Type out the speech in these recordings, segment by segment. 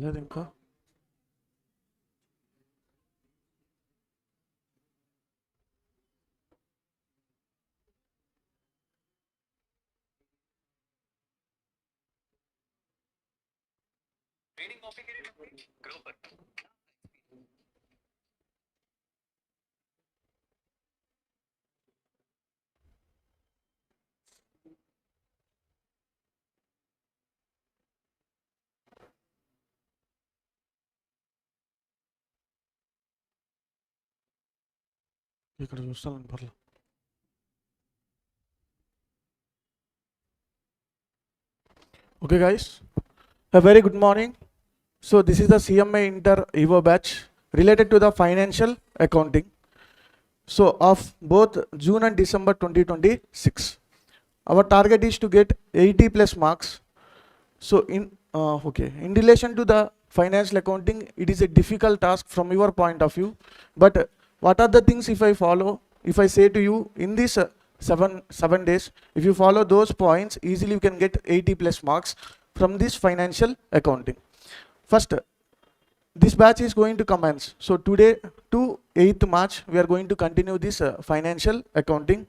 లేదు ఇంకా ఇక్కడ చూస్తాను పర్లేదు. Okay guys, a very good morning. So this is the cmainter evo batch related to the financial accounting. So of both June and December 2026. Our target is to get 80 plus marks. So in relation to the financial accounting, it is a difficult task from your point of view. But what are the things if I say to you in this 7 days, if you follow those points, easily you can get 80 plus marks from this financial accounting. First, this batch is going to commence. So today to 8th March, we are going to continue this financial accounting.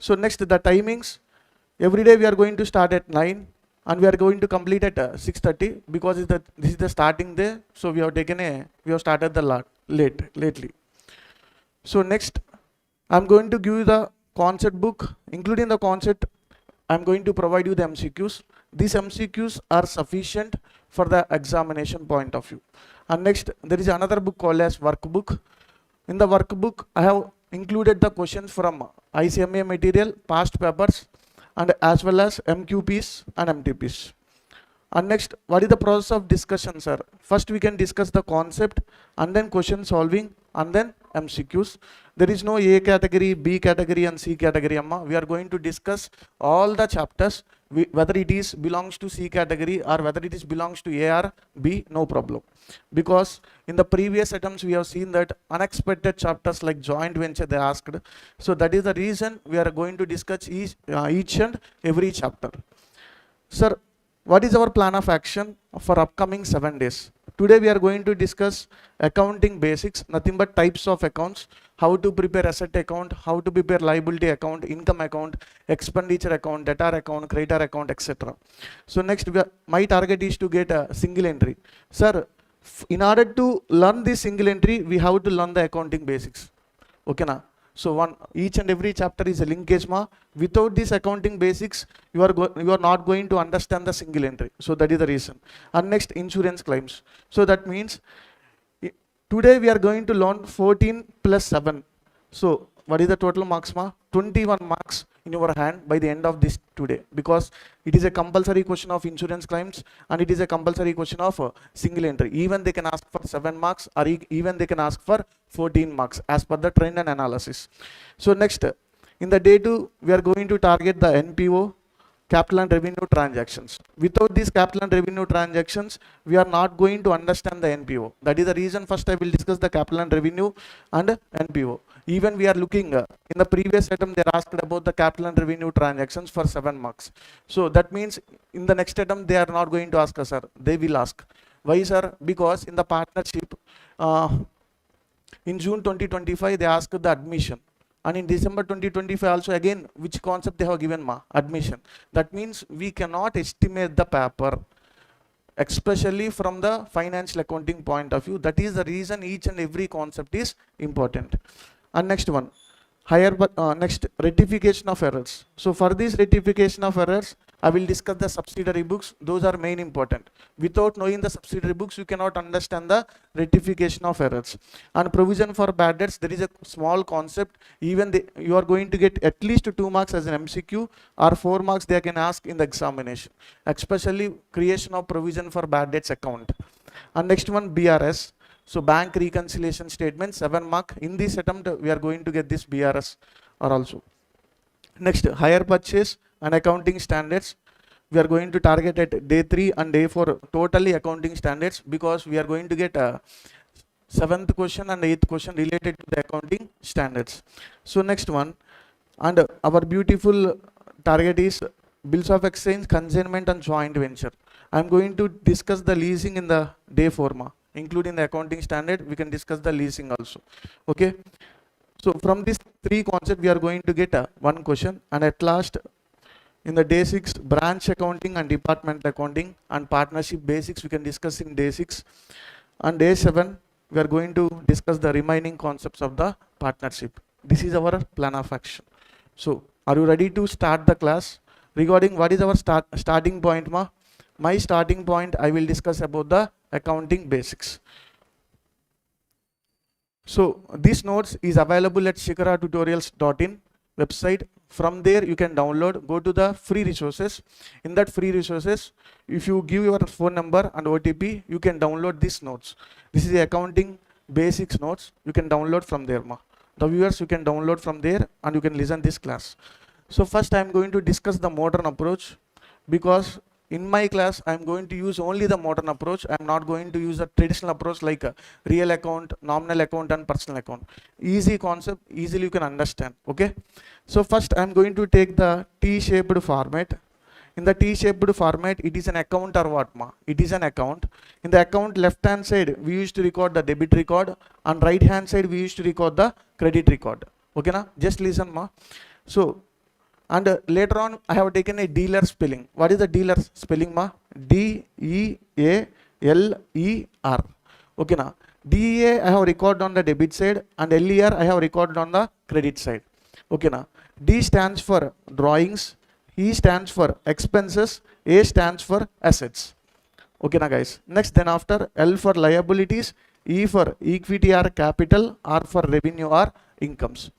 So next, the timings, every day we are going to start at 9 and we are going to complete at 6:30 because this is the starting day. So we have started the lately. So next, I'm going to give you the concept book. Including the concept, I'm going to provide you the MCQs. These MCQs are sufficient for the examination point of view. And next, there is another book called as workbook. In the workbook, I have included the questions from icmai material, past papers, and as well as MQPs and MTPs. And next, what is the process of discussion, sir? First, we can discuss the concept and then question solving and then MCQs. There is no A category, B category and C category, amma. We are going to discuss all the chapters, whether it is belongs to C category or whether it is belongs to A or B, no problem. Because in the previous attempts, we have seen that unexpected chapters like joint venture they asked. So that is the reason we are going to discuss each and every chapter. Sir, what is our plan of action for upcoming 7 days? Today we are going to discuss accounting basics, nothing but types of accounts, how to prepare asset account, how to prepare liability account, income account, expenditure account, debtor account, creditor account, etc. So next, my target is to get a single entry. Sir, in order to learn this single entry, we have to learn the accounting basics. Okay na? So each and every chapter is a linkage ma. Without this accounting basics, you are not going to understand the single entry. So that is the reason. And next, insurance claims. So that means today we are going to learn 14 plus 7. So what is the total marks ma? 21 marks in your hand by the end of this today, because it is a compulsory question of insurance claims and it is a compulsory question of single entry. Even they can ask for 7 marks or even they can ask for 14 marks as per the trend and analysis. So next, in the day 2, we are going to target the NPO, capital and revenue transactions. Without these capital and revenue transactions, we are not going to understand the NPO. That is the reason first I will discuss the capital and revenue and NPO. Even we are looking in the previous attempt they asked about the capital and revenue transactions for 7 marks. So that means in the next attempt they are not going to ask us, sir. They will ask. Why, sir? Because in the partnership in June 2025 they asked the admission. And in December 2025 also again, which concept they have given ma? Admission. That means we cannot estimate the paper, especially from the financial accounting point of view. That is the reason each and every concept is important. And next one, next, rectification of errors. So for this rectification of errors, I will discuss the subsidiary books. Those are main important. Without knowing the subsidiary books, you cannot understand the rectification of errors. And provision for bad debts, there is a small concept. Even you are going to get at least 2 marks as an MCQ or 4 marks they can ask in the examination, especially creation of provision for bad debts account. And next one, BRS. So bank reconciliation statement, 7 mark. In this attempt, we are going to get this BRS or also. Next, hire purchase and accounting standards. We are going to target at day 3 and day 4 totally accounting standards, because we are going to get a 7th question and 8th question related to the accounting standards. So next one, and our beautiful target is bills of exchange, consignment and joint venture. I'm going to discuss the leasing in the day 4 ma, including the accounting standard. We can discuss the leasing also. Okay. So from these 3 concepts, we are going to get one question, and at last in the day 6, branch accounting and department accounting and partnership basics we can discuss in day 6. And day 7, we are going to discuss the remaining concepts of the partnership. This is our plan of action. So are you ready to start the class? Regarding what is our starting point ma? My starting point, I will discuss about the accounting basics. So this notes is available at shikharatutorials.in website. From there you can download, go to the free resources. In that free resources, if you give your phone number and OTP, you can download these notes. This is the accounting basics notes. You can download from there ma. The viewers, you can download from there and you can listen this class. So first I am going to discuss the modern approach, because in my class I am going to use only the modern approach. I am not going to use a traditional approach like a real account, nominal account and personal account. Easy concept, easily you can understand. Okay. So first I am going to take the T-shaped format. In the T-shaped format, it is an account or what ma? It is an account. In the account left hand side, we used to record the debit record, and right hand side we used to record the credit record. Okay na? Just listen ma. So, and later on I have taken a dealer spelling. What is the dealer spelling ma? D-E-A-L-E-R. Okay na? D-E-A I have recorded on the debit side, and L-E-R I have recorded on the credit side. Okay na? D stands for drawings, E stands for expenses, A stands for assets. Okay na guys. Next, then after, L for liabilities, E for equity or capital, R for revenue or incomes.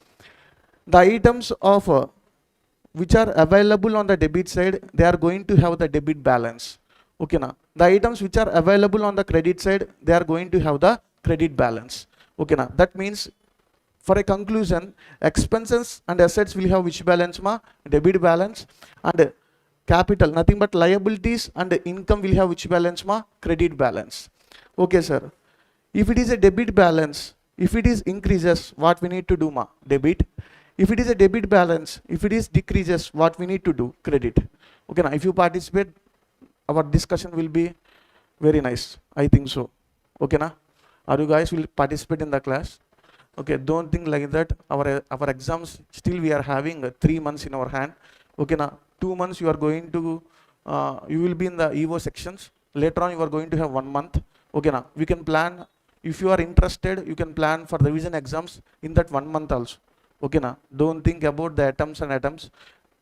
The items of which are available on the debit side, they are going to have the debit balance. Okay na. The items which are available on the credit side, they are going to have the credit balance. Okay na. That means, for a conclusion, expenses and assets will have which balance ma? Debit balance. And capital, nothing but liabilities and income will have which balance ma? Credit balance. Okay sir. If it is a debit balance, if it is increases, what we need to do ma? Debit. If it is a debit balance, if it is decreases, what we need to do? Credit. Okay na. If you participate, our discussion will be very nice. I think so. Okay na. Are you guys will participate in the class? Okay, don't think like that. Our exams, still we are having 3 months in our hand. Okay now 2 months you are going to you will be in the EVO sections. Later on you are going to have 1 month. Okay now we can plan. If you are interested, you can plan for the revision exams in that 1 month also. Okay now don't think about the atoms and atoms.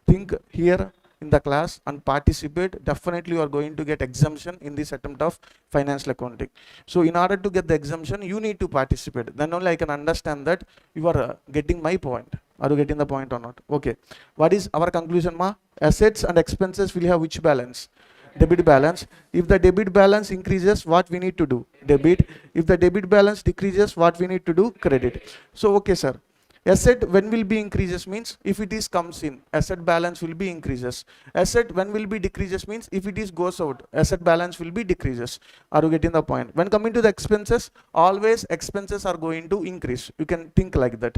Think here in the class and participate. Definitely you are going to get exemption in this attempt of financial accounting. So in order to get the exemption, you need to participate. Then only I can understand that you are getting my point. Are you getting the point or not? Okay. What is our conclusion ma? Assets and expenses will have which balance? Debit balance. If the debit balance increases, what we need to do? Debit. If the debit balance decreases, what we need to do? Credit. So okay sir. Asset when will be increases means if it is comes in, asset balance will be increases. Asset when will be decreases means if it is goes out, asset balance will be decreases. Are you getting the point? When coming to the expenses, always expenses are going to increase. You can think like that.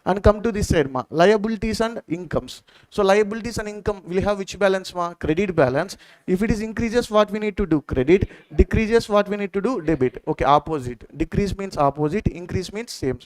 And come to this side ma, liabilities and incomes. So liabilities and income will have which balance ma? Credit balance. If it is increases, what we need to do? Credit. Decreases, what we need to do? Debit. Okay, opposite. Decrease means opposite, increase means same.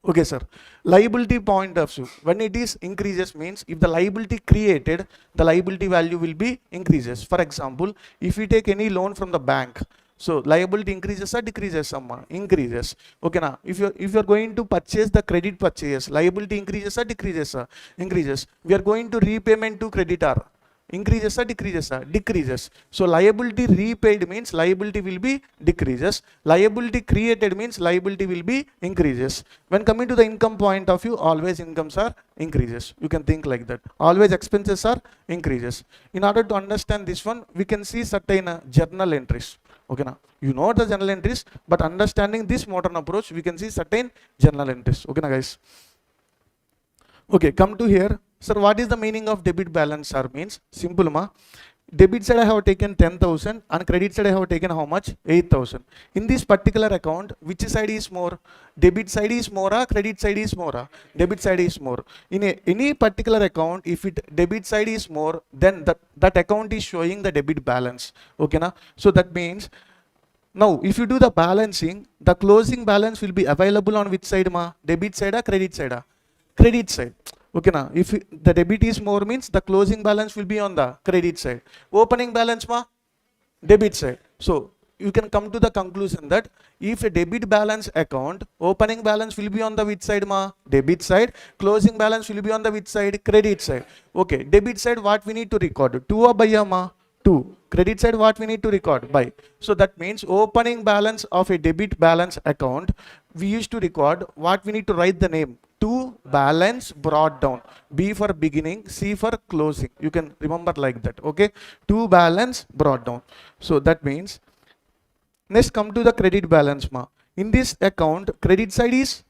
Okay sir. Liability point of view, when it is increases means if the liability created, the liability value will be increases. For example, if we take any loan from the bank, so liability increases or decreases? Increases. Okay now if you're going to purchase the credit purchase, liability increases or decreases? Increases. We are going to repayment to creditor. Increases or decreases? Decreases. So liability repaid means liability will be decreases. Liability created means liability will be increases. When coming to the income point of view, always incomes are increases. You can think like that. Always expenses are increases. In order to understand this one, we can see certain journal entries. Okay now you know the journal entries, but understanding this modern approach, we can see certain journal entries. Okay now guys. Okay, come to here. Sir, what is the meaning of debit balance sir? Means simple ma. debit side I have taken 10,000 and credit side I have taken how much? 8,000. In this particular account, which side is more? Debit side is more or credit side is more? Debit side is more. In any particular account, if it debit side is more, then that account is showing the debit balance. Okay, na? So that means now if you do the balancing, the closing balance will be available on which side, ma? Debit side or credit side? Credit side. Okay, now if the debit is more means the closing balance will be on the credit side. Opening balance ma? Debit side. So you can come to the conclusion that if a debit balance account, opening balance will be on the which side ma? Debit side. Closing balance will be on the which side? Credit side. Okay, debit side what we need to record? 2 or by ma? 2. Credit side what we need to record? By. So that means opening balance of a debit balance account, we used to record what we need to write the name. To balance brought down. B for beginning, C for closing. You can remember like that. Okay. To balance brought down. So that means next come to the credit balance ma. In this account, credit side is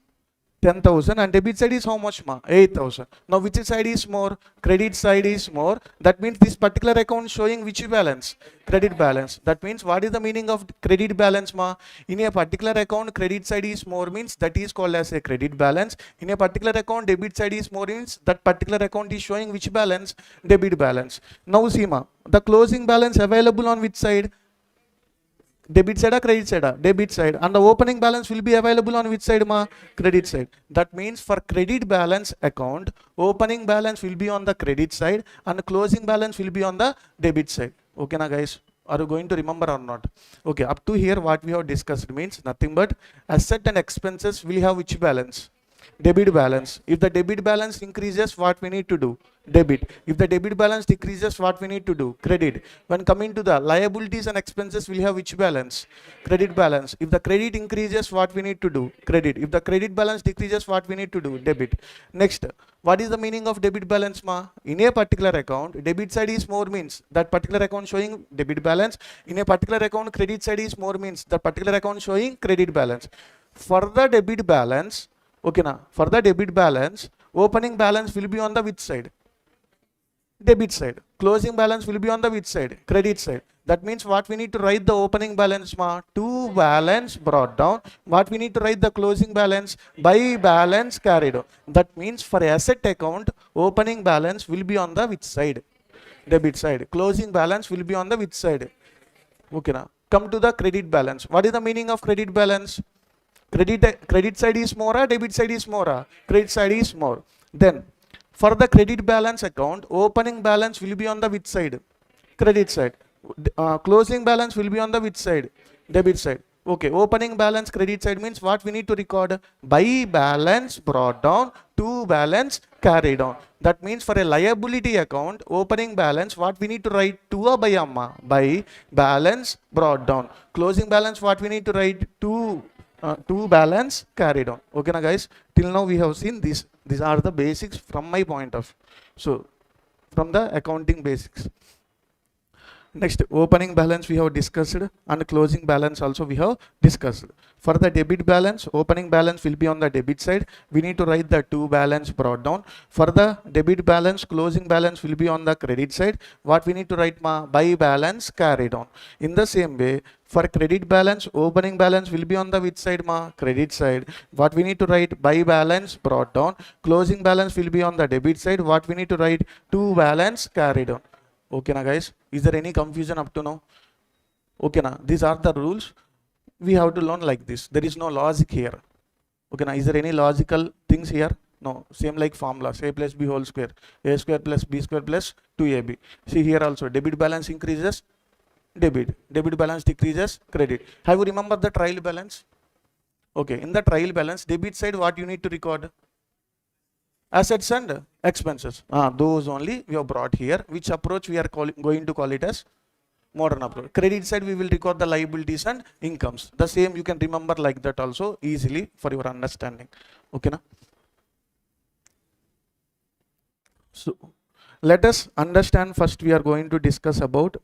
10,000 and debit side is how much ma? 8,000. Now which side is more? Credit side is more. That means this particular account showing which balance? Credit balance. That means what is the meaning of credit balance ma? In a particular account, credit side is more means that is called as a credit balance. In a particular account, debit side is more means that particular account is showing which balance? Debit balance. Now see ma, the closing balance available on which side? Debit side or credit side? Debit side. And the opening balance will be available on which side ma? Credit side. That means for credit balance account, opening balance will be on the credit side and closing balance will be on the debit side. Okay na guys? Are you going to remember or not? Okay, up to here what we have discussed means nothing but asset and expenses will have which balance? Debit balance. If the debit balance increases, what we need to do? Debit. If the debit balance decreases, what we need to do? Credit. When coming to the liabilities and expenses, will have which balance? Credit balance. If the credit increases, what we need to do? Credit. If the credit balance decreases, what we need to do? Debit. Next, what is the meaning of debit balance ma? In a particular account, debit side is more means that particular account showing debit balance. In a particular account, credit side is more means that particular account showing credit balance. For the debit balance, okay na, for the debit balance, opening balance will be on the which side? Debit side. Closing balance will be on the which side? Credit side. That means what we need to write the opening balance ma? To balance brought down. What we need to write the closing balance? By balance carried on. That means for asset account, opening balance will be on the which side? Debit side. Closing balance will be on the which side? Okay na. Come to the credit balance. What is the meaning of credit balance? Credit side is more or debit side is more? Credit side is more. Then for the credit balance account, opening balance will be on the which side? Credit side. Closing balance will be on the which side? Debit side. Okay, opening balance credit side means what we need to record? By balance brought down to balance carried on. That means for a liability account, opening balance, what we need to write? To or by amma? By balance brought down. Closing balance, what we need to write? To balance carried on. Okay na guys, till now we have seen this. These are the basics from my point of view. So from the accounting basics. Next, opening balance we have discussed and closing balance also we have discussed. For the debit balance, opening balance will be on the debit side. We need to write the to balance brought down. For the debit balance, closing balance will be on the credit side. What we need to write ma? By balance carried on. In the same way, for credit balance, opening balance will be on the which side ma? Credit side. What we need to write? By balance brought down. Closing balance will be on the debit side. What we need to write? To balance carried on. Okay na guys, is there any confusion up to now? Okay na, these are the rules. We have to learn like this. There is no logic here. Okay na, is there any logical things here? No, same like formulas. A plus B whole square. A square plus B square plus 2AB. See here also, debit balance increases, debit. Debit balance decreases, credit. Have you remembered the trial balance? Okay, in the trial balance, debit side what you need to record? Assets and expenses. Those only we have brought here. Which approach we are going to call it as? Modern approach. Credit side we will record the liabilities and incomes. The same you can remember like that also easily for your understanding. Okay na? So let us understand first. We are going to discuss about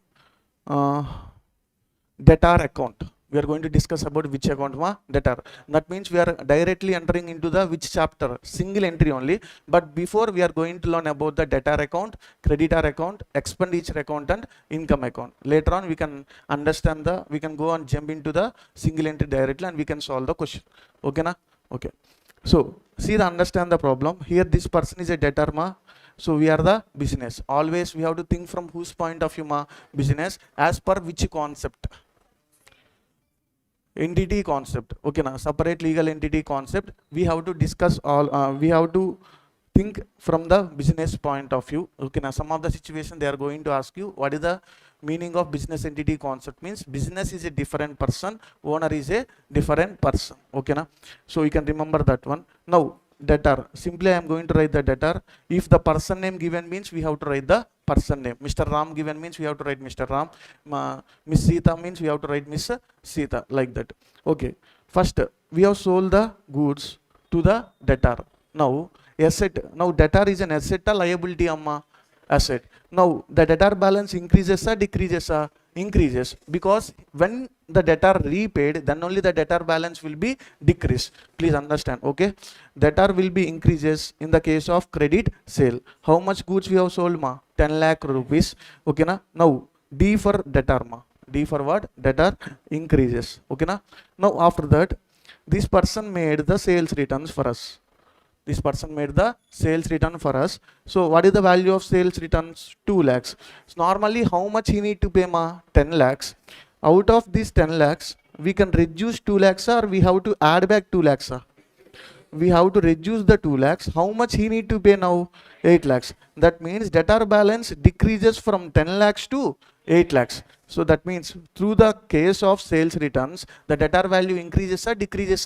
debtor account. We are going to discuss about which account ma debtor. That means we are directly entering into the which chapter, single entry only. But before, we are going to learn about the debtor account, creditor account, expenditure account and income account. Later on we can understand we can go and jump into the single entry directly and we can solve the question. Okay na? Okay. So see, understand the problem here. This person is a debtor ma. So we are the business. Always we have to think from whose point of view ma? Business. As per which concept? Entity concept. Okay na? Separate legal entity concept. We have to discuss all, we have to think from the business point of view. Okay na? Some of the situation they are going to ask you, what is the meaning of business entity concept? Means business is a different person, owner is a different person. Okay na? So you can remember that one. Now debtor, simply I am going to write the debtor. If the person name given means we have to write the person name. Mr. Ram given means we have to write Mr. Ram. Miss Sita means we have to write Miss Sita, like that. Okay. First we have sold the goods to the debtor. Now asset. Now debtor is an asset or liability amma? Asset. Now the debtor balance increases or decreases? Increases, because when the debtor repaid, then only the debtor balance will be decreased. Please understand. Okay. Debtor will be increases in the case of credit sale. How much goods we have sold ma? 10 lakh rupees. Okay na? Now D for debtor ma. D for what? Debtor increases. Okay na? Now after that, this person made the sales returns for us. This person made the sales return for us. So what is the value of sales returns? 2 lakhs. So normally how much he need to pay ma? 10 lakhs. Out of these 10 lakhs, we can reduce 2 lakhs or we have to add back 2 lakhs. We have to reduce the 2 lakhs. How much he need to pay now? 8 lakhs. That means debtor balance decreases from 10 lakhs to 8 lakhs. So that means through the case of sales returns, the debtor value increases or decreases?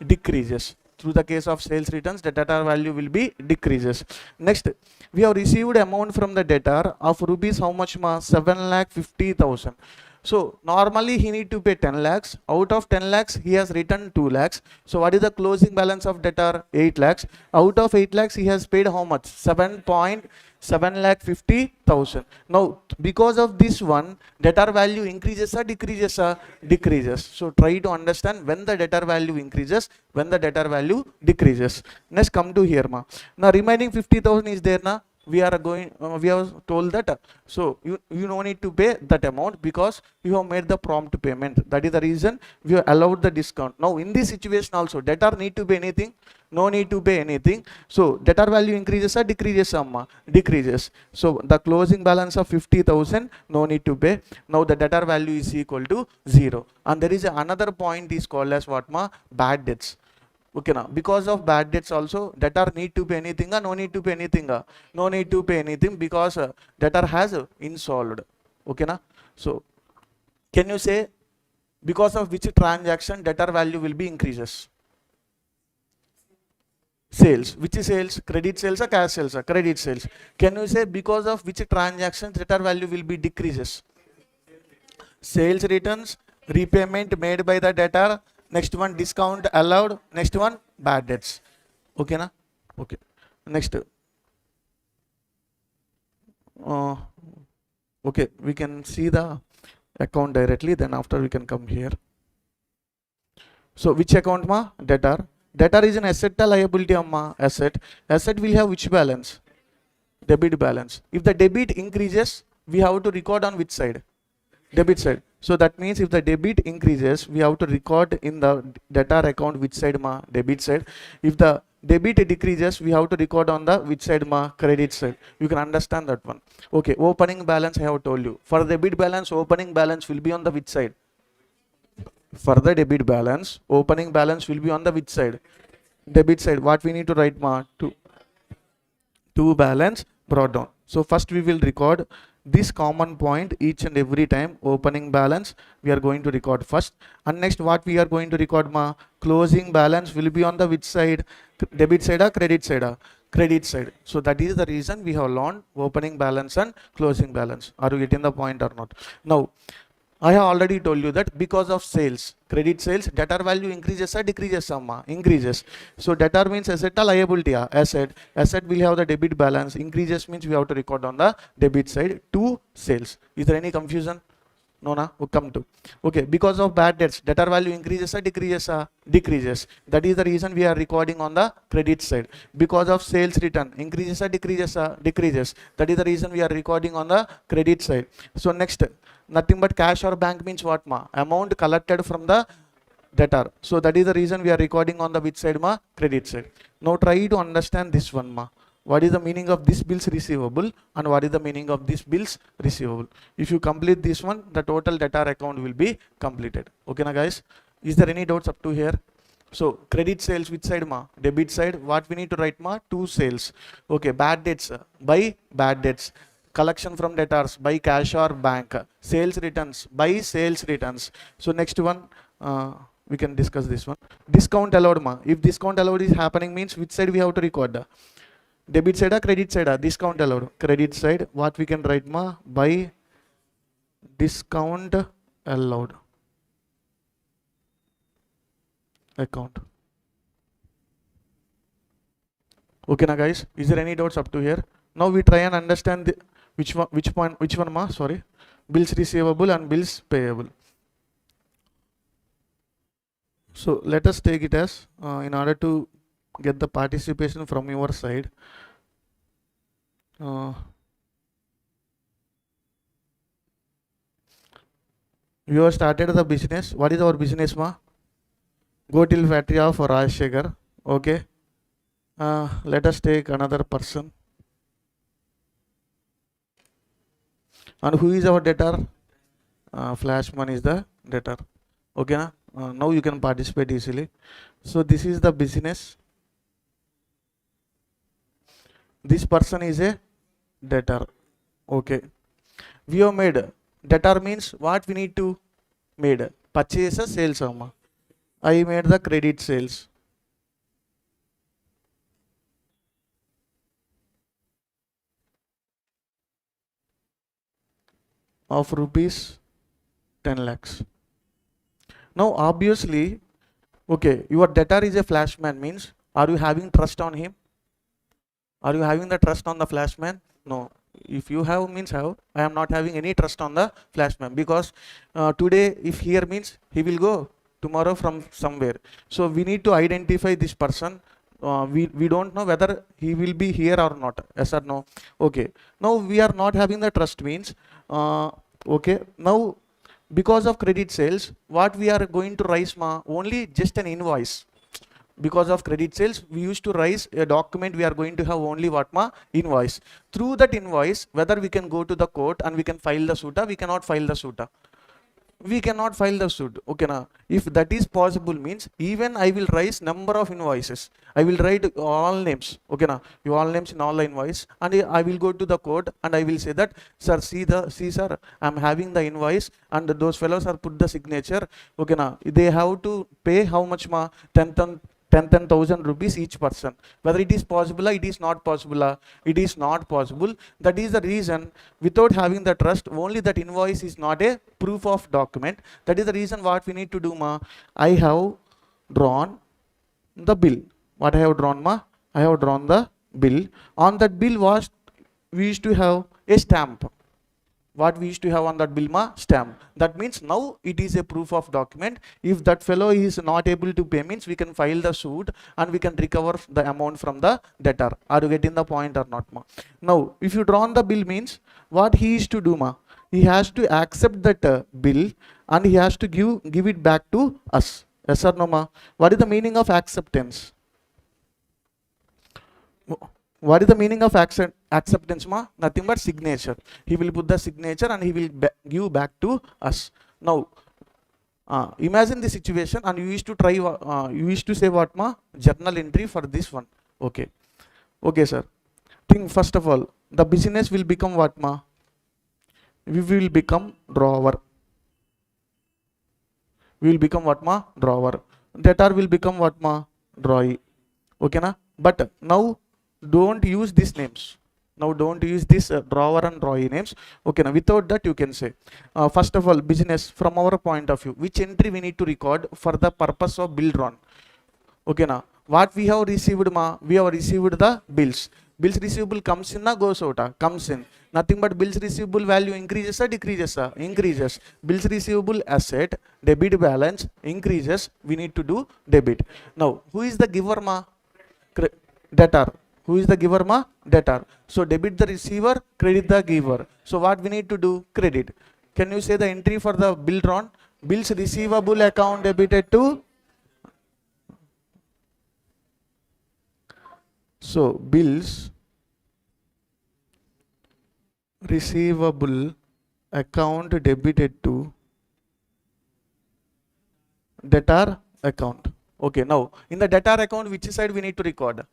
Decreases. Through the case of sales returns, the debtor value will be decreases. Next, we have received amount from the debtor of rupees how much ma? 7,50,000. So normally he need to pay 10 lakhs. Out of 10 lakhs, he has returned 2 lakhs. So what is the closing balance of debtor? 8 lakhs. Out of 8 lakhs, he has paid how much? 7,50,000. Now because of this one, debtor value increases or decreases? Decreases. So try to understand when the debtor value increases, when the debtor value decreases. Next, come to here ma. Now remaining 50,000 is there na? We are going, we have told that, so you no need to pay that amount because you have made the prompt payment. That is the reason we have allowed the discount. Now in this situation also, debtor need to pay anything? No need to pay anything. So debtor value increases or decreases? Decreases. So the closing balance of 50,000, no need to pay. Now the debtor value is equal to 0. And there is another point is called as what ma? Bad debts. Okay na? Because of bad debts also, debtor need to pay anything or no need to pay anything? No need to pay anything because debtor has insolved. Okay na? So can you say because of which transaction debtor value will be increases? Sales. Which is sales? Credit sales or cash sales? Credit sales. Can you say because of which transaction debtor value will be decreases? Sales returns, repayment made by the debtor. Next one, discount allowed. Next one, bad debts. Okay na? Okay. Next. Okay, we can see the account directly. Then after we can come here. So which account ma? Debtor. Debtor is an asset or liability amma? Asset. Asset will have which balance? Debit balance. If the debit increases, we have to record on which side? Debit side. So that means if the debit increases, we have to record in the debtor account which side ma? Debit side. If the debit decreases, we have to record on the which side ma? Credit side. You can understand that one. Okay, opening balance I have told you. For the debit balance, opening balance will be on the which side? For the debit balance, opening balance will be on the which side? Debit side. What we need to write ma? To balance brought down. So first we will record this common point each and every time. Opening balance we are going to record first, and next what we are going to record ma? Closing balance will be on the which side? Debit side or credit side? Credit side. So that is the reason we have learned opening balance and closing balance. Are you getting the point or not? Now I have already told you that because of sales, credit sales, debtor value increases or decreases? Increases. So debtor means asset or liability? Asset. Asset will have the debit balance. Increases means we have to record on the debit side to sales. Is there any confusion? No, na, we come to. Okay, because of bad debts, debtor value increases or decreases? Decreases. That is the reason we are recording on the credit side. Because of sales return, increases or decreases? Decreases. That is the reason we are recording on the credit side. So next, nothing but cash or bank means what, ma? Amount collected from the debtor. So that is the reason we are recording on the which side, ma? Credit side. Now try to understand this one, ma. What is the meaning of this bills receivable and what is the meaning of this bills receivable? If you complete this one, the total debtor account will be completed. Okay, na guys? Is there any doubts up to here? So credit sales which side, ma? Debit side. What we need to write, ma? Two sales. Okay, bad debts by bad debts. Collection from debtors by cash or bank. Sales returns by sales returns. So next one, we can discuss this one. Discount allowed, ma. If discount allowed is happening means which side we have to record? Debit side or credit side? Discount allowed. Credit side, what we can write, ma? By discount allowed account. Okay, na guys? Is there any doubts up to here? Now we try and understand which one, ma? Sorry, bills receivable and bills payable. So let us take it as in order to get the participation from your side. You have started the business. What is our business, ma? Go till factory of Rajshekhar. Okay. Let us take another person. And who is our debtor? Flashman is the debtor. Okay, na? Now you can participate easily. So this is the business. This person is a debtor. Okay. We have made debtor means what we need to made? Purchase a sales. I made the credit sales. Of rupees 10 lakhs. Now obviously, okay, your debtor is a flashman means are you having trust on him? Are you having the trust on the flashman? No. If you have means have. I am not having any trust on the flashman because today if here means he will go tomorrow from somewhere. So we need to identify this person. We don't know whether he will be here or not. Yes or no? Okay. Now we are not having the trust means okay. Now because of credit sales, what we are going to raise, ma? Only just an invoice. Because of credit sales, we used to raise a document. We are going to have only what, ma? Invoice. Through that invoice, whether we can go to the court and we can file the suit, we cannot file the suit. We cannot file the suit. Okay, na? If that is possible means even I will raise number of invoices. I will write all names. Okay, na? You all names in all the invoice, and I will go to the court and I will say that, sir, see sir, I am having the invoice and those fellows are put the signature. Okay, na? They have to pay how much, ma? 10,000 rupees each person. Whether it is possible, it is not possible. It is not possible. That is the reason, without having the trust, only that invoice is not a proof of document. That is the reason what we need to do, ma? I have drawn the bill. What I have drawn, ma? I have drawn the bill. On that bill was, we used to have a stamp. What we used to have on that bill, ma? Stamp. That means now it is a proof of document. If that fellow is not able to pay means we can file the suit and we can recover the amount from the debtor. Are you getting the point or not, ma? Now if you draw on the bill means what he is to do, ma? He has to accept that bill and he has to give it back to us. Yes or no, ma? What is the meaning of acceptance? What is the meaning of acceptance, ma? Nothing but signature. He will put the signature and he will give back to us. Now, imagine the situation and you used to try, you used to say what, ma? Journal entry for this one. Okay. Okay, sir. Think first of all, the business will become what, ma? We will become drawer. We will become what, ma? Drawer. Debtor will become what, ma? Drawee. Okay, na? But now, don't use these names. Now don't use this drawer and drawee names. Okay, now without that you can say first of all, business from our point of view, which entry we need to record for the purpose of bill drawn. Okay, now what we have received, ma? We have received the bills. Bills receivable comes in, goes out? Comes in. Nothing but bills receivable value increases or decreases? Increases. Bills receivable asset, debit balance increases, we need to do debit. Now, who is the giver ma? Debtor. Who is the giver ma? Debtor. So debit the receiver, credit the giver. So what we need to do? Credit. Can you say the entry for the bill drawn? Bills receivable account debited to. So bills receivable account debited to debtor account. Okay, now in the debtor account, which side we need to record?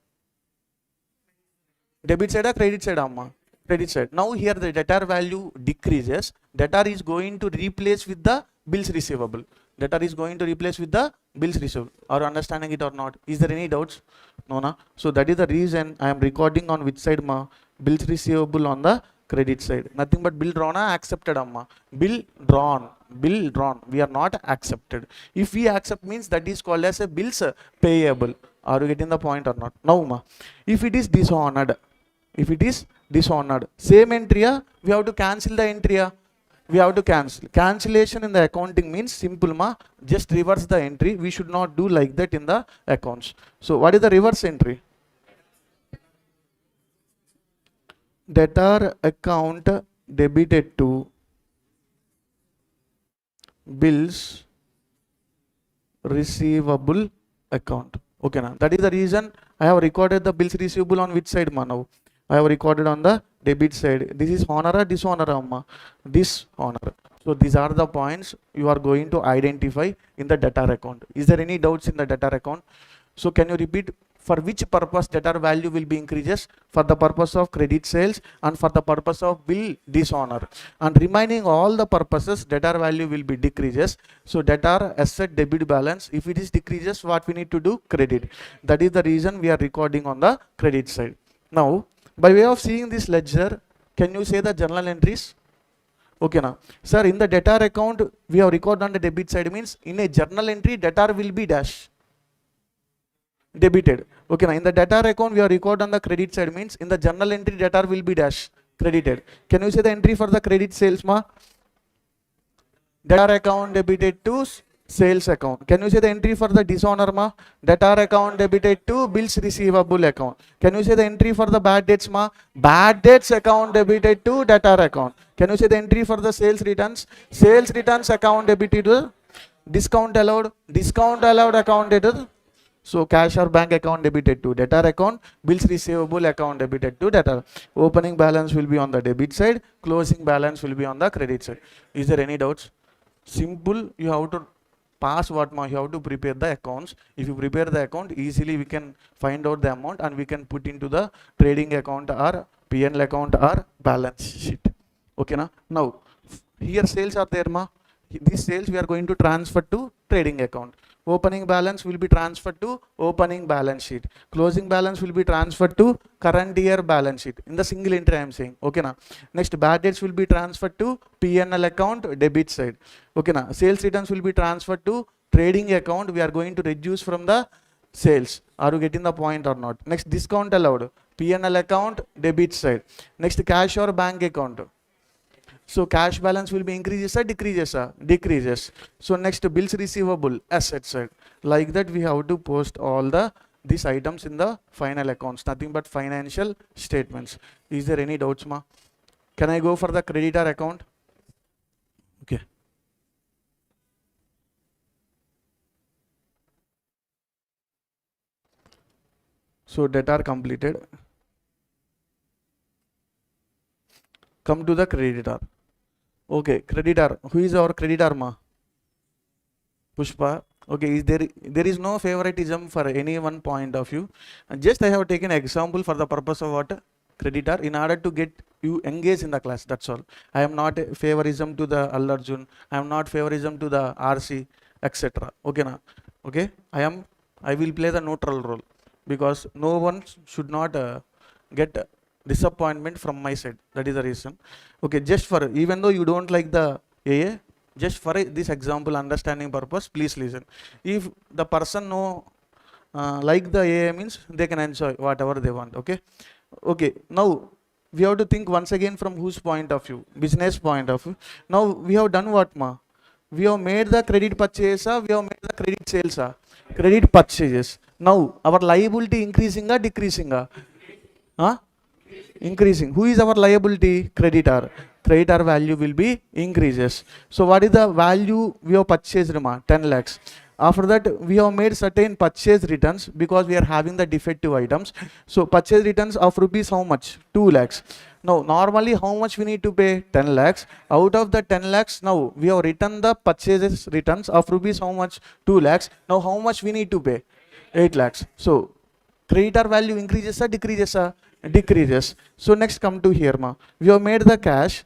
Debit side or credit side, amma? Credit side. Now here the debtor value decreases. Debtor is going to replace with the bills receivable. Debtor is going to replace with the bills receivable. Are you understanding it or not? Is there any doubts? No, na? So that is the reason I am recording on which side ma? Bills receivable on the credit side. Nothing but bill drawn or accepted, amma? Bill drawn. Bill drawn. We are not accepted. If we accept means that is called as a bills payable. Are you getting the point or not? Now ma, if it is dishonored, same entry, we have to cancel the entry. We have to cancel. Cancellation in the accounting means simple ma, just reverse the entry. We should not do like that in the accounts. So what is the reverse entry? Debtor account debited to bills receivable account. Okay, now that is the reason I have recorded the bills receivable on which side ma now? I have recorded on the debit side. This is honor or dishonor, amma? Dishonor. So these are the points you are going to identify in the debtor account. Is there any doubts in the debtor account? So can you repeat for which purpose debtor value will be increases? For the purpose of credit sales and for the purpose of bill dishonor. And remaining all the purposes debtor value will be decreases. So debtor asset debit balance, if it is decreases, what we need to do? Credit. That is the reason we are recording on the credit side. Now, by way of seeing this ledger, can you say the journal entries? Okay, now, sir, in the debtor account, we have recorded on the debit side means in a journal entry, debtor will be dash debited. Okay, now in the debtor account, we have recorded on the credit side means in the journal entry, debtor will be dash credited. Can you say the entry for the credit sales ma? Debtor account debited to sales account. Can you say the entry for the dishonor ma? Debtor account debited to bills receivable account. Can you say the entry for the bad debts ma? Bad debts account debited to debtor account. Can you say the entry for the sales returns? Sales returns account debited to discount allowed account debited. So cash or bank account debited to debtor account, bills receivable account debited to debtor. Opening balance will be on the debit side, closing balance will be on the credit side. Is there any doubts? Simple, you have to pass what ma, you have to prepare the accounts. If you prepare the account, easily we can find out the amount and we can put into the trading account or P&L account or balance sheet. Okay, na? Now, here sales are there ma. These sales we are going to transfer to trading account. Opening balance will be transferred to opening balance sheet. Closing balance will be transferred to current year balance sheet. In the single entry I am saying. Okay, na? Next, bad debts will be transferred to P&L account debit side. Okay, na? Sales returns will be transferred to trading account. We are going to reduce from the sales. Are you getting the point or not? Next, discount allowed. P&L account debit side. Next, cash or bank account. So cash balance will be increases or decreases? Decreases. So next, bills receivable asset side. Like that we have to post all these items in the final accounts. Nothing but financial statements. Is there any doubts ma? Can I go for the creditor account? Okay. So debtor completed. Come to the creditor. Okay, creditor. Who is our creditor ma? Pushpa. Okay, there is no favoritism for any one point of view. And just I have taken example for the purpose of what? Creditor, in order to get you engaged in the class. That's all. I am not a favorism to the Al Arjun. I am not favorism to the RC, etc. Okay, na? Okay, I will play the neutral role because no one should not get disappointment from my side. That is the reason. Okay, just for, even though you don't like the AA, just for this example understanding purpose, please listen. If the person like the AA means they can enjoy whatever they want. Okay. Okay, now we have to think once again from whose point of view? Business point of view. Now we have done what, ma? We have made the credit purchase, we have made the credit sales, credit purchases. Now our liability increasing or decreasing? Huh? Increasing. Who is our liability? Creditor. Creditor value will be increases. So what is the value we have purchased, 10 lakhs. After that we have made certain purchase returns because we are having the defective items. So purchase returns of rupees how much? 2 lakhs. Now normally how much we need to pay? 10 lakhs. Out of the 10 lakhs, now we have written the purchases returns of rupees how much? 2 lakhs. Now how much we need to pay? 8 lakhs. So creditor value increases or decreases? Decreases. So next come to here, ma. We have made the cash.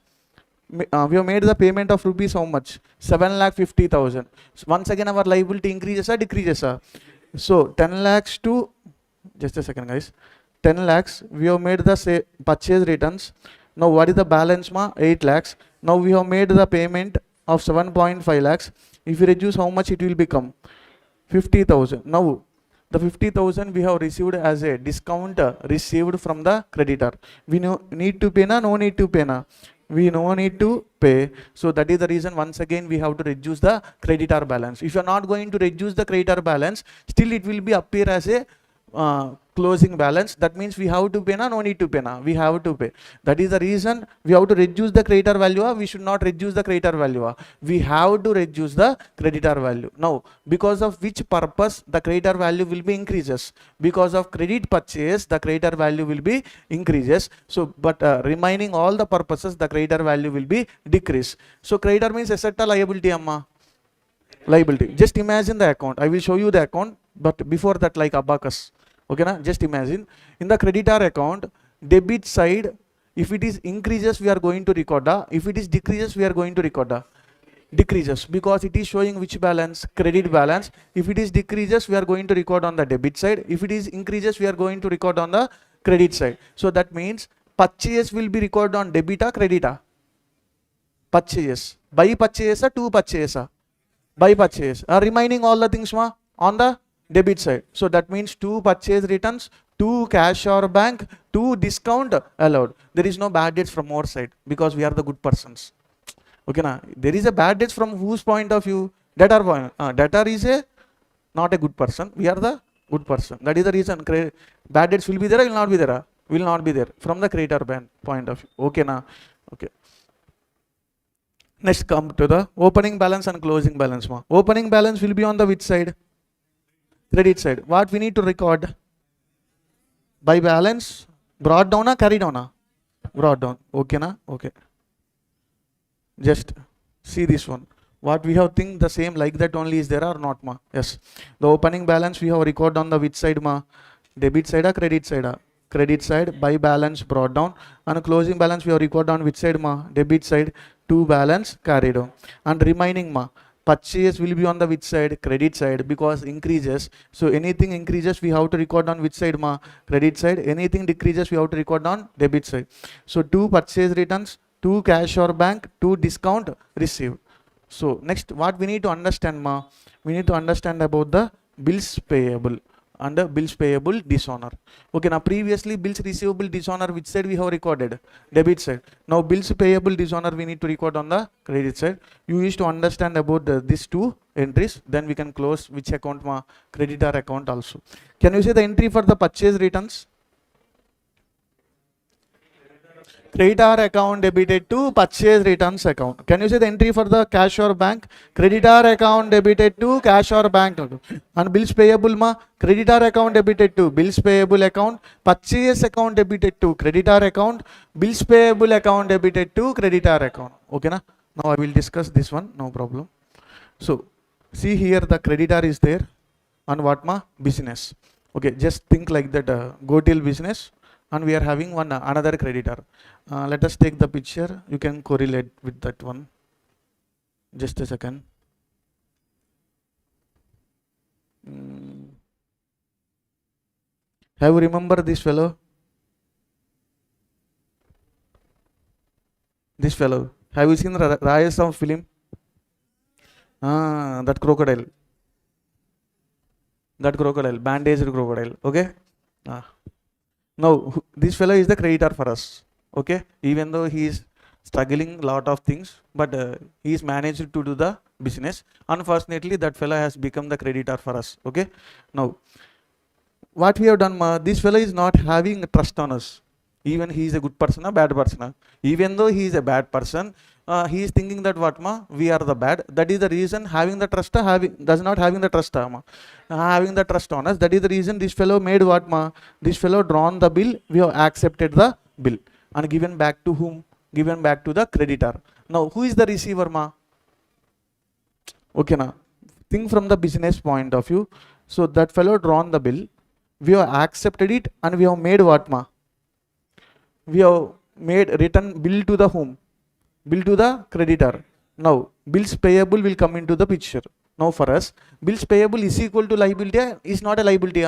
We have made the payment of rupees how much? 7,50,000. So once again our liability increases or decreases? So 10 lakhs to, just a second guys, 10 lakhs we have made the purchase returns. Now what is the balance, ma? 8 lakhs. Now we have made the payment of 7.5 lakhs. If you reduce, how much it will become? 50,000. Now the 50,000 we have received as a discount received from the creditor. We need to pay na? No need to pay na? We no need to pay. So that is the reason once again we have to reduce the creditor balance. If you are not going to reduce the creditor balance, still it will be appear as a closing balance. That means we have to pay na? No need to pay na? We have to pay. That is the reason we have to reduce the creditor value. We should not reduce the creditor value. We have to reduce the creditor value. Now because of which purpose the creditor value will be increases? Because of credit purchase the creditor value will be increases. So but remaining all the purposes the creditor value will be decrease. So creditor means asset or liability, amma? Liability. Just imagine the account. I will show you the account, but before that, like abacus. Okay, na? Just imagine in the creditor account, debit side, if it is increases we are going to record, if it is decreases we are going to record, decreases, because it is showing which balance? Credit balance. If it is decreases we are going to record on the debit side. If it is increases we are going to record on the credit side. So that means purchase will be recorded on debit or credit? Purchase. By purchase or to purchase? By purchase. Remaining all the things, ma, on the debit side. So that means 2 purchase returns, 2 cash or bank, 2 discount allowed. There is no bad debts from our side because we are the good persons. Okay, na? There is a bad debts from whose point of view? Debtor point. Debtor is not a good person. We are the good person. That is the reason bad debts will be there or will not be there? Will not be there from the creditor point of view. Okay, na? Okay. Next come to the opening balance and closing balance, ma. Opening balance will be on the which side? Credit side. What we need to record? By balance, brought down or carried down? Brought down. Okay, na? Okay. Just see this one. What we have think the same like that only is there or not, ma? Yes. The opening balance we have record on the which side, ma? Debit side or credit side? Credit side. By balance brought down. And closing balance we have record on which side, ma? Debit side. To balance carried on. And remaining, ma? Purchase will be on the which side? Credit side, because increases. So anything increases we have to record on which side, ma? Credit side. Anything decreases we have to record on debit side. So 2 purchase returns, 2 cash or bank, 2 discount received. So next what we need to understand, ma? We need to understand about the bills payable and bills payable dishonor. Okay, now previously bills receivable dishonor which side we have recorded? Debit side. Now bills payable dishonor we need to record on the credit side. You used to understand about these 2 entries, then we can close which account, ma? Creditor account also. Can you say the entry for the purchase returns? Creditor account debited to purchase returns account. Can you say the entry for the cash or bank? Creditor account debited to cash or bank. And bills payable, ma? Creditor account debited to bills payable account. Purchase account debited to creditor account. Bills payable account debited to creditor account. Okay, na? Now I will discuss this one, no problem. So see here the creditor is there and what, ma? Business. Okay, just think like that, go till business. And we are having one another creditor. Let us take the picture. You can correlate with that one. Just a second. Have you remember this fellow? This fellow. Have you seen the Rayasam film? That crocodile. That crocodile, bandaged crocodile. Okay. Now this fellow is the creditor for us. Okay, even though he is struggling lot of things, but he is managed to do the business. Unfortunately, that fellow has become the creditor for us. Okay, now what we have done, this fellow is not having trust on us. Even he is a good person or bad person. Even though he is a bad person, he is thinking that what we are the bad. That is the reason having the trust, does not having the trust, having the trust on us. That is the reason this fellow made what this fellow drawn the bill. We have accepted the bill and given back to whom? Given back to the creditor. Now who is the receiver, Okay, now think from the business point of view. So that fellow drawn the bill. We have accepted it and we have made what, we have made written bill to the whom? Bill to the creditor. Now bills payable will come into the picture. Now for us, bills payable is equal to liability, is not a liability.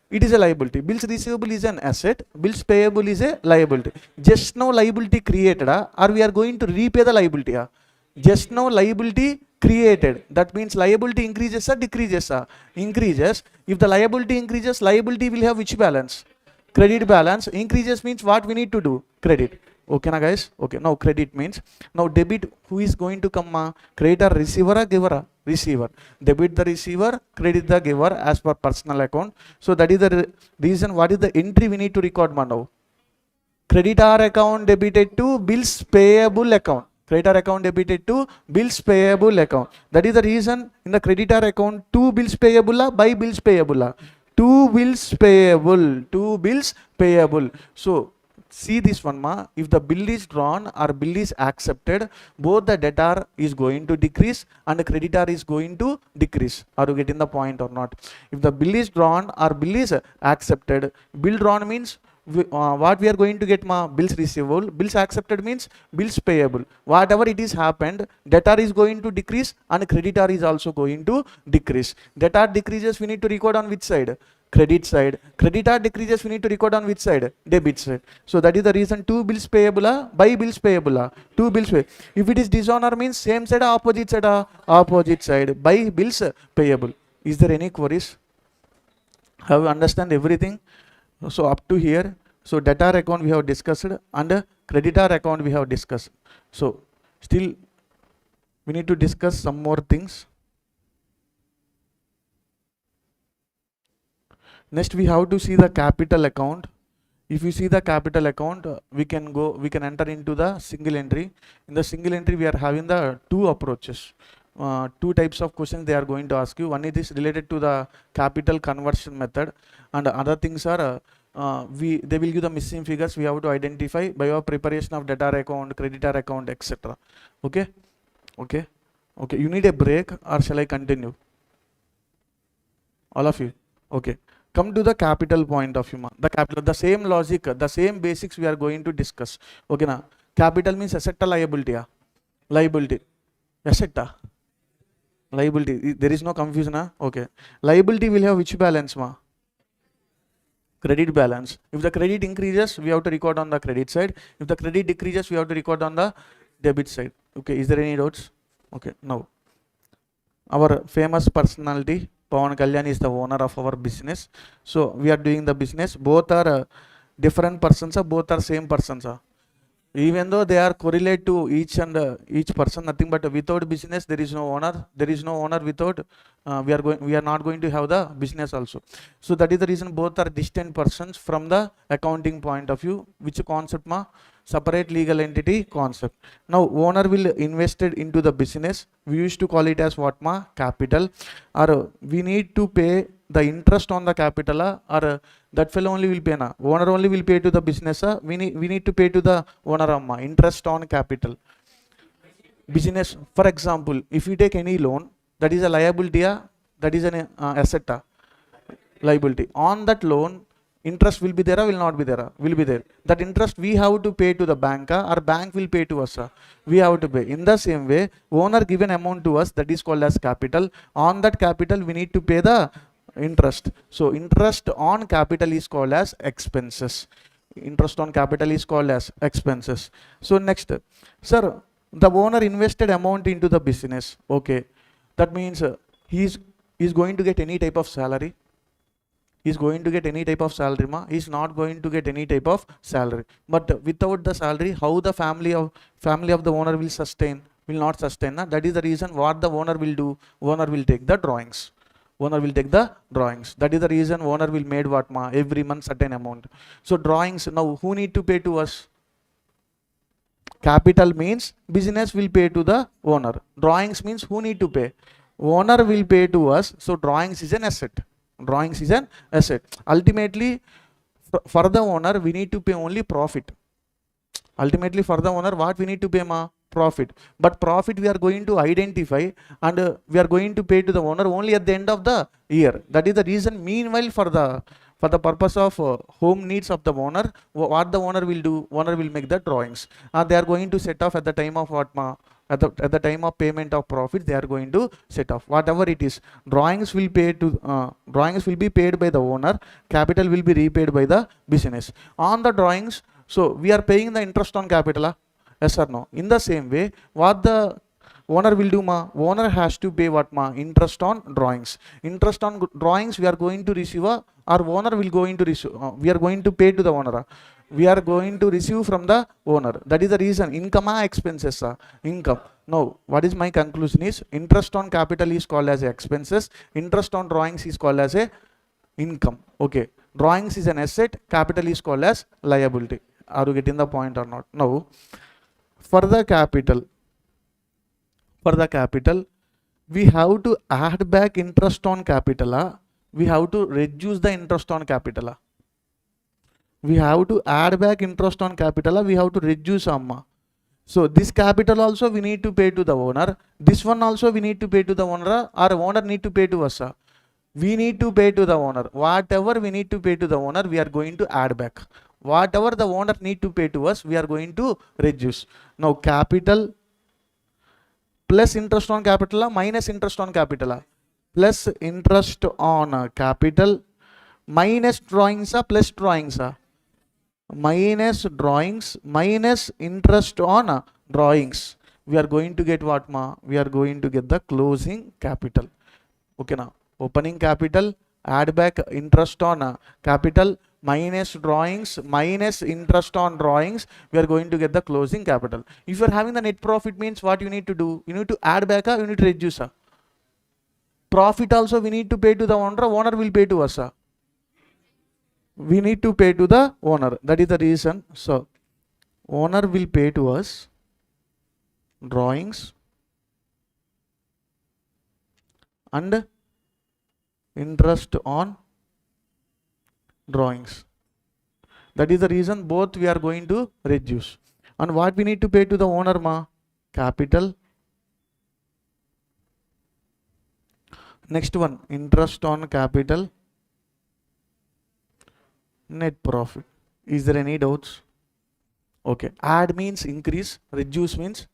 It is a liability. Bills receivable is an asset. Bills payable is a liability. Just now liability created, or we are going to repay the liability. Just now liability created. That means liability increases or decreases? Increases. If the liability increases, liability will have which balance? Credit balance. Increases means what we need to do? Credit. Okay na guys? Okay. Now credit means, now debit, who is going to come? Creditor, receiver or giver? Receiver. Debit the receiver, credit the giver as per personal account. So that is the reason. What is the entry we need to record now? Creditor account debited to bills payable account. Creditor account debited to bills payable account. That is the reason in the creditor account, 2 bills payable by bills payable. 2 bills payable. 2 bills payable. So see this one, if the bill is drawn or bill is accepted, both the debtor is going to decrease and the creditor is going to decrease. Are you getting the point or not? If the bill is drawn or bill is accepted, bill drawn means what we are going to get, bills receivable. Bills accepted means bills payable. Whatever it is happened, debtor is going to decrease and creditor is also going to decrease. Debtor decreases, we need to record on which side? Credit side. Creditor decreases, we need to record on which side? Debit side. So that is the reason 2 bills payable by bills payable. 2 bills payable. If it is dishonor means same side, opposite side, opposite side by bills payable. Is there any queries? Have you understand everything? So up to here, so debtor account we have discussed and creditor account we have discussed. So still we need to discuss some more things. Next we have to see the capital account. If you see the capital account, we can enter into the single entry. In the single entry we are having the 2 approaches. 2 types of questions they are going to ask you. One is related to the capital conversion method, and other things are they will give the missing figures. We have to identify by your preparation of debtor account, creditor account, etc. Okay. You need a break or shall I continue? All of you. Okay. Come to the capital point of view. The capital, the same logic, the same basics we are going to discuss. Okay na? Capital means asset or liability? Liability. Asset? Liability. There is no confusion. Okay. Liability will have which balance? Credit balance. If the credit increases, we have to record on the credit side. If the credit decreases, we have to record on the debit side. Okay. Is there any doubts? Okay. Now, our famous personality, Pawan Kalyan, is the owner of our business. So we are doing the business. Both are different persons, both are same persons. Even though they are correlate to each person, nothing but without business there is no owner. There is no owner without we are not going to have the business also. So that is the reason both are distant persons from the accounting point of view. Which concept? Separate legal entity concept. Now owner will invested into the business. We used to call it as what? Capital. Or we need to pay the interest on the capital, or that fellow only will pay. Owner only will pay to the business. We need to pay to the owner interest on capital. Business, for example, if you take any loan, that is a liability, that is an asset, liability. On that loan, interest will be there or will not be there? Will be there. That interest we have to pay to the bank, or bank will pay to us. We have to pay. In the same way, owner given amount to us, that is called as capital. On that capital, we need to pay the interest. So interest on capital is called as expenses. Interest on capital is called as expenses. So next, sir, the owner invested amount into the business. Okay, that means he is going to get any type of salary. He's going to get any type of salary ma? He's not going to get any type of salary. But without the salary, how the family of the owner will sustain? Will not sustain. Na? That is the reason what the owner will do. Owner will take the drawings. Owner will take the drawings. That is the reason owner will made what ma? Every month certain amount. So drawings, now who need to pay to us? Capital means business will pay to the owner. Drawings means who need to pay? Owner will pay to us. So drawings is an asset. Drawings is an asset. Ultimately, for the owner, we need to pay only profit. Ultimately, for the owner, what we need to pay ma? Profit. But profit we are going to identify and we are going to pay to the owner only at the end of the year. That is the reason. Meanwhile, for the purpose of home needs of the owner, what the owner will do? Owner will make the drawings. They are going to set off at the time of what ma? At the time of payment of profit, they are going to set off whatever it is. Drawings will be paid by the owner. Capital will be repaid by the business. On the drawings, so we are paying the interest on capital. Yes or no? In the same way, what the owner will do ma? Owner has to pay what ma? Interest on drawings. Interest on drawings we are going to receive, or owner will going to receive. We are going to pay to the owner. We are going to receive from the owner. That is the reason. Income expenses income. Now, what is my conclusion is interest on capital is called as expenses. Interest on drawings is called as a income. Okay. Drawings is an asset. Capital is called as liability. Are you getting the point or not? Now, for the capital, we have to add back interest on capital. We have to reduce the interest on capital. We have to add back interest on capital. We have to reduce amma. So this capital also we need to pay to the owner. This one also we need to pay to the owner, or owner need to pay to us. We need to pay to the owner. Whatever we need to pay to the owner, we are going to add back. Whatever the owner need to pay to us, we are going to reduce. Now capital plus interest on capital minus interest on capital plus interest on capital minus drawings plus drawings minus drawings minus interest on drawings. We are going to get what ma? We are going to get the closing capital. Okay now, opening capital, add back interest on capital minus drawings minus interest on drawings, we are going to get the closing capital. If you are having the net profit, means what you need to do? You need to add back, you need to reduce. Profit also we need to pay to the owner will pay to us. We need to pay to the owner. That is the reason. So, owner will pay to us drawings and interest on drawings. That is the reason both we are going to reduce. And what we need to pay to the owner ma? Capital. Next one, interest on capital, net profit. Is there any doubts? Okay. Add means increase, reduce means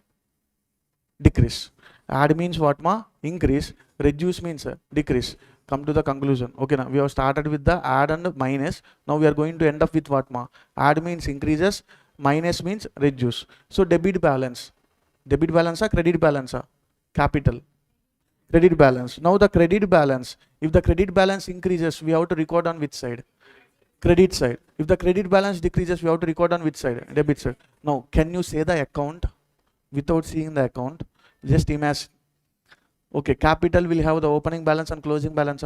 decrease. Add means what ma? Increase. Reduce means decrease. Come to the conclusion. Okay, now we have started with the add and minus. Now we are going to end up with what ma? Add means increases, minus means reduce. So debit balance. Debit balance or credit balance? Capital. Credit balance. Now the credit balance. If the credit balance increases, we have to record on which side? Credit side. If the credit balance decreases, we have to record on which side? Debit side. Now, can you say the account without seeing the account? Just imagine. Okay, capital will have the opening balance and closing balance.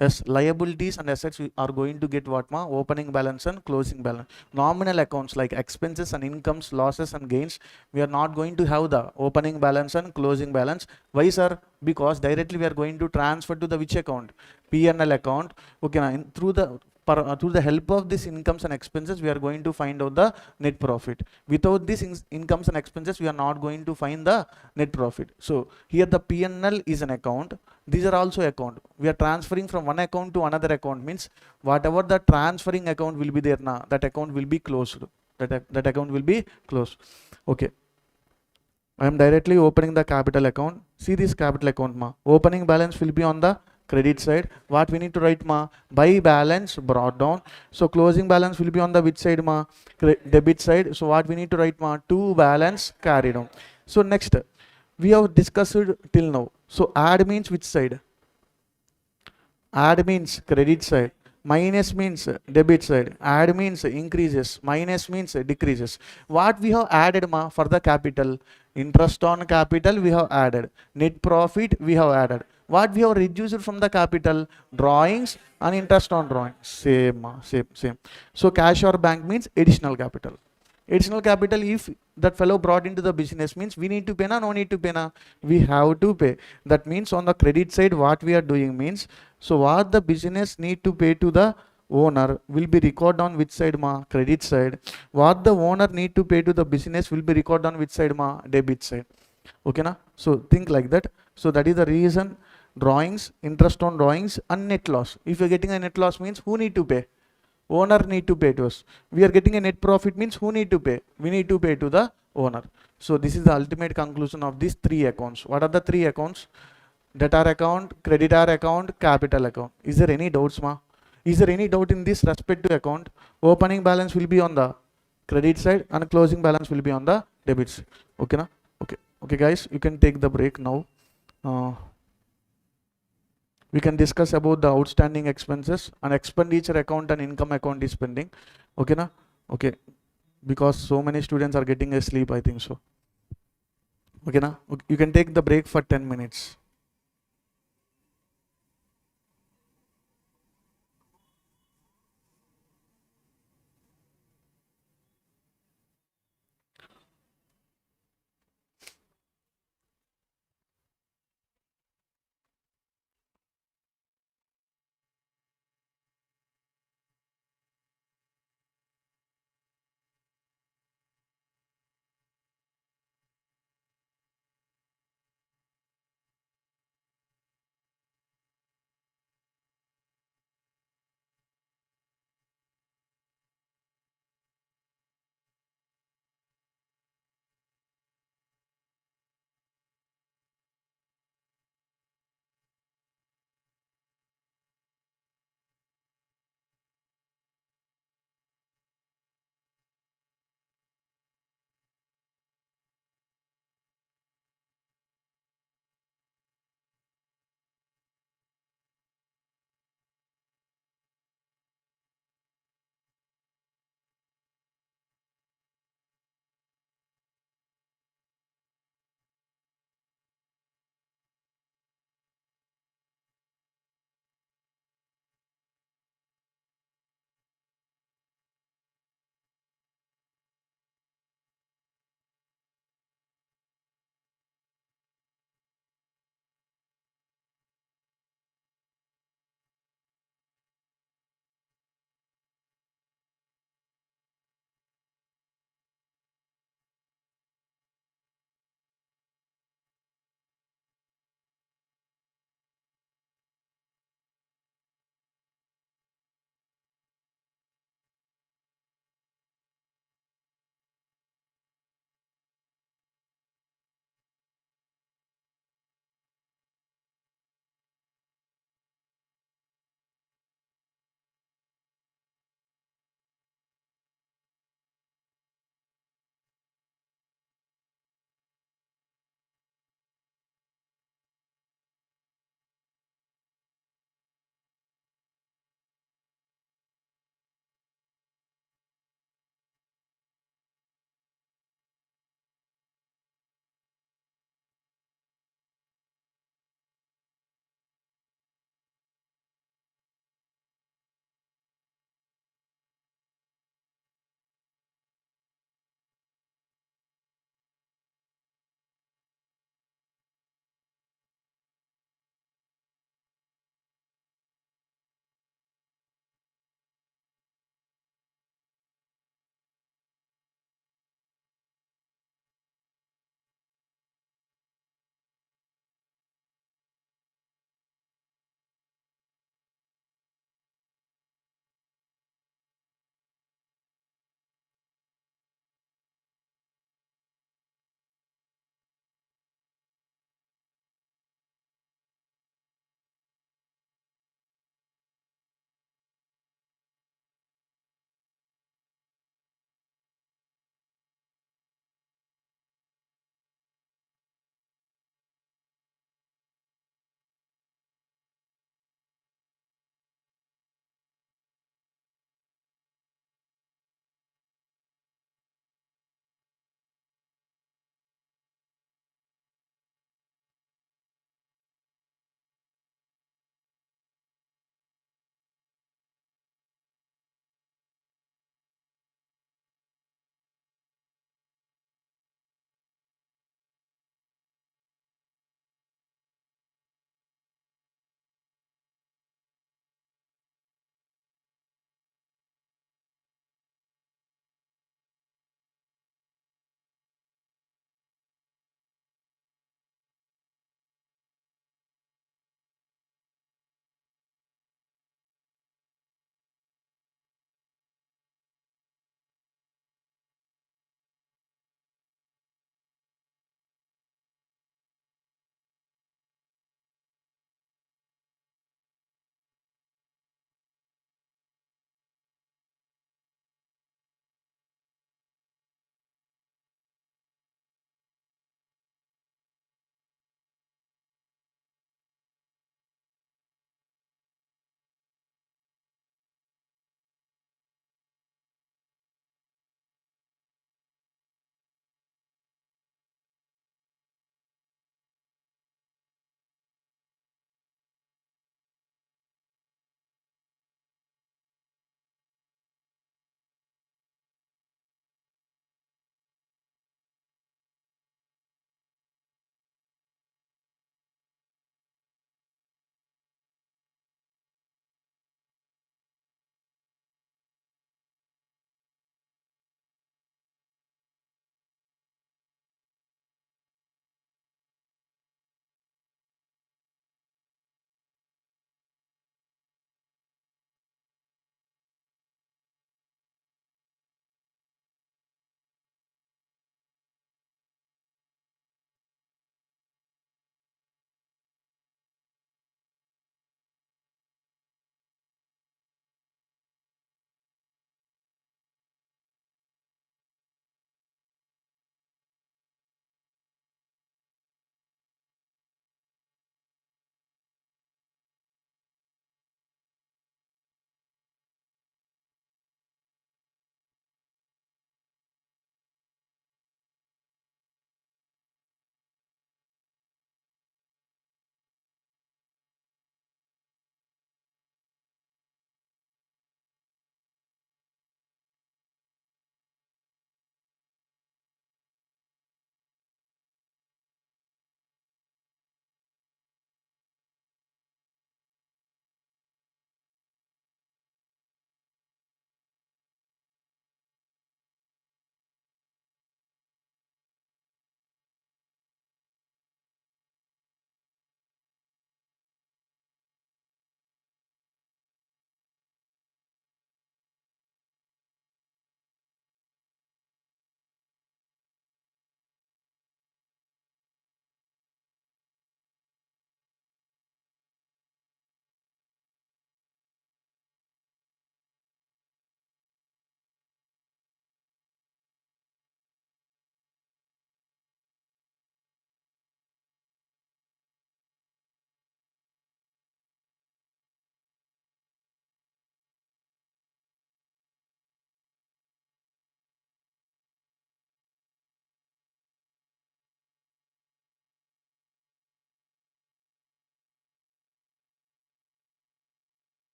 Yes, liabilities and assets are going to get what ma? Opening balance and closing balance. Nominal accounts like expenses and incomes, losses and gains, we are not going to have the opening balance and closing balance. Why sir? Because directly we are going to transfer to the which account? P&L account. Okay, now through the help of these incomes and expenses, we are going to find out the net profit. Without these incomes and expenses, we are not going to find the net profit. So here the P&L is an account. These are also account. We are transferring from one account to another account, means whatever the transferring account will be there now, that account will be closed. That account will be closed. Okay. I am directly opening the capital account. See this capital account ma. Opening balance will be on the credit side. What we need to write ma? By balance brought down. So closing balance will be on the which side ma? Debit side. So what we need to write ma? To balance carried on. So next we have discussed till now. So add means which side? Add means credit side. Minus means debit side. Add means increases. Minus means decreases. What we have added for the capital? Interest on capital we have added. Net profit we have added. What we have reduced from the capital? Drawings and interest on drawings. Same. So cash or bank means additional capital. Additional capital, if that fellow brought into the business, means we need to pay na, no need to pay na, we have to pay. That means on the credit side what we are doing means, so what the business need to pay to the owner will be recorded on which side credit side. What the owner need to pay to the business will be recorded on which side debit side. Okay na? So think like that. So that is the reason drawings, interest on drawings and net loss. If you're getting a net loss means who need to pay? Owner need to pay to us. We are getting a net profit means who need to pay? We need to pay to the owner. So this is the ultimate conclusion of these three accounts. What are the three accounts? Debtor account, creditor account, capital account. Is there any doubts Is there any doubt in this respective account? Opening balance will be on the credit side and closing balance will be on the debit side. Okay na? Okay guys, you can take the break now. We can discuss about the outstanding expenses and expenditure account and income account is pending. Okay na? Okay, because so many students are getting asleep, I think so. Okay na? Okay. You can take the break for 10 minutes.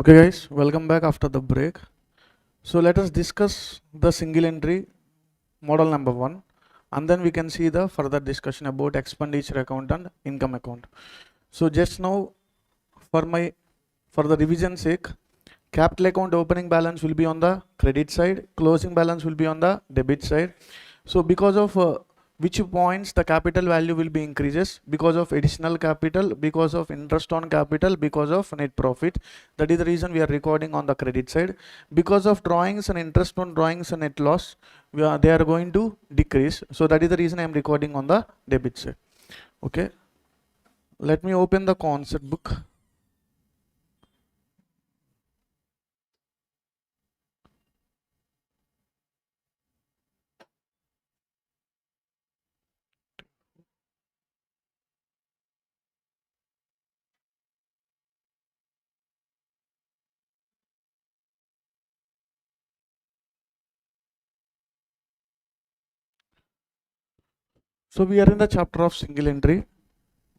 Okay guys, welcome back after the break. So let us discuss the single entry model number 1, and then we can see the further discussion about expenditure account and income account. So just now, for the revision sake, capital account opening balance will be on the credit side, closing balance will be on the debit side. So because of which points the capital value will be increases, because of additional capital, because of interest on capital, because of net profit. That is the reason we are recording on the credit side. Because of drawings and interest on drawings and net loss, they are going to decrease. So that is the reason I am recording on the debit side. Okay, let me open the concept book. So we are in the chapter of single entry.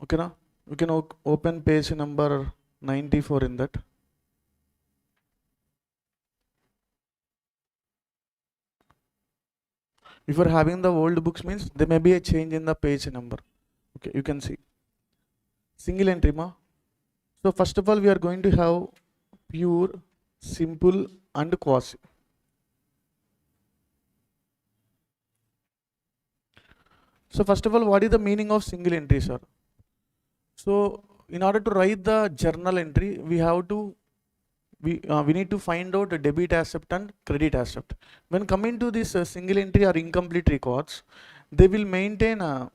Okay, now we can open page number 94 in that. If you are having the old books, means there may be a change in the page number. Okay, you can see single entry ma. So first of all, we are going to have pure, simple and quasi. So first of all, what is the meaning of single entry, sir? So in order to write the journal entry, we need to find out the debit accept and credit accept. When coming to this single entry or incomplete records, they will maintain a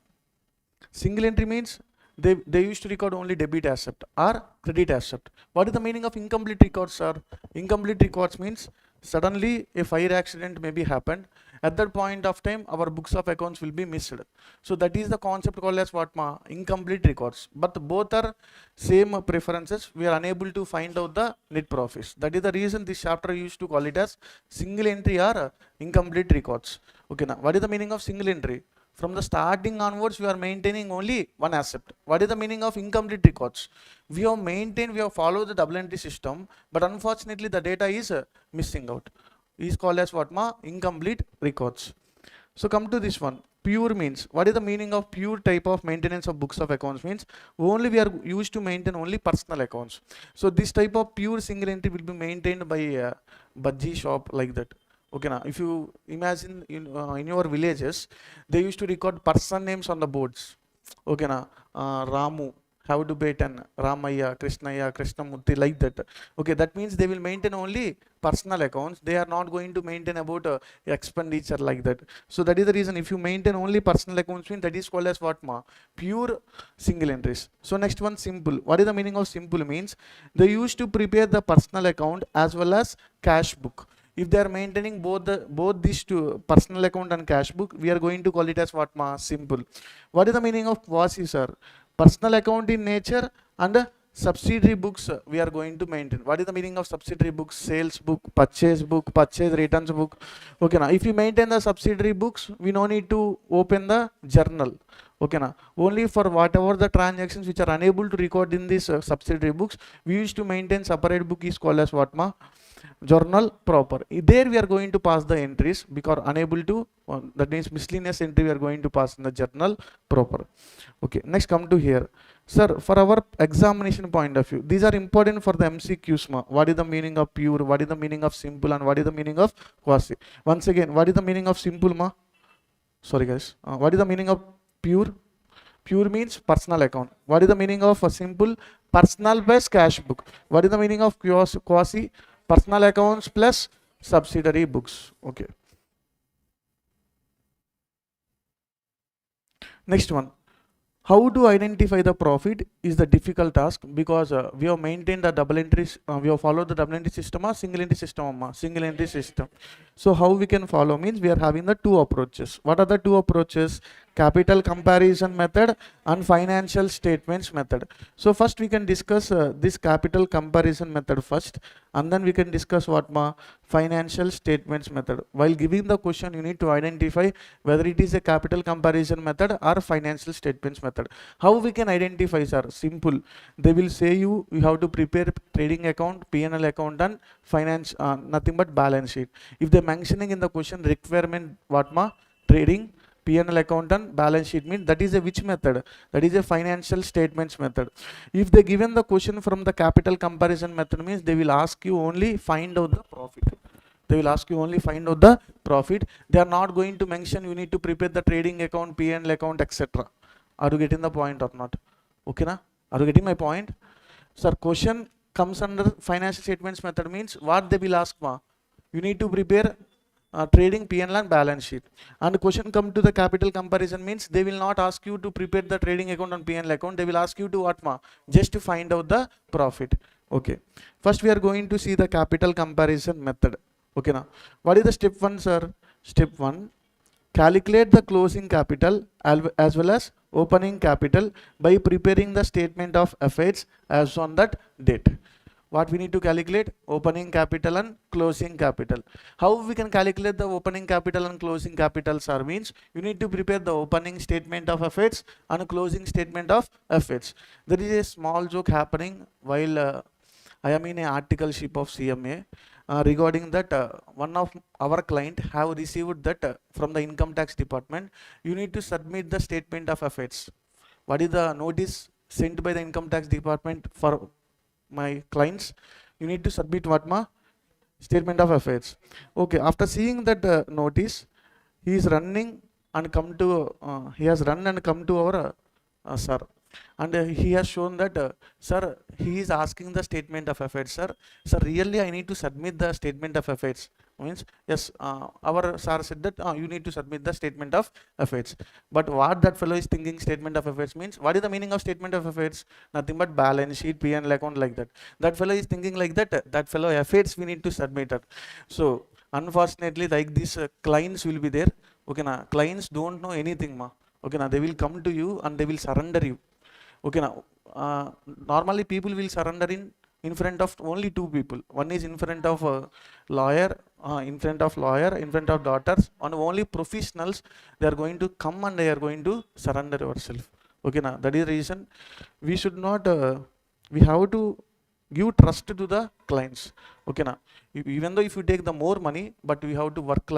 single entry means they used to record only debit accept or credit accept. What is the meaning of incomplete records, sir? Incomplete records means suddenly a fire accident may be happened. At that point of time, our books of accounts will be missed. So that is the concept called as what ma? Incomplete records. But both are same preferences. We are unable to find out the net profits. That is the reason this chapter used to call it as single entry or incomplete records. Okay, now what is the meaning of single entry? From the starting onwards, we are maintaining only one asset. What is the meaning of incomplete records? We have followed the double entry system, but unfortunately the data is missing out. Is called as what ma? Incomplete records. So come to this one. Pure means, what is the meaning of pure type of maintenance of books of accounts? Means only we are used to maintain only personal accounts. So this type of pure single entry will be maintained by a bhaji shop like that. Okay, now if you imagine in your villages, they used to record person names on the boards. Okay, now Ramu have to pay 10, Ramaya, Krishnaya, Krishnamurti, like that. Okay, that means they will maintain only personal accounts. They are not going to maintain about expenditure like that. So that is the reason if you maintain only personal accounts, mean that is called as what ma? Pure single entries. So next one, simple. What is the meaning of simple? Means they used to prepare the personal account as well as cash book. If they are maintaining both these two, personal account and cash book, we are going to call it as what ma? Simple. What is the meaning of quasi, sir? Personal account in nature and subsidiary books we are going to maintain. What is the meaning of subsidiary books? Sales book, purchase returns book. Okay, now if you maintain the subsidiary books, we no need to open the journal. Okay, now only for whatever the transactions which are unable to record in these subsidiary books, we used to maintain separate book is called as what ma? Journal proper. There we are going to pass the entries because unable to, that means miscellaneous entry we are going to pass in the journal proper. Okay, next come to here. Sir, for our examination point of view, these are important for the MCQs ma. What is the meaning of pure, what is the meaning of simple, and what is the meaning of quasi? Once again, what is the meaning of simple ma? Sorry guys, what is the meaning of pure? Pure means personal account. What is the meaning of a simple? Personal plus cash book. What is the meaning of quasi? Personal accounts plus subsidiary books. Okay. Next one. How to identify the profit is the difficult task because we have maintained the double entries. We have followed the double entry system or single entry system. Single entry system. So how we can follow means we are having the two approaches. What are the two approaches? capital comparison method and financial statements method. So first we can discuss this capital comparison method first, and then we can discuss what ma financial statements method. While giving the question, you need to identify whether it is a capital comparison method or financial statements method. How we can identify, sir? Simple. They will say you have to prepare trading account, P&L account, and finance, nothing but balance sheet. If they mentioning in the question requirement what ma trading, P&L account and balance sheet, means that is a which method? That is a financial statements method. If they given the question from the capital comparison method, means they will ask you only find out the profit. They will ask you only find out the profit. They are not going to mention you need to prepare the trading account, P&L account, etc. Are you getting the point or not? Okay na? Are you getting my point? Sir, question comes under financial statements method means what they will ask ma? You need to prepare trading, P&L and balance sheet. And question come to the capital comparison means they will not ask you to prepare the trading account and P&L account. They will ask you to what ma? Just to find out the profit. Okay. First we are going to see the capital comparison method. Okay now. What is the step 1, sir? Step 1. Calculate the closing capital as well as opening capital by preparing the statement of assets as on that date. What we need to calculate? Opening capital and closing capital. How we can calculate the opening capital and closing capital, sir? Means you need to prepare the opening statement of assets and closing statement of assets. There is a small joke happening while I am in an articleship of CMA regarding that one of our client have received that from the income tax department. You need to submit the statement of assets. What is the notice sent by the income tax department for my clients? You need to submit what ma? Statement of assets. Okay, after seeing that notice, he is running and come to he has run and come to our sir, and he has shown that sir, he is asking the statement of assets. Sir, really I need to submit the statement of assets. Means yes, our sir said that you need to submit the statement of assets. But what that fellow is thinking statement of assets means, what is the meaning of statement of assets? Nothing but balance sheet, P&L account, like that. That fellow is thinking like that, that fellow assets we need to submit it. So unfortunately, like these clients will be there. Okay na, clients don't know anything ma. Okay na, they will come to you and they will surrender you. Okay now, normally people will surrender in front of only two people. One is in front of a lawyer, in front of daughters, and only professionals. They are going to come and they are going to surrender yourself. Okay now, that is the reason we should not. We have to give trust to the clients. Okay now, even though if you take the more money, but we have to work.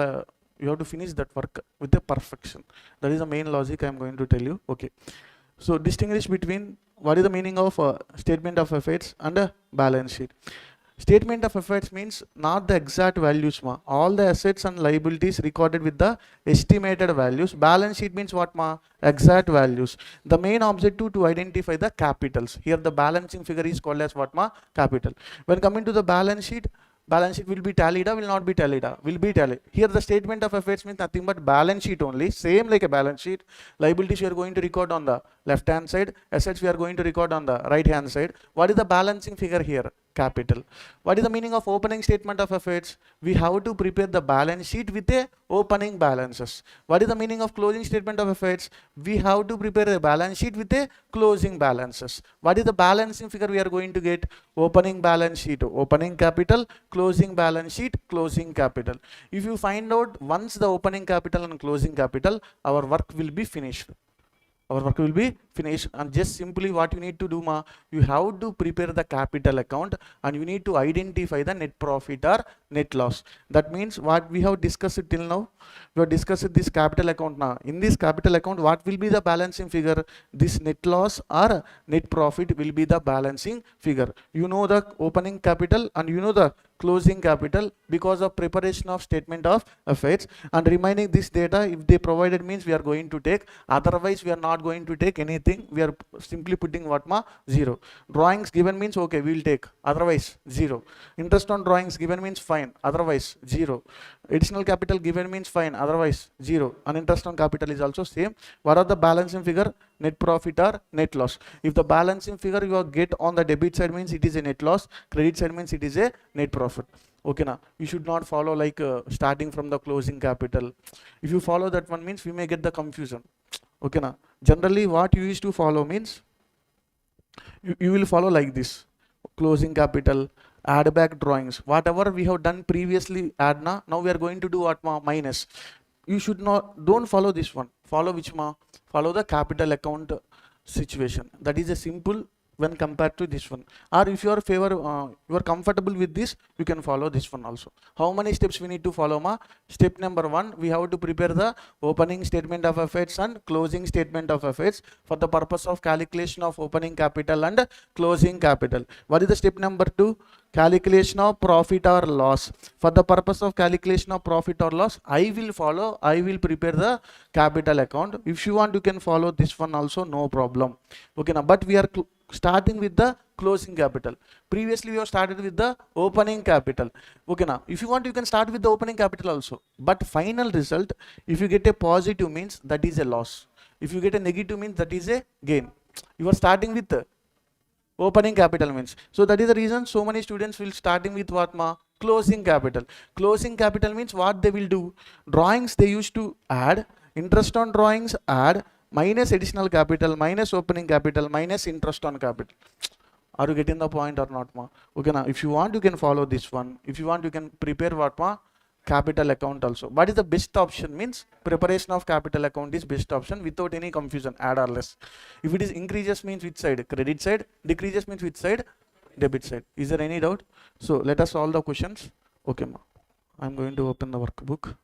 You have to finish that work with a perfection. That is the main logic I am going to tell you. Okay. So distinguish between what is the meaning of statement of assets and a balance sheet. Statement of assets means not the exact values ma. All the assets and liabilities recorded with the estimated values. Balance sheet means what ma? Exact values. The main objective to identify the capitals. Here the balancing figure is called as what ma? Capital. When coming to the balance sheet will be tallied or will not be tallied? Will be tallied. Here the statement of assets means nothing but balance sheet only, same like a balance sheet. Liabilities we are going to record on the left hand side, assets we are going to record on the right hand side. What is the balancing figure here? Capital. What is the meaning of opening statement of assets? We have to prepare the balance sheet with a opening balances. What is the meaning of closing statement of assets? We have to prepare a balance sheet with a closing balances. What is the balancing figure we are going to get? Opening balance sheet, opening capital, closing balance sheet, closing capital. If you find out once the opening capital and closing capital, our work will be finished. Our work will be finished. And just simply what you need to do ma, you have to prepare the capital account and you need to identify the net profit or net loss. That means what we have discussed till now, we have discussed this capital account now. In this capital account, what will be the balancing figure? This net loss or net profit will be the balancing figure. You know the opening capital and you know the closing capital because of preparation of statement of assets, and remaining this data if they provided means we are going to take, otherwise we are not going to take anything. We are simply putting what ma? 0. Drawings given means okay, we will take, otherwise 0. Interest on drawings given means fine, otherwise 0. Additional capital given means fine, otherwise 0. And interest on capital is also same. What are the balancing figure? Net profit or net loss. If the balancing figure you get on the debit side means it is a net loss, credit side means it is a net profit. Okay now, you should not follow like starting from the closing capital. If you follow that one means we may get the confusion. Okay, na? Generally, what you used to follow means you will follow like this: closing capital, add back drawings. Whatever we have done previously, add na. Now we are going to do what ma? Minus. You should not, don't follow this one. Follow which ma? Follow the capital account situation. That is a simple when compared to this one. Or if you are you are comfortable with this, you can follow this one also. How many steps we need to follow ma? Step number 1, we have to prepare the opening statement of assets and closing statement of assets for the purpose of calculation of opening capital and closing capital. What is the step number 2? Calculation of profit or loss. For the purpose of calculation of profit or loss, I will prepare the capital account. If you want, you can follow this one also, no problem. Okay, now, but we are starting with the closing capital. Previously we have started with the opening capital. Okay, now if you want, you can start with the opening capital also, but final result, if you get a positive means that is a loss, if you get a negative means that is a gain. You are starting with the opening capital means. So that is the reason so many students will starting with what ma? Closing capital. Closing capital means what they will do? Drawings they used to add, interest on drawings add, minus additional capital, minus opening capital, minus interest on capital. Are you getting the point or not ma? Okay, now if you want, you can follow this one. If you want, you can prepare what ma? Capital account also. What is the best option means preparation of capital account is best option without any confusion, add or less. If it is increases means which side? Credit side. Decreases means which side? Debit side. Is there any doubt? So let us solve the questions. Okay ma, I'm going to open the workbook.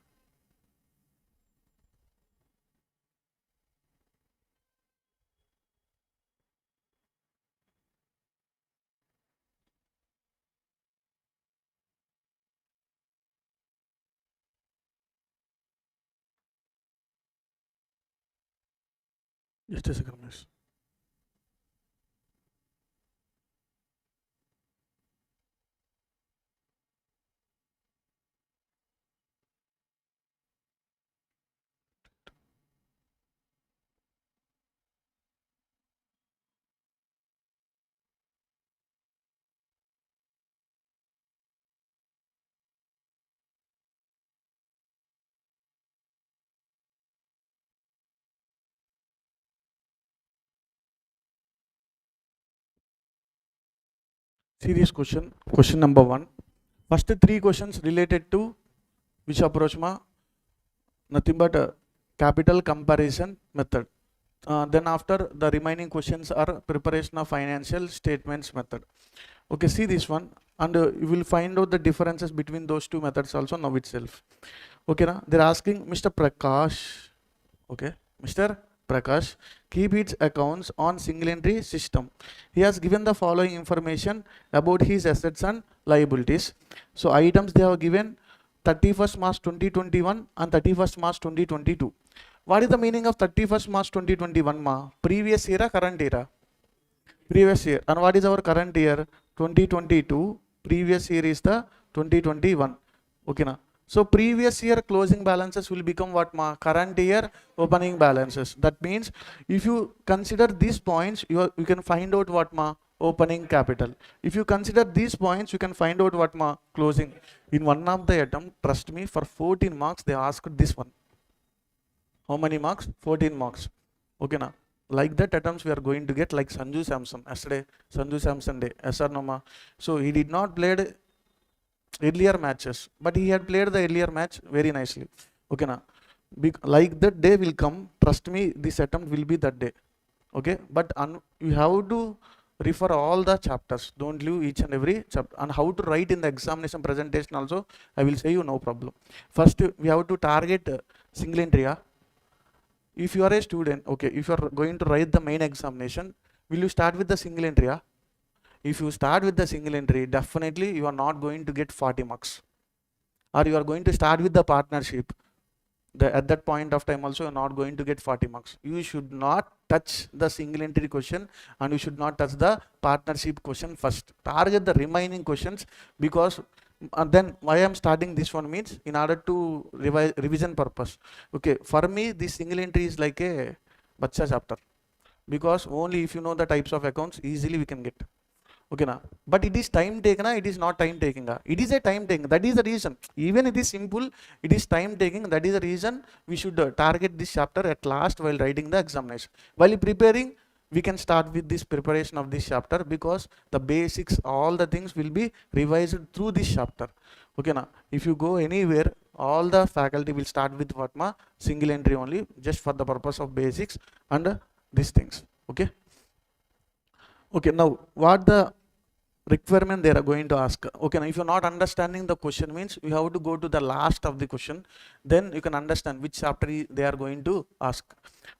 Just a second, miss. Serious question. Question number 1. First 3 questions related to which approach ma? Nothing but capital comparison method. Then after the remaining questions are preparation of financial statements method. Okay, see this one, and you will find out the differences between those two methods also now itself. Okay, now they're asking Mr. Prakash. Okay, Mr. Prakash, keep its accounts on single entry system. He has given the following information about his assets and liabilities. So items they have given 31st March 2021 and 31st March 2022. What is the meaning of 31st March 2021 ma? Previous year or current year? Previous year. And what is our current year? 2022. Previous year is the 2021. Okay na? So previous year closing balances will become what ma? Current year opening balances. That means if you consider these points, you can find out what ma? Opening capital. If you consider these points, you can find out what ma? Closing. In one of the attempt, trust me, for 14 marks they asked this one. How many marks? 14 marks. Okay na? Like that attempts we are going to get, like Sanju Samson. Yesterday, Sanju Samson day. Yes or no ma? So he did not play earlier matches, but he had played the earlier match very nicely. Okay na? Like that day will come. Trust me, this attempt will be that day. Okay, but you have to refer all the chapters. Don't leave each and every chapter. And how to write in the examination presentation also, I will say you, no problem. First, we have to target single entry. If you are a student, okay, if you are going to write the main examination, will you start with the single entry? If you start with the single entry, definitely you are not going to get 40 marks. Or you are going to start with the partnership. At that point of time also, you are not going to get 40 marks. You should not touch the single entry question and you should not touch the partnership question first. Target the remaining questions, because then why I am starting this one means in order to revision purpose. Okay, for me this single entry is like a bacha chapter, because only if you know the types of accounts easily we can get. Okay na, but it is time taken, it is not time taking. It is a time taking. That is the reason. Even it is simple, it is time taking. That is the reason we should target this chapter at last while writing the examination. While preparing, we can start with this preparation of this chapter, because the basics, all the things will be revised through this chapter. Okay na, if you go anywhere, all the faculty will start with what ma single entry only, just for the purpose of basics and these things. Okay. Okay, now what the requirement they are going to ask? Okay, now if you're not understanding the question, means you have to go to the last of the question, then you can understand which chapter they are going to ask.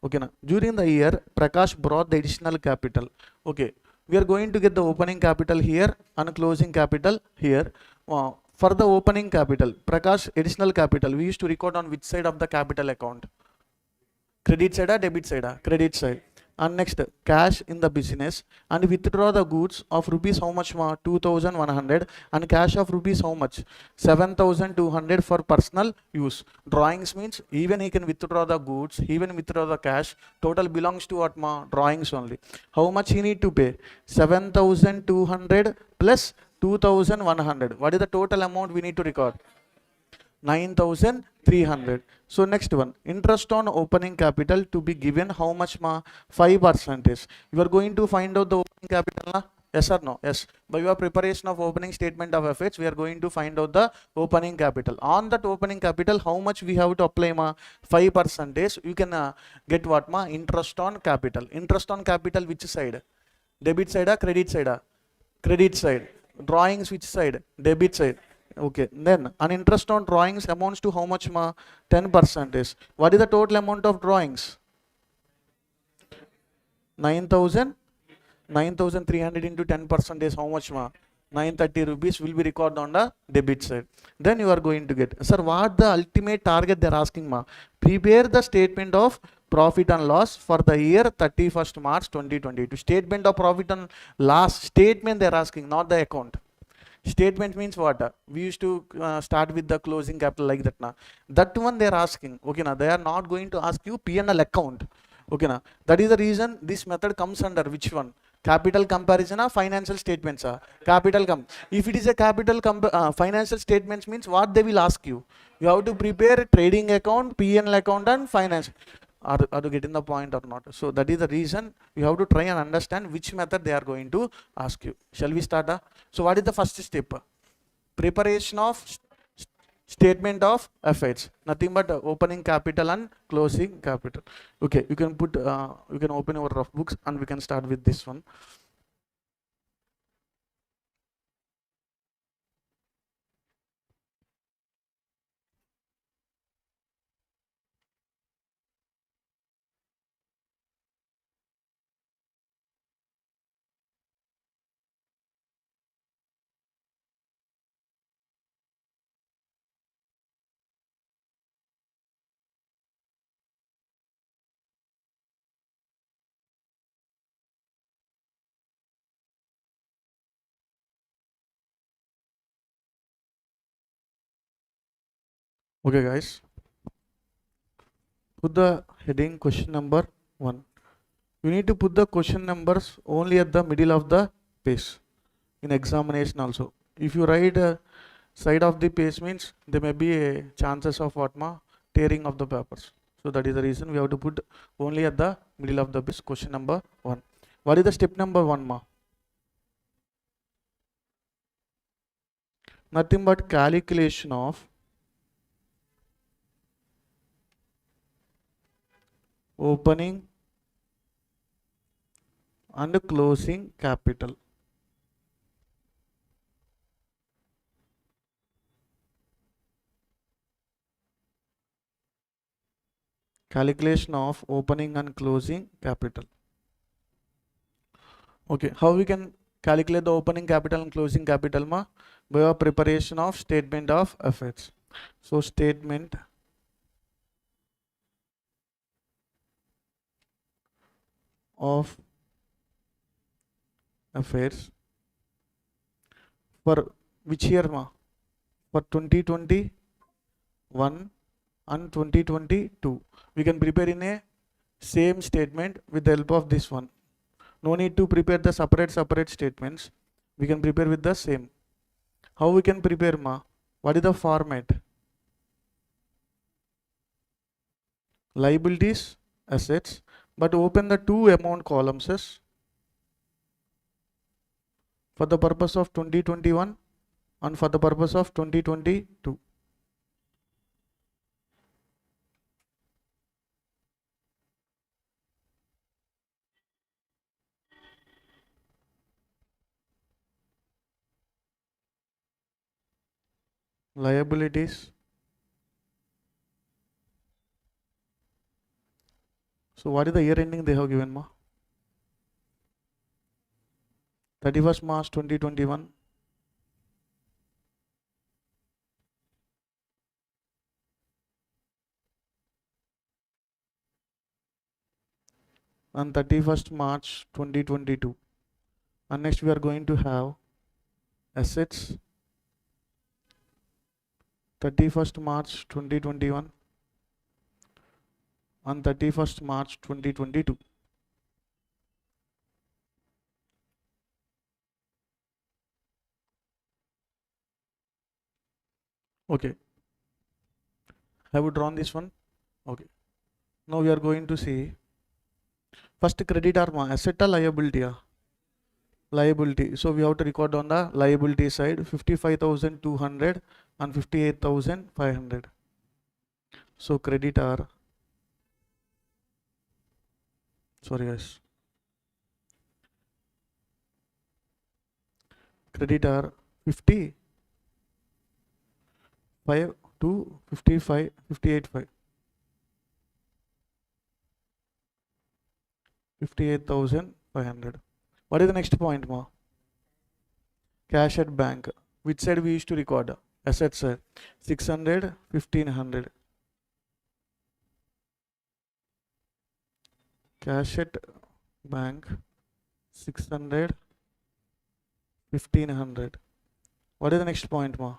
Okay, now during the year Prakash brought the additional capital. Okay, we are going to get the opening capital here and closing capital here. For the opening capital, Prakash additional capital, we used to record on which side of the capital account? Credit side or debit side? Credit side. And next, cash in the business, and withdraw the goods of rupees how much? 2100, and cash of rupees how much? 7200 for personal use. Drawings means even he can withdraw the goods, even withdraw the cash. Total belongs to what? Drawings only. How much he need to pay? 7200 plus 2100. What is the total amount we need to record? 9300. So next one, interest on opening capital to be given how much? 5%. You are going to find out the opening capital na? Yes or no? Yes. By your preparation of opening statement of assets, we are going to find out the opening capital. On that opening capital, how much we have to apply? 5%. You can get what? Interest on capital. Interest on capital which side? Debit side or credit side? Credit side. Drawings which side? Debit side. Okay, then an interest on drawings amounts to how much? 10%. What is the total amount of drawings? 9,300 into 10% is how much? 930 rupees will be recorded on the debit side. Then you are going to get, sir, what the ultimate target they are asking? Prepare the statement of profit and loss for the year 31st March 2022. Statement of profit and loss statement they are asking, not the account. Statement means what? We used to start with the closing capital like that na. That one they are asking. Okay na, they are not going to ask you P&L account. Okay na, that is the reason this method comes under which one? Capital comparison or financial statements? Capital if it is a capital financial statements, means what they will ask you? You have to prepare trading account, P&L account and finance. Are you getting the point or not? So that is the reason you have to try and understand which method they are going to ask you. Shall we start? So what is the first step? Preparation of statement of assets. Nothing but opening capital and closing capital. Okay, you can put you can open your rough books and we can start with this one. Okay guys, put the heading question number 1. You need to put the question numbers only at the middle of the page in examination also. If you write side of the page, means there may be a chances of what? Tearing of the papers. So that is the reason we have to put only at the middle of the page question number 1. What is the step number 1? Nothing but calculation of opening and closing capital. Calculation of opening and closing capital. Okay, how we can calculate the opening capital and closing capital? By a preparation of statement of assets. So statement of affairs for which year? For 2021 and 2022. We can prepare in a same statement with the help of this one. No need to prepare the separate statements. We can prepare with the same. How we can prepare, ma? What is the format? Liabilities, assets, but open the two amount columns for the purpose of 2021 and for the purpose of 2022. Liabilities. So what is the year ending they have given, ma? 31st March 2021. And 31st March 2022. And next we are going to have assets 31st March 2021 and 31st March 2022. Okay. Have you drawn this one? Okay. Now we are going to see first creditor, asset or liability? Liability. So we have to record on the liability side 55,200 and 58,500. So creditor, sorry guys, creditor 55 to 55, 58,500. 58,500. What is the next point, ma? Cash at bank. Which side we used to record? Asset side. 600, 1500. Cash at bank 600, 1500. What is the next point, ma?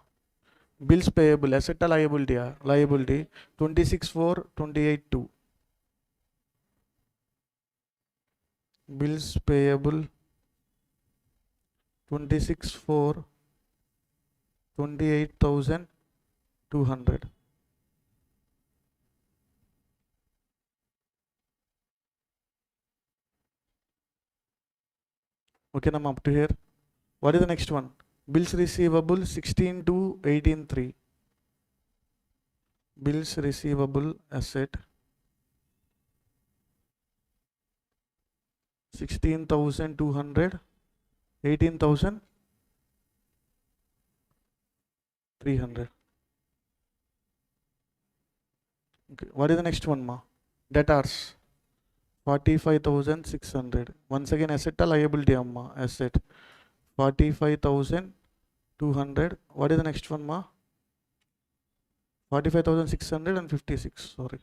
Bills payable. Asset or liability? Liability 26,4, 28,2. Bills payable 26,4, 28,200. Okay, now up to here. What is the next one? Bills receivable 16 to 18,3. Bills receivable asset 16,200, 18,300. Okay, what is the next one, ma? Debtors 45,600. Once again, asset or liability, amma? Asset 45,200. What is the next one, ma? 45,656. Sorry.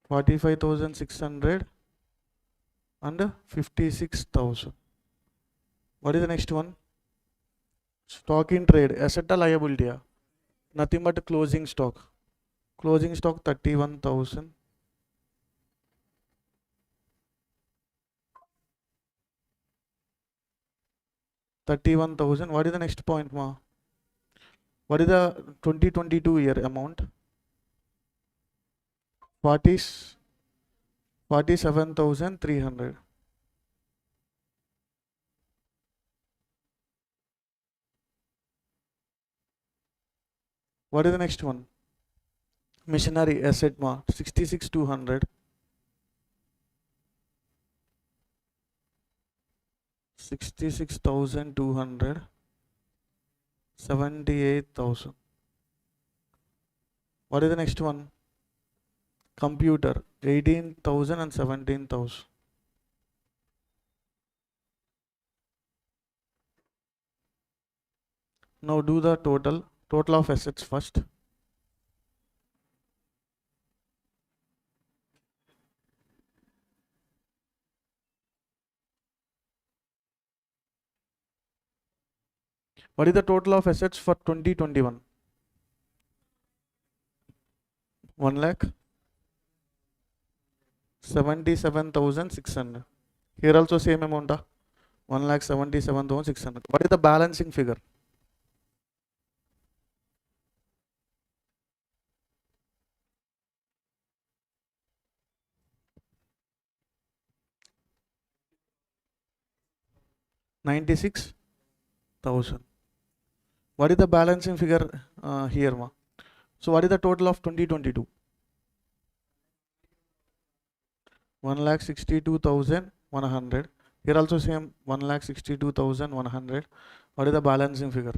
45,600 and 56,000. What is the next one? Stock in trade. Asset or liability? Nothing but closing stock. Closing stock 31,000. 31,000. What is the next point, ma? What is the 2022 year amount? 47,300. What is the next one? Machinery asset, ma? 66,200. 66,200. 78,000. What is the next one? Computer 18,000 and 17,000. Now do the total of assets first. What is the total of assets for 2021? 1,77,600. Here also same amount. 1,77,600. What is the balancing figure? $96,000. What is the balancing figure here, ma? So what is the total of 2022? 1,62,100. Here also same 1,62,100. What is the balancing figure?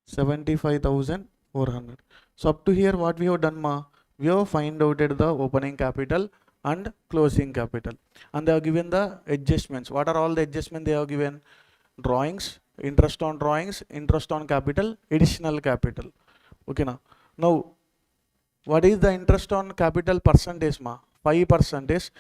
75,400. So up to here, what we have done, ma? We have find out the opening capital and closing capital, and they have given the adjustments. What are all the adjustments they have given? Drawings, interest on drawings, interest on capital, additional capital. Okay, now what is the interest on capital percentage, ma? 5%.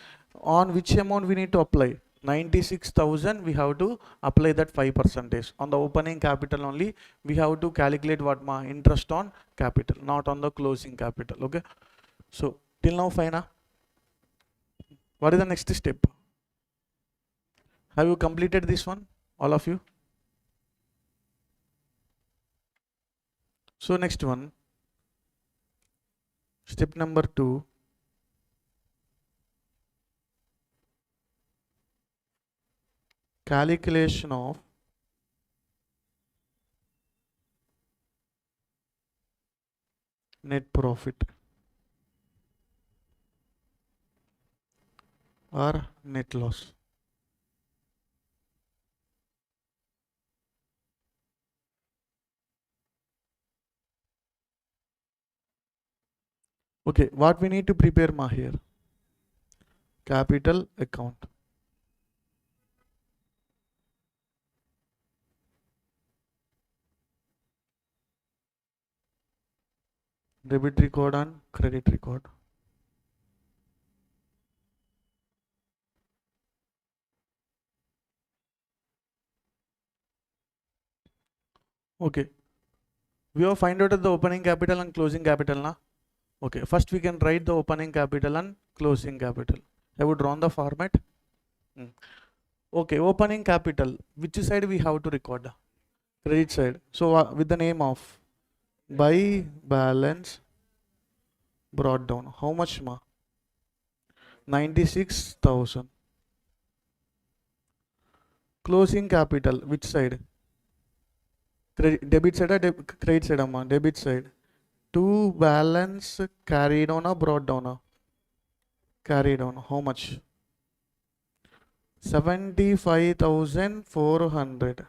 On which amount we need to apply? 96,000. We have to apply that 5%. On the opening capital only we have to calculate what, ma? Interest on capital, not on the closing capital. Okay, so till now fine, huh? What is the next step? Have you completed this one, all of you? So next one, step number 2. Calculation of net profit or net loss. Okay, what we need to prepare, ma, here? Capital account. Debit record and credit record. Okay, we have find out the opening capital and closing capital, na? Okay, first we can write the opening capital and closing capital. Have you drawn the format? Okay, opening capital, which side we have to record? Credit side. So with the name of by balance brought down. How much, ma? 96,000. Closing capital, which side? Debit side or credit side, ma? Debit side. To balance carried on or brought down? Carried on. How much? 75,400.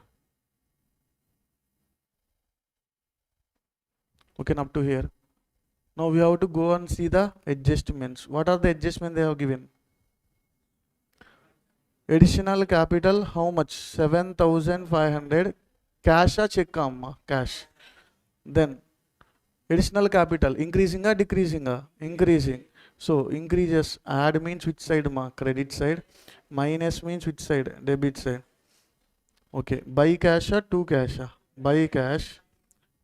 Okay, up to here. Now we have to go and see the adjustments. What are the adjustments they have given? Additional capital, how much? 7,500. Cash or check, amma? Cash. Then additional capital, increasing or decreasing? Increasing. So increases. Add means which side, ma? Credit side. Minus means which side? Debit side. Okay, buy cash or to cash? Buy cash.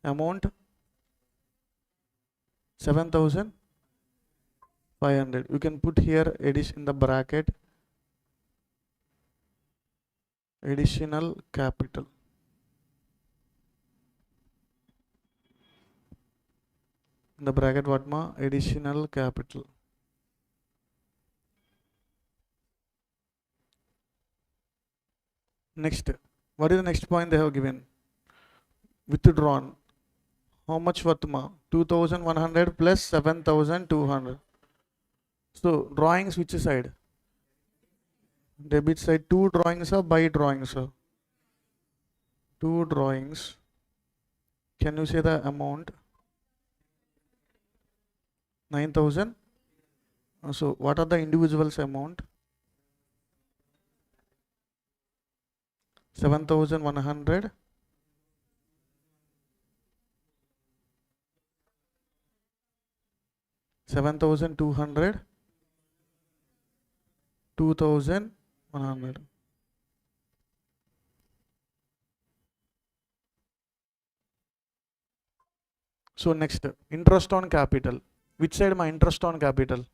Amount 7,500. You can put here addition in the bracket, additional capital. In the bracket what, ma? Additional capital. Next, what is the next point they have given? Withdrawn. How much worth, ma? 2,100 plus 7,200. So drawings which side? Debit side. Two drawings or buy drawings? Two drawings. Can you say the amount? 9,000. So what are the individuals amount? 7,100. 7,200. 2,100. So next, interest on capital. Which side, my interest on capital?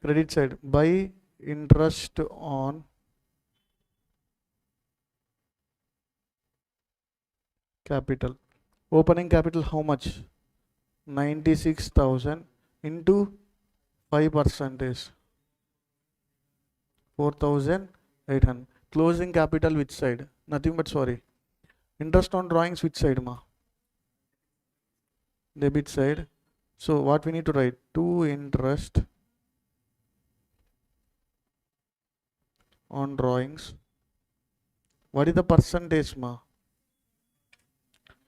Credit side. By interest on capital. Opening capital how much? 96,000 into 5% is 4,800. Closing capital which side? Nothing but sorry. Interest on drawings which side ma? Debit side. So what we need to write? To interest on drawings. What is the percentage ma?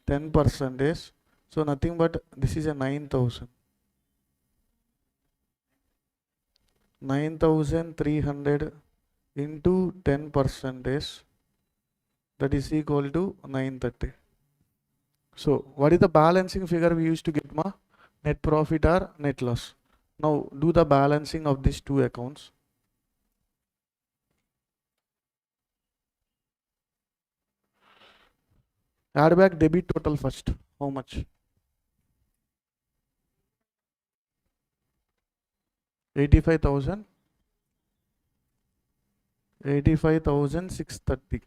10%. So nothing but this is a 9,000. 9,300 into 10%, that is equal to 930. So what is the balancing figure we used to get ma? Net profit or net loss. Now do the balancing of these two accounts. Add back debit total first. How much? 85,000. 85,630.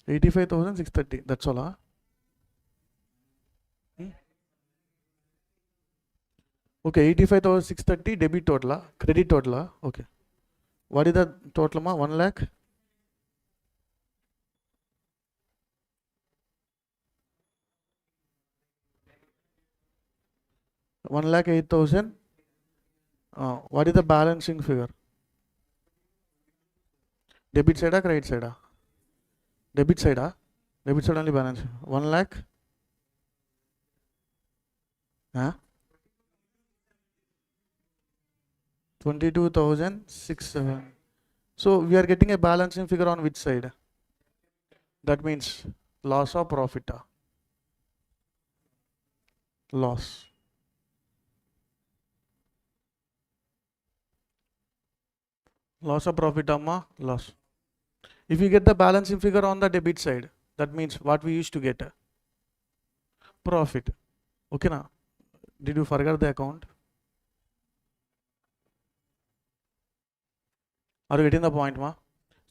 85,630. That's all. Huh? Okay, 85,630 debit total. Credit total. Okay. What is the total ma? 1 lakh? 1,08,000. What is the balancing figure? Debit side or credit side? Debit side. Debit side only balance. 1 lakh. 22,607. So we are getting a balancing figure on which side? That means loss or profit? Loss. Loss or profit amma? Loss. If you get the balancing figure on the debit side, that means what we used to get? Profit. Okay na? Did you forget the account? Are you getting the point ma?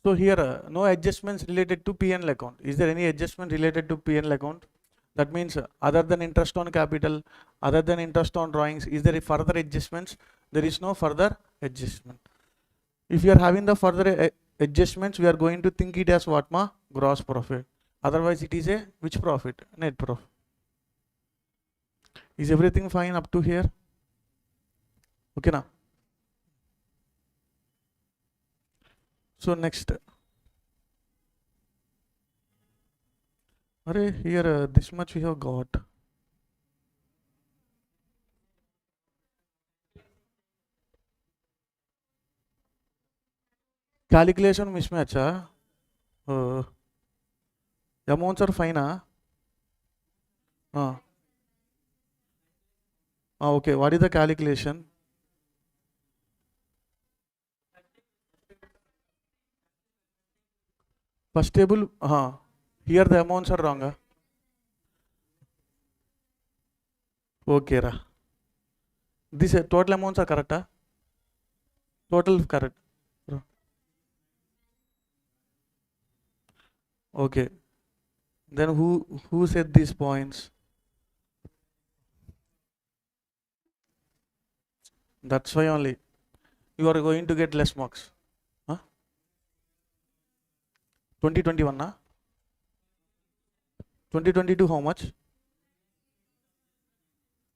So here no adjustments related to P&L account. Is there any adjustment related to P&L account? That means other than interest on capital, other than interest on drawings, is there further adjustments? There is no further adjustment. If you are having the further adjustments, we are going to think it as what ma? Gross profit. Otherwise it is a which profit? Net profit. Is everything fine up to here? Okay now. So next. Here this much we have got. Calculation mismatch. Amounts are fine. Okay, what is the calculation? First table, here the amounts are wrong. Okay, ra. This total amounts are correct. Total correct. Okay. Then who said these points? That's why only you are going to get less marks. 2021 na? 2022 how much?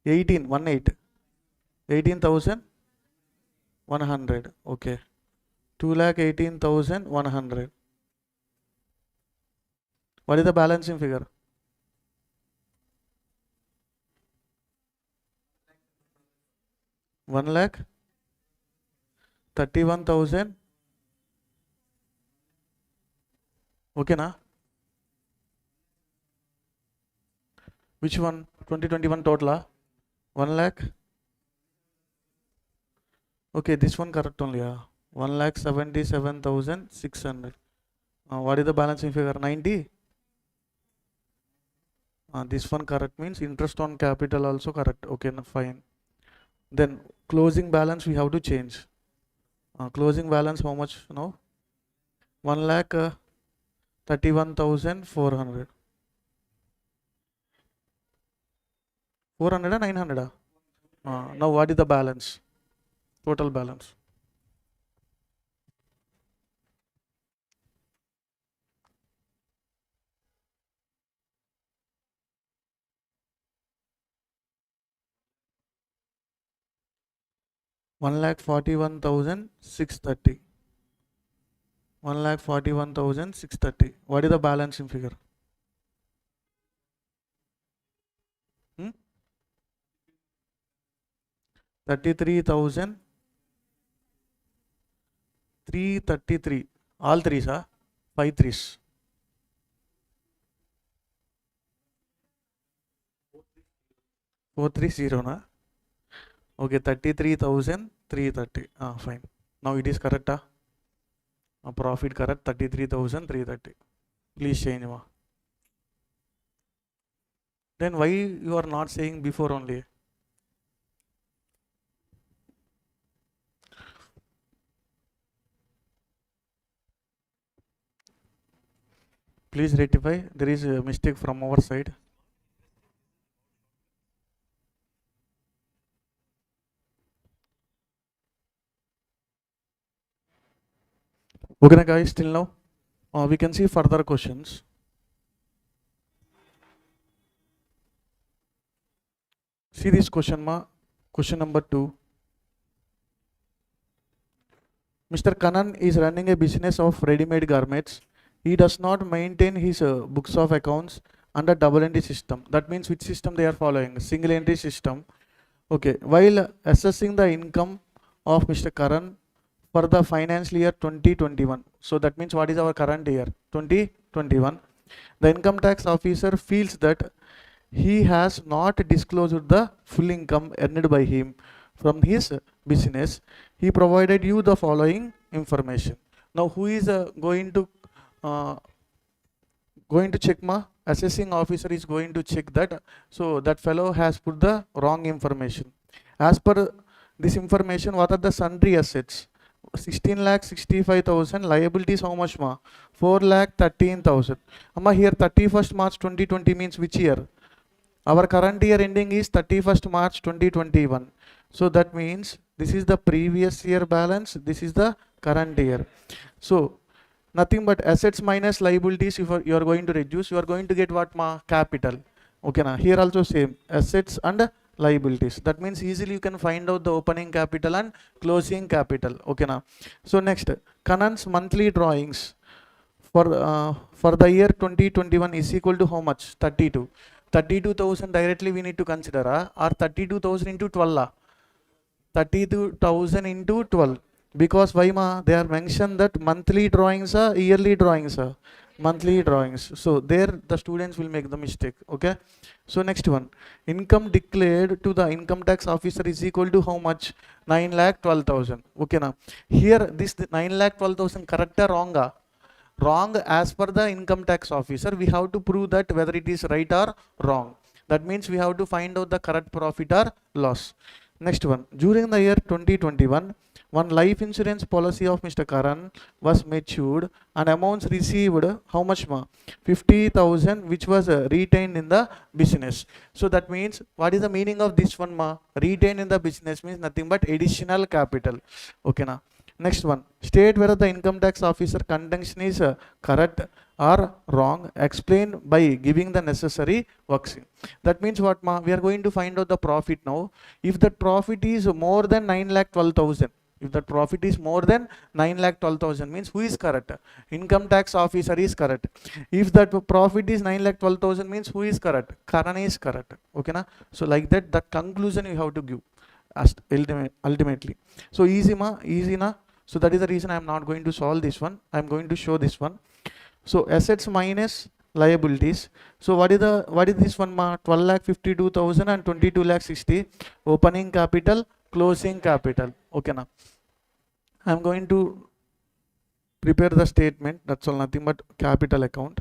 18,100. Okay. 2,18,100. What is the balancing figure? 1,31,000. Okay na? Which one? 2021 total? 1 lakh? Okay, this one correct only. 1,77,600. What is the balancing figure? 90? This one correct means interest on capital also correct. Okay, fine. Then closing balance we have to change. Closing balance how much now? 1,31,400. 400 or 900? Now what is the balance? Total balance. One lakh 41,630. 1,41,630. What is the balance in figure? 33,333. All threes, 5 threes. 430 na? Okay, 33,330. Fine. Now it is correct. Profit correct 33,330. Please change. Then why you are not saying before only? Please rectify. There is a mistake from our side. Okay, guys, till now we can see further questions. See this question, question number 2. Mr. Kanan is running a business of ready-made garments. He does not maintain his books of accounts under double entry system. That means which system they are following? Single entry system. Okay. While assessing the income of Mr. Karan for the financial year 2021. So that means what is our current year? 2021. The income tax officer feels that he has not disclosed the full income earned by him from his business. He provided you the following information. Now who is going to check? Assessing officer is going to check that. So that fellow has put the wrong information. As per this information, what are the sundry assets? 16,65,000. Liabilities how much, 4,13,000. Here 31st March 2020 means which year? Our current year ending is 31st March 2021. So that means this is the previous year balance, this is the current year. So nothing but assets minus liabilities. If you are going to reduce, you are going to get what, capital. Okay, na? Here also same, assets and liabilities. That means easily you can find out the opening capital and closing capital. Okay, na? So next, Kanan's monthly drawings for the year 2021 is equal to how much? 32. 32,000 directly we need to consider, or 32,000 into 12. 32,000 into 12. Because why, they are mentioned that monthly drawings are yearly drawings are monthly drawings. So there the students will make the mistake. Okay. So next one, income declared to the income tax officer is equal to how much? 9,12,000. Okay, now here this 9,12,000 correct or wrong? Wrong as per the income tax officer. We have to prove that whether it is right or wrong. That means we have to find out the correct profit or loss. Next one, during the year 2021, one life insurance policy of Mr. Karan was matured and amounts received how much, 50,000, which was retained in the business. So that means what is the meaning of this one, retained in the business means nothing but additional capital. Okay, now next one, state whether the income tax officer contention is correct or wrong. Explain by giving the necessary worksheet. That means what, we are going to find out the profit now. If that profit is more than 9,12,000, if that profit is more than 9,12,000 means who is correct? Income tax officer is correct. If that profit is 9,12,000 means who is correct? Karan is correct. Okay, na? So like that, the conclusion you have to give ultimately. So easy, easy, na? So that is the reason I am not going to solve this one. I am going to show this one. So assets minus liabilities. So what is this one, 12,52,000 and 22,60,000. Opening capital, closing capital. Okay, now I am going to prepare the statement. That's all, nothing but capital account.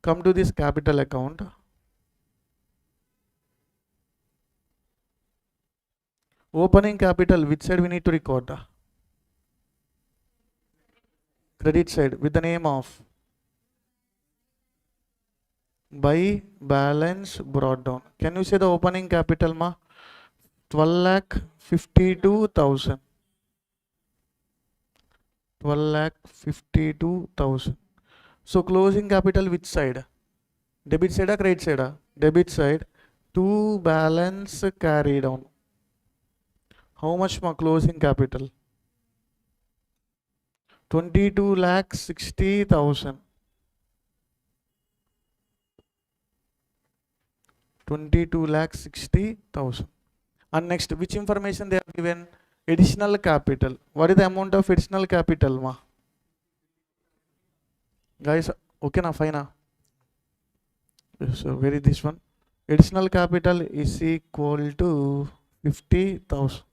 Come to this capital account. Opening capital, which side we need to record? Credit side with the name of by balance brought down. Can you say the opening capital ma? 12,52,000. 12,52,000. So closing capital which side? Debit side or credit side? Debit side. To balance carry down. How much ma closing capital? 22,60,000. 22,60,000. And next, which information they have given? Additional capital. What is the amount of additional capital ma? Guys, okay na, fine na? So where is this one? Additional capital is equal to 50,000.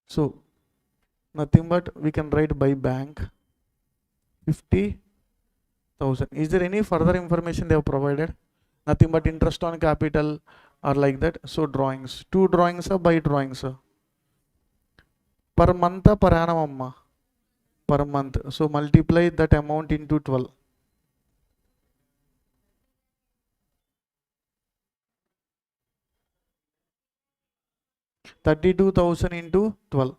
So nothing but we can write by bank 50,000. Is there any further information they have provided? Nothing but interest on capital or like that. So drawings. Two drawings are by drawings. Per month or per annum amma? Per month. So multiply that amount into 12. 32,000 into 12.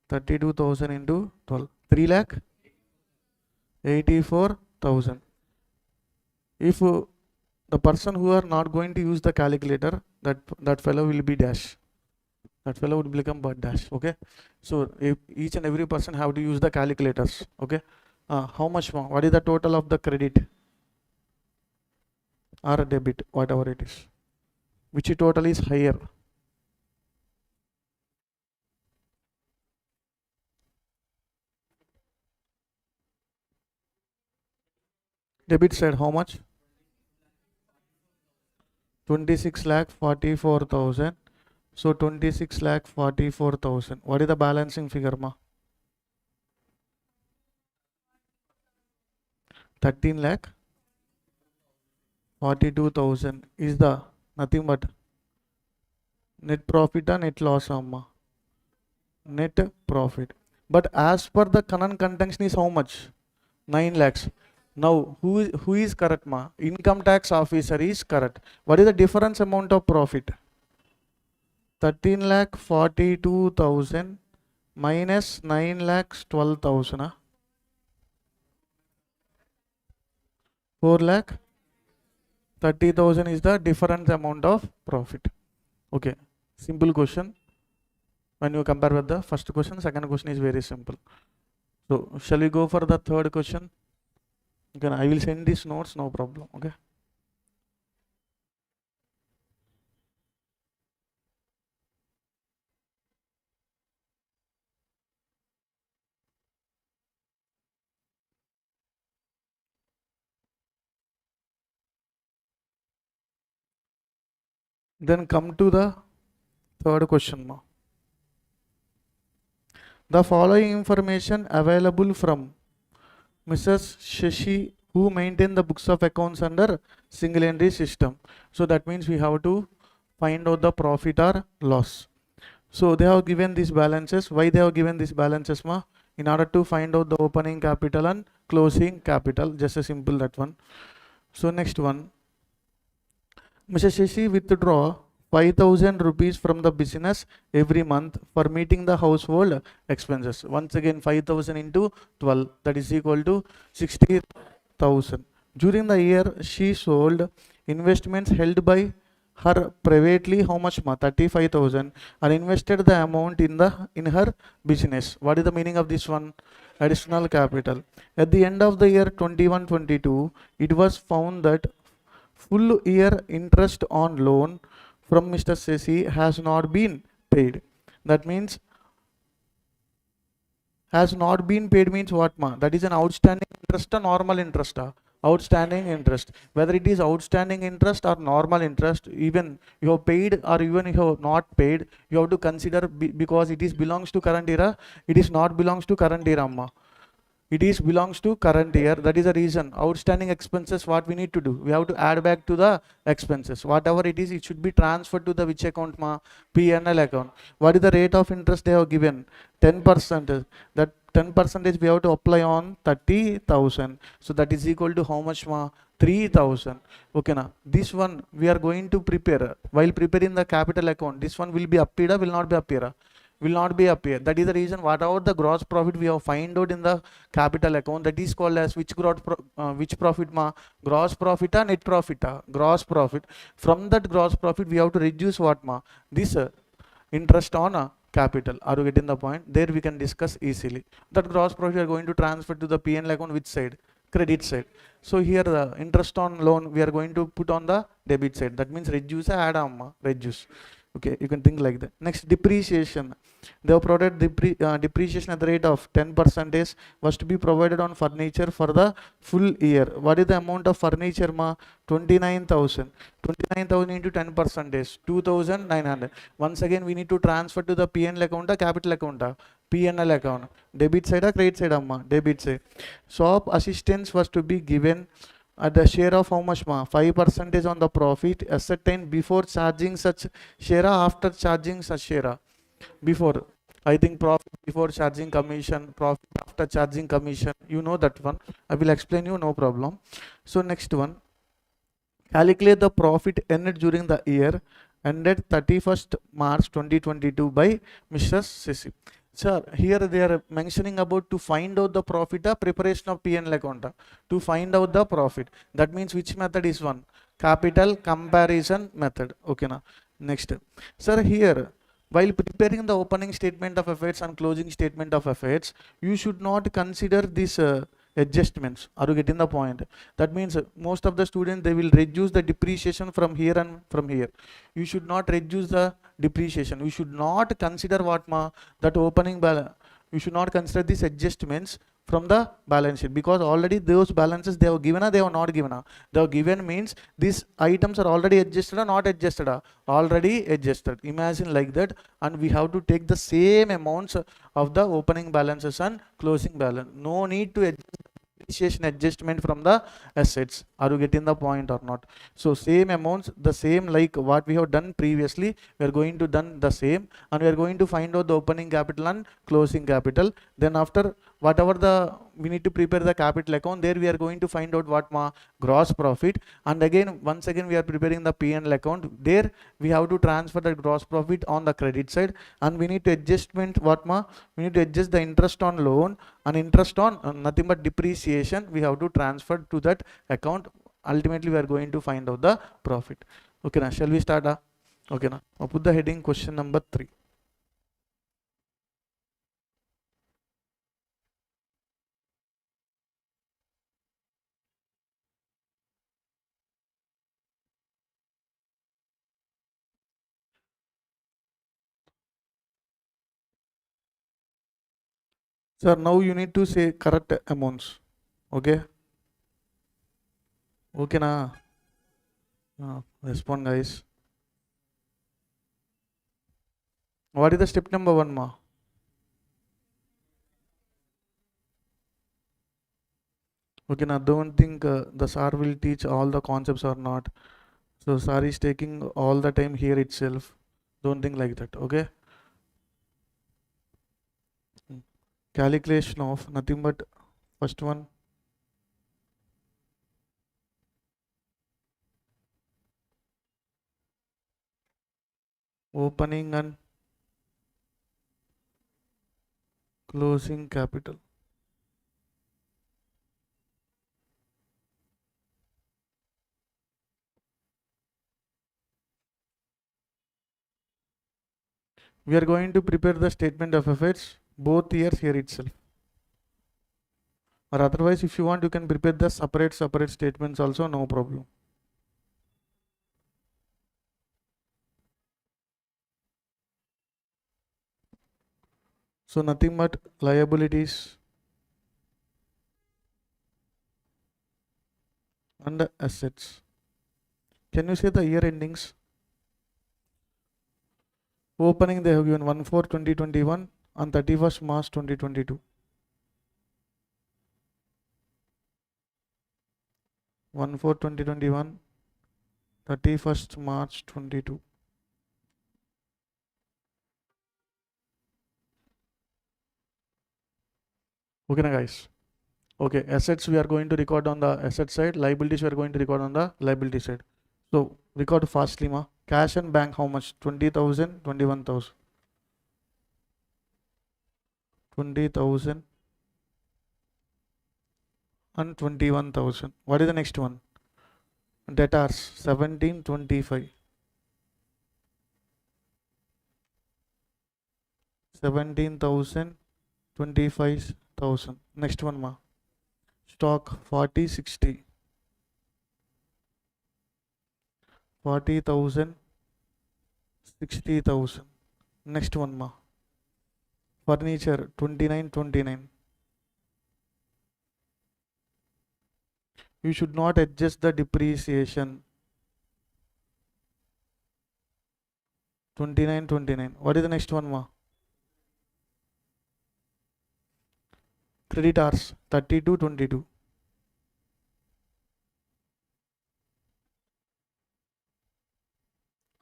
32,000 into 12. 3,84,000. If the person who are not going to use the calculator, that fellow will be dash. That fellow would become but dash. Okay. So if each and every person have to use the calculators. Okay. How much more? What is the total of the credit or debit, whatever it is? Which total is higher? Debit side how much? 26,44,000. So 26,44,000. What is the balancing figure ma? 13,42,000 is the nothing but net profit or net loss amma? Net profit. But as per the current contention is how much? 9 lakhs. Now who is correct ma? Income tax officer is correct. What is the difference amount of profit? 13,42,000 minus 9,12,000. 4,30,000 is the different amount of profit. Okay, simple question. When you compare with the first question, second question is very simple. So shall we go for the third question? Okay, I will send these notes, no problem. Okay. Then come to the third question now. The following information available from Mrs. Shashi, who maintain the books of accounts under single entry system. So that means we have to find out the profit or loss. So they have given these balances. Why they have given these balances ma? In order to find out the opening capital and closing capital. Just a simple that one. So next one. Mr. Shashi withdraw 5,000 rupees from the business every month for meeting the household expenses. Once again 5,000 into 12, that is equal to 60,000. During the year she sold investments held by her privately how much ma? 35,000 and invested the amount in her business. What is the meaning of this one? Additional capital. At the end of the year 21-22, it was found that full year interest on loan from Mr. Sesi has not been paid. That means has not been paid means what ma? That is an outstanding interest or normal interest? Outstanding interest. Whether it is outstanding interest or normal interest, even you have paid or even you have not paid, you have to consider because it is belongs to current era, it is not belongs to current era ma. it is belongs to current year. That is the reason outstanding expenses, what we need to do, we have to add back to the expenses. Whatever it is, it should be transferred to the which account ma? P&L account. What is the rate of interest they have given? 10%. That 10% we have to apply on 30,000. So that is equal to how much ma? 3,000. Okay na. This one we are going to prepare. While preparing the capital account, this one will be appear, will not be appear? Will not be appear. That is the reason whatever the gross profit we have find out in the capital account, that is called as which which profit ma? Gross profit or net profit? Gross profit. From that gross profit we have to reduce what ma? This interest on capital. Are you getting the point? There we can discuss easily. That gross profit we are going to transfer to the P&L account, which side? Credit side. So here the interest on loan we are going to put on the debit side. That means reduce, add on, reduce. Okay, you can think like that. Next, depreciation. They have provided depreciation at the rate of 10% was to be provided on furniture for the full year. What is the amount of furniture ma? 29,000. 29,000 into 10%, 2,900. Once again we need to transfer to the P&L account, capital account, P&L account. Debit side or credit side amma? Debit side. Shop assistance was to be given at the share of how much ma? 5% on the profit ascertained before charging such share, after charging such share. Before, I think profit before charging commission, profit after charging commission, you know that one. I will explain you, no problem. So next one, calculate the profit earned during the year ended 31st March 2022 by Mr. Sisi. Sir, here they are mentioning about to find out the profit, preparation of P&L account. To find out the profit. That means which method is one? Capital comparison method. Okay, now next. Sir, here while preparing the opening statement of assets and closing statement of assets, you should not consider this adjustments. Are you getting the point? That means most of the students, they will reduce the depreciation from here and from here. You should not reduce the depreciation. You should not consider what ma? That opening balance. You should not consider these adjustments from the balance sheet, because already those balances they have given or they have not given. They have given means these items are already adjusted or not adjusted? Already adjusted. Imagine like that, and we have to take the same amounts of the opening balances and closing balance. No need to adjust depreciation adjustment from the assets. Are you getting the point or not? So same amounts, the same like what we have done previously, we are going to done the same, and we are going to find out the opening capital and closing capital. Then after whatever the we need to prepare the capital account, there we are going to find out what ma? Gross profit, and again once again we are preparing the P&L account. There we have to transfer the gross profit on the credit side, and we need to adjustment what ma? We need to adjust the interest on loan and interest on nothing but depreciation. We have to transfer to that account. Ultimately we are going to find out the profit. Okay now, shall we start? Okay now, I'll put the heading question number 3. Sir, now you need to say correct amounts. Okay. Okay na. Respond guys. What is the step number 1 ma? Okay now, don't think the sir will teach all the concepts or not. So sir is taking all the time here itself. Don't think like that. Okay. Calculation of nothing but first one, opening and closing capital. We are going to prepare the statement of assets both years here itself. Or otherwise, if you want, you can prepare the separate statements also, no problem. So nothing but liabilities and assets. Can you say the year endings? Opening they have given 1/4/2021 and 31st March 2022. 1/4/2021, 31st March 22. Okay, na guys. Okay, assets we are going to record on the asset side, liabilities we are going to record on the liability side. So record fastly, ma. Cash and bank, how much? 20,000, 21,000. 20,000 and 21,000. What is the next one? Debtors 1725. 17,000, 25,000. Next one, ma. Stock 40, 60. 40,000, 60,000. Next one, ma. Furniture 29, 29. You should not adjust the depreciation. 29, 29. What is the next one, ma? Creditors 32, 22.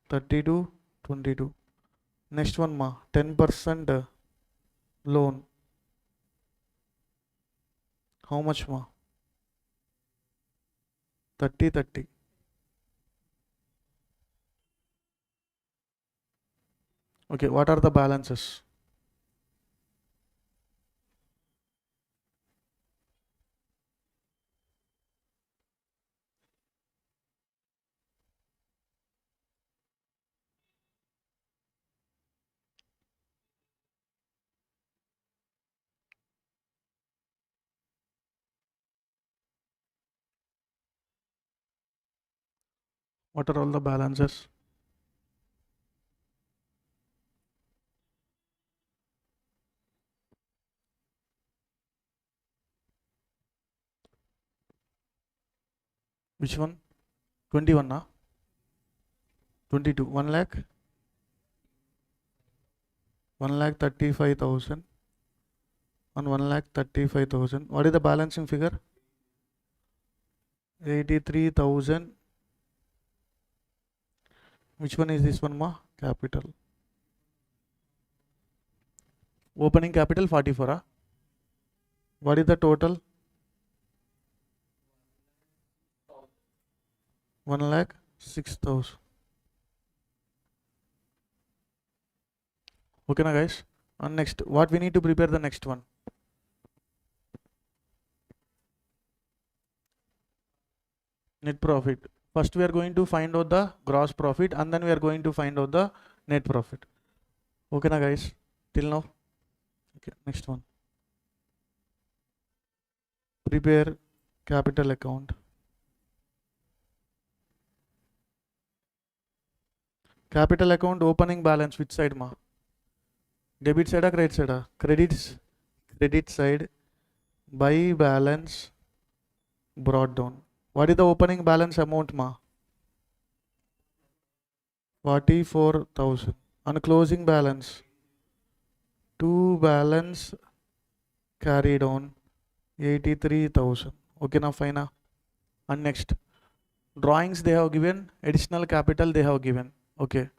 32, 22. Next one, ma. 10% loan. How much, ma? 30, 30. Okay, what are the balances? What are all the balances? Which one? 21, na? 22. 1 lakh? 1,35,000 and 1,35,000. What is the balancing figure? 83,000. Which one is this one, ma? Capital. Opening capital 44, ah? What is the total? 1,06,000. Okay, na guys? And next, what we need to prepare the next one? Net profit. First we are going to find out the gross profit and then we are going to find out the net profit. Okay, na guys? Till now? Okay, next one. Prepare capital account. Capital account opening balance, which side, ma? Debit side or credit side? Credit side. By balance brought down. What is the opening balance amount, ma? 44,000. And closing balance. To balance carried on 83,000. Okay, now fine. Na? And next, drawings they have given, additional capital they have given. Okay,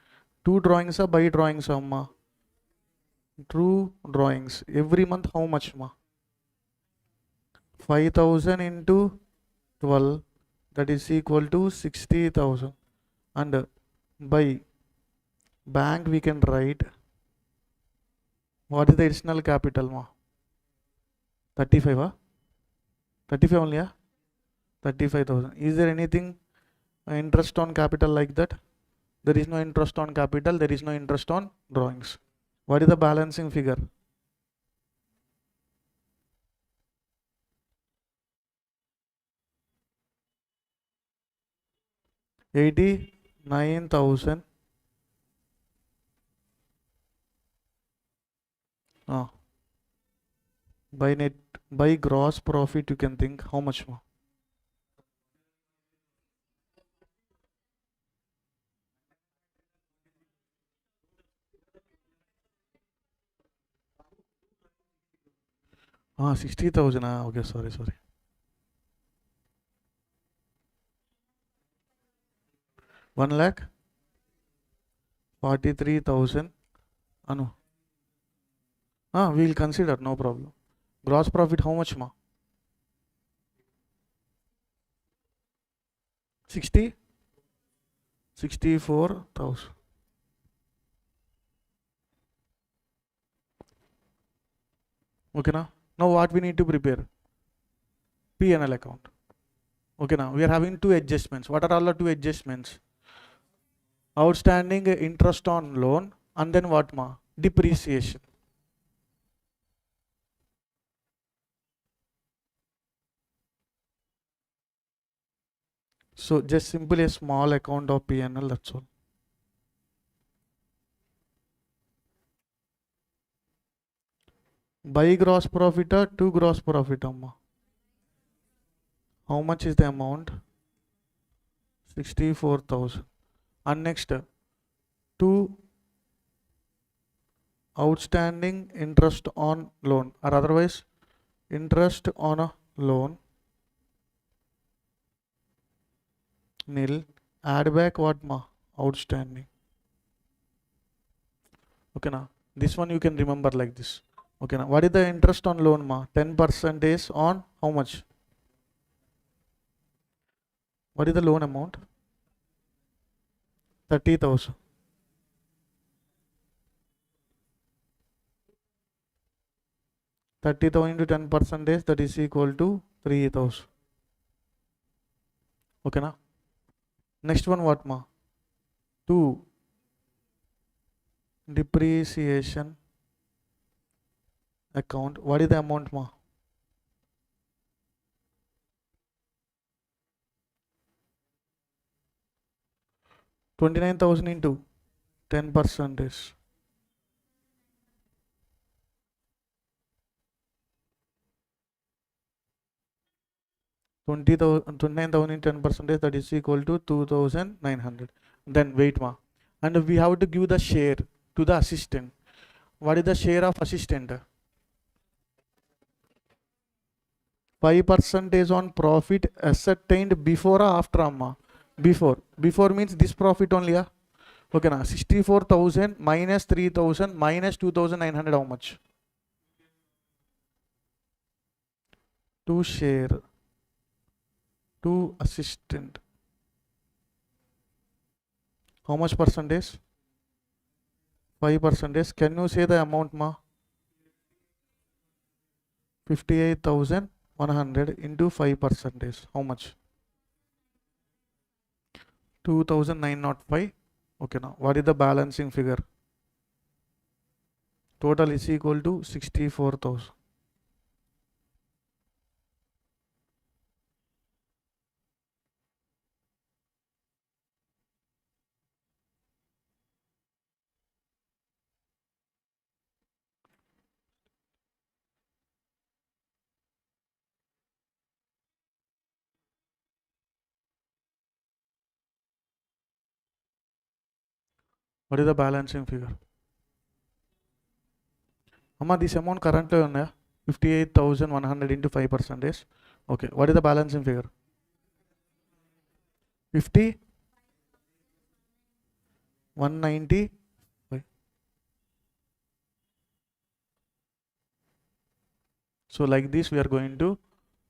two drawings are by drawings, ma. True drawings. Every month how much, ma? 5,000 into 12, that is equal to 60,000. And by bank we can write, what is the additional capital, ma? 35, ah? 35 only, ah? 35,000. Is there anything interest on capital like that? There is no interest on capital, there is no interest on drawings. What is the balancing figure? 89,000. By gross profit you can think how much more? Ah, 60,000. Ah, okay, sorry. 1,43,000. Anu. We will consider, no problem. Gross profit how much ma? 64,000. Okay now. Now what we need to prepare? P&L account. Okay now. We are having two adjustments. What are all the two adjustments? Outstanding interest on loan, and then what ma? Depreciation. So just simply a small account of P&L, that's all. By gross profit or to gross profit amma? How much is the amount? 64,000. And next, to outstanding interest on loan, or otherwise interest on a loan, nil. Add back what ma? Outstanding. Okay now. This one you can remember like this. Okay now. What is the interest on loan ma? 10% is on how much? What is the loan amount? 30,000. 30,000 into 10%, that is equal to 3,000. Okay na? Next one what ma? 2. Depreciation account. What is the amount ma? 29,000 into 10% is 29,000 in 10%, that is equal to 2,900. Then wait ma. And we have to give the share to the assistant. What is the share of assistant? 5% is on profit ascertained before or after amma? Before. Before means this profit only. Okay na. 64,000 minus 3,000 minus 2,900, how much? To share to assistant. How much percentage? 5%. Can you say the amount ma? 58,100 into 5%. How much? 2,905. Okay now. What is the balancing figure? Total is equal to 64,000. What is the balancing figure? Amma, this amount currently on 58,100 into 5%. Okay. What is the balancing figure? 50, 190. So like this we are going to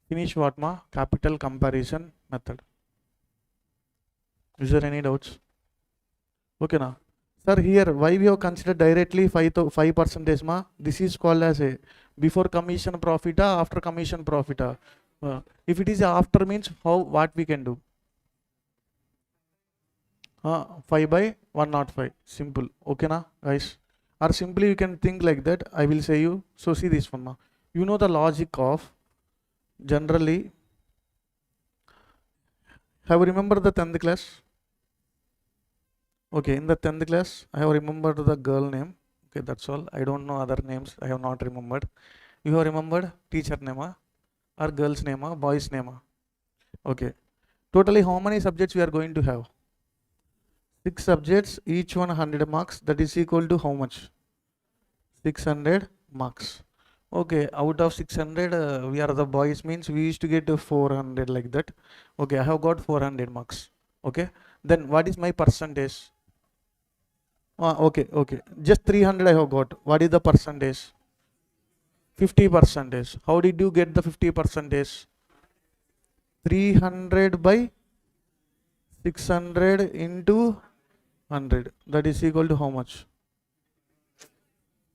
finish what ma? Capital comparison method. Is there any doubts? Okay now. Sir, here why we have considered directly 5% ma? This is called as a before commission profit or after commission profit. If it is after means what we can do? 5 by 105. Simple. Okay na guys? Or simply you can think like that. I will say you. So see this one ma. You know the logic of generally. Have you remembered the 10th class? Okay, in the 10th class, I have remembered the girl name. Okay, that's all. I don't know other names. I have not remembered. You have remembered teacher name or girl's name, boy's name. Okay. Totally, how many subjects we are going to have? 6 subjects, each one 100 marks. That is equal to how much? 600 marks. Okay, out of 600, we are the boys means we used to get 400 like that. Okay, I have got 400 marks. Okay, then what is my percentage? Okay, just 300 I have got. What is the percentage? 50%. How did you get the 50%? 300 by 600 into 100, that is equal to how much?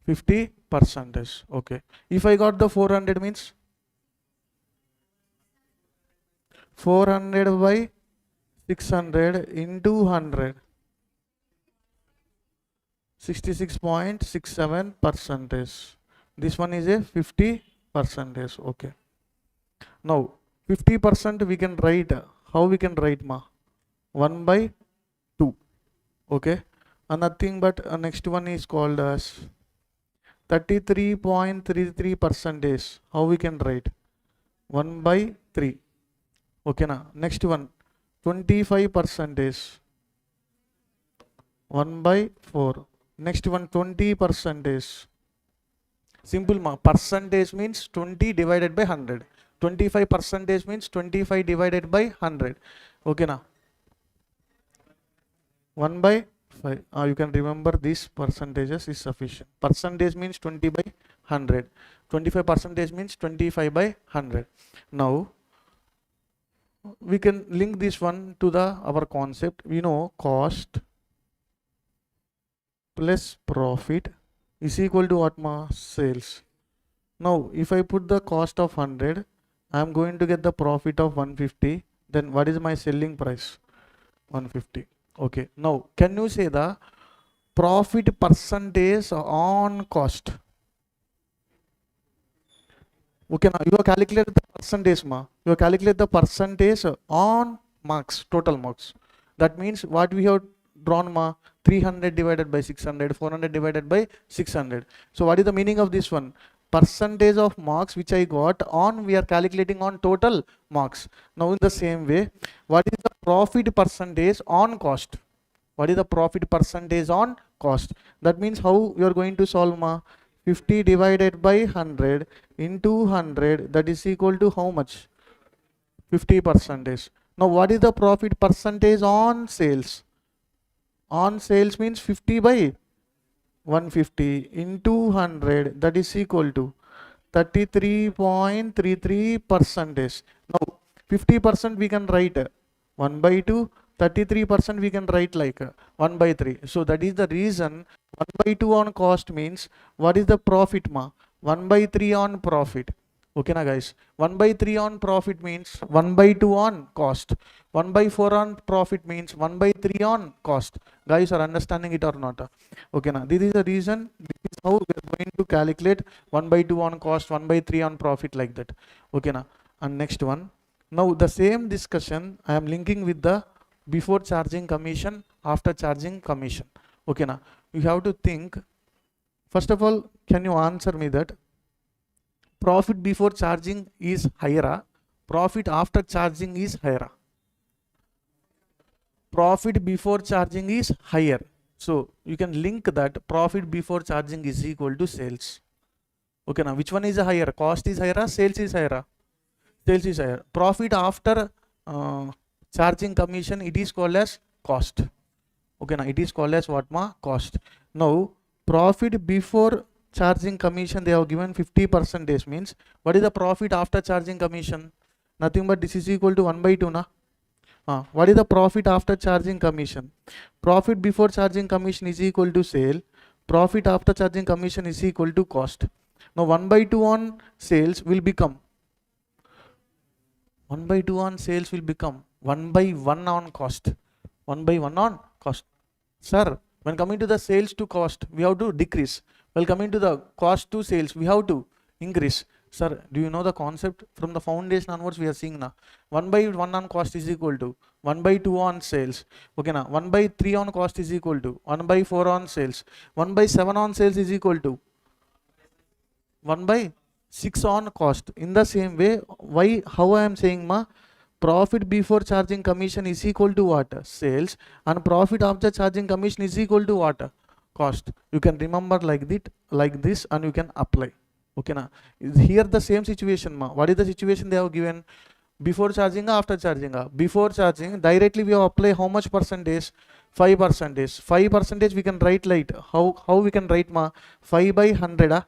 50%. Okay, if I got the 400 means 400 by 600 into 100, 66.67%. This one is a 50%. Okay, now 50% we can write, how we can write 1 by 2. Okay, and nothing but next one is called as 33.33%. How we can write? 1 by 3. Okay na. Next one 25%. 1 by 4. Next one 20%. Simple percentage means 20 divided by 100. 25% means 25 divided by 100. Okay na. 1 by 5. You can remember these percentages is sufficient. Percentage means 20 by 100. 25% means 25 by 100. Now we can link this one to our concept. We know cost plus profit is equal to what sales. Now if I put the cost of 100, I am going to get the profit of 150. Then what is my selling price? 150. Okay, now can you say the profit percentage on cost? Okay, now you have calculated the percentage you have calculated the percentage on marks, total marks. That means what we have drawn 300 divided by 600, 400 divided by 600. So what is the meaning of this one? Percentage of marks which I got on, we are calculating on total marks. Now in the same way, what is the profit percentage on cost? What is the profit percentage on cost? That means how you are going to solve 50 divided by 100 into 100, that is equal to how much? 50%. Now what is the profit percentage on sales? On sales means 50 by 150 into 100, that is equal to 33.33%. Now 50% we can write 1 by 2, 33% we can write like 1 by 3. So that is the reason 1 by 2 on cost means what is the profit 1 by 3 on profit. Okay na guys, 1 by 3 on profit means 1 by 2 on cost. 1 by 4 on profit means 1 by 3 on cost. Guys are understanding it or not? Okay na, this is the reason, this is how we are going to calculate 1 by 2 on cost, 1 by 3 on profit, like that. Okay na. And next one, now the same discussion I am linking with the before charging commission, after charging commission. Okay na, you have to think, first of all, can you answer me that profit before charging is higher, profit after charging is higher? Profit before charging is higher. So you can link that profit before charging is equal to sales. Okay now, which one is higher? Cost is higher, sales is higher? Sales is higher. Profit after charging commission, it is called as cost. Okay now, it is called as what cost. Now profit before charging commission, they have given 50%, means what is the profit after charging commission? Nothing but this is equal to 1 by 2 na. What is the profit after charging commission? Profit before charging commission is equal to sale. Profit after charging commission is equal to cost. Now 1 by 2 on sales will become 1 by 2 on sales will become 1 by 1 on cost. 1 by 1 on cost. Sir, when coming to the sales to cost, we have to decrease. While coming to the cost to sales, we have to increase. Sir, do you know the concept? From the foundation onwards we are seeing now. 1 by 1 on cost is equal to 1 by 2 on sales. Okay now, 1 by 3 on cost is equal to 1 by 4 on sales. 1 by 7 on sales is equal to 1 by 6 on cost. In the same way, how I am saying profit before charging commission is equal to what? Sales. And profit after charging commission is equal to what? Cost. You can remember like this and you can apply. Okay na. Here the same situation what is the situation they have given? Before charging or after charging? Before charging, directly we apply how much percentage? 5%. 5% we can write like how we can write ma 5 by 100.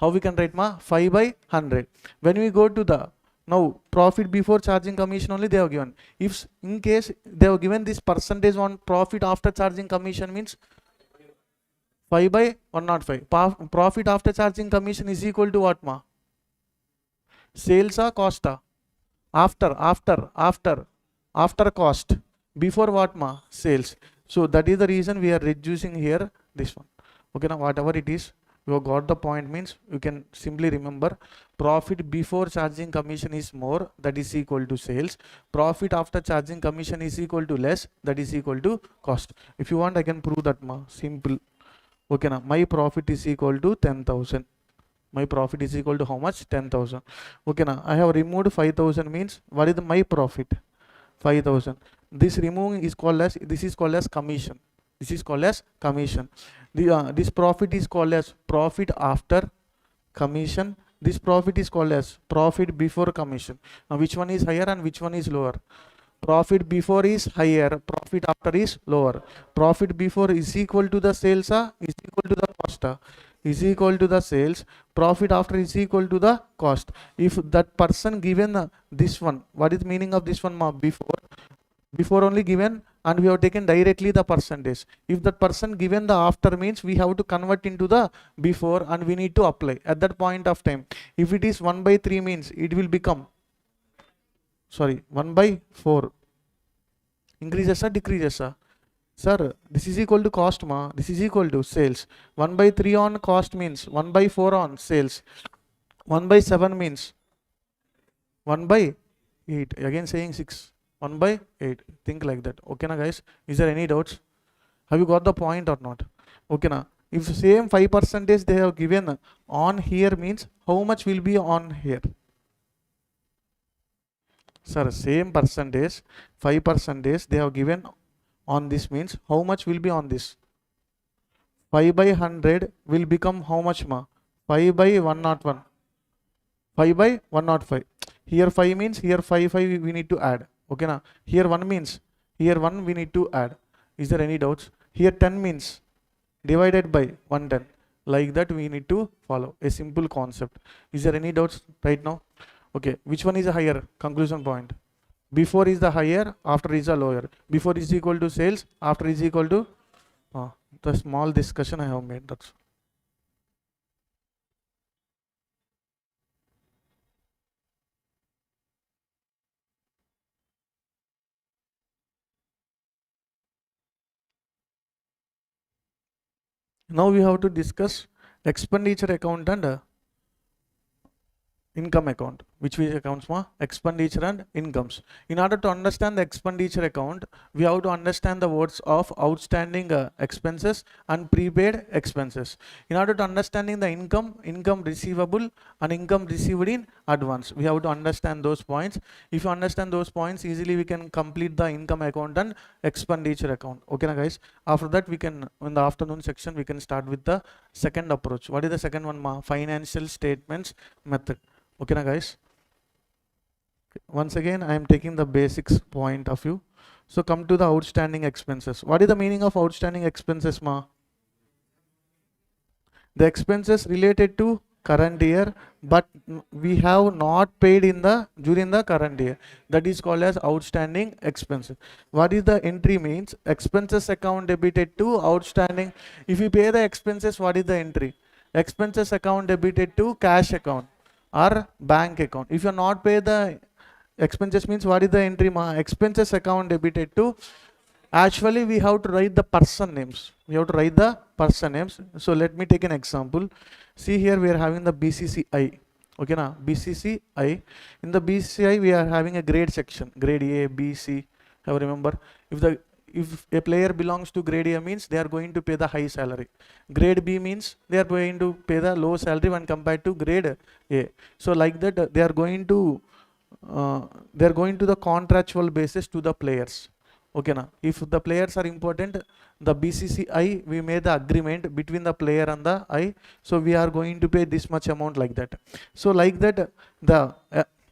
How we can write ma 5 by 100. When we go to the now profit before charging commission only they have given. If in case they have given this percentage on profit after charging commission means 5 by 105. Profit after charging commission is equal to what ma? Sales or cost? After cost. Before what ma? Sales. So that is the reason we are reducing here this one. Okay, now whatever it is, you have got the point means you can simply remember profit before charging commission is more, that is equal to sales. Profit after charging commission is equal to less, that is equal to cost. If you want I can prove that ma. Simple. Okay, now my profit is equal to 10,000. My profit is equal to how much? 10,000. Okay, now I have removed 5,000 means what is my profit? 5,000. This removing is called as, this is called as commission. This is called as commission. This profit is called as profit after commission. This profit is called as profit before commission. Now which one is higher and which one is lower? Profit before is higher, profit after is lower. Profit before is equal to the sales, is equal to the cost, is equal to the sales. Profit after is equal to the cost. If that person given this one, what is the meaning of this one ma? Before only given and we have taken directly the percentage. If that person given the after means we have to convert into the before and we need to apply at that point of time. If it is 1 by 3 means it will become 1 by 4. Increases or decreases? Sir, this is equal to cost ma. This is equal to sales. 1 by 3 on cost means 1 by 4 on sales. 1 by 7 means 1 by 8. Again saying 6. 1 by 8. Think like that. Okay na guys? Is there any doubts? Have you got the point or not? Okay na? If same 5% they have given on here means how much will be on here? Sir, same percentage, 5% they have given on this means how much will be on this? 5 by 100 will become how much ma? 5 by 101. 5 by 105. Here 5 means here 5 we need to add. Okay na? Here 1 means here 1 we need to add. Is there any doubts? Here 10 means divided by 110. Like that we need to follow a simple concept. Is there any doubts right now? Okay, which one is a higher? Conclusion point. Before is the higher, after is the lower. Before is equal to sales, after is equal to the small discussion I have made. That's now we have to discuss expenditure account and income account. Which accounts ma? Expenditure and incomes. In order to understand the expenditure account, we have to understand the words of outstanding expenses and prepaid expenses. In order to understanding the income receivable and income received in advance, we have to understand those points. If you understand those points, easily we can complete the income account and expenditure account. Okay na guys? After that we can, in the afternoon section, we can start with the second approach. What is the second one ma? Financial statements method. Okay na guys? Once again I am taking the basics point of view. So come to the outstanding expenses. What is the meaning of outstanding expenses ma? The expenses related to current year but we have not paid in the during the current year. That is called as outstanding expenses. What is the entry means? Expenses account debited to outstanding. If you pay the expenses, what is the entry? Expenses account debited to cash account or bank account. If you are not pay the expenses means what is the entry ma? Expenses account debited to, actually we have to write the person names. We have to write the person names. So let me take an example. See here we are having the BCCI. Okay na? BCCI. In the BCCI we are having a grade section. Grade A, B, C. Have you remember? If a player belongs to grade A means they are going to pay the high salary. Grade B means they are going to pay the low salary when compared to grade A. So like that they are going to the contractual basis to the players. Okay na? If the players are important, the BCCI we made the agreement between the player and the I. So we are going to pay this much amount like that. So like that the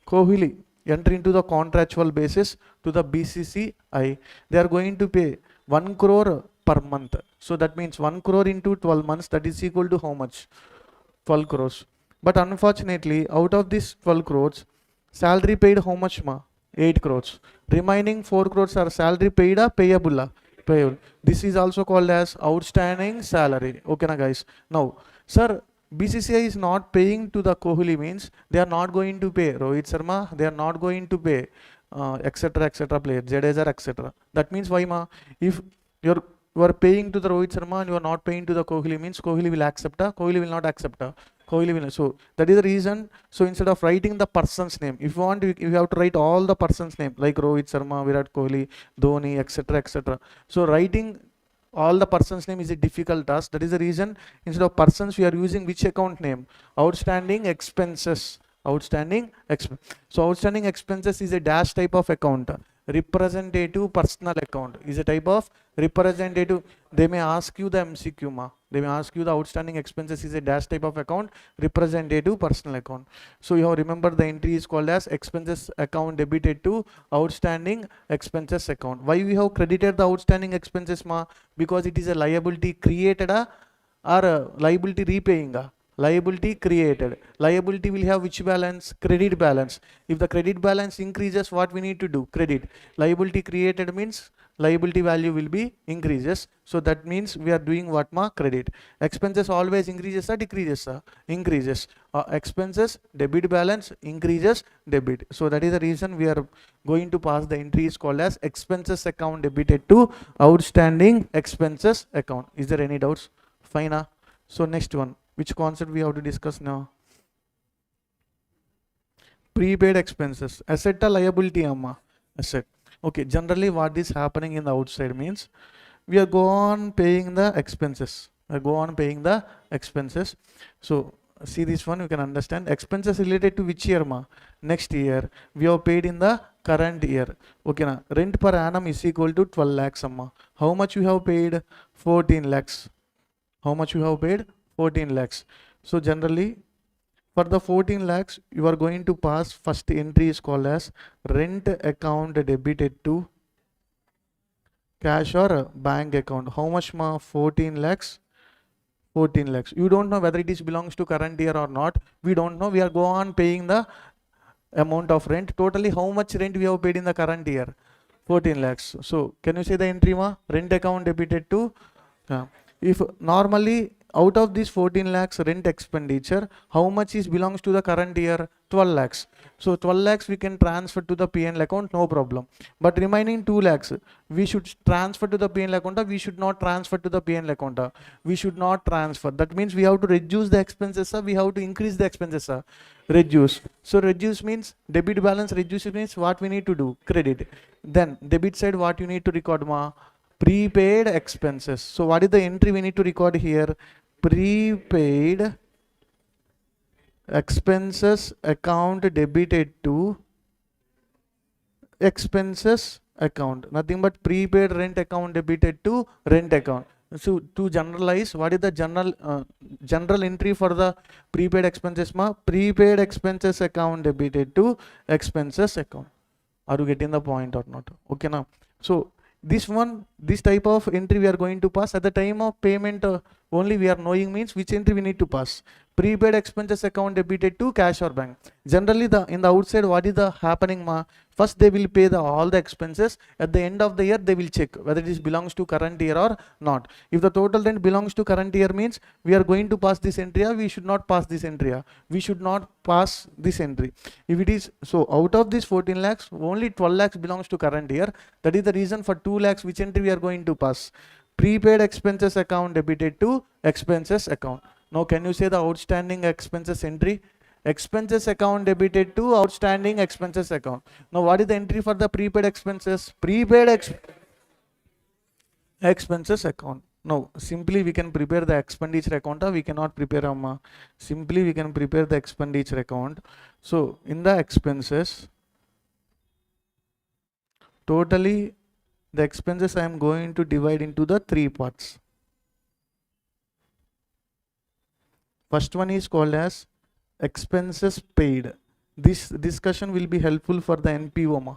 Kohli enter into the contractual basis to the BCCI. They are going to pay 1 crore per month. So that means 1 crore into 12 months, that is equal to how much? 12 crores. But unfortunately, out of this 12 crores, salary paid how much ma? 8 crores. Remaining 4 crores are salary paid or payable? Payable. This is also called as outstanding salary. Okay na guys. Now, sir, BCCI is not paying to the Kohli means they are not going to pay Rohit Sharma, they are not going to pay etc player, Jadeja etc. That means why ma? If you are paying to the Rohit Sharma and you are not paying to the Kohli means Kohli will accept, Kohli will not accept. Kohli will. So that is the reason. So instead of writing the person's name, if you want, you have to write all the person's name like Rohit Sharma, Virat Kohli, Dhoni, etc. So writing all the person's name is a difficult task. That is the reason instead of persons we are using which account name? Outstanding expenses. Outstanding expense. So outstanding expenses is a dash type of account. Representative personal account is a type of representative. They may ask you the MCQ ma. They may ask you the outstanding expenses is a dash type of account, representative personal account. So you have remember the entry is called as expenses account debited to outstanding expenses account. Why we have credited the outstanding expenses ma? Because it is a liability created or a liability repaying. Liability created. Liability will have which balance? Credit balance. If the credit balance increases, what we need to do? Credit. Liability created means liability value will be increases. So that means we are doing what ma? Credit. Expenses always increases or decreases? Increases. Expenses, debit balance, increases, debit. So that is the reason we are going to pass the entry is called as expenses account debited to outstanding expenses account. Is there any doubts? Fine. So next one. Which concept we have to discuss now? Prepaid expenses. Asset or liability amma? Asset. Okay, generally what is happening in the outside means we are go on paying the expenses. So see this one, you can understand. Expenses related to which year ma? Next year. We have paid in the current year. Okay na. Rent per annum is equal to 12 lakhs amma. How much you have paid? 14 lakhs. How much you have paid? 14 lakhs. So generally for the 14 lakhs you are going to pass first entry is called as rent account debited to cash or bank account. How much ma? 14 lakhs. 14 lakhs. You don't know whether it is belongs to current year or not. We don't know. We are go on paying the amount of rent. Totally how much rent we have paid in the current year? 14 lakhs. So can you say the entry ma? Rent account debited to if normally out of this 14 lakhs rent expenditure, how much is belongs to the current year? 12 lakhs. So 12 lakhs we can transfer to the P&L account, no problem. But remaining 2 lakhs, we should transfer to the P&L account, or we should not transfer to the P&L account. We should not transfer. That means we have to reduce the expenses, we have to increase the expenses. Reduce. So reduce means debit balance, reduce means what we need to do? Credit. Then debit side what you need to record ma? Prepaid expenses. So what is the entry we need to record here? Prepaid expenses account debited to expenses account. Nothing but prepaid rent account debited to rent account. So to generalize, what is the general entry for the prepaid expenses ma? Prepaid expenses account debited to expenses account. Are you getting the point or not? Okay now. So this type of entry we are going to pass at the time of payment only we are knowing means which entry we need to pass. Prepaid expenses account debited to cash or bank. Generally in the outside what is the happening ma? First they will pay all the expenses. At the end of the year they will check whether it is belongs to current year or not. If the total rent belongs to current year means we are going to pass this entry, or we should not pass this entry. We should not pass this entry. If it is so, out of this 14 lakhs only 12 lakhs belongs to current year. That is the reason for 2 lakhs which entry we are going to pass? Prepaid expenses account debited to expenses account. Now can you say the outstanding expenses entry? Expenses account debited to outstanding expenses account. Now what is the entry for the prepaid expenses? Prepaid expenses account. Now simply we can prepare the expenditure account, or we cannot prepare simply we can prepare the expenditure account. So in the expenses, totally the expenses I am going to divide into the 3 parts. First one is called as expenses paid. This discussion will be helpful for the NPO ma.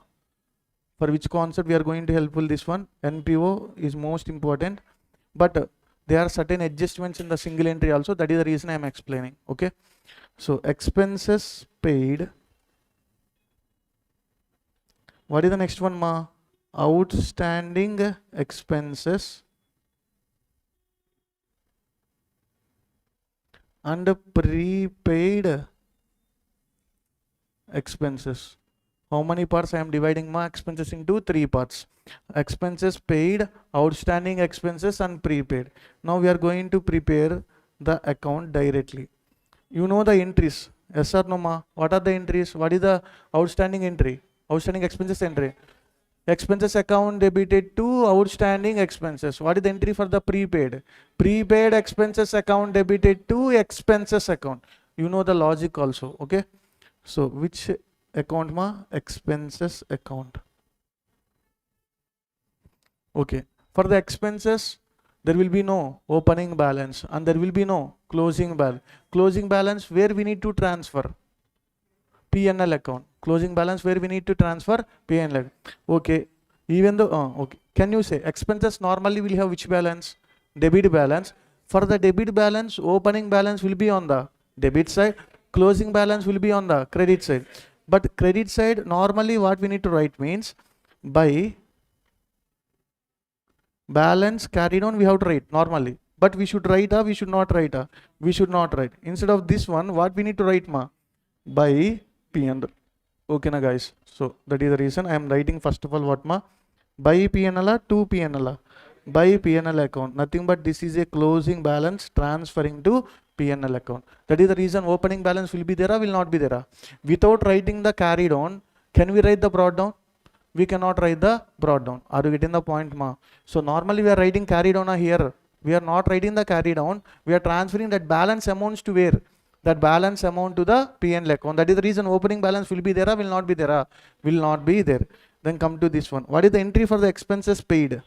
For which concept we are going to helpful this one? NPO is most important, but there are certain adjustments in the single entry also. That is the reason I am explaining. Okay. So expenses paid. What is the next one ma? Outstanding expenses and prepaid expenses. How many parts I am dividing my expenses into? 3 parts. Expenses paid, outstanding expenses and prepaid. Now we are going to prepare the account directly. You know the entries. Yes or no ma? What are the entries? What is the outstanding entry? Outstanding expenses entry. Expenses account debited to outstanding expenses. What is the entry for the prepaid? Prepaid expenses account debited to expenses account. You know the logic also. Okay. So which account ma? Expenses account. Okay. For the expenses, there will be no opening balance and there will be no closing balance. Closing balance where we need to transfer? P&L account. Closing balance where we need to transfer? P&L. Okay. Even though, okay. Can you say expenses normally will have which balance? Debit balance. For the debit balance, opening balance will be on the debit side. Closing balance will be on the credit side. But credit side, normally what we need to write means by balance carried on we have to write normally. But we should write we should not write we should not write. Instead of this one, what we need to write ma? By P&L. Okay na guys. So that is the reason I am writing first of all what ma? By P&L to P&L. By P&L account. Nothing but this is a closing balance transferring to P&L account. That is the reason opening balance will be there or will not be there. Without writing the carried on, can we write the brought down? We cannot write the brought down. Are you getting the point ma? So normally we are writing carried on here. We are not writing the carried on. We are transferring that balance amounts to where? That balance amount to the P&L account. That is the reason opening balance will be there or will not be there? Will not be there. Then come to this one. What is the entry for the expenses paid?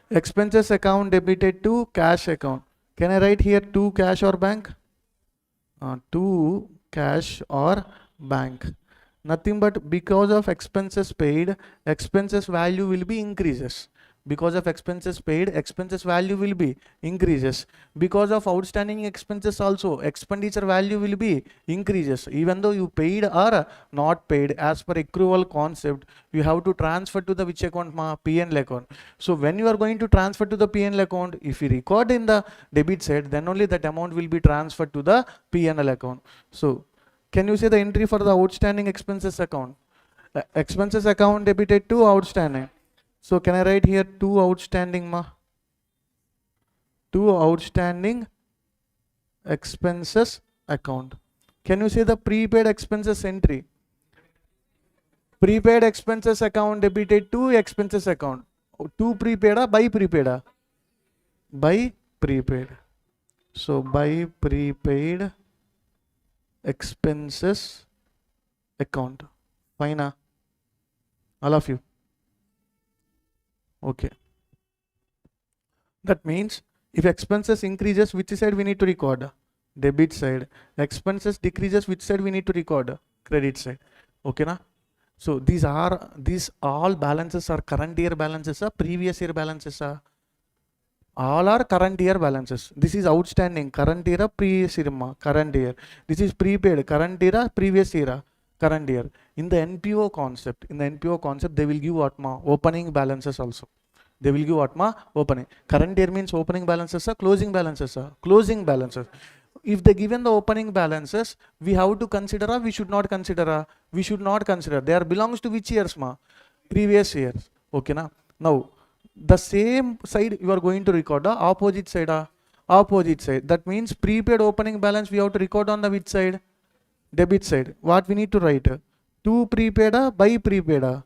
Expenses account debited to cash account. Can I write here to cash or bank? To cash or bank. Nothing but because of expenses paid, expenses value will be increases. Because of expenses paid, expenses value will be increases. Because of outstanding expenses also, expenditure value will be increases. Even though you paid or not paid, as per accrual concept, you have to transfer to the which account ma? P&L account. So when you are going to transfer to the P&L account, if you record in the debit side, then only that amount will be transferred to the P&L account. So can you say the entry for the outstanding expenses account? Expenses account debited to outstanding. So can I write here two outstanding ma? Two outstanding expenses account. Can you say the prepaid expenses entry? Prepaid expenses account debited to expenses account. To prepaid by prepaid? By prepaid. So by prepaid expenses account. Fine. All of you. Okay. That means if expenses increases, which side we need to record? Debit side. Expenses decreases, which side we need to record? Credit side. Okay na? So these all balances are current year balances or previous year balances are? All are current year balances. This is outstanding current year, previous year, current year. This is prepaid current year, previous year, current year. In the NPO concept, they will give what ma? Opening balances also. They will give what ma? Opening. Current year means opening balances are closing balances are closing balances. If they given the opening balances, we have to consider or we should not consider? We should not consider. They are belongs to which years ma? Previous years. Okay na? Now the same side you are going to record the opposite side. Opposite side. That means prepaid opening balance we have to record on the which side? Debit side. What we need to write? To prepaid by prepaid?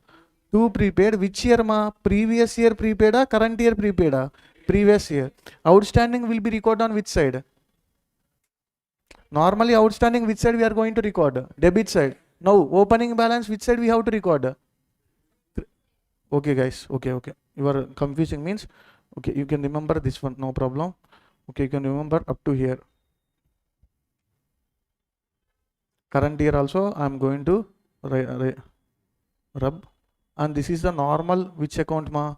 To prepaid which year ma? Previous year prepaid current year prepaid? Previous year. Outstanding will be recorded on which side? Normally outstanding which side we are going to record? Debit side. Now opening balance which side we have to record? Okay guys, okay. You are confusing means, okay, you can remember this one, no problem. Okay, you can remember up to here. Current year also I am going to rub, and this is the normal which account ma?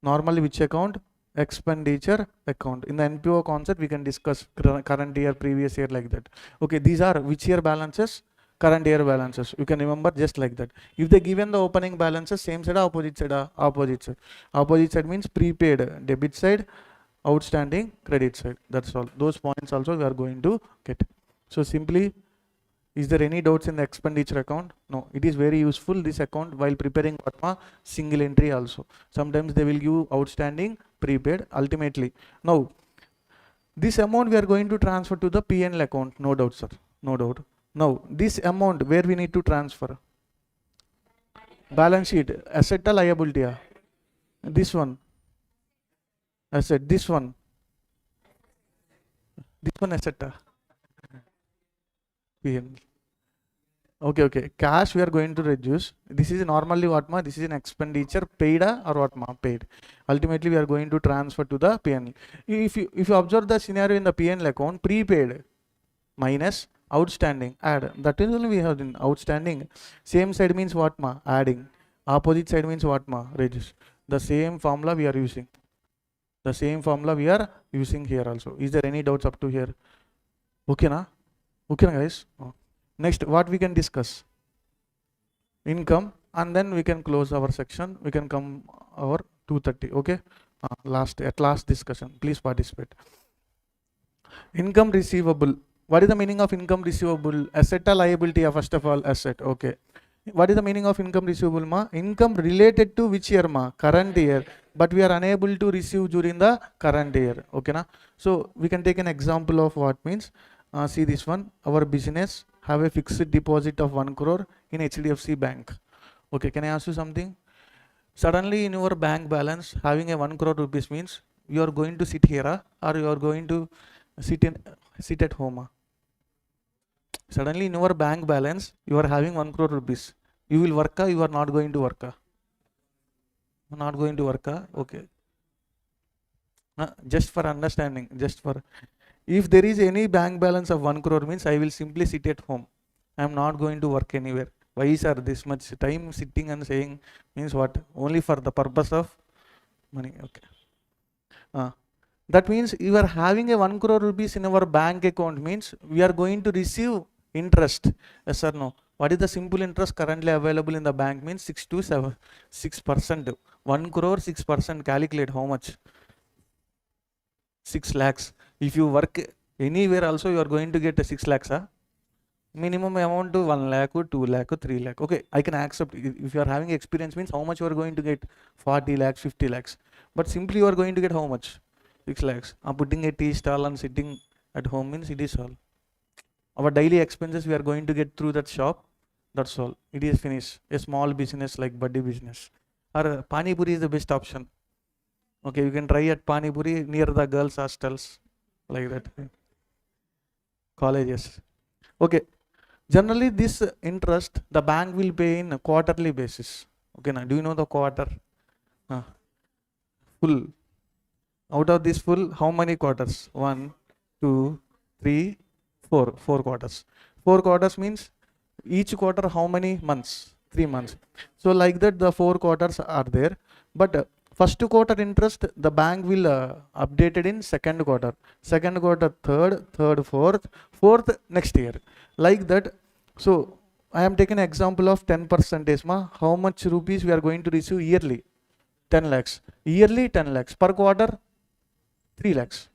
Normally which account? Expenditure account. In the NPO concept we can discuss current year, previous year, like that. Okay, these are which year balances? Current year balances. You can remember just like that. If they given the opening balances, same side, opposite side, opposite side. Opposite side means prepaid, debit side, outstanding, credit side. That's all. Those points also we are going to get. So simply, is there any doubts in the expenditure account? No, it is very useful, this account, while preparing single entry also. Sometimes they will give outstanding, prepaid, ultimately. Now, this amount we are going to transfer to the P&L account, no doubt, sir, no doubt. Now, this amount where we need to transfer? Balance sheet, asset or liability? This one, asset, this one asset. P&L. Okay. Cash we are going to reduce. This is normally what ma? This is an expenditure paid or what ma? Paid. Ultimately we are going to transfer to the P&L. If you observe the scenario in the P&L account, prepaid minus outstanding, add. That is only we have in outstanding. Same side means what ma? Adding. Opposite side means what ma? Reduce. The same formula we are using. The same formula we are using here also. Is there any doubts up to here? Okay na? Okay guys. Next, what we can discuss? Income, and then we can close our section. We can come our 2:30. Okay. Last discussion. Please participate. Income receivable. What is the meaning of income receivable? Asset or liability? First of all, asset. Okay. What is the meaning of income receivable ma? Income related to which year ma? Current year. But we are unable to receive during the current year. Okay na? So we can take an example of what means. See this one. Our business have a fixed deposit of 1 crore in HDFC bank. Okay, can I ask you something? Suddenly in your bank balance having a 1 crore rupees means you are going to sit here or you are going to sit at home. Suddenly in your bank balance you are having 1 crore rupees. You will work or you are not going to work? Not going to work. Okay. Just for understanding, if there is any bank balance of 1 crore means I will simply sit at home. I am not going to work anywhere. Why sir this much time sitting and saying means what? Only for the purpose of money. Okay. That means you are having a 1 crore rupees in our bank account means we are going to receive interest. Yes or no? What is the simple interest currently available in the bank means 6 to 6%. 1 crore 6%. Calculate how much? 6 lakhs. If you work anywhere also you are going to get 6 lakhs. Minimum amount to 1 lakh, 2 lakh, 3 lakh. Okay, I can accept. If you are having experience means how much you are going to get? 40 lakhs, 50 lakhs. But simply you are going to get how much? 6 lakhs. Putting a tea stall and sitting at home means it is all. Our daily expenses we are going to get through that shop. That's all. It is finished. A small business like buddy business. Or Pani Puri is the best option. Okay, you can try at Pani Puri near the girls' hostels. Like that. Colleges. Okay. Generally this interest the bank will pay in a quarterly basis. Okay, now do you know the quarter? Full. Out of this full, how many quarters? 1, 2, 3, 4. 4 quarters. 4 quarters means each quarter how many months? 3 months. So like that the 4 quarters are there. But first quarter interest the bank will update it in second quarter, third, fourth next year, like that. So I am taking an example of 10% ma. How much rupees we are going to receive yearly? 10 lakhs. Yearly 10 lakhs. Per quarter 3 lakhs.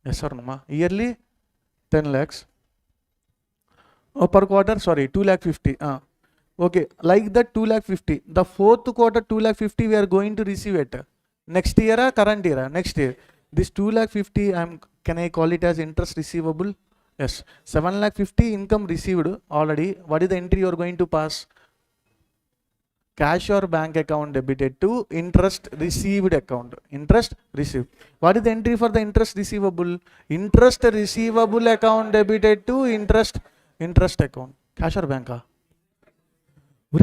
Yes or no ma? Yearly 10 lakhs. Per quarter 2 lakh 50. Okay, like that 2 lakh 50. The fourth quarter 2 lakh 50 we are going to receive it. Next year current year? Next year. This 2 lakh 50 can I call it as interest receivable? Yes. 7 lakh 50 income received already. What is the entry you are going to pass? Cash or bank account debited to interest received account. Interest received. What is the entry for the interest receivable? Interest receivable account debited to interest account. Cash or bank?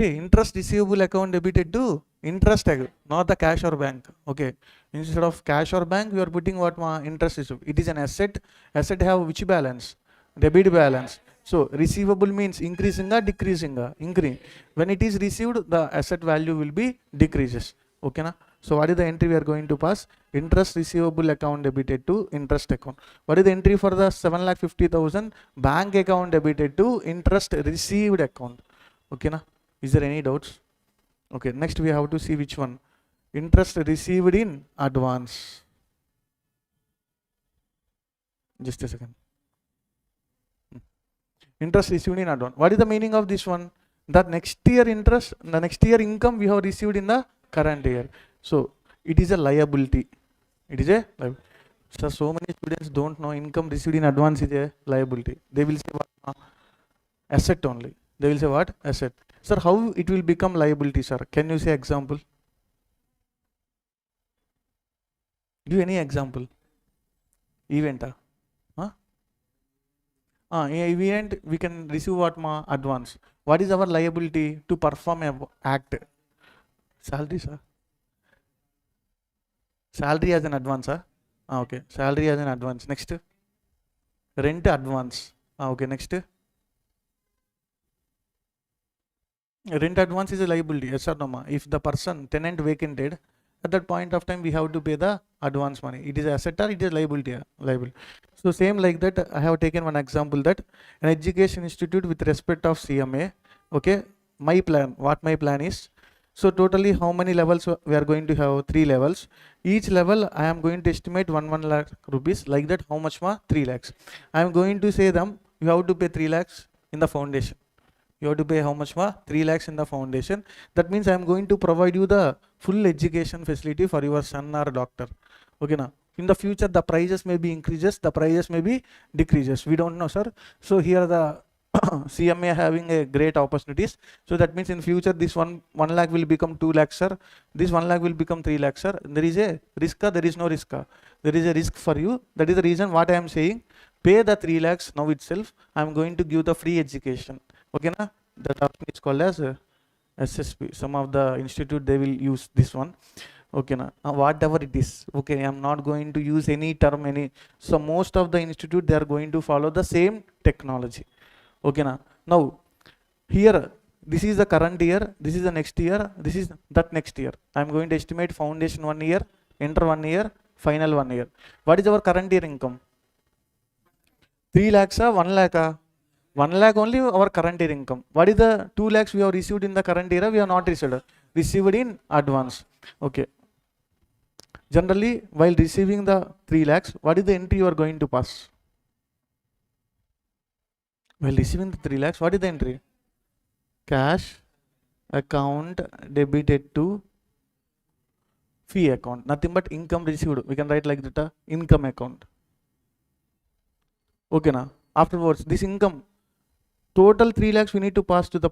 Interest receivable account debited to interest account, not the cash or bank. Okay. Instead of cash or bank, we are putting what? Interest receivable. It is an asset. Asset have which balance? Debit balance. So receivable means increasing or decreasing? Increase. When it is received, the asset value will be decreases. Okay na? So what is the entry we are going to pass? Interest receivable account debited to interest account. What is the entry for the 7,50,000? Bank account debited to interest received account. Okay na? Is there any doubts? Okay, next we have to see which one. Interest received in advance. Just a second. Interest received in advance. What is the meaning of this one? That next year interest, the next year income we have received in the current year. So it is a liability. It is a liability. So many students don't know income received in advance is a liability. They will say what? Asset only. They will say what? Asset. Sir, how it will become liability, sir? Can you say example? Give any example. Event. Event we can receive what ma? Advance. What is our liability to perform a act? Salary, sir. Salary as an advance, sir. Okay. Salary as an advance. Next. Rent advance. Okay. Next. Rent advance is a liability. Yes or no ma? If the person tenant vacated, at that point of time we have to pay the advance money. It is asset or it is liability? Liability. So same like that, I have taken one example that an education institute with respect of CMA. Okay, my plan, what my plan is. So totally how many levels we are going to have? 3 levels. Each level I am going to estimate 1 lakh rupees. Like that, how much ma? 3 lakhs. I am going to say them, you have to pay 3 lakhs in the foundation. You have to pay how much ma? 3 lakhs in the foundation. That means I am going to provide you the full education facility for your son or doctor. Okay now. In the future the prices may be increases, the prices may be decreases. We don't know, sir. So here the CMA having a great opportunities. So that means in future this 1 lakh will become 2 lakhs, sir. This 1 lakh will become 3 lakhs, sir. There is a risk, there is no risk. There is a risk for you. That is the reason what I am saying. Pay the 3 lakhs now itself. I am going to give the free education. Okay na? That option is called as SSP. Some of the institute they will use this one. Okay na? Whatever it is. Okay, I am not going to use any term so most of the institute they are going to follow the same technology. Okay na? Now here this is the current year, this is the next year, this is that next year. I am going to estimate foundation 1 year, enter 1 year, final 1 year. What is our current year income? 3 lakhs or 1 lakh? 1 lakh only our current year income. What is the 2 lakhs we have received in the current year? We have not received. Received in advance. Okay. Generally, while receiving the 3 lakhs, what is the entry you are going to pass? While receiving the 3 lakhs, what is the entry? Cash account debited to fee account. Nothing but income received. We can write like that, income account. Okay na? Afterwards, this income, total 3 lakhs we need to pass to the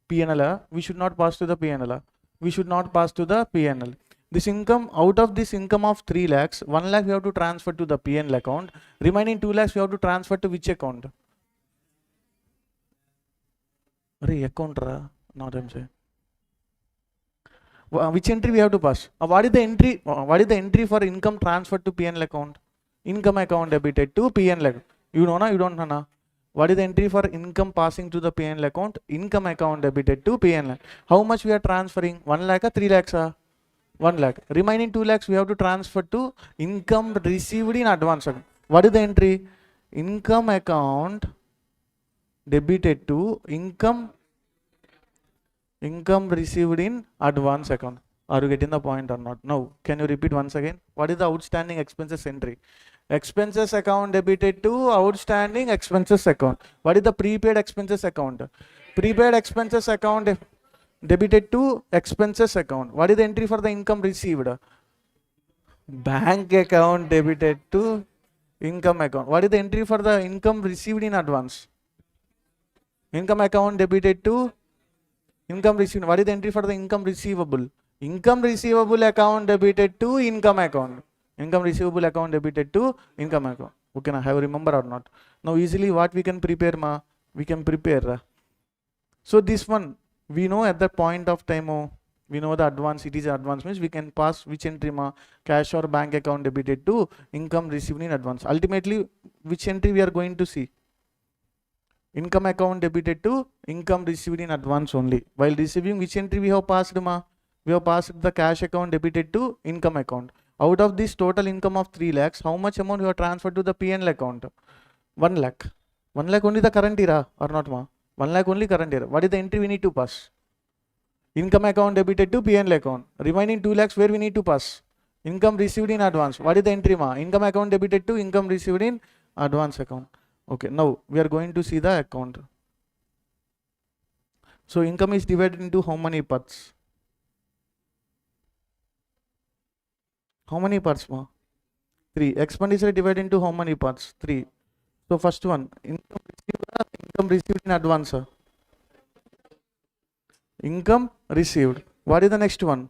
PNL. We should not pass to the PNL. We should not pass to the PNL. This income, out of this income of 3 lakhs, 1 lakh we have to transfer to the PNL account. Remaining 2 lakhs we have to transfer to which account? Account, not I'm saying. Which entry we have to pass? What is the entry? What is the entry for income transferred to PNL account? Income account debited to PNL account. You know na? You don't know na? What is the entry for income passing to the PNL account? Income account debited to PNL. How much we are transferring? 1 lakh or 3 lakhs? 1 lakh. Remaining 2 lakhs we have to transfer to income received in advance. What is the entry? Income account debited to income received in advance account. Are you getting the point or not? No. Can you repeat once again? What is the outstanding expenses entry? Expenses account debited to outstanding expenses account. What is the prepaid expenses account? Prepaid expenses account debited to expenses account. What is the entry for the income received? Bank account debited to income account. What is the entry for the income received in advance? Income account debited to income received. What is the entry for the income receivable? Income receivable account debited to income account. Income receivable account debited to income account. Okay, now have you remember or not? Now easily what we can prepare ma? We can prepare. So this one we know at that point of time, we know the advance, it is advance means we can pass which entry ma? Cash or bank account debited to income received in advance. Ultimately which entry we are going to see? Income account debited to income received in advance only. While receiving, which entry we have passed, ma? We have passed the cash account debited to income account. Out of this total income of 3 lakhs, how much amount you have transferred to the P&L account? 1 lakh. 1 lakh only the current year or not, ma? 1 lakh only current year. What is the entry we need to pass? Income account debited to P&L account. Remaining 2 lakhs where we need to pass? Income received in advance. What is the entry, ma? Income account debited to income received in advance account. Okay, now we are going to see the account. So income is divided into how many parts? How many parts, ma? 3. Expenditure divided into how many parts? 3. So first one, income received in advance. Income received. What is the next one?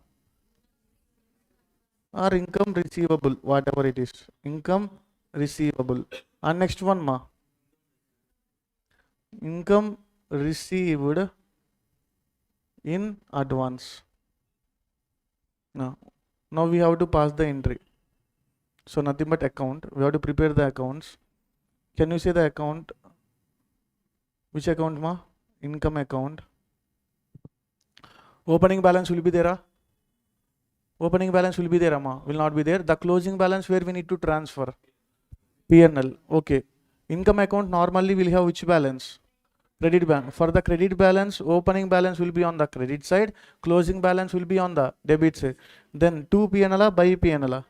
Or income receivable, whatever it is. Income receivable. And next one, ma? Income received in advance. Now we have to pass the entry. So nothing but account. We have to prepare the accounts. Can you say the account? Which account, ma? Income account. Opening balance will be there. Opening balance will be there, ma? Will not be there. The closing balance where we need to transfer. P&L. Okay. Income account normally will have which balance? Credit balance. For the credit balance, opening balance will be on the credit side. Closing balance will be on the debit side. Then to P&L, by P&L.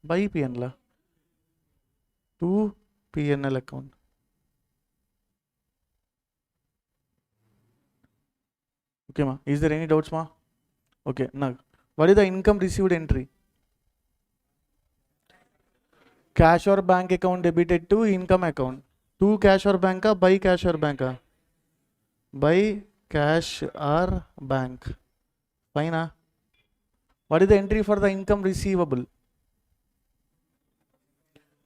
By P&L. To P&L account. Okay, ma. Is there any doubts, ma? Okay. Now, what is the income received entry? Cash or bank account debited to income account. To cash or bank, by cash or bank? By cash or bank. Fine. What is the entry for the income receivable?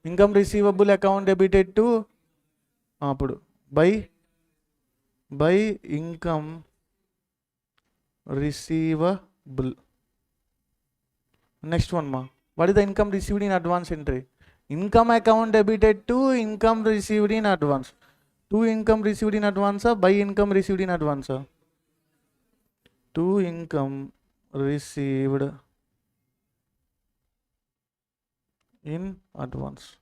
Income receivable account debited to by income receivable. Next one, ma. What is the income received in advance entry? Income account debited to income received in advance. To income received in advance, by income received in advance. To income received in advance.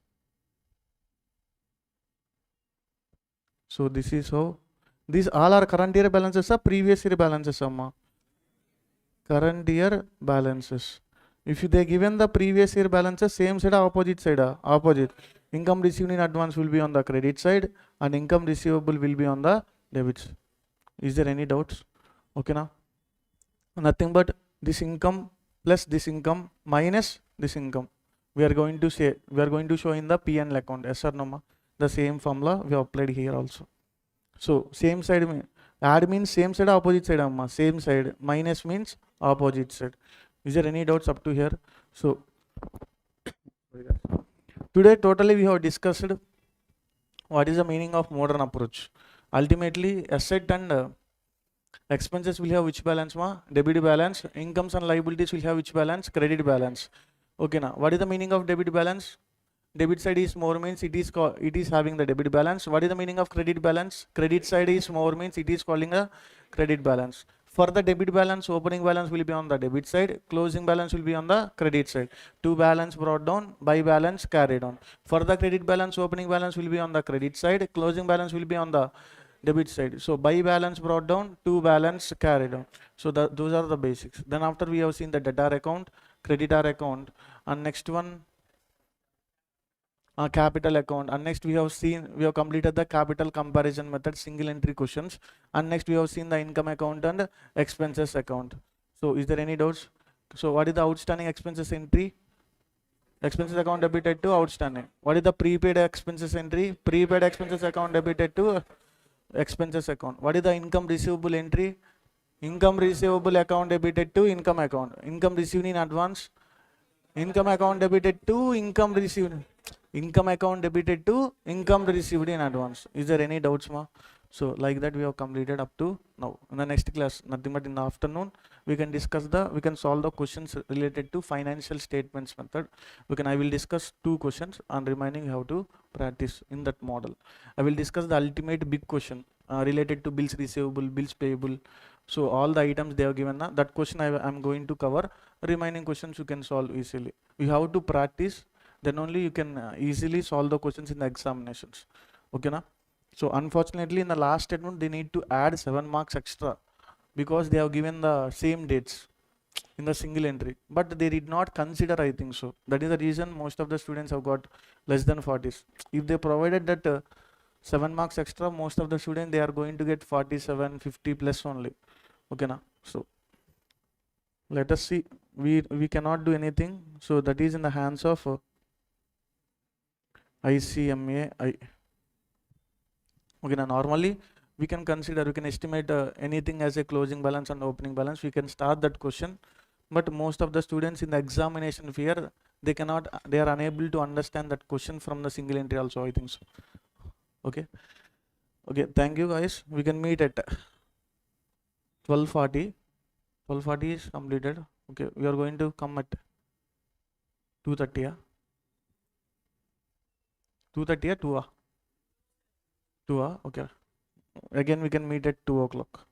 So this is how. These all are current year balances or previous year balances, amma? Current year balances. If they given the previous year balances, same side or opposite side? Opposite. Income received in advance will be on the credit side and income receivable will be on the debit side. Is there any doubts? Okay, now nothing but this income plus this income minus this income. We are going to show in the P&L account. Yes or no, ma? The same formula we have applied here also. So same side, add means same side or opposite side, amma? Same side. Minus means opposite side. Is there any doubts up to here? So today totally we have discussed what is the meaning of modern approach. Ultimately, asset and expenses will have which balance, ma? Debit balance. Incomes and liabilities will have which balance? Credit balance. Okay, now what is the meaning of debit balance? Debit side is more means it is having the debit balance. What is the meaning of credit balance? Credit side is more means it is calling a credit balance. For the debit balance, opening balance will be on the debit side, closing balance will be on the credit side. To balance brought down, by balance carried on. For the credit balance, opening balance will be on the credit side, closing balance will be on the debit side. So by balance brought down, to balance carried on. So those are the basics. Then after we have seen the debtor account, creditor account, and next one capital account, and next we have completed the capital comparison method single entry questions, and next we have seen the income account and expenses account. So is there any doubts? So what is the outstanding expenses entry? Expenses account debited to outstanding. What is the prepaid expenses entry? Prepaid expenses account debited to expenses account. What is the income receivable entry? Income receivable account debited to income account. Income received in advance. Income account debited to income received. Income account debited to income received in advance. Is there any doubts, ma? So like that we have completed up to now. In the next class, nothing but in the afternoon, we can solve the questions related to financial statements method. I will discuss 2 questions and remaining you have to practice in that model. I will discuss the ultimate big question related to bills receivable, bills payable. So all the items they have given, that question I am going to cover. Remaining questions you can solve easily. You have to practice, then only you can easily solve the questions in the examinations. Okay, na? So unfortunately, in the last statement, they need to add 7 marks extra because they have given the same dates in the single entry, but they did not consider, I think so. That is the reason most of the students have got less than 40s. If they provided that 7 marks extra, most of the students they are going to get 47, 50 plus only. Okay, now. So let us see. We cannot do anything. So that is in the hands of ICMA. Okay, now normally we can consider, we can estimate anything as a closing balance and opening balance. We can start that question, but most of the students in the examination fear, they cannot, they are unable to understand that question from the single entry also, I think so. Okay. Okay, thank you guys. We can meet at 12:40. 12:40 is completed. Okay, we are going to come at 2:30. 2:30 or 2? 2. Okay. Again, we can meet at 2 o'clock.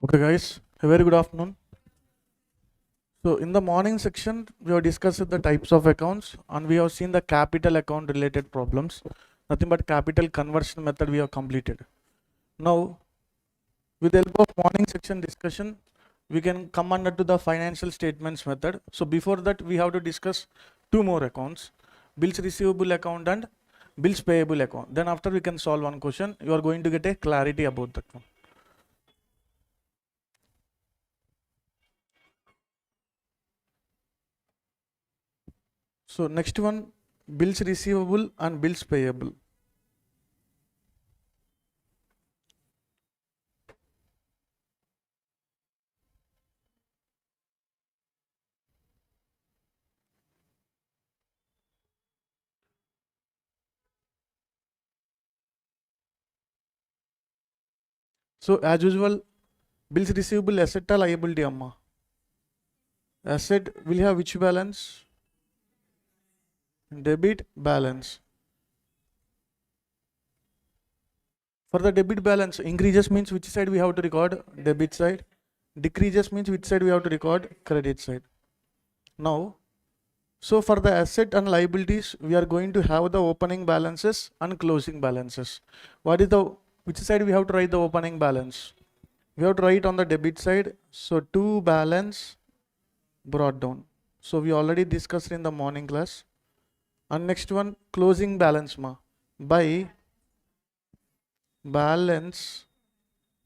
Okay guys, a very good afternoon. So in the morning section, we have discussed the types of accounts and we have seen the capital account related problems. Nothing but capital conversion method we have completed. Now, with the help of morning section discussion, we can come under to the financial statements method. So before that, we have to discuss two more accounts, bills receivable account and bills payable account. Then after we can solve one question, you are going to get a clarity about that one. So next one, bills receivable and bills payable. So as usual, bills receivable asset or liability amma. Asset will have which balance? Debit balance. For the debit balance, increases means which side we have to record? Debit side. Decreases means which side we have to record? Credit side. Now, so for the asset and liabilities, we are going to have the opening balances and closing balances. What is the, which side we have to write the opening balance? We have to write on the debit side. So to balance brought down. So we already discussed in the morning class. And next one, closing balance ma by balance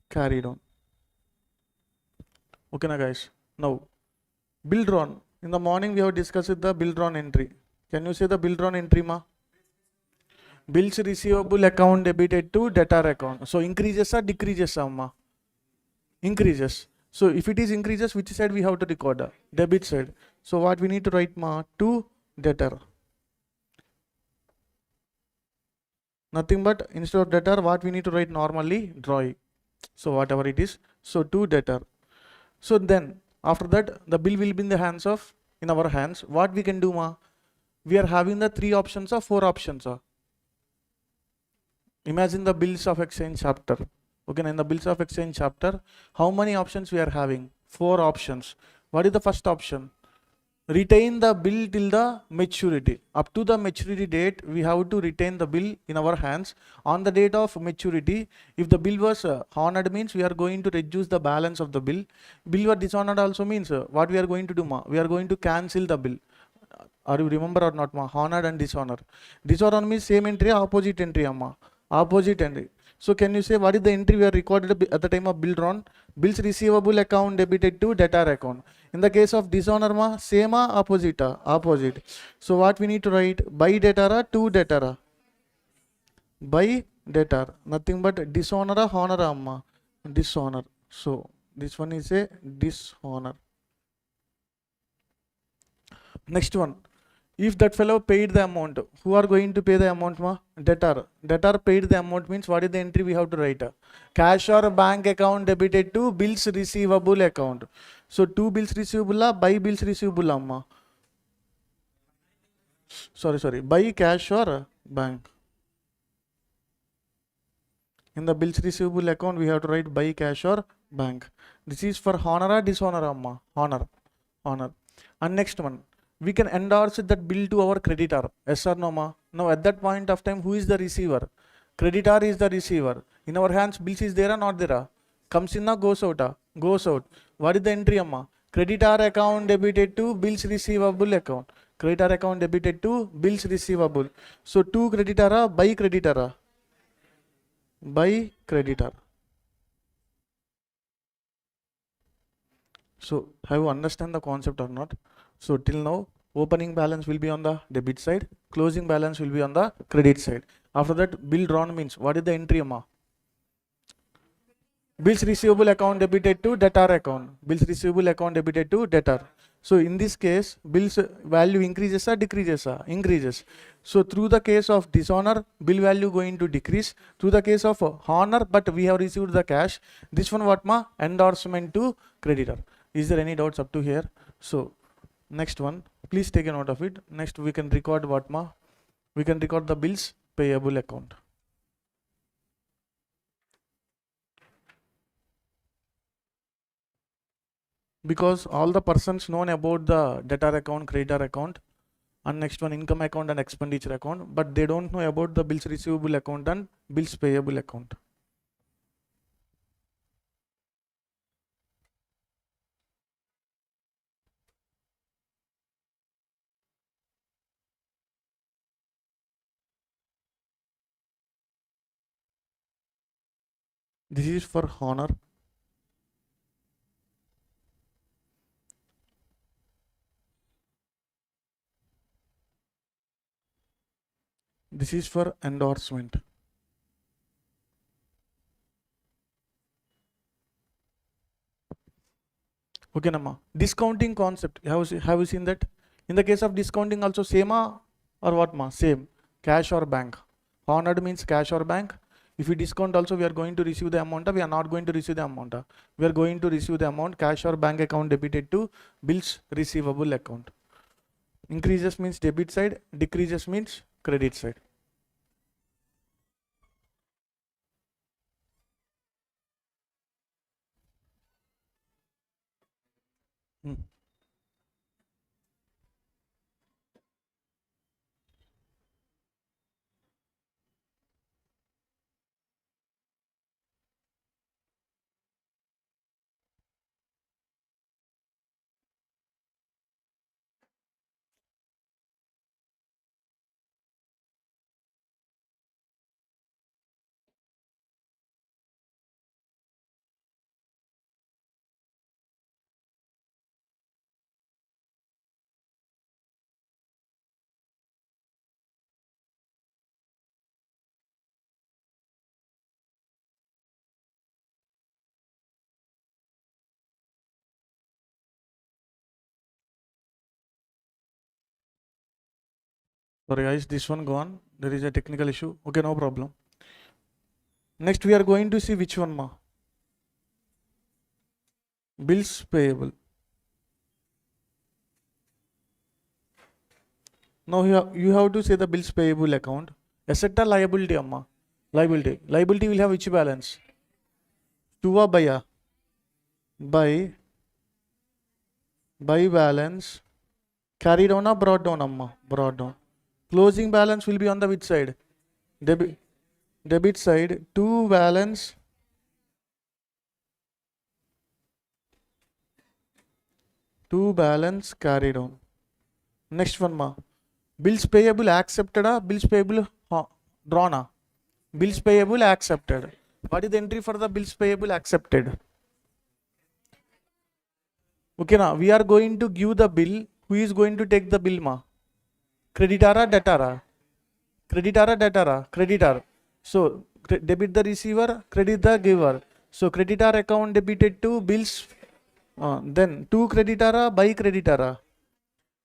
carried on. Okay na guys. Now bill drawn. In the morning we have discussed the bill drawn entry. Can you say the bill drawn entry ma? Bills receivable account debited to debtor account. So increases or decreases ma? Increases. So if it is increases, which side we have to record? Debit side. So what we need to write ma? To debtor. Nothing but instead of debtor, what we need to write normally? Drawing. So whatever it is. So to debtor. So then after that, the bill will be in the hands of, in our hands. What we can do ma? We are having the 3 options or 4 options. Imagine the bills of exchange chapter. Okay, in the bills of exchange chapter, how many options we are having? 4 options. What is the first option? Retain the bill till the maturity. Up to the maturity date, we have to retain the bill in our hands. On the date of maturity, if the bill was honored means we are going to reduce the balance of the bill. Bill was dishonored also means what we are going to do ma? We are going to cancel the bill. Are you remember or not ma? Honored and dishonor. Dishonor means same entry, opposite entry amma. Opposite entry. So can you say what is the entry we are recorded at the time of bill drawn? Bills receivable account debited to debtor account. In the case of dishonor ma, same opposite? Opposite. So what we need to write? By debtor to debtor. By debtor. Nothing but dishonor honor amma. Dishonor. So this one is a dishonor. Next one. If that fellow paid the amount, who are going to pay the amount ma? Debtor. Debtor paid the amount means what is the entry we have to write? Cash or bank account debited to bills receivable account. So to bills receivable by bills receivable amma. Sorry. By cash or bank. In the bills receivable account we have to write by cash or bank. This is for honor or dishonor amma? Honor. Honor. And next one. We can endorse that bill to our creditor. Yes or no ma? Now at that point of time, who is the receiver? Creditor is the receiver. In our hands, bills is there or not there? Comes in or goes out? Goes out. What is the entry amma? Creditor account debited to bills receivable account. Creditor account debited to bills receivable. So to creditor by creditor? By creditor. So have you understand the concept or not? So till now, opening balance will be on the debit side, closing balance will be on the credit side. After that, bill drawn means what is the entry amma? Bills receivable account debited to debtor account. Bills receivable account debited to debtor. So in this case, bills value increases or decreases? Increases. So through the case of dishonor, bill value going to decrease. Through the case of honor, but we have received the cash. This one what ma? Endorsement to creditor. Is there any doubts up to here? So next one, please take a note of it. Next we can record what ma? We can record the bills payable account. because all the persons known about the debtor account, creditor account, and next one income account and expenditure account, but they don't know about the bills receivable account and bills payable account. This is for honor. This is for endorsement. Okay, Nama. Discounting concept. Have you seen that? In the case of discounting also same or what ma? Same. Cash or bank. Honored means cash or bank. If we discount also, we are going to receive the amount. We are not going to receive the amount. We are going to receive the amount cash or bank account debited to bills receivable account. Increases means debit side. Decreases means credit side. Hmm. Sorry guys, this one gone. There is a technical issue. Okay, no problem. Next we are going to see which one ma? Bills payable. Now you have to say the bills payable account. Asset or liability amma? Liability. Liability will have which balance? To a by by balance. Carried on or brought down amma? Brought down. Closing balance will be on the which side? Debit side. To balance. To balance carried on. Next one ma. Bills payable accepted or bills payable drawn or? Bills payable accepted. What is the entry for the bills payable accepted? Okay now we are going to give the bill. Who is going to take the bill ma? Creditor or debtor? Creditor or debtor? Creditor. So debit the receiver, credit the giver. So creditor account debited to bills. Then to creditor by creditor.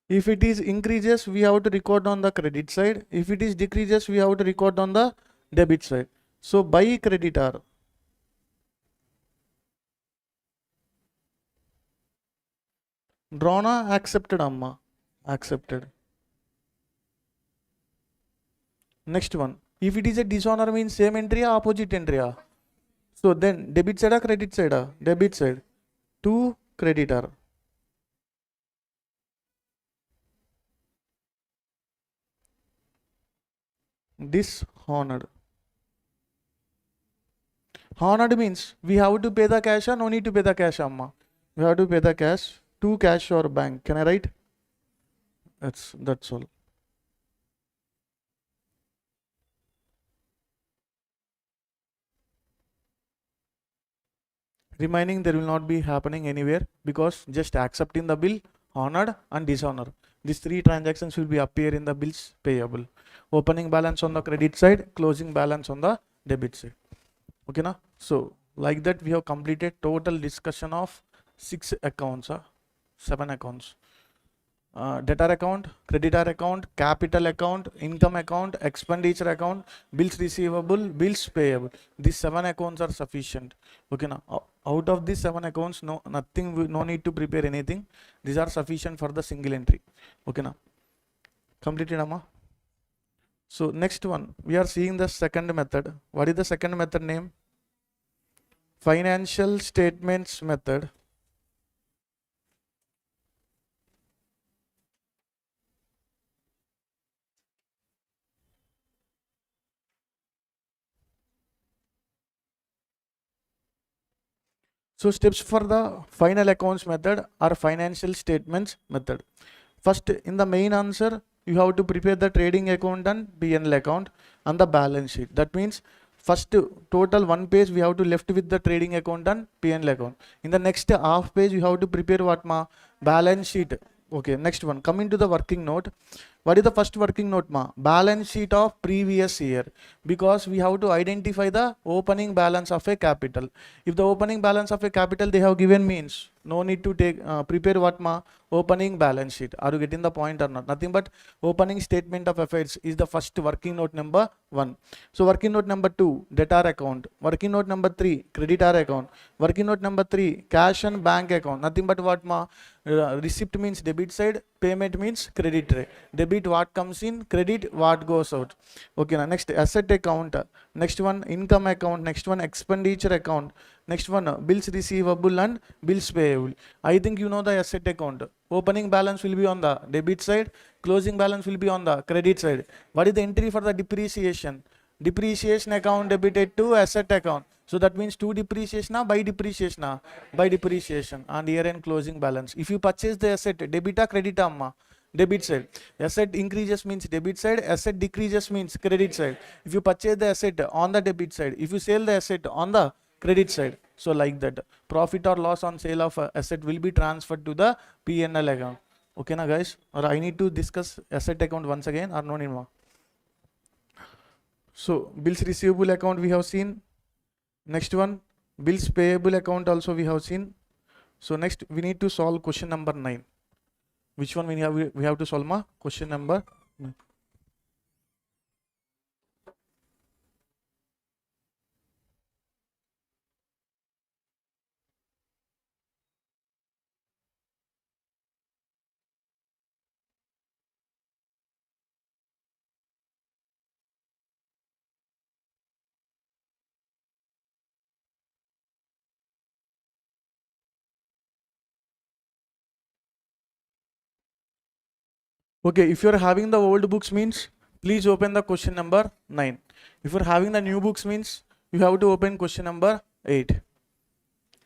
If it is increases, we have to record on the credit side. If it is decreases, we have to record on the debit side. So by creditor. Drawn or accepted amma? Accepted. Next one. If it is a dishonor means same entry or opposite entry? So then debit side or credit side? Debit side. To creditor. Dishonored. Honored means we have to pay the cash or no need to pay the cash amma? We have to pay the cash to cash or bank. Can I write? That's all. Remaining there will not be happening anywhere because just accepting the bill, honored and dishonor. These three transactions will be appear in the bills payable. Opening balance on the credit side, closing balance on the debit side. Okay na? So like that we have completed total discussion of 6 accounts, 7 accounts. Debtor account, creditor account, capital account, income account, expenditure account, bills receivable, bills payable. These 7 accounts are sufficient. Okay now, out of these 7 accounts, no need to prepare anything. These are sufficient for the single entry. Okay now, completed amma. So next one, we are seeing the second method. What is the second method name? Financial statements method. So steps for the final accounts method or financial statements method. First, in the main answer, you have to prepare the trading account and P&L account and the balance sheet. That means first total one page we have to left with the trading account and P&L account. In the next half page, you have to prepare what ma? Balance sheet. Okay, next one. Coming to the working note. What is the first working note ma? Balance sheet of previous year, because we have to identify the opening balance of a capital. If the opening balance of a capital they have given means, no need to take prepare what ma? Opening balance sheet. Are you getting the point or not? Nothing but opening statement of affairs is the first working note number 1. So working note number 2, debtor account. Working note number 3, creditor account. Working note number 3, cash and bank account. Nothing but what ma? Receipt means debit side, payment means credit side. Debit what comes in, credit what goes out. Okay, now next asset account, next one income account, next one expenditure account, next one bills receivable and bills payable. I think you know the asset account. Opening balance will be on the debit side, closing balance will be on the credit side. What is the entry for the depreciation? Depreciation account debited to asset account. So that means to depreciation by depreciation by depreciation and year end closing balance. If you purchase the asset, debita credita amma, debit side. Asset increases means debit side, asset decreases means credit side. If you purchase the asset on the debit side, if you sell the asset on the credit side, so like that, profit or loss on sale of asset will be transferred to the P&L account. Okay na guys, or I need to discuss asset account once again or no need more? So bills receivable account we have seen. Next one, bills payable account also we have seen. So next we need to solve question number 9. Which one we have to solve ma? Question number 9. Okay, if you are having the old books means please open the question number 9. If you are having the new books means you have to open question number 8.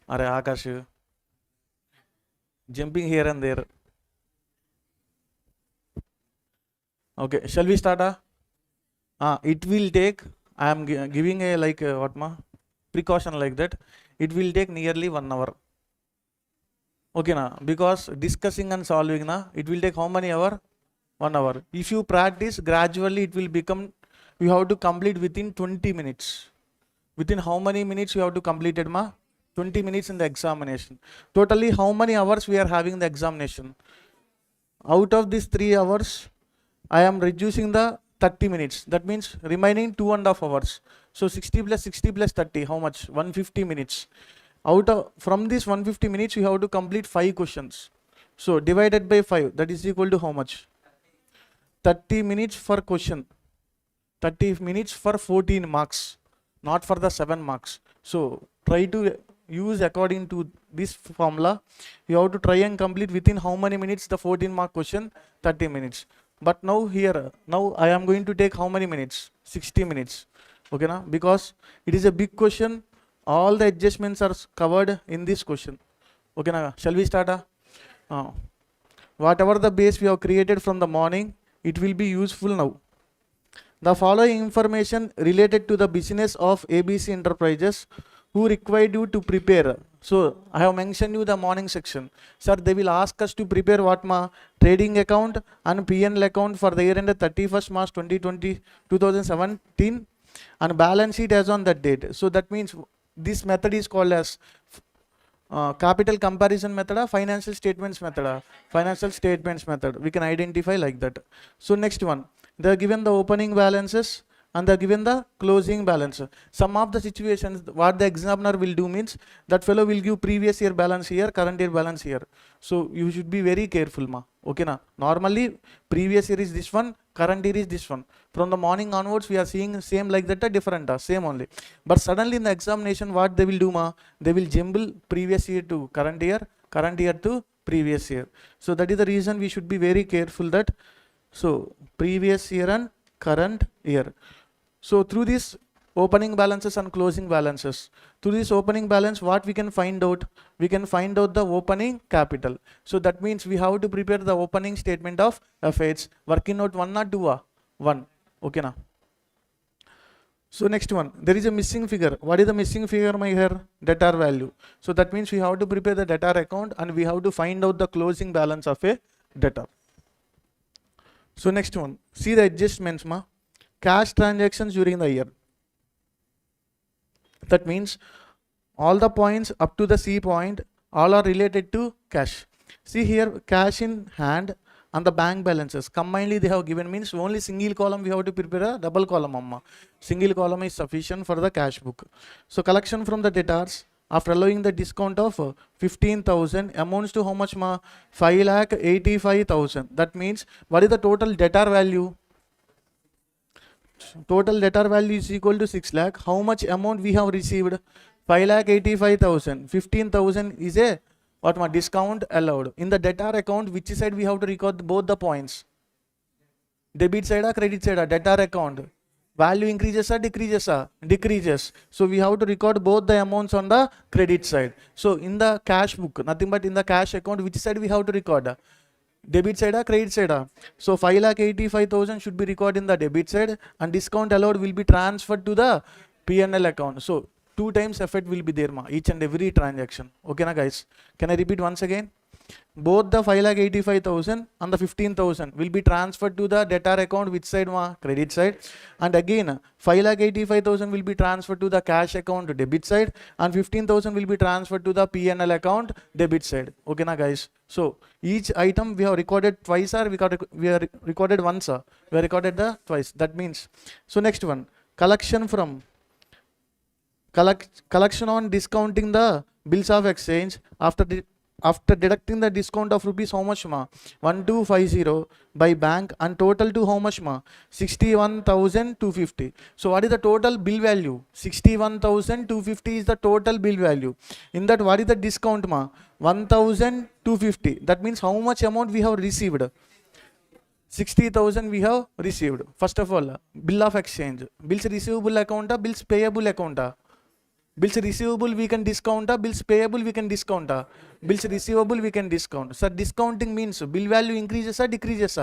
Are Akash jumping here and there. Okay, shall we start? It will take, I am giving a like what ma? Precaution like that. It will take nearly 1 hour. Okay na, because discussing and solving na, it will take how many hour? 1 hour. If you practice gradually, it will become, you have to complete within 20 minutes. Within how many minutes you have to complete it ma? 20 minutes in the examination. Totally how many hours we are having the examination? Out of these 3 hours, I am reducing the 30 minutes. That means remaining 2.5 hours. So 60 plus 60 plus 30, how much? 150 minutes. From this 150 minutes, you have to complete 5 questions. So divided by 5, that is equal to how much? 30 minutes for question. 30 minutes for 14 marks, not for the 7 marks. So try to use according to this formula. You have to try and complete within how many minutes the 14 mark question? 30 minutes. But now I am going to take how many minutes? 60 minutes. Okay na? Because it is a big question. All the adjustments are covered in this question. Okay na? Shall we start? Whatever the base we have created from the morning, it will be useful now. The following information related to the business of ABC Enterprises who required you to prepare. So I have mentioned you the morning section. Sir, they will ask us to prepare what ma? Trading account and P&L account for the year ended 31st March 2017 and balance sheet as on that date. So that means this method is called as capital comparison method, financial statements method, financial statements method. We can identify like that. So next one, they are given the opening balances and they are given the closing balance. Some of the situations, what the examiner will do means that fellow will give previous year balance here, current year balance here. So you should be very careful ma. Okay na. Normally previous year is this one, current year is this one. From the morning onwards we are seeing same like that, different, same only. But suddenly in the examination what they will do ma? They will jumble previous year to current year to previous year. So that is the reason we should be very careful that. So previous year and current year. So through this opening balances and closing balances. To this opening balance, what we can find out? We can find out the opening capital. So that means we have to prepare the opening statement of affairs. Working out 1 or 2? 1. Okay now. So next one, there is a missing figure. What is the missing figure, my here? Debtor value. So that means we have to prepare the debtor account and we have to find out the closing balance of a debtor. So next one, see the adjustments, ma. Cash transactions during the year. That means all the points up to the C point, all are related to cash. See here, cash in hand and the bank balances combinedly they have given, means only single column we have to prepare a double column, amma. Single column is sufficient for the cash book. So collection from the debtors after allowing the discount of 15,000 amounts to how much, ma? 5,85,000. That means what is the total debtor value? Total debtor value is equal to 6 lakh. How much amount we have received? 5,85,000. 15,000 is a what, ma? Discount allowed. In the debtor account, which side we have to record both the points? Debit side or credit side? Debtor account. Value increases or decreases? Decreases. So we have to record both the amounts on the credit side. So in the cash book, nothing but in the cash account, which side we have to record? Debit side or credit side? So 5,85,000 should be recorded in the debit side and discount allowed will be transferred to the P&L account. So 2 times effect will be there, ma, each and every transaction. Okay na guys? Can I repeat once again? Both the 5,85,000 and the 15,000 will be transferred to the debtor account, which side, ma? Credit side. And again 5,85,000 will be transferred to the cash account, debit side, and 15,000 will be transferred to the P&L account, debit side. Okay na guys? So each item we have recorded twice or we are recorded once, we are recorded the twice. That means, so next one, collection from collection on discounting the bills of exchange after deducting the discount of rupees how much, ma? 1250 by bank and total to how much, ma? 61,250. So what is the total bill value? 61,250 is the total bill value. In that, what is the discount, ma? 1,250. That means how much amount we have received? 60,000 we have received. First of all, bill of exchange. Bills receivable account, bills payable account. Bills receivable we can discount, bills payable we can discount. Bills receivable we can discount. So discounting means bill value increases or decreases?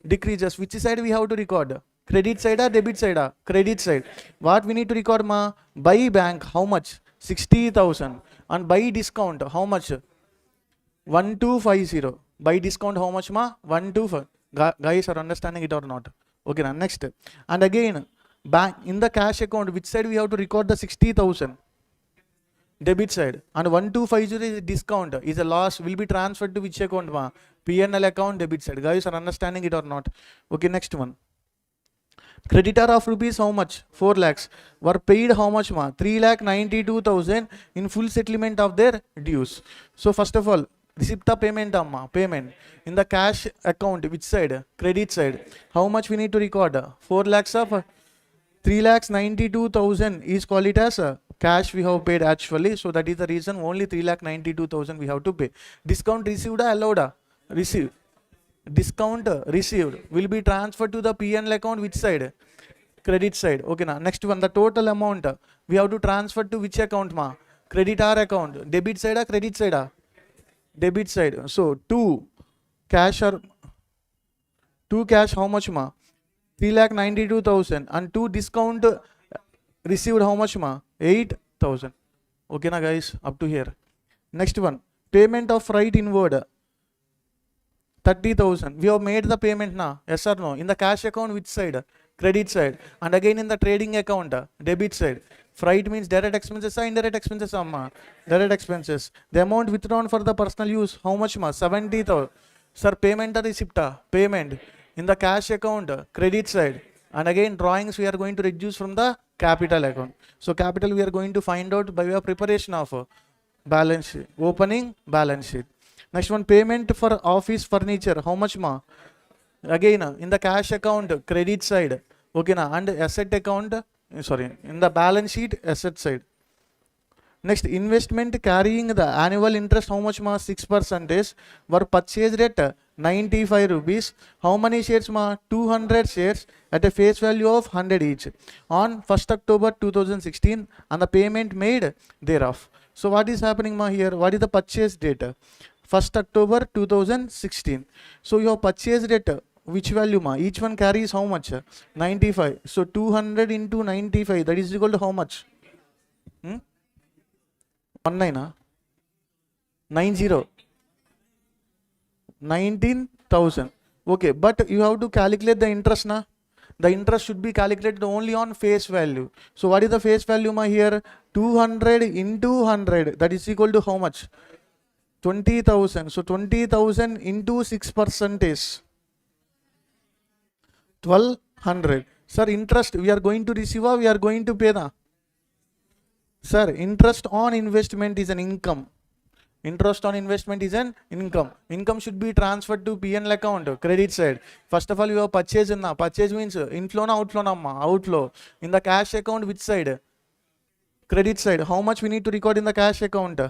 Decreases. Which side we have to record? Credit side or debit side? Credit side. What we need to record, ma? By bank how much? 60,000. And by discount how much? 1250. By discount how much, ma? 125. Guys are understanding it or not? Okay, now next. And again, bank in the cash account, which side we have to record the 60,000? Debit side. And 1250 is a discount, is a loss, will be transferred to which account, ma? P&L account, debit side. Guys are understanding it or not? Okay, next one. Creditor of rupees how much? 4 lakhs. Were paid how much, ma? 3,92,000 in full settlement of their dues. So first of all, receipt payment, amma, payment. In the cash account, which side? Credit side. How much we need to record? 4 lakhs of 3,92,000 is called it as cash we have paid actually. So that is the reason only 3,92,000 we have to pay. Discount received or allowed? Received. Discount received will be transferred to the P&L account, which side? Credit side. Okay, now next one, the total amount we have to transfer to which account, ma? Creditor account. Debit side or credit side? Debit side. So 2 cash how much, ma? 3,92,000 and 2 discount received how much, ma? 8,000. Okay na guys, up to here. Next one, payment of freight inward 30,000. We have made the payment na? Yes or no? In the cash account, which side? Credit side. And again in the trading account, debit side. Freight means direct expenses or indirect expenses, amma? Direct expenses. The amount withdrawn for the personal use, how much, ma? 70,000. Sir, payment or receipt? Payment. In the cash account, credit side. And again drawings we are going to reduce from the capital account. So capital we are going to find out by way of preparation of balance sheet, opening balance sheet. Next one, payment for office furniture, how much, ma? Again in the cash account, credit side. Okay na, and asset account, in the balance sheet, asset side. Next, investment carrying the annual interest, how much, ma? 6% were purchased at 95 rupees. How many shares ma? 200 shares at a face value of 100 each on 1st October 2016 and the payment made thereof. So what is happening ma here? What is the purchase date? 1st October 2016. So your purchase date, which value ma? Each one carries how much? 95. So 200 into 95, that is equal to how much? 19 19,000. Okay, but you have to calculate the interest na. The interest should be calculated only on face value. So what is the face value ma here? 200 into 100, that is equal to how much? 20,000. So 20,000 into 6% is 1,200. Sir, interest we are going to receive or we are going to pay na? Sir, interest on investment is an income. Interest on investment is an income. Income should be transferred to P&L account, credit side. First of all, you have purchase in na. Purchase means inflow na outflow na ma. Outflow. In the cash account, which side? Credit side. How much we need to record in the cash account?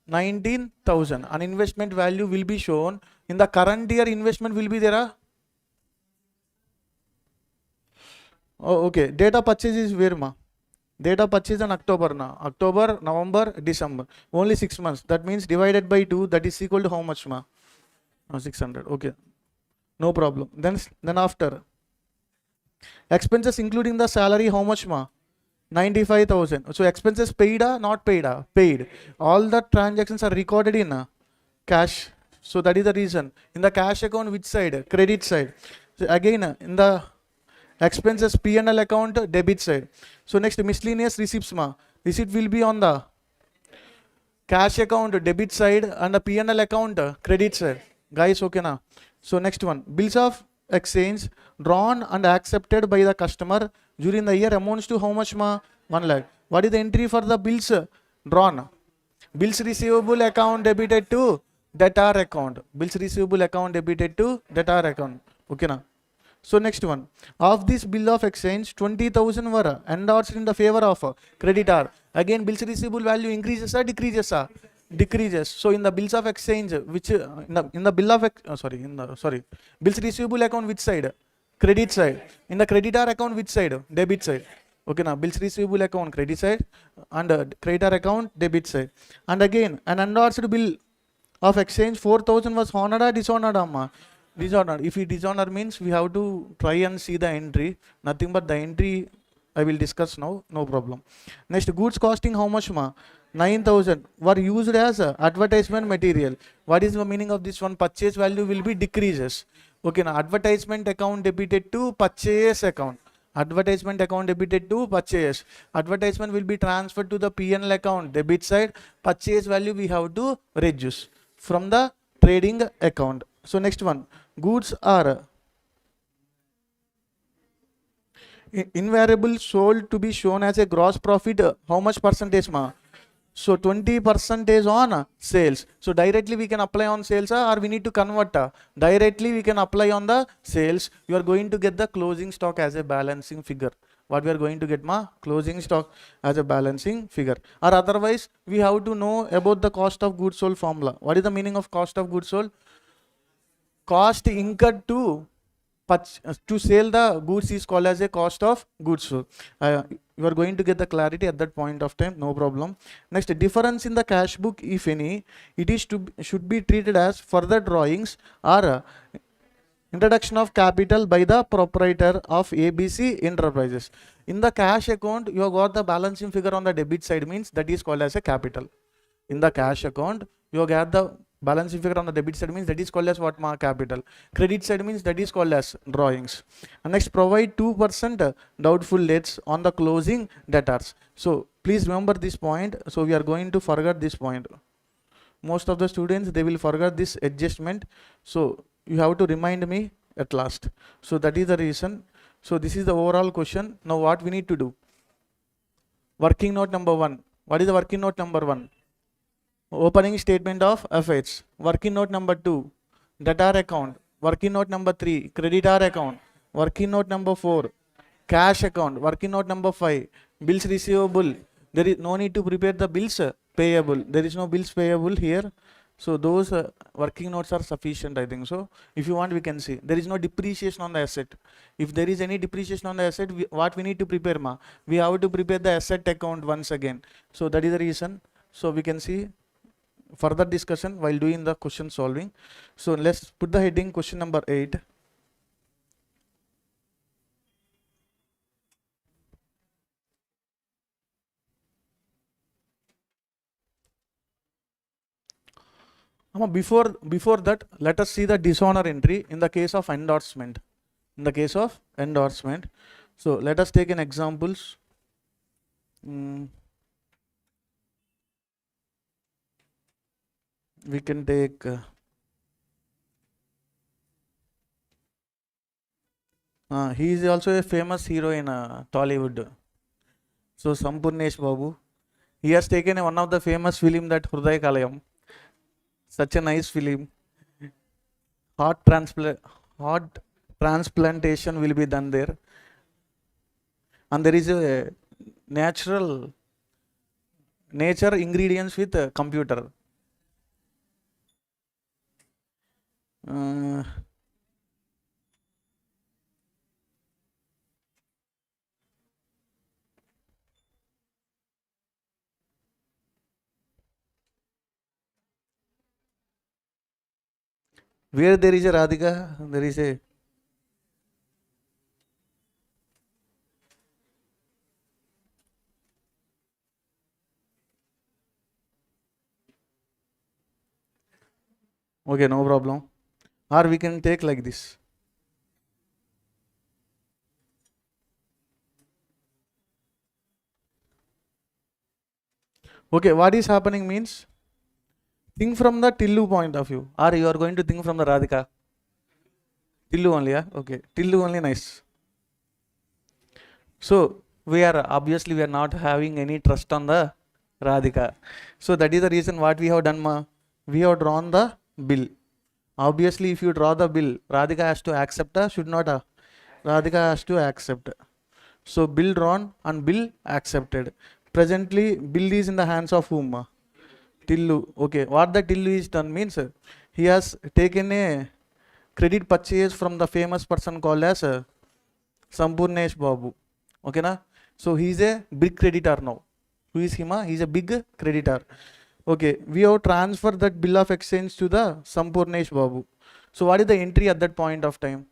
19,000. An investment value will be shown. In the current year, investment will be there. Oh, okay. Date of purchase is where ma? Date of purchase in October na. October, November, December. Only 6 months. That means divided by 2, that is equal to how much ma? 600. Okay. No problem. Then after. Expenses including the salary, how much ma? 95,000. So expenses paid or not paid? Paid. All the transactions are recorded in cash. So that is the reason. In the cash account, which side? Credit side. So again, in the expenses P&L account, debit side. So next, miscellaneous receipts ma. Receipt will be on the cash account, debit side, and the P&L account, credit side. Guys, okay na? So next one, bills of exchange drawn and accepted by the customer during the year amounts to how much ma? 1 lakh. What is the entry for the bills drawn? Bills receivable account debited to debtor account. Bills receivable account debited to debtor account. Okay na? So next one, of this bill of exchange, 20,000 were endorsed in the favor of creditor. Again, bills receivable value increases or decreases? Decreases. So in the bills of exchange, which in the bill of bills receivable account, which side? Credit side. In the creditor account, which side? Debit side. Okay, now bills receivable account, credit side, and creditor account, debit side. And again, an endorsed bill of exchange 4,000 was honored or dishonored, amma? Dishonored. If it dishonored means we have to try and see the entry. Nothing but the entry I will discuss now. No problem. Next, goods costing how much ma? 9,000 were used as advertisement material. What is the meaning of this one? Purchase value will be decreases. Okay, now advertisement account debited to purchase account. Advertisement account debited to purchase. Advertisement will be transferred to the P&L account, debit side. Purchase value we have to reduce from the trading account. So next one, goods are invariable sold to be shown as a gross profit. How much percentage ma? So 20% on sales. So directly we can apply on sales or we need to convert. Directly we can apply on the sales. You are going to get the closing stock as a balancing figure. What we are going to get ma? Closing stock as a balancing figure. Or otherwise we have to know about the cost of goods sold formula. What is the meaning of cost of goods sold? Cost incurred to sell the goods is called as a cost of goods sold. You are going to get the clarity at that point of time, no problem. Next, difference in the cash book, if any, it is should be treated as further drawings or introduction of capital by the proprietor of ABC Enterprises. In the cash account, you have got the balancing figure on the debit side, means that is called as a capital. In the cash account, you have got the balancing figure on the debit side, means that is called as what ma? Capital. Credit side means that is called as drawings. And next, provide 2% doubtful debts on the closing debtors. So please remember this point. So we are going to forget this point. Most of the students, they will forget this adjustment. So you have to remind me at last. So that is the reason. So this is the overall question. Now what we need to do? Working note number 1. What is the working note number 1? Opening statement of affairs. Working note number 2, debtor account. Working note number 3, creditor account. Working note number 4, cash account. Working note number 5, bills receivable. There is no need to prepare the bills payable. There is no bills payable here. So those working notes are sufficient, I think so. If you want, we can see. There is no depreciation on the asset. If there is any depreciation on the asset, what we need to prepare, ma? We have to prepare the asset account once again. So that is the reason. So we can see further discussion while doing the question solving. So let's put the heading question number 8. Before that, let us see the dishonor entry in the case of endorsement. In the case of endorsement, so let us take an examples. We can take he is also a famous hero in Tollywood. So Sampurnesh Babu, he has taken one of the famous film, that Hruday Kalayam. Such a nice film. Heart transplantation will be done there, and there is a nature ingredients with a computer. Where there is a Radhika, there is a okay, no problem. Or we can take like this. Okay, what is happening means, think from the Tillu point of view, or you are going to think from the Radhika? Tillu only, yeah? Okay, Tillu only, nice. So we are obviously not having any trust on the Radhika. So that is the reason what we have done, ma. We have drawn the bill. Obviously, if you draw the bill, Radhika has to accept, should not? Radhika has to accept. So bill drawn and bill accepted. Presently, bill is in the hands of whom? Tillu. Okay, what the Tillu is done means, he has taken a credit purchase from the famous person called as Sampurnesh Babu. Okay, na? So he is a big creditor now. Who is him? He is a big creditor. Okay, we have transferred that bill of exchange to the Sampurnesh Babu. So what is the entry at that point of time?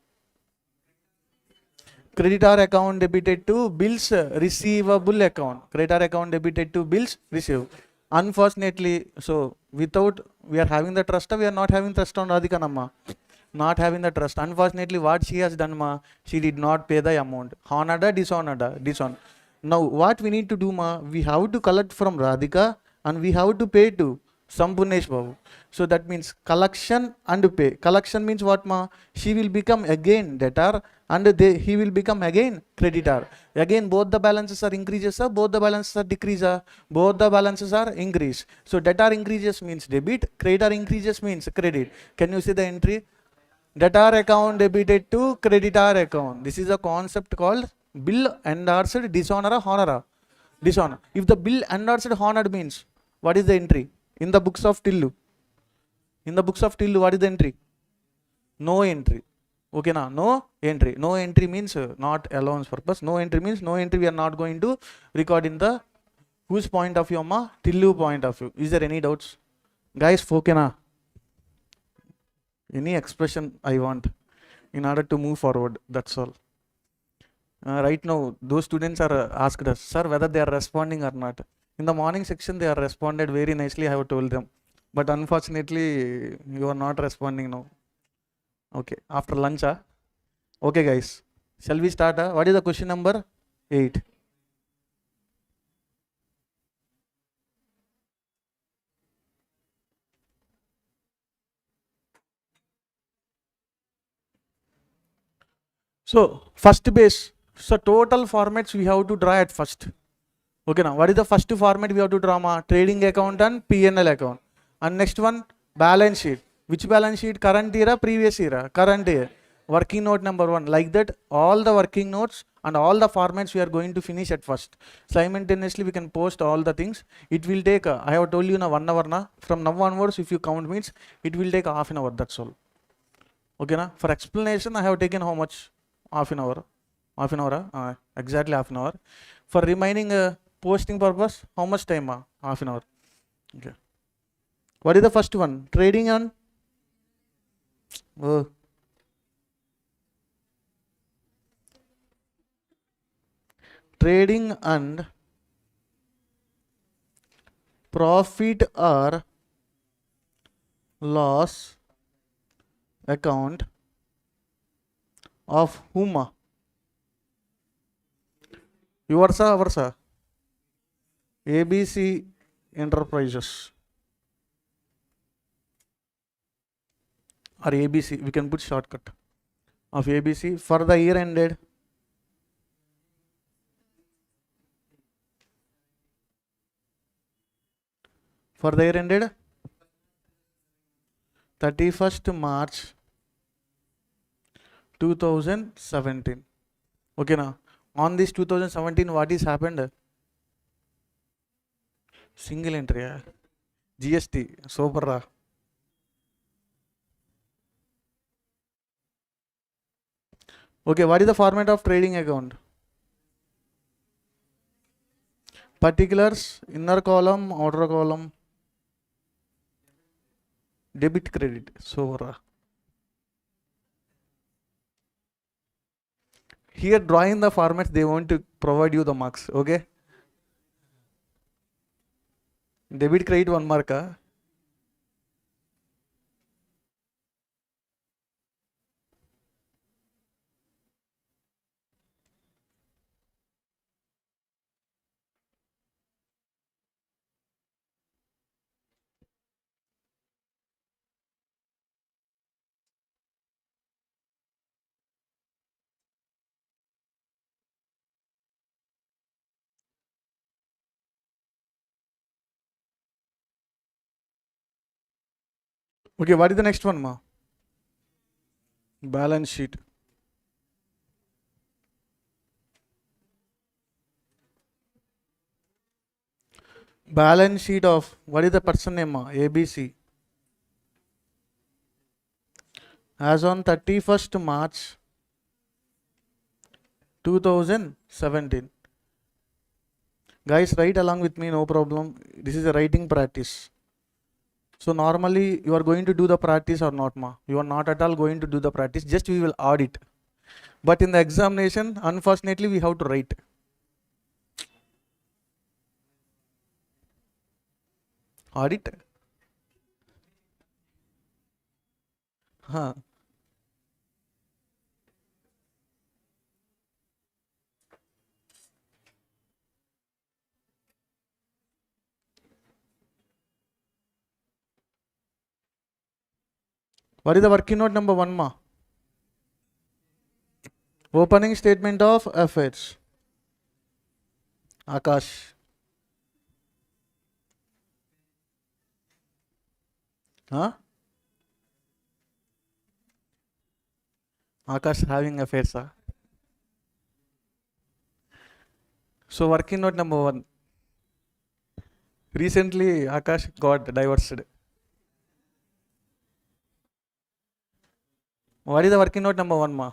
Creditor account debited to bills receivable account. Creditor account debited to bills receivable. Unfortunately, so without we are having the trust, we are not having trust on Radhika Namma. Not having the trust. Unfortunately, what she has done, ma, she did not pay the amount. Honored, dishonored, dishonor. Now, what we need to do, ma, we have to collect from Radhika and we have to pay to Sampurnesh Babu. So that means collection and pay. Collection means what, ma? She will become again debtor and he will become again creditor. Again, both the balances are increases, both the balances are decreases, both the balances are increase. So debtor increases means debit, creditor increases means credit. Can you see the entry? Debtor account debited to creditor account. This is a concept called bill endorsed dishonor or honor. Dishonor. If the bill endorsed honored means, what is the entry? In the books of Tillu. In the books of Tillu, what is the entry? No entry. Okay, now no entry. No entry means not allowance purpose. No entry means no entry. We are not going to record in the whose point of view, ma? Tillu point of view. Is there any doubts? Guys, okay na? Any expression I want in order to move forward, that's all. Right now, those students are asked us, sir, whether they are responding or not. In the morning section, they are responded very nicely, I have told them. But unfortunately, you are not responding now. Okay, after lunch, okay guys, shall we start? What is the question number 8? So first base, so total formats we have to draw at first. Okay, now what is the first format we have to draw? Trading account and P&L account. And next one, balance sheet. Which balance sheet? Current year or previous year? Current year. working note number 1. Like that, all the working notes and all the formats we are going to finish at first. Simultaneously, we can post all the things. It will take, I have told you now 1 hour na. From now onwards, if you count means, it will take half an hour, that's all. Okay na? For explanation, I have taken how much? Half an hour. Half an hour, exactly half an hour. For remaining posting purpose, how much time? Half an hour. Okay. What is the first one? Trading and trading and profit or loss account of whom? Yours or ours? ABC Enterprises or ABC, we can put shortcut of ABC for the year ended for the year ended 31st March 2017. Okay now, on this 2017 what is happened? Single entry, GST, super. Okay, what is the format of trading account? Particulars, inner column, outer column, debit, credit, super. Here drawing the formats, they want to provide you the marks, okay? Debit, credit, 1 mark. Okay, what is the next one, ma? Balance sheet. Balance sheet of, what is the person name, ma? ABC. As on 31st March 2017. Guys, write along with me, no problem. This is a writing practice. So normally you are going to do the practice or not, ma? You are not at all going to do the practice, just we will audit. But in the examination, unfortunately, we have to write. Audit? Huh. What is the working note number 1, ma? Opening statement of affairs. Akash. Huh? Akash having affairs, huh? So working note number 1. Recently, Akash got divorced. What is the working note number 1, ma?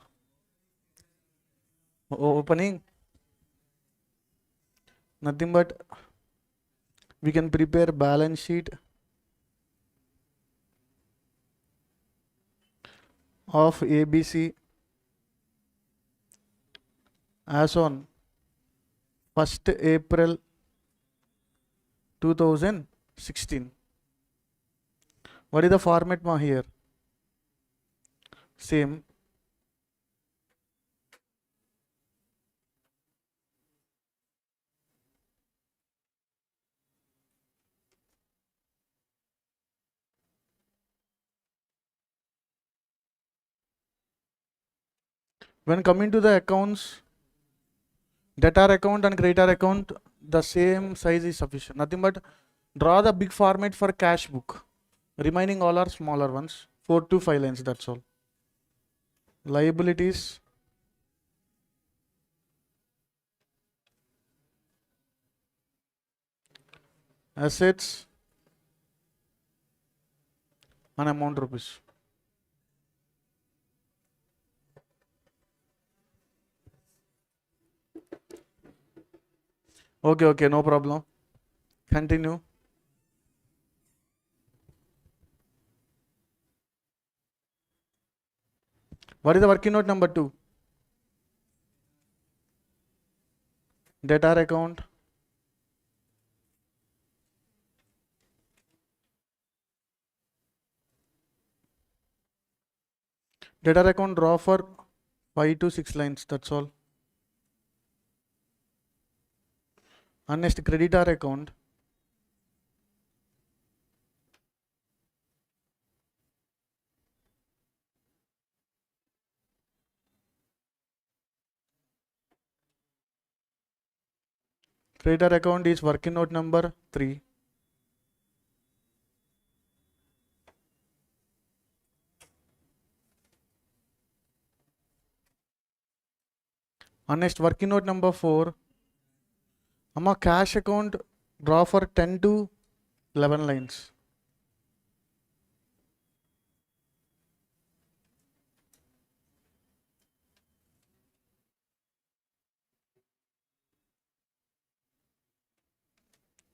Opening. Nothing but we can prepare balance sheet of ABC as on 1st April 2016. What is the format, ma, here? Same. When coming to the accounts, debtor account and creditor account, the same size is sufficient. Nothing but draw the big format for cash book. Remaining all are smaller ones. 4 to 5 lines, that's all. liabilities, assets, and amount rupees. Okay, no problem. Continue. What is the working note number 2? Debtor account. Debtor account draw for 5 to 6 lines, that's all. And next creditor account. Creditor account is working note number 3. And next working note number 4. Amma cash account draw for 10 to 11 lines.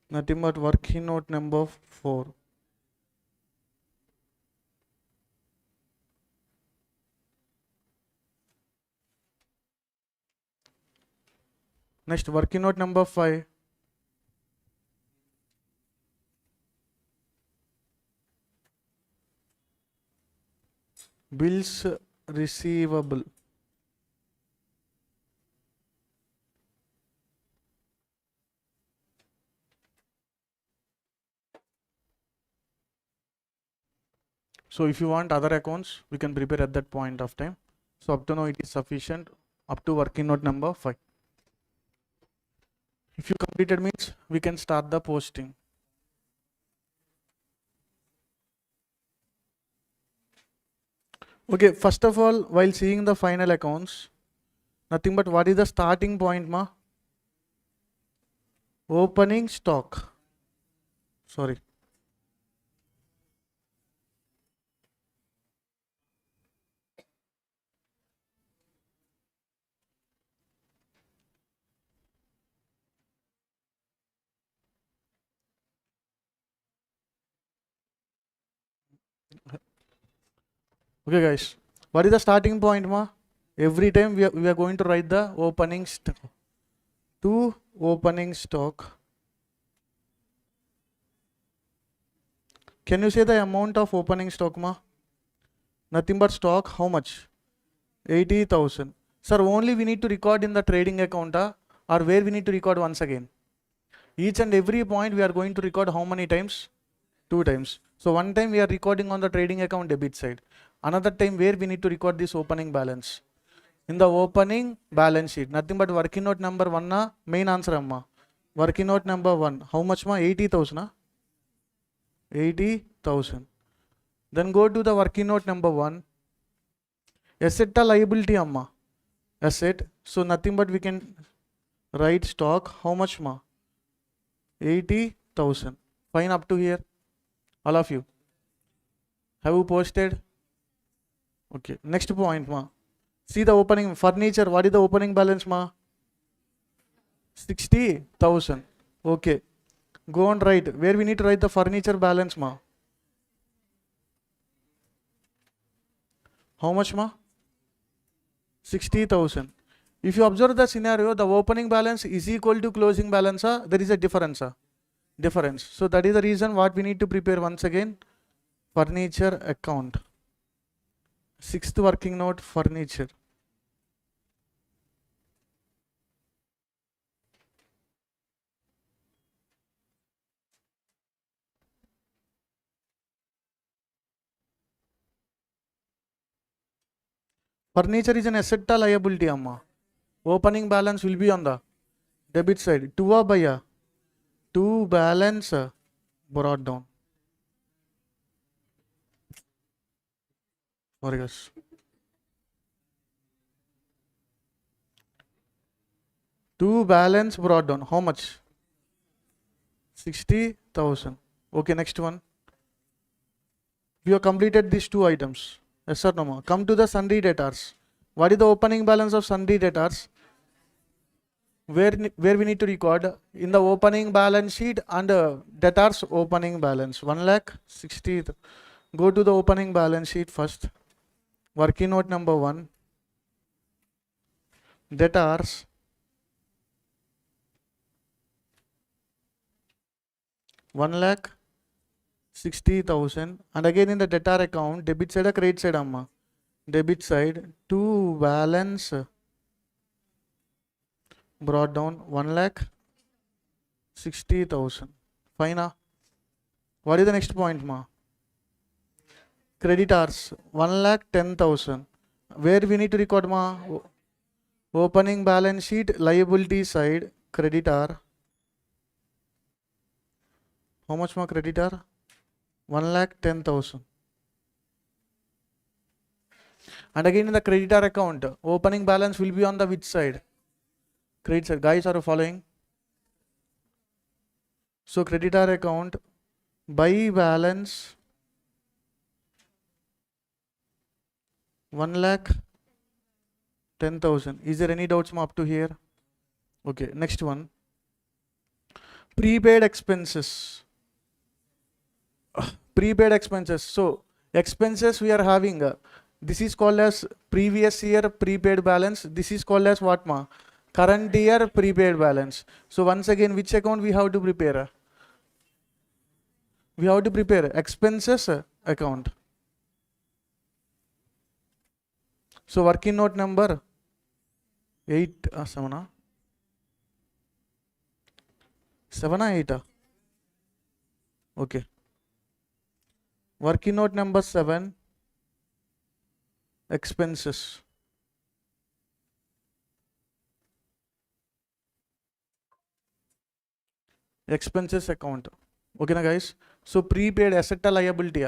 Nothing but working note number 4. Next working note number 5. Bills receivable. So if you want other accounts, we can prepare at that point of time. So up to now it is sufficient up to working note number 5. If you completed means we can start the posting. Okay, first of all, while seeing the final accounts, nothing but what is the starting point, ma? Opening stock. Sorry. Okay, guys. What is the starting point, ma? Every time we are going to write the opening stock. To opening stock. Can you say the amount of opening stock, ma? Nothing but stock, how much? 80,000. Sir, only we need to record in the trading account, or where we need to record once again? Each and every point we are going to record how many times? 2 times. So one time we are recording on the trading account debit side. Another time where we need to record this opening balance? In the opening balance sheet. Nothing but working note number 1, main answer, amma. Working note number 1. How much, ma? 80,000. 80,000. Then go to the working note number 1. Asset liability, amma. Asset. So nothing but we can write stock. How much, ma? 80,000. Fine up to here. All of you. Have you posted? Okay. Next point, ma. See the opening furniture. What is the opening balance, ma? 60,000. Okay. Go on write. Where we need to write the furniture balance, ma? How much, ma? 60,000. If you observe the scenario, the opening balance is equal to closing balance. There is a difference. Difference. So that is the reason what we need to prepare once again. Furniture account. 6th working note, furniture. Furniture is an asset or liability, amma. Opening balance will be on the debit side. To buy, to balance brought down. Sorry, guys. To balance brought down. How much? 60,000. Okay, next one. We have completed these two items. Yes or no? Come to the sundry debtors. What is the opening balance of sundry debtors? Where we need to record in the opening balance sheet and debtors opening balance. 1,60,000. Go to the opening balance sheet first. Working note number 1. Debtors 1,60,000, and again in the debtor account, debit side or credit side amma? Debit side. To balance brought down 1,60,000. Fine. What is the next point ma? Creditors 1,10,000. Where we need to record ma? Opening balance sheet, liability side, creditor. How much ma creditor? 1,10,000. And again in the creditor account, opening balance will be on the which side? Credit side. Guys, are you following? So creditor account by balance 1,10,000. Is there any doubts up to here? Okay, next one. Prepaid expenses. Prepaid expenses. So expenses we are having. This is called as previous year prepaid balance. This is called as what ma? Current year prepaid balance. So once again, which account we have to prepare? We have to prepare expenses account. So working note number 8, 7, 7 or 8? Okay. Working note number 7, expenses. Expenses account. Okay na guys? So prepaid asset or liability.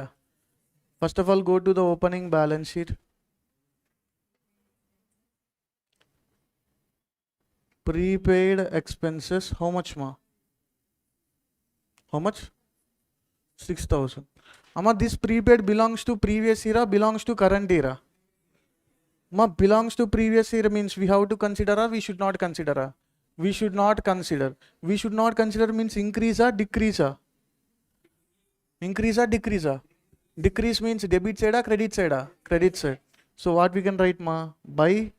First of all, go to the opening balance sheet. Prepaid expenses. How much ma? How much? 6,000. Amma, this prepaid belongs to previous year or belongs to current year? Ma, belongs to previous year means we have to consider or we should not consider? We should not consider. We should not consider means increase or decrease? Increase or decrease? Decrease means debit side or credit side? Credit side. So what we can write ma? By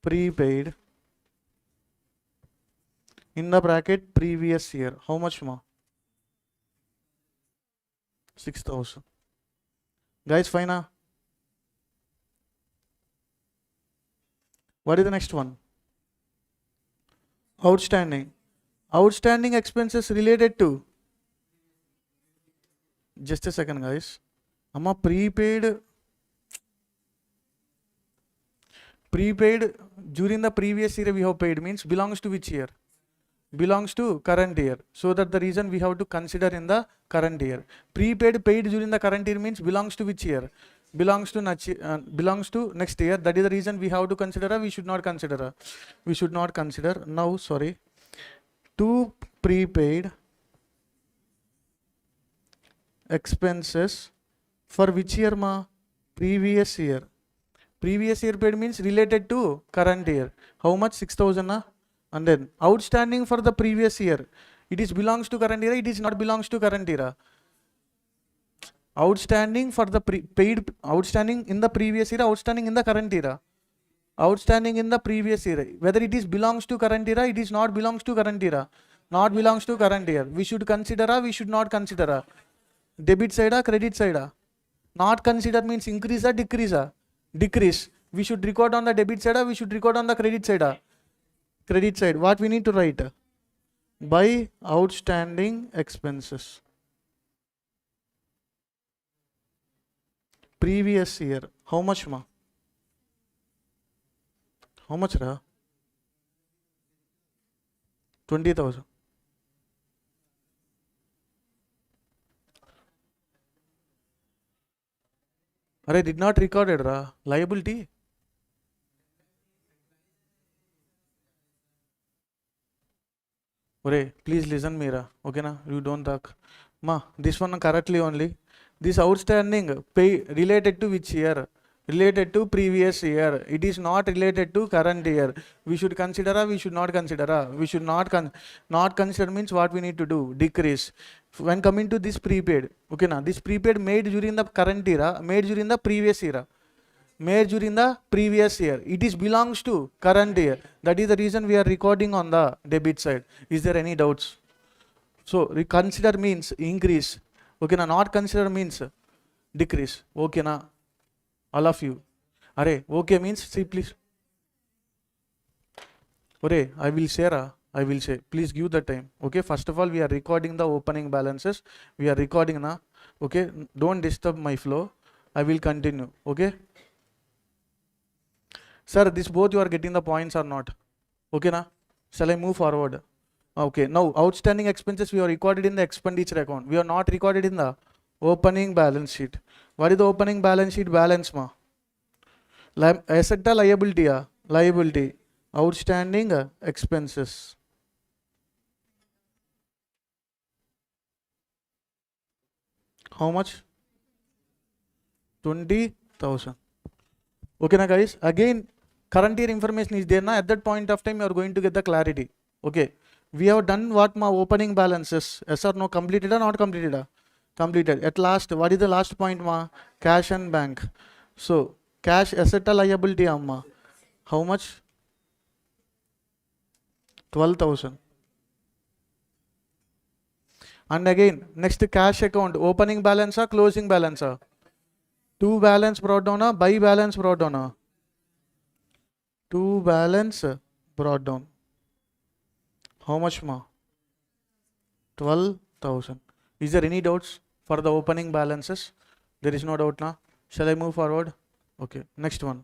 prepaid in the bracket previous year. How much ma? 6,000. Guys, fine. What is the next one? Outstanding. Outstanding expenses related to. Just a second, guys. Amma, prepaid during the previous year we have paid means belongs to which year? Belongs to current year. So that the reason we have to consider in the current year. Prepaid paid during the current year means belongs to which year? Belongs to next year. That is the reason we have to consider. We should not consider. We should not consider. Now, sorry. To prepaid expenses for which year ma? Previous year. Previous year paid means related to current year. How much? 6,000. And then outstanding for the previous year. It is belongs to current year. It is not belongs to current year. Outstanding for the paid. Outstanding in the previous year. Outstanding in the current year. Outstanding in the previous year. Whether it is belongs to current year. It is not belongs to current year. Not belongs to current year. We should consider. We should not consider. Debit side or credit side? Not consider means increase or decrease? Decrease. We should record on the debit side or we should record on the credit side? Credit side. What we need to write? By outstanding expenses. Previous year. How much ma? How much ra? 20,000. I did not record it ra. Liability. Ore, please listen, Mira. Okay, na? You don't talk. Ma, this one correctly only. This outstanding pay related to which year? Related to previous year. It is not related to current year. We should consider, we should not consider. We should not consider means what we need to do? Decrease. When coming to this prepaid, okay, na? This prepaid made during the current era, made during the previous era. Made during the previous year. It is belongs to current year. That is the reason we are recording on the debit side. Is there any doubts? So consider means increase. Okay, na? Not consider means decrease. Okay, na? All of you. Are okay means see please. Ore, I will share. I will say. Please give the time. Okay. First of all, we are recording the opening balances. We are recording na. Okay. Don't disturb my flow. I will continue. Okay. Sir, this both you are getting the points or not? Okay, na? Shall I move forward? Okay, now outstanding expenses we are recorded in the expenditure account. We are not recorded in the opening balance sheet. What is the opening balance sheet balance, ma? Asset or liability? Liability. Outstanding expenses. How much? 20,000. Okay, na guys? Again, current year information is there na. At that point of time, you are going to get the clarity. Okay. We have done what ma opening balances. Yes or no? Completed or not completed? Completed. At last, what is the last point ma? Cash and bank. So, cash asset or liability amma? How much? 12,000. And again, next cash account. Opening balance or closing balance? To balance brought down, by balance brought down. To balance brought down. How much ma? 12,000. Is there any doubts for the opening balances? There is no doubt na. Shall I move forward? Okay. Next one.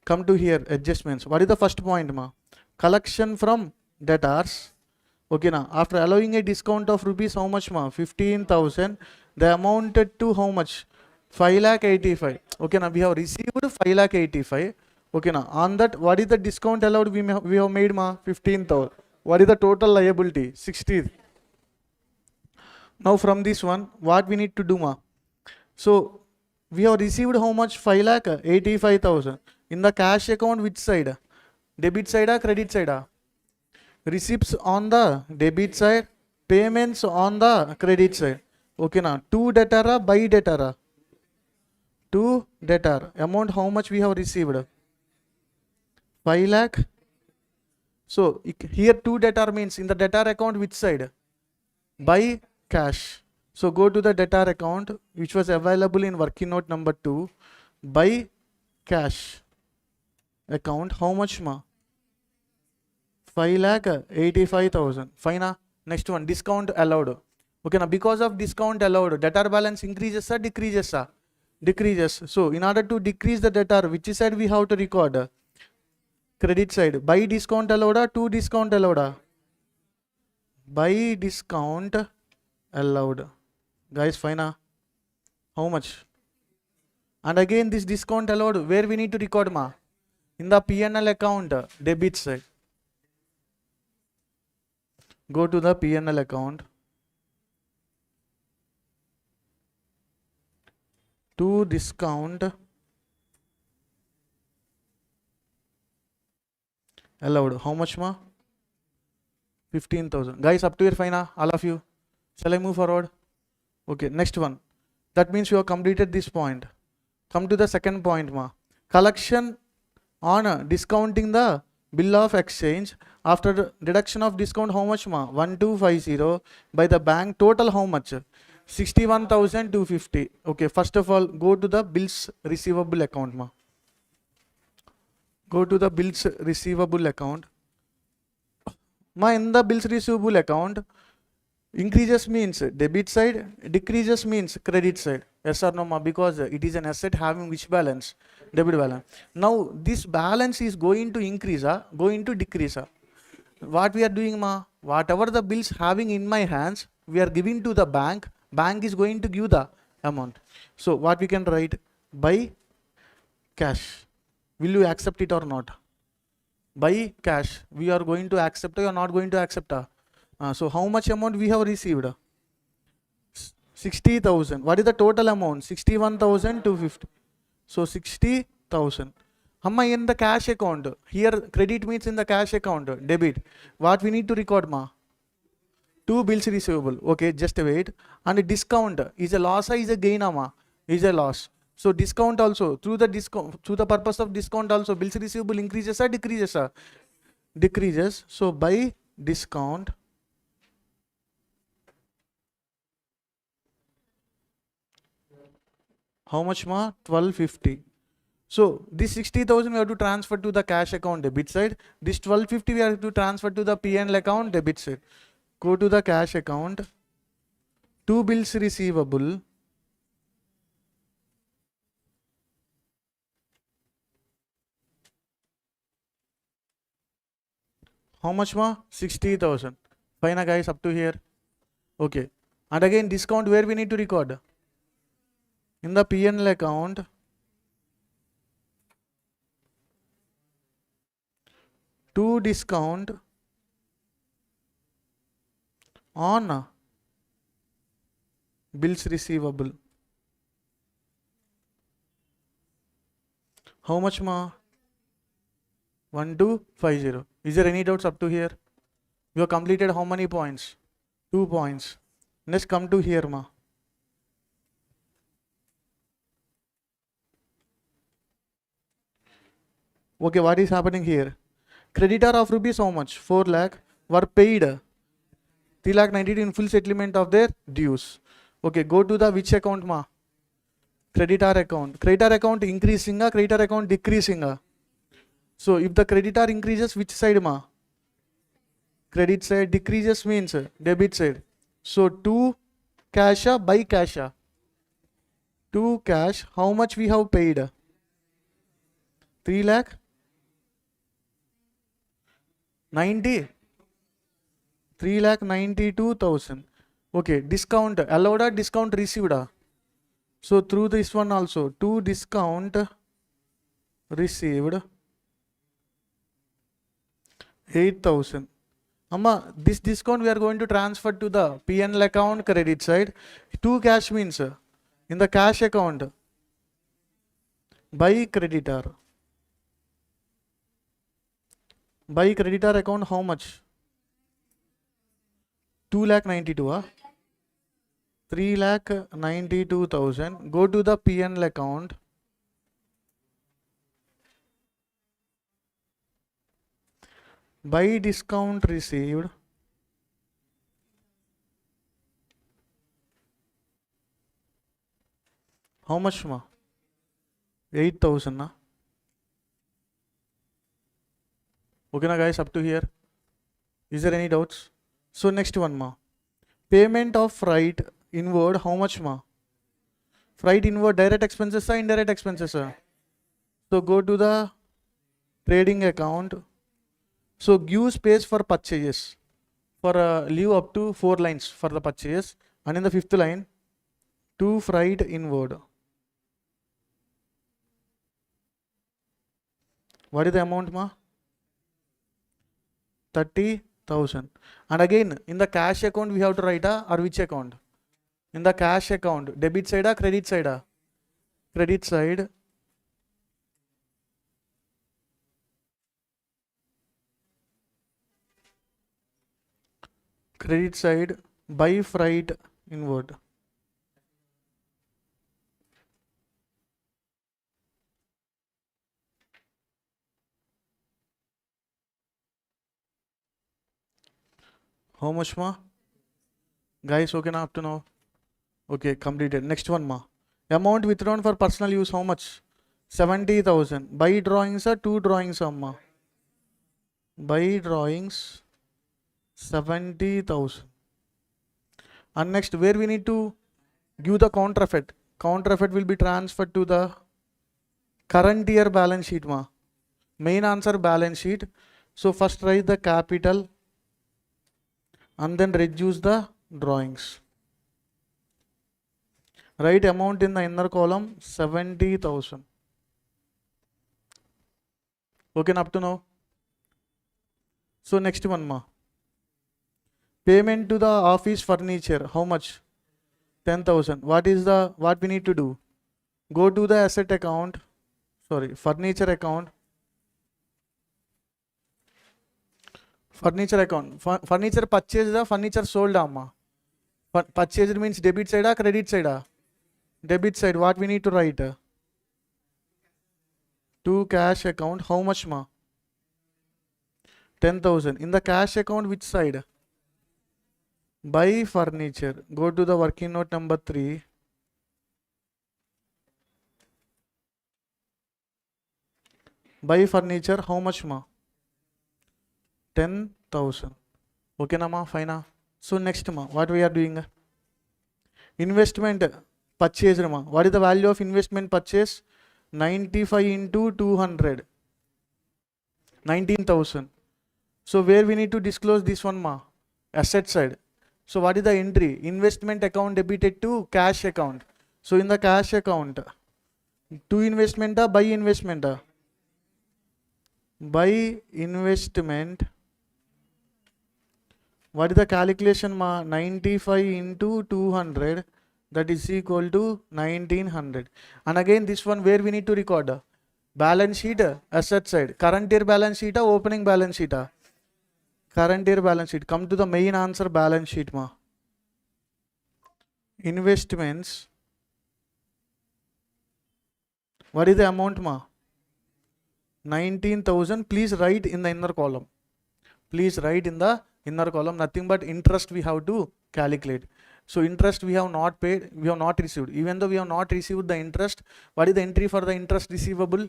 Come to here adjustments. What is the first point ma? Collection from debtors. Okay na. After allowing a discount of rupees how much ma? 15,000. They amounted to how much? 5,85,000. Okay na. We have received 5,85,000. Okay na. On that, what is the discount allowed we have made ma? 15,000. What is the total liability? 60. Now from this one, what we need to do ma? So we have received how much? 5,85,000. In the cash account, which side? Debit side or credit side? Receipts on the debit side, payments on the credit side. Okay na. To debtor, by debtor. To debtor. Amount how much we have received? 5 lakh. So here to debtor means in the debtor account which side? By cash. So go to the debtor account which was available in working note number 2. By cash account how much ma? 5,85,000. Fine na? Next one, discount allowed. Okay na, because of discount allowed, debtor balance increases or decreases? Decreases. So in order to decrease the debtor, which side we have to record? Credit side. By discount allowed or to discount allowed? By discount allowed. Guys, fine na? How much? And again this discount allowed, where we need to record ma? In the P&L account, debit side. Go to the P&L account. To discount allowed. How much ma? 15,000. Guys, up to here fine, all of you. Shall I move forward? Okay, next one. That means you have completed this point. Come to the second point ma. Collection on discounting the bill of exchange after the deduction of discount how much ma? 1250 by the bank. Total how much? 61,250. Okay, first of all go to the bills receivable account ma. Go to the bills receivable account. Ma, in the bills receivable account, increases means debit side, decreases means credit side. Yes or no ma? Because it is an asset having which balance? Debit balance. Now this balance is going to increase, going to decrease. What we are doing ma? Whatever the bills having in my hands, we are giving to the bank. Bank is going to give the amount. So what we can write? By cash. Will you accept it or not? by cash. We are going to accept or not going to accept. So how much amount we have received? 60,000. What is the total amount? 61,250. So 60,000. Amma in the cash account. Here credit means in the cash account. Debit. What we need to record, ma? 2 bills receivable. Okay, just wait. And discount is a loss or is a gain, ama? Is a loss. So discount also, through the discount, through the purpose of discount also, bills receivable increases or decreases? Decreases. So by discount, how much, ma? 1250. So this 60,000 we have to transfer to the cash account debit side. This 1250 we have to transfer to the P&L account debit side. Go to the cash account. 2 bills receivable. How much, ma? 60,000. Fine, guys, up to here. Okay. And again, discount where we need to record? In the P&L account. To discount on bills receivable. How much, ma? 1250. Is there any doubts up to here? You have completed how many points? 2 points. Next come to here, ma. Okay, what is happening here? Creditor of rupees how much? 4 lakh were paid 3 lakh 92 in full settlement of their dues. Okay, go to the which account, ma? Creditor account. Creditor account increasing, creditor account decreasing. So if the creditor increases, which side, ma? Credit side. Decreases means debit side. So to cash by cash. To cash, how much we have paid? 3 lakh 90. 3,92,000. Okay, discount allowed or discount received? So through this one also, to discount received 8,000. Amma, this discount we are going to transfer to the P&L account credit side. To cash means in the cash account by creditor. By creditor account how much? 2,92,000. 3,92,000. Go to the P&L account. By discount received. How much, ma? 8,000, na? Okay, na guys, up to here. Is there any doubts? So next one, ma. Payment of freight inward, how much, ma? Freight inward, direct expenses or indirect expenses? So go to the trading account. So give space for purchases. For leave up to 4 lines for the purchase. And in the 5th line, to freight inward. What is the amount, ma? 30,000. And again, in the cash account we have to write or which account? In the cash account, debit side or credit side? Credit side. Credit side by freight inward. How much, ma? Guys, okay na up to now? Okay, completed. Next one, ma. Amount withdrawn for personal use, how much? 70,000. By drawings or 2 drawings, ma? By drawings, 70,000. And next, where we need to give the counterfeit. Counterfeit will be transferred to the current year balance sheet, ma. Main answer balance sheet. So first write the capital and then reduce the drawings. Write amount in the inner column 70,000. Okay, up to now. So next one ma. Payment to the office furniture. How much? 10,000. What we need to do? Go to the asset account. Sorry, furniture account. Furniture account. Furniture purchased the furniture sold amma. Purchased means debit side or credit side? Debit side. What we need to write? To cash account. How much ma? 10,000. In the cash account, which side? Buy furniture. Go to the working note number 3. Buy furniture. How much ma? 10,000. Okay na ma? Fine. So next ma, what we are doing? Investment purchase ma. What is the value of investment purchase? 95 into 200. 19,000. So where we need to disclose this one ma? Asset side. So what is the entry? Investment account debited to cash account. So in the cash account, to investment buy investment. Buy investment. What is the calculation ma? 95 into 200, that is equal to 1900. And again this one where we need to record? Balance sheet, asset side. Current year balance sheet, opening balance sheet. Current year balance sheet. Come to the main answer, balance sheet ma. Investments. What is the amount ma? 19,000. Please write in the inner column. Please write in the inner column. Nothing but interest we have to calculate. So interest we have not paid, we have not received. Even though we have not received the interest, what is the entry for the interest receivable?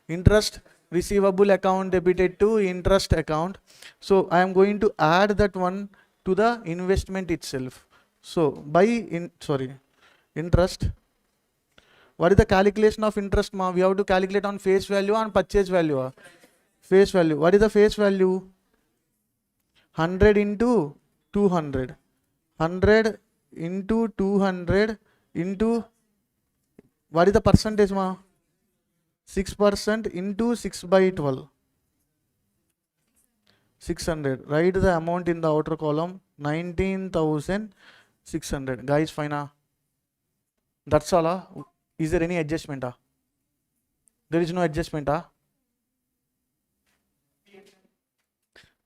Interest receivable account debited to interest account. So I am going to add that one to the investment itself. So interest. What is the calculation of interest ma? We have to calculate on face value and purchase value. Face value. What is the face value? 100 into 200. 100 into 200 into, what is the percentage ma? 6% into 6 by 12. 600. Write the amount in the outer column. 19,600. Guys, fine. That's all. Is there any adjustment? There is no adjustment.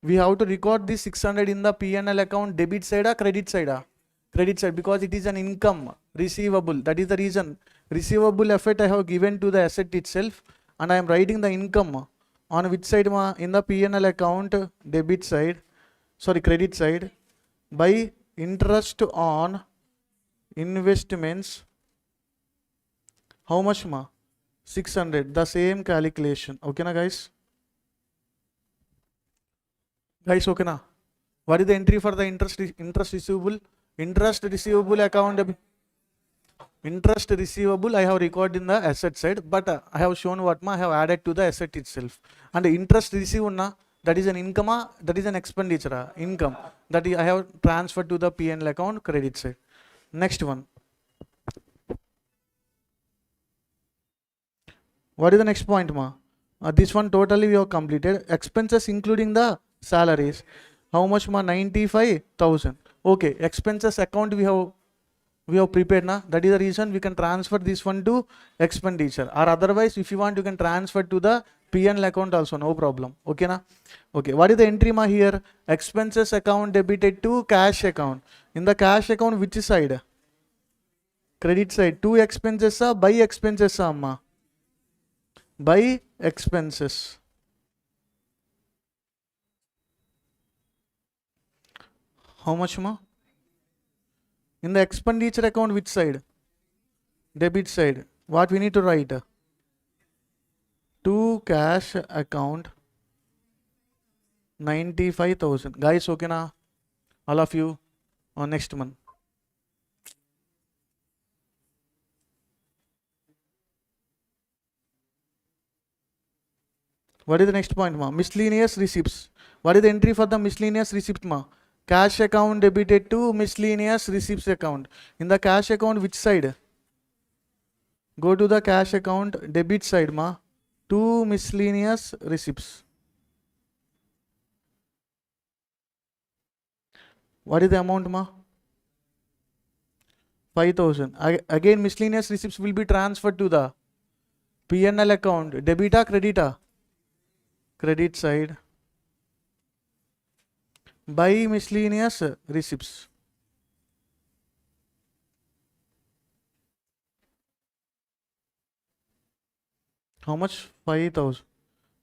We have to record this 600 in the P&L account, debit side or credit side? Credit side, because it is an income receivable. That is the reason. Receivable effect I have given to the asset itself, and I am writing the income on which side ma? In the P&L account, debit side, sorry, credit side, by interest on investments. How much ma? 600. The same calculation. Okay na guys? Guys, okay na? What is the entry for the interest receivable? Interest receivable account. Interest receivable I have recorded in the asset side, but I have shown what ma? I have added to the asset itself. And the interest received na, that is an income, that is an expenditure, income. That I have transferred to the P&L account, credit side. Next one. What is the next point ma? This one totally we have completed. Expenses including the salaries. How much ma? 95,000. Okay, expenses account we have prepared na. That is the reason we can transfer this one to expenditure, or otherwise if you want you can transfer to the P&L account also, no problem. Okay na? Okay, what is the entry ma here? Expenses account debited to cash account. In the cash account, which side? Credit side. To expenses by expenses ma? By expenses. How much ma? In the expenditure account, which side? Debit side. What we need to write? To cash account, 95,000. Guys, okay na? All of you. On next one. What is the next point ma? Miscellaneous receipts. What is the entry for the miscellaneous receipt ma? Cash account debited to miscellaneous receipts account. In the cash account, which side? Go to the cash account, debit side ma, to miscellaneous receipts. What is the amount, ma? 5,000. Again, miscellaneous receipts will be transferred to the P&L account. Debit or credit? Credit side. By miscellaneous receipts. How much? 5,000.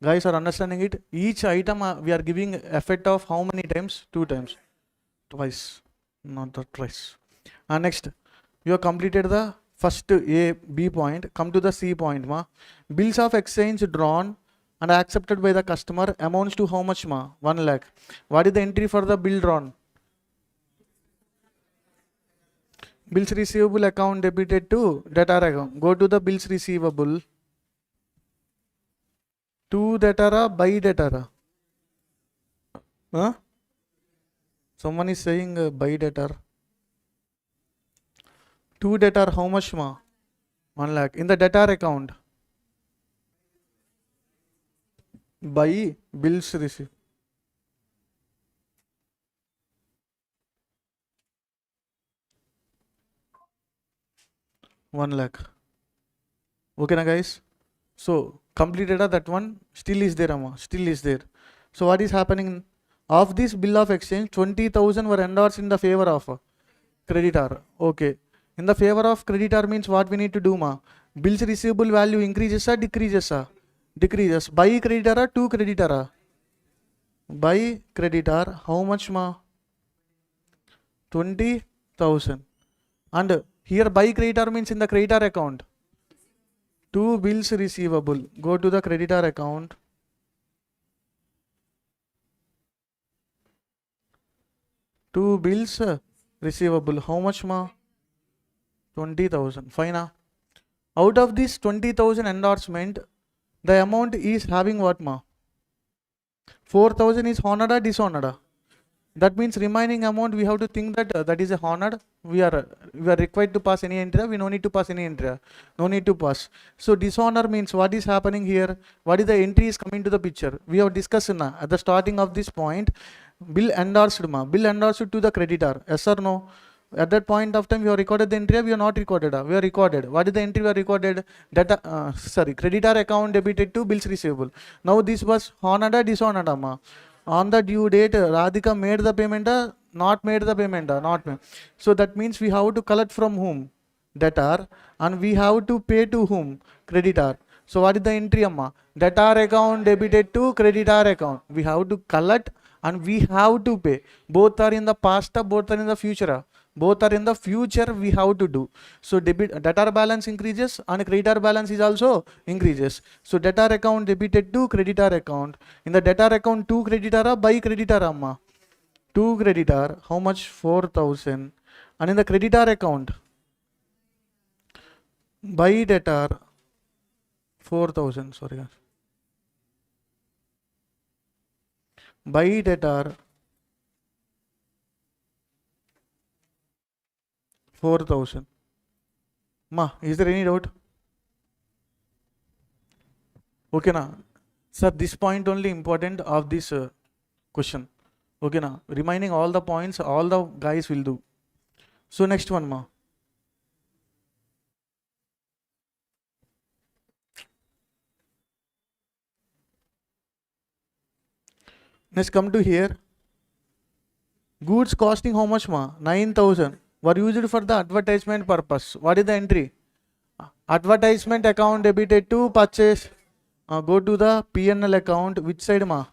Guys are understanding it? Each item we are giving effect of how many times? 2 times. Twice. Not the twice. And next, you have completed the first A, B point. Come to the C point, ma. Bills of exchange drawn and accepted by the customer amounts to how much, ma? 1 lakh. What is the entry for the bill drawn? Bills receivable account debited to debtor account. Go to the bills receivable. To debtor, by debtor. Huh? Someone is saying by debtor. To debtor, how much, ma? 1 lakh. In the debtor account. By bills received. One lakh. Okay, na guys? So completed that one. Still is there, amma. Still is there. So what is happening? Of this bill of exchange, 20,000 were endorsed in the favor of creditor. Okay. In the favor of creditor means what we need to do, ma? Bills receivable value increases or decreases? Decreases. By creditor or to creditor? By creditor. How much, ma? 20,000. And here by creditor means in the creditor account. To bills receivable. Go to the creditor account. To bills receivable. How much, ma? 20,000. Fine. Out of this 20,000 endorsement, the amount is having what, ma? 4,000 is honored or dishonored? That means remaining amount we have to think that that is a honored. We are required to pass any entry. We no need to pass any entry. No need to pass. So dishonor means what is happening here? What is the entry is coming to the picture? We have discussed at the starting of this point. Bill endorsed, ma. Bill endorsed to the creditor. Yes or no? At that point of time, we have recorded the entry. We are not recorded. We are recorded. What is the entry we are recorded? Data. Creditor account debited to bills receivable. Now this was honored or dishonored, ma. On the due date, Radhika made the payment, not made the payment, not made. So that means we have to collect from whom? Debtor, and we have to pay to whom? Creditor. So what is the entry, amma? Debtor account debited to creditor account. We have to collect and we have to pay. Both are in the past, both are in the future. Both are in the future we have to do. So debtor balance increases and creditor balance is also increases. So debtor account debited to creditor account. In the debtor account to creditor by creditor, amma. To creditor, how much? 4,000. And in the creditor account, by debtor, 4,000. Sorry. By debtor, 4,000. Ma, is there any doubt? Okay, na. Sir, this point only important of this question. Okay, na. Remaining all the points, all the guys will do. So next one, ma. Next, come to here. Goods costing how much, ma? 9,000. Were used for the advertisement purpose. What is the entry? Advertisement account debited to purchase. Go to the P&L account. Which side, ma?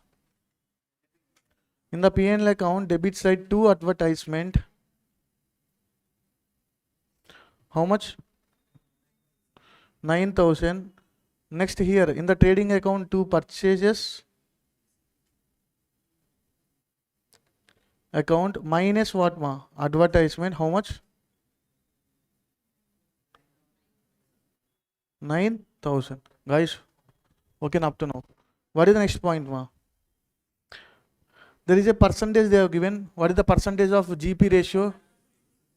In the P&L account, debit side to advertisement. How much? 9,000. Next here, in the trading account, to purchases account minus what, ma? Advertisement. How much? 9,000. Guys, okay, up to now. What is the next point, ma? There is a percentage they have given. What is the percentage of GP ratio?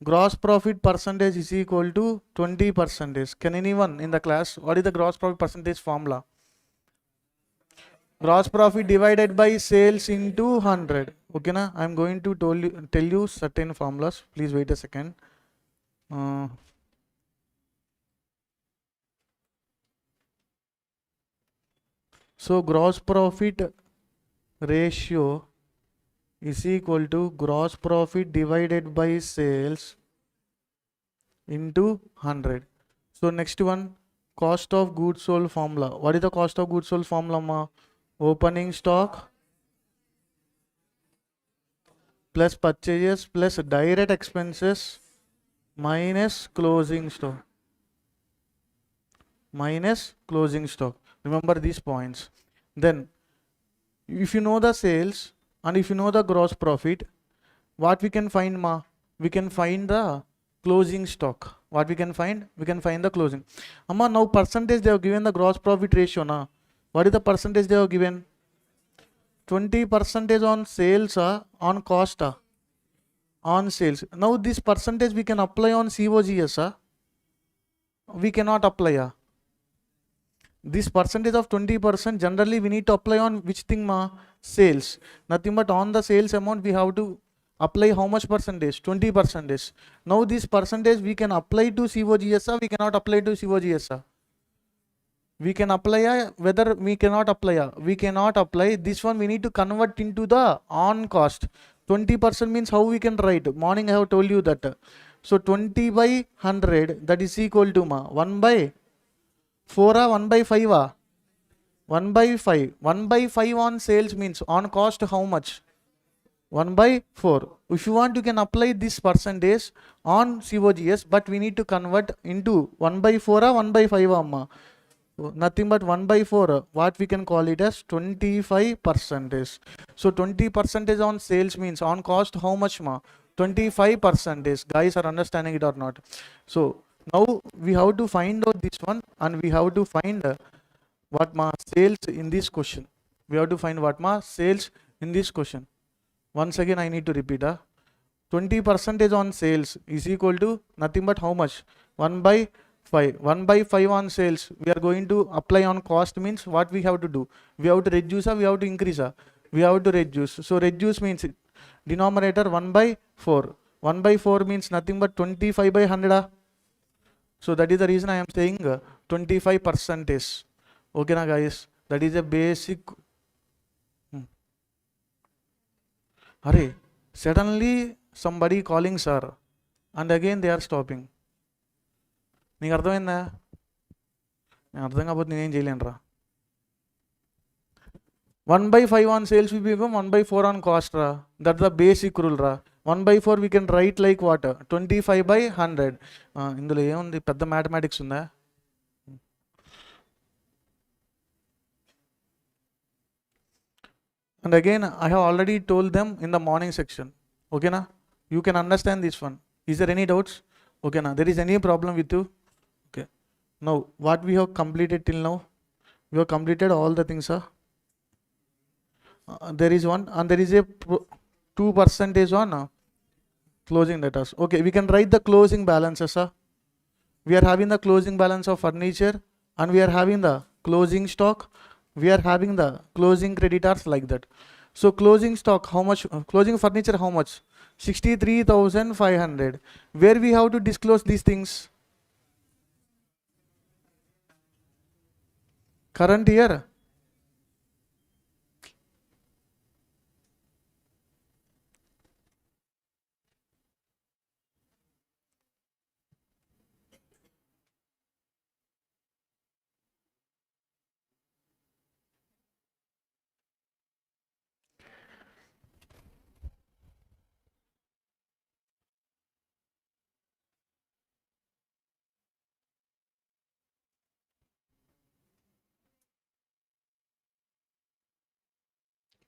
Gross profit percentage is equal to 20%. Can anyone in the class? What is the gross profit percentage formula? Gross profit divided by sales into 100. Okay, na? I'm going to tell you certain formulas. Please wait a second. So gross profit ratio is equal to gross profit divided by sales into 100. So next one, cost of goods sold formula. What is the cost of goods sold formula, ma? Opening stock plus purchases plus direct expenses minus closing stock. Minus closing stock. Remember these points. Then if you know the sales and if you know the gross profit, what we can find, ma? We can find the closing stock. What we can find? We can find the closing. Amma, now percentage they have given the gross profit ratio, na? What is the percentage they have given? 20% on sales, on cost, on sales. Now this percentage we can apply on COGS, we cannot apply. This percentage of 20% generally we need to apply on which thing, ma? Sales. Nothing but on the sales amount we have to apply how much percentage? 20%. Now this percentage we can apply to COGS, we cannot apply to COGS. We can apply, whether we cannot apply, we cannot apply. This one we need to convert into the on cost. 20% means how we can write? Morning I have told you that. So 20 by 100, that is equal to, ma? 1 by 4 or 1 by 5? 1 by 5. 1 by 5 on sales means on cost how much? 1 by 4. If you want, you can apply this percentage on COGS, but we need to convert into 1 by 4 or 1 by 5, amma? So nothing but 1 by 4. What we can call it as 25%. So 20% on sales means on cost how much, ma? 25%. Guys are understanding it or not? So now we have to find out this one, and we have to find what, ma? Sales in this question. We have to find what, ma? Sales in this question. Once again I need to repeat. 20% on sales is equal to nothing but how much? 1 by 5. 1 by 5 on sales we are going to apply on cost means what we have to do? We have to reduce or we have to increase? We have to reduce. So reduce means denominator 1 by 4. 1 by 4 means nothing but 25 by 100. So that is the reason I am saying 25%. Okay na, guys? That is a basic. Hurry. Suddenly somebody calling sir, and again they are stopping. నీకు అర్థమైందా? నేను అర్థం కాకపోతే నేనేం చేయలేనురా. 1 by 5 on sales will become 1 by 4 on cost, ra. That's the basic rule, ra. 1 by 4 we can write like what? 25 by 100. ఇందులో ఏముంది? పెద్ద mathematics ఉందా? And again I have already told them in the morning section. Okay na? You can understand this one. Is there any doubts? Okay na? There is any problem with you? Okay. Now what we have completed till now? We have completed all the things, sir. There is one, and there is a 2% on closing debtors. Okay, we can write the closing balances, sir. We are having the closing balance of furniture, and we are having the closing stock. We are having the closing creditors, like that. So closing stock how much? Closing furniture how much? 63,500. Where we have to disclose these things? Current year.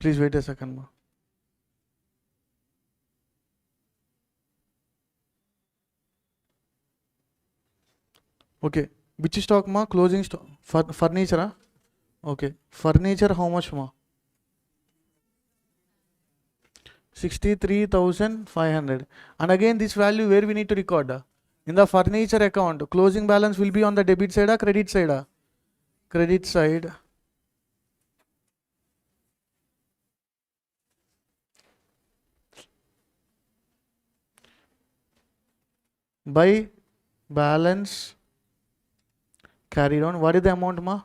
Please wait a second, ma. Okay, which stock, ma? Closing stock. Furniture, okay. Furniture how much, ma? 63,500. And again this value where we need to record? In the furniture account. Closing balance will be on the debit side or credit side? Credit side. by balance carried on. What is the amount, ma?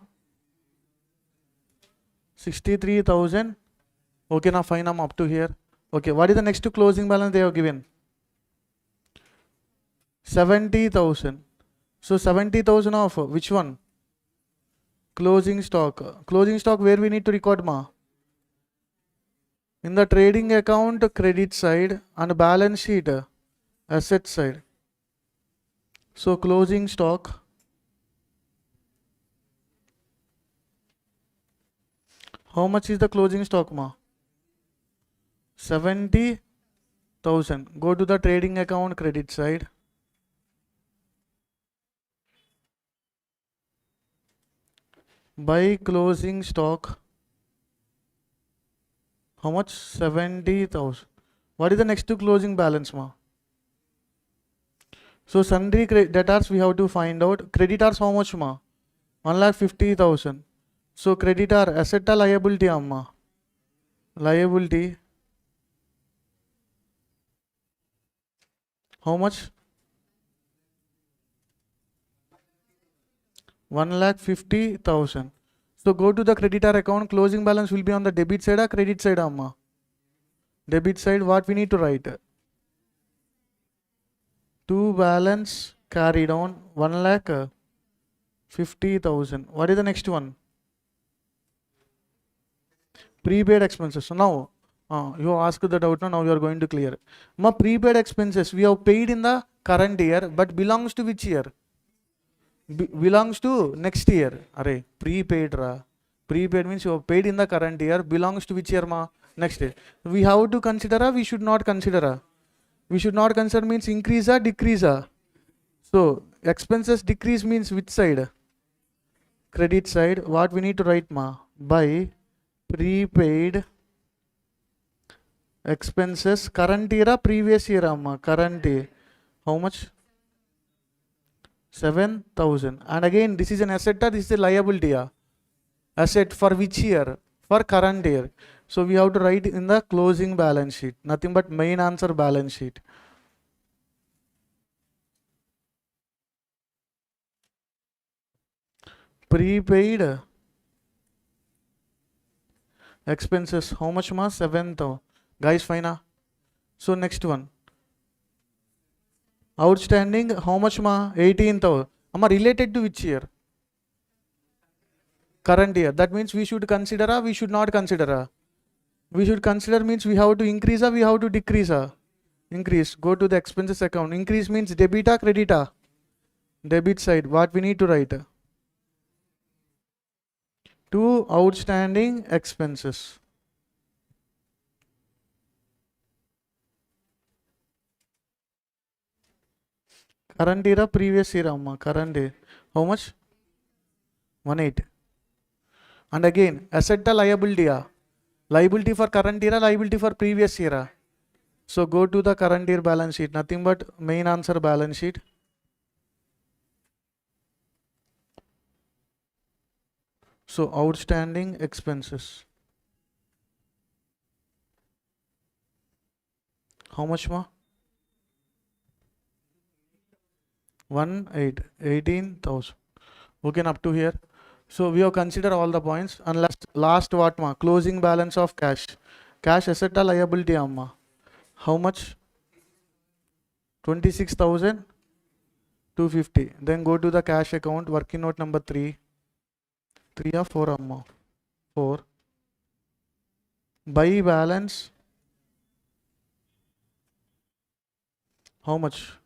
63,000. Okay, now fine, I'm up to here. Okay, what is the next to closing balance they have given? 70,000. So 70,000 of which one? Closing stock. Closing stock where we need to record, ma? In the trading account credit side and balance sheet asset side. So closing stock. How much is the closing stock, ma? 70,000. Go to the trading account credit side. By closing stock. How much? 70,000. What is the next to closing balance, ma? So sundry debtors we have to find out. Creditors how much, ma? 1,50,000. So creditor asset or liability, amma? Liability. How much? 1,50,000. So go to the creditor account. Closing balance will be on the debit side or credit side, amma? Debit side. What we need to write? To balance carried on 1,50,000. What is the next one? Prepaid expenses. So now you ask the doubt. Now you are going to clear. Ma prepaid expenses we have paid in the current year, but belongs to which year? Belongs to next year. Array prepaid ra. Prepaid means you have paid in the current year. Belongs to which year, ma? Next year. We have to consider. We should not consider. We should not consider means increase or decrease. So expenses decrease means which side? Credit side. What we need to write, ma? By prepaid expenses current year or previous year, amma? Current year. How much? 7,000. And again, this is an asset or this is a liability? Asset for which year? For current year. So we have to write in the closing balance sheet. Nothing but main answer balance sheet. Prepaid expenses. How much, ma? 7,000. Guys, fine. So next one. Outstanding. How much, ma? 18,000. Amma related to which year? Current year. That means we should consider or we should not consider. We should consider means we have to increase or we have to decrease. Increase. Go to the expenses account. Increase means debit or credit? Debit side. What we need to write? To outstanding expenses. Current year or previous year, amma? Current year. How much? 1,800. And again, asset or liability? Liability for current year or liability for previous year? So go to the current year balance sheet. Nothing but main answer balance sheet. So outstanding expenses. How much, ma? 18,000. Okay, up to here. So we have considered all the points. And last what, ma? Closing balance of cash. Cash asset or liability, amma? How much? 26,250. Then go to the cash account. Working note number 3. 3 or 4, amma? 4. Buy balance. How much?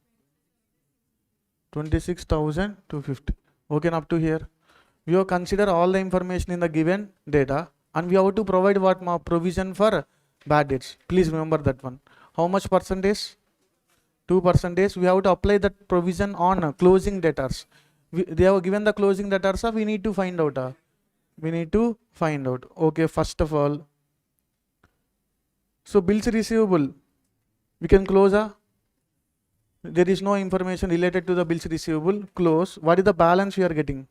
26,250. Okay, up to here. We have considered all the information in the given data and we have to provide what, ma? Provision for bad debts. Please remember that one. How much percentage? 2%. We have to apply that provision on closing debtors. They have given the closing debtors. We need to find out. We need to find out. Okay, first of all. So bills receivable. We can close. There is no information related to the bills receivable. Close. What is the balance we are getting?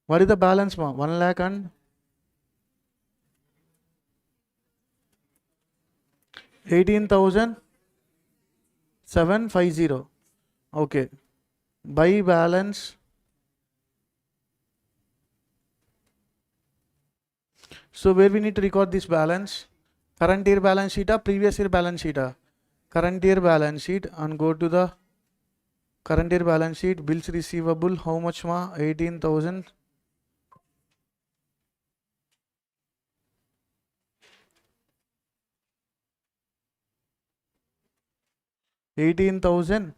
What is the balance, ma? 1 lakh and 18,750. Okay. By balance. So where we need to record this balance? Current year balance sheet or previous year balance sheet? Current year balance sheet, and go to the current year balance sheet. Bills receivable, how much ma? 18,000. 18,000.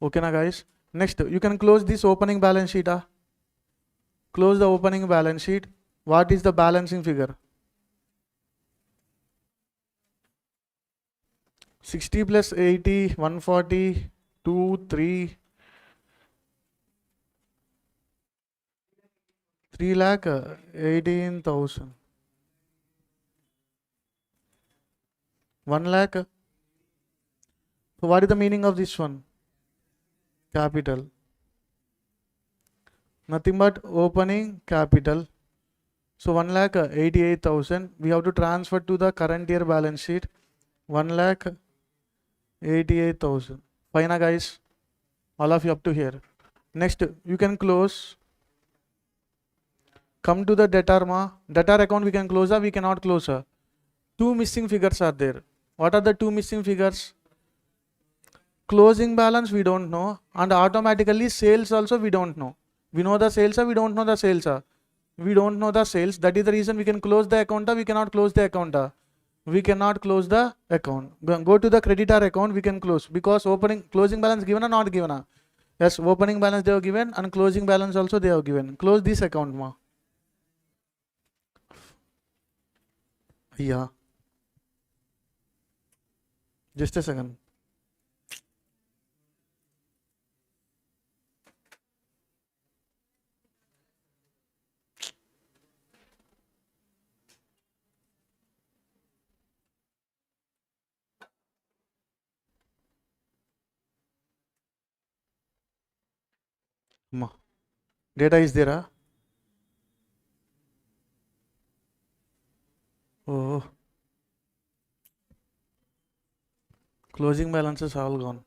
Okay na guys. Next, you can close this opening balance sheet. Close the opening balance sheet. What is the balancing figure? 60 plus 80, 140, 2, 3. 3 lakh 18,000. 1 lakh. So what is the meaning of this one? Capital. Nothing but opening capital. So 1 lakh 88,000. We have to transfer to the current year balance sheet. 1 lakh 88,000. Fine, guys. All of you up to here. Next, you can close. Come to the debtor ma. Debtor account we can close or we cannot close. Two missing figures are there. What are the two missing figures? Closing balance we don't know, and automatically sales also we don't know. We know the sales or we don't know the sales. We don't know the sales. That is the reason we can close the account or we cannot close the account. We cannot close the account. Go to the creditor account, we can close, because closing balance given or not given? Yes, opening balance they have given and closing balance also they have given. Close this account ma. Yeah. Just a second. Ma. Data is there. Oh. Closing balances all gone.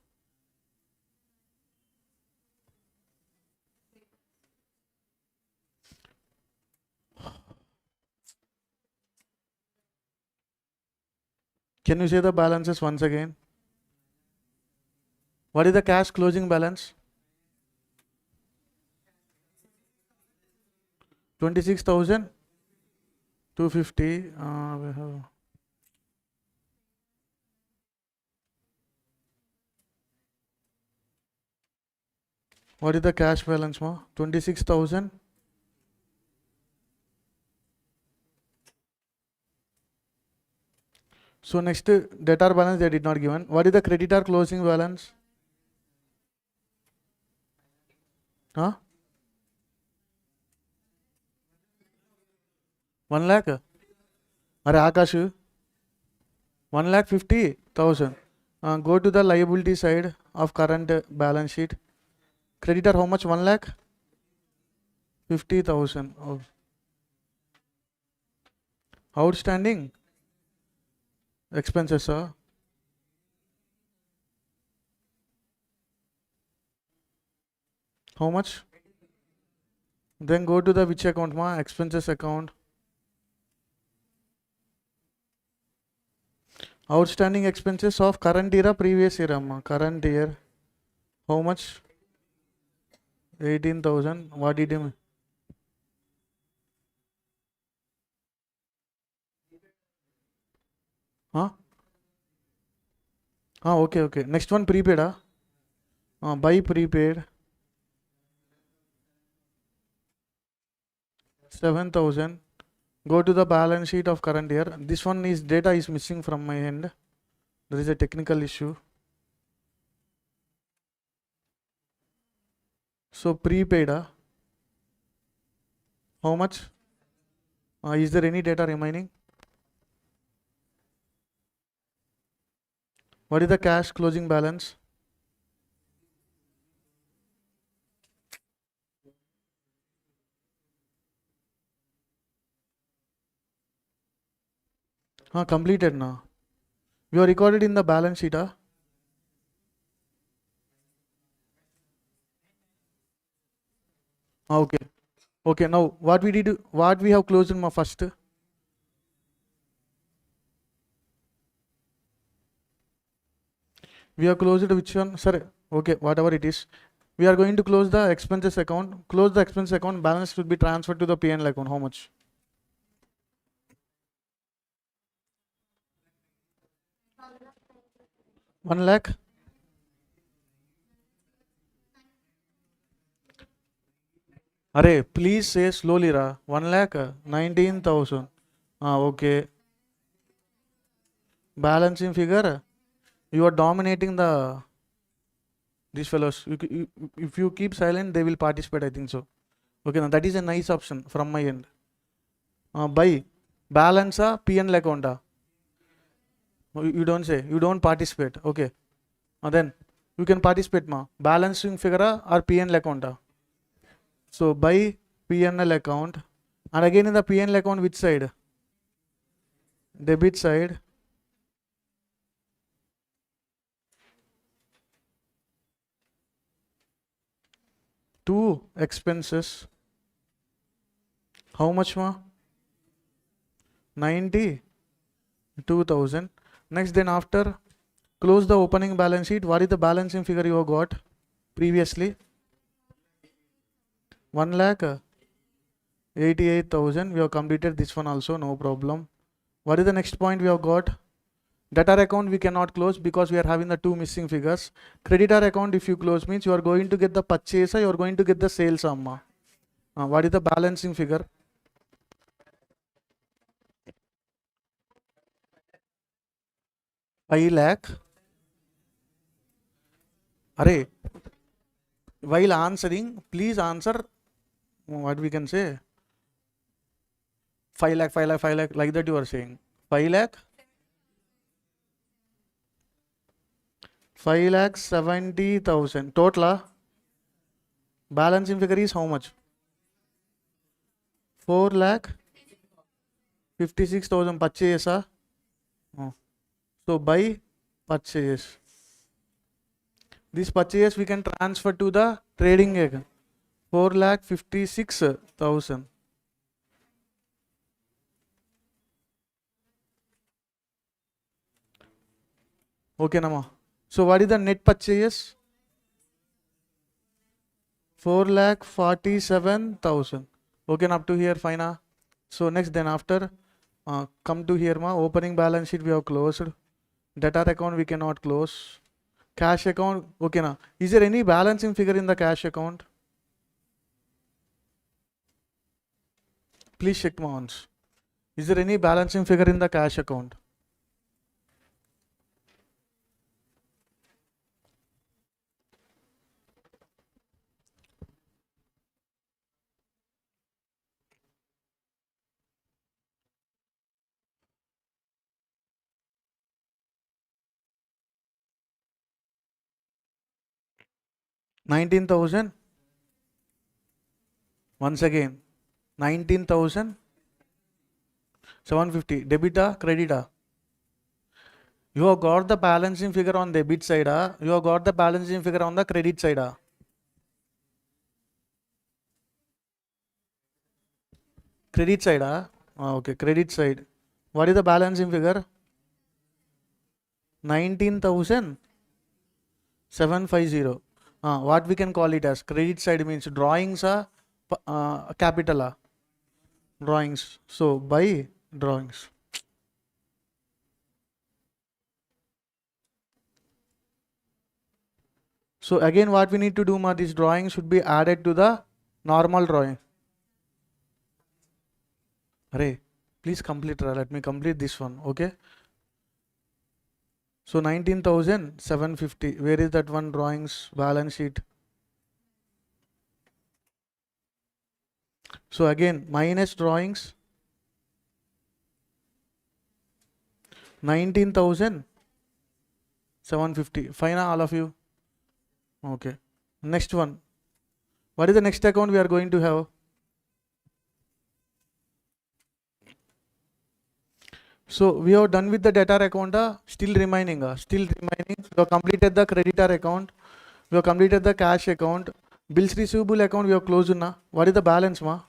Can you say the balances once again? What is the cash closing balance? 26,250. We have. What is the cash balance ma? 26,000. So next, debtor balance they did not given. What is the creditor closing balance? 1 lakh. Are Akash? 1,50,000. Go to the liability side of current balance sheet. Creditor how much? 1,50,000. Oh. Outstanding expenses, sir. How much? Then go to the which account ma? Expenses account. Outstanding expenses of current year or previous year ma? Current year. How much? 18,000. What did you? Okay. Next one, prepaid. Buy prepaid. 7,000. Go to the balance sheet of current year. This one is data is missing from my end. There is a technical issue. So prepaid. How much? Is there any data remaining? What is the cash closing balance? Completed now. We have recorded in the balance sheet. Okay. Okay. Now what we did, what we have closed in my first. We have closed which one? Sorry. Okay. Whatever it is. We are going to close the expenses account. Close the expense account. Balance should be transferred to the P&L account. How much? 1 lakh. Array, please say slowly, ra. 1 lakh 19,000. Okay. Balancing figure. You are dominating the these fellows. If you keep silent, they will participate. I think so. Okay, now that is a nice option from my end. By balance P&L account. You don't say. You don't participate. Okay. Then you can participate ma. Balancing figure or P&L account. So by P&L account, and again in the P&L account which side? Debit side. Two expenses. How much ma? 92,000. Next, then after close the opening balance sheet. What is the balancing figure you have got previously? 1 lakh 88,000. We have completed this one also, no problem. What is the next point we have got? Debtor account we cannot close because we are having the two missing figures. Creditor account if you close means you are going to get the purchase or you are going to get the sales amma. What is the balancing figure? 5 lakh. Array, while answering, please answer what we can say. 5 lakh, 5 lakh, 5 lakh, like that you are saying. 5 lakh. 5,70,000 total. Balancing figure is how much? 4,56,000 purchase. So by purchase. This purchase we can transfer to the trading account. 4,56,000. Okay, Nama. So what is the net purchase? 4,47,000. Okay, up to here, fine. So next, then after, come to here, opening balance sheet we have closed. Debtor account we cannot close. Cash account, okay na. Is there any balancing figure in the cash account? Please check once. Is there any balancing figure in the cash account? $19,000. Once again, 19,750. Debit credit. You have got the balancing figure on the debit side. You have got the balancing figure on the credit side. Credit side. Okay, credit side. What is the balancing figure? 19,750. What we can call it as credit side means drawings capital drawings. So by drawings. So again what we need to do, this drawing should be added to the normal drawing. Array, please complete. Let me complete this one. Okay. So 19,750. Where is that one drawings balance sheet? So again minus drawings 19,750. Fine, all of you. Okay. Next one. What is the next account we are going to have? So we are done with the debtor account, still remaining. We have completed the creditor account, we have completed the cash account, bills receivable account we have closed na. What is the balance ma?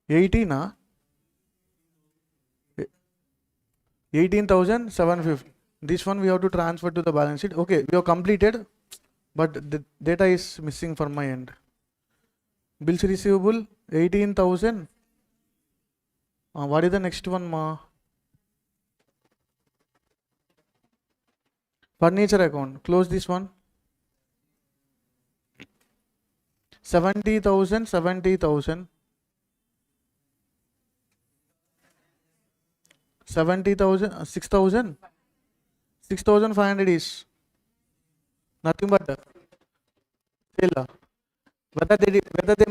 18,750. This one we have to transfer to the balance sheet. Okay, we have completed, but the data is missing from my end. Bills receivable 18,000. What is the next one ma? Furniture account, close this one. 70,000, 70,000. 70,000, 6,000. 6,500 is nothing but sale. Whether they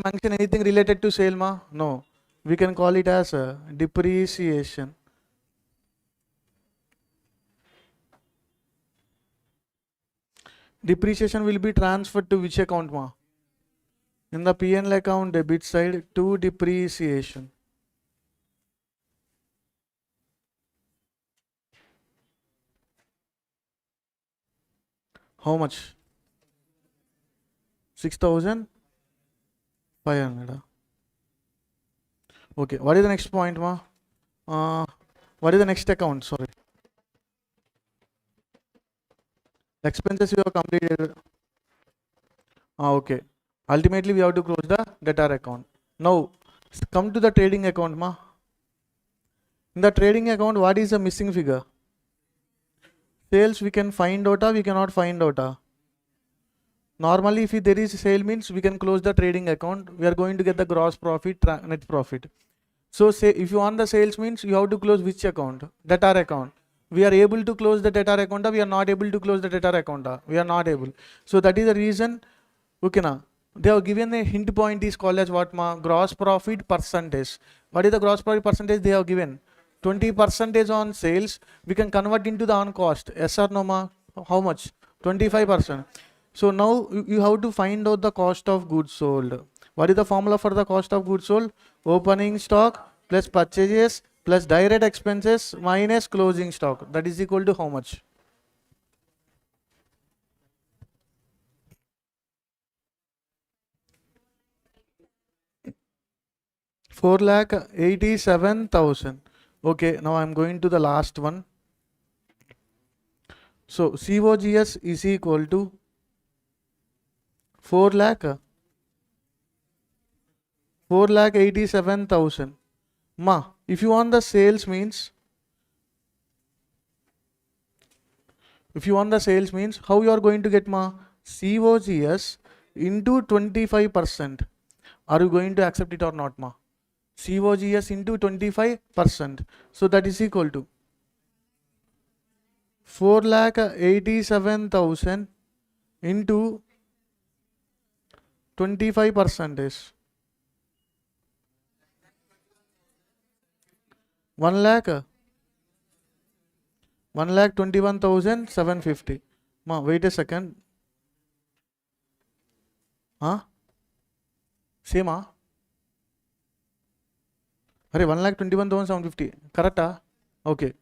mention anything related to sale ma? No. We can call it as depreciation. Depreciation will be transferred to which account ma? In the P&L account debit side to depreciation. How much? 6,500. Okay, what is the next point ma? What is the next account? Sorry. Expenses you have completed. Okay. Ultimately we have to close the debtor account. Now come to the trading account ma. In the trading account, what is the missing figure? Sales we can find out, we cannot find out. Normally if there is sale means we can close the trading account. We are going to get the gross profit, net profit. So say if you want the sales means you have to close which account? Debtor account. We are able to close the debtor account, we are not able to close the debtor account. We are not able. So that is the reason. Okay na. They have given a hint point is called as what ma? Gross profit percentage. What is the gross profit percentage they have given? 20% on sales. We can convert into the on cost. Yes or no ma? How much? 25%. So now you have to find out the cost of goods sold. What is the formula for the cost of goods sold? Opening stock plus purchases plus direct expenses minus closing stock. That is equal to how much? $4,87,000. Okay, now I am going to the last one. So COGS is equal to 4,87,000. Ma, if you want the sales means, how you are going to get ma? COGS into 25%. Are you going to accept it or not ma? COGS into 25%. So that is equal to 4,87,000 into 25% is 1,21,750. Ma, wait a second. Same ah? Arey 1,21,750. Correct ah? Okay.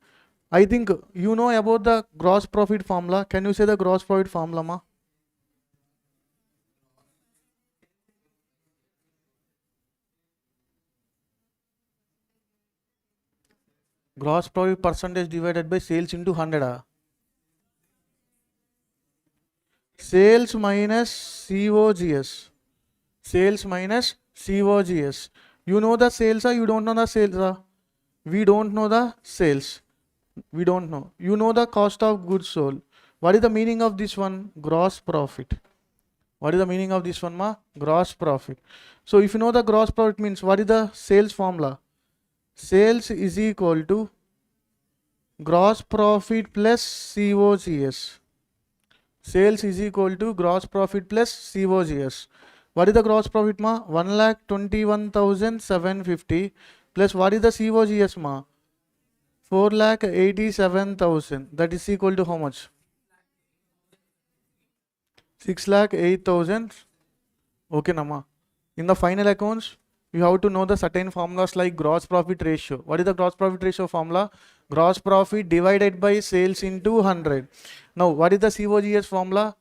I think you know about the gross profit formula. Can you say the gross profit formula ma? Gross profit percentage divided by sales into 100. Sales minus COGS. Sales minus COGS. You know the sales or you don't know the sales? We don't know the sales. We don't know. You know the cost of goods sold. What is the meaning of this one? Gross profit. What is the meaning of this one ma? Gross profit. So if you know the gross profit means what is the sales formula? Sales is equal to gross profit plus COGS. Sales is equal to gross profit plus COGS. What is the gross profit ma? 1,21,750 plus what is the COGS ma? 4,87,000. That is equal to how much? 6,08,000. Okay na ma? In the final accounts, you have to know the certain formulas like gross profit ratio. What is the gross profit ratio formula? Gross profit divided by sales into 100. Now, what is the COGS formula?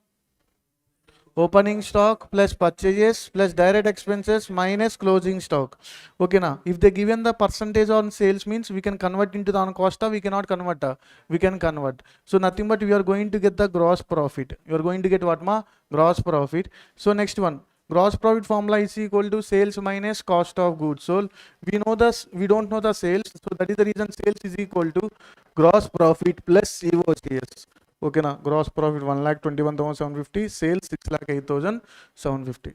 Opening stock plus purchases plus direct expenses minus closing stock. Okay, now if they given the percentage on sales means we can convert into the on cost, we cannot convert, we can convert. So nothing but we are going to get the gross profit. You are going to get what ma? Gross profit. So next one, gross profit formula is equal to sales minus cost of goods sold. We know this, we don't know the sales, so that is the reason sales is equal to gross profit plus COGS. Okay, now gross profit 1,21,750, sales 6,08,750.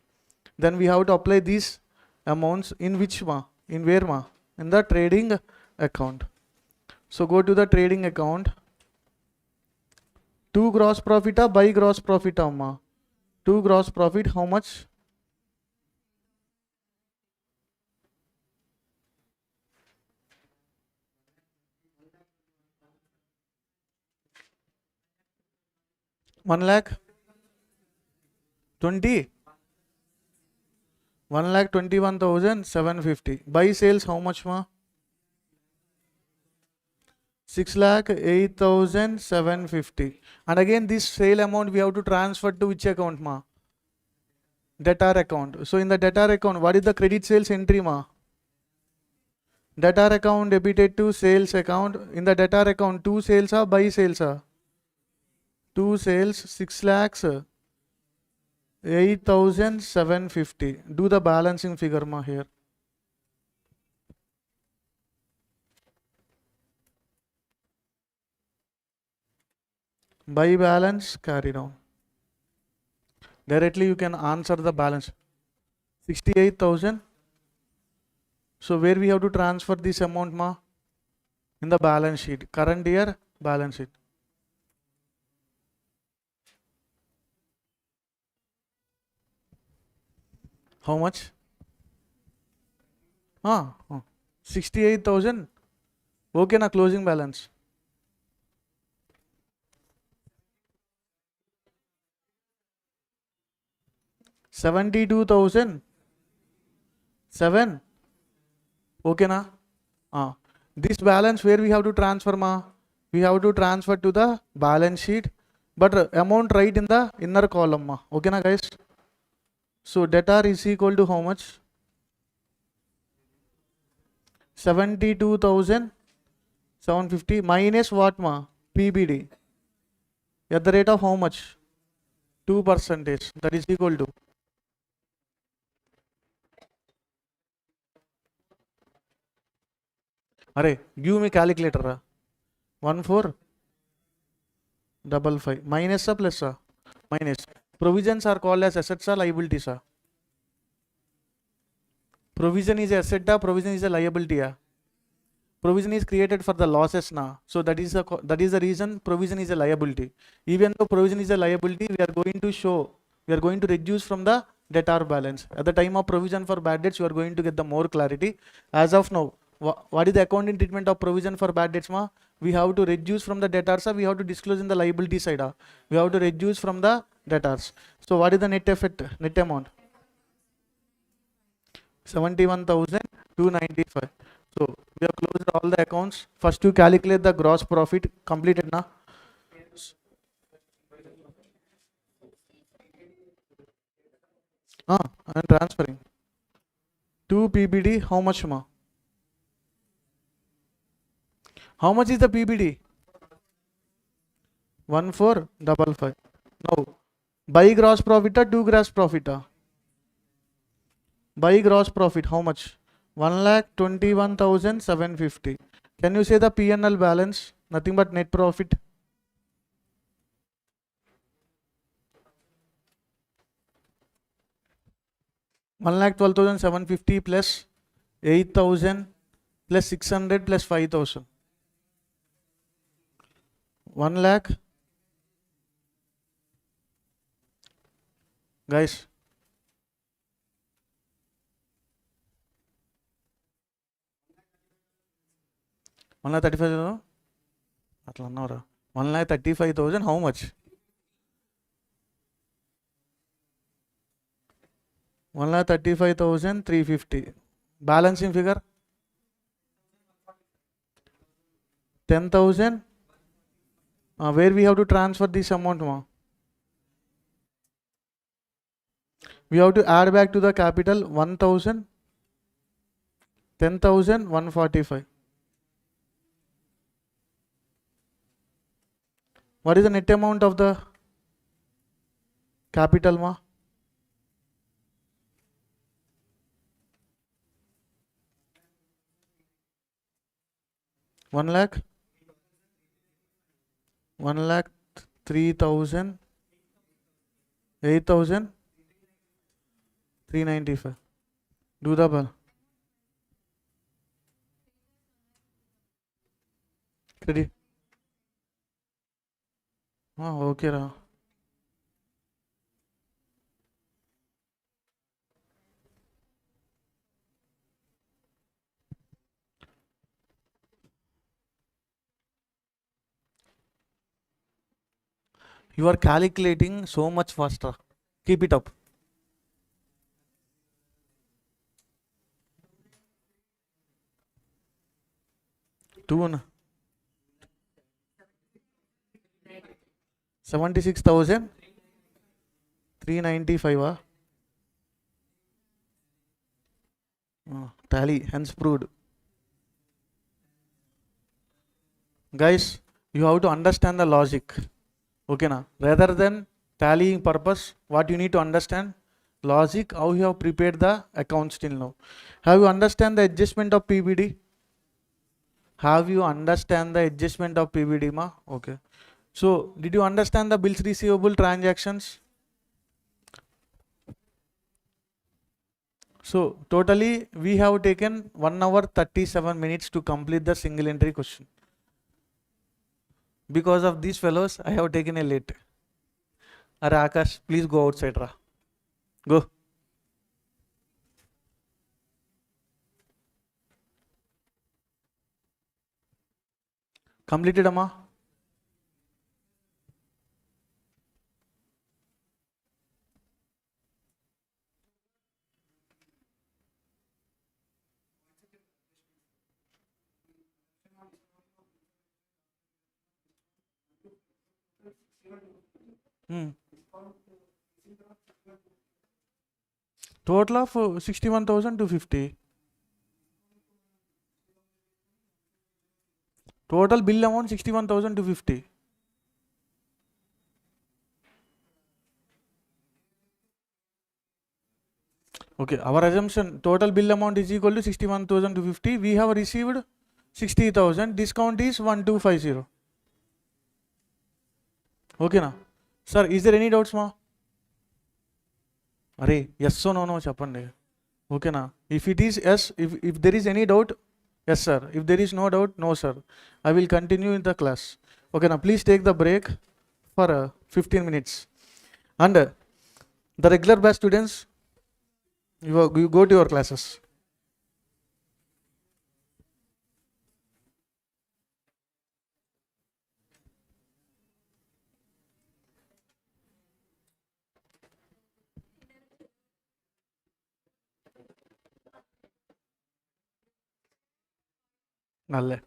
Then we have to apply these amounts in which ma? In where ma? In the trading account. So go to the trading account. To gross profit by gross profit ma? To gross profit how much? One lakh 1,21,750. By sales how much ma? 6,08,750. And again this sale amount we have to transfer to which account ma? Debtor account. So in the debtor account, what is the credit sales entry ma? Debtor account debited to sales account. In the debtor account, 2 sales are by sales are 2 sales 6 lakhs 8,750. Do the balancing figure ma here. By balance carry down. Directly you can answer the balance. 68,000. So where we have to transfer this amount ma? In the balance sheet. Current year balance sheet. How much? 68,000. Okay na, closing balance. $72,007. Okay na? This balance where we have to transfer ma? We have to transfer to the balance sheet, but amount right in the inner column ma. Okay na guys? So debtor is equal to how much? 72,750 minus what ma? PBD. At the rate of how much? 2%. That is equal to. Array, give me calculator. 1455 minus plus minus. Provisions are called as assets or liabilities. Provision is a asset, provision is a liability. Provision is created for the losses now. So that is the reason provision is a liability. Even though provision is a liability, we are going to reduce from the debtor balance. At the time of provision for bad debts, you are going to get the more clarity. As of now, what is the accounting treatment of provision for bad debts ma? We have to reduce from the debtors, we have to disclose in the liability side. We have to reduce from the debtors. So what is the net effect, net amount? 71,295. So we have closed all the accounts. First to calculate the gross profit. Completed na? I am transferring. To PBD, how much ma? How much is the PBD? 1455. Now, by gross profit or to gross profit? By gross profit, how much? 1,21,750. Can you say the P&L balance? Nothing but net profit. $1,12,750 plus 8,000 plus 600 plus 5,000. 1 lakh. Guys. $1,35,000. 1,35,000. How much? 1,35,350. Balancing figure 10,000. Where we have to transfer this amount, ma? We have to add back to the capital 1,000, 10,000, 145. What is the net amount of the capital, ma? One lakh 3,000, 8,395. Do the ball. Credit. Okay, ra. You are calculating so much faster. Keep it up. Two 76,395. Tally, hence proved. Guys, you have to understand the logic. Okay, na? Rather than tallying purpose, what you need to understand logic, how you have prepared the accounts till now. Have you understand the adjustment of PBD? Have you understand the adjustment of PBD, ma? Okay. So, did you understand the bills receivable transactions? So, totally we have taken 1 hour 37 minutes to complete the single entry question. Because of these fellows, I have taken a late. Akash, please go outside, ra. Go. Completed, amma? Total of 61,250. Total bill amount 61,250. Okay, our assumption total bill amount is equal to 61,250. We have received 60,000. Discount is 1,250. Okay, na? Sir, is there any doubts, ma? Arey, yes or no, chapande. Okay, na? If it is yes, if there is any doubt, yes, sir. If there is no doubt, no, sir. I will continue in the class. Okay, now please take the break for 15 minutes. And the regular batch students, you go to your classes. Nalle.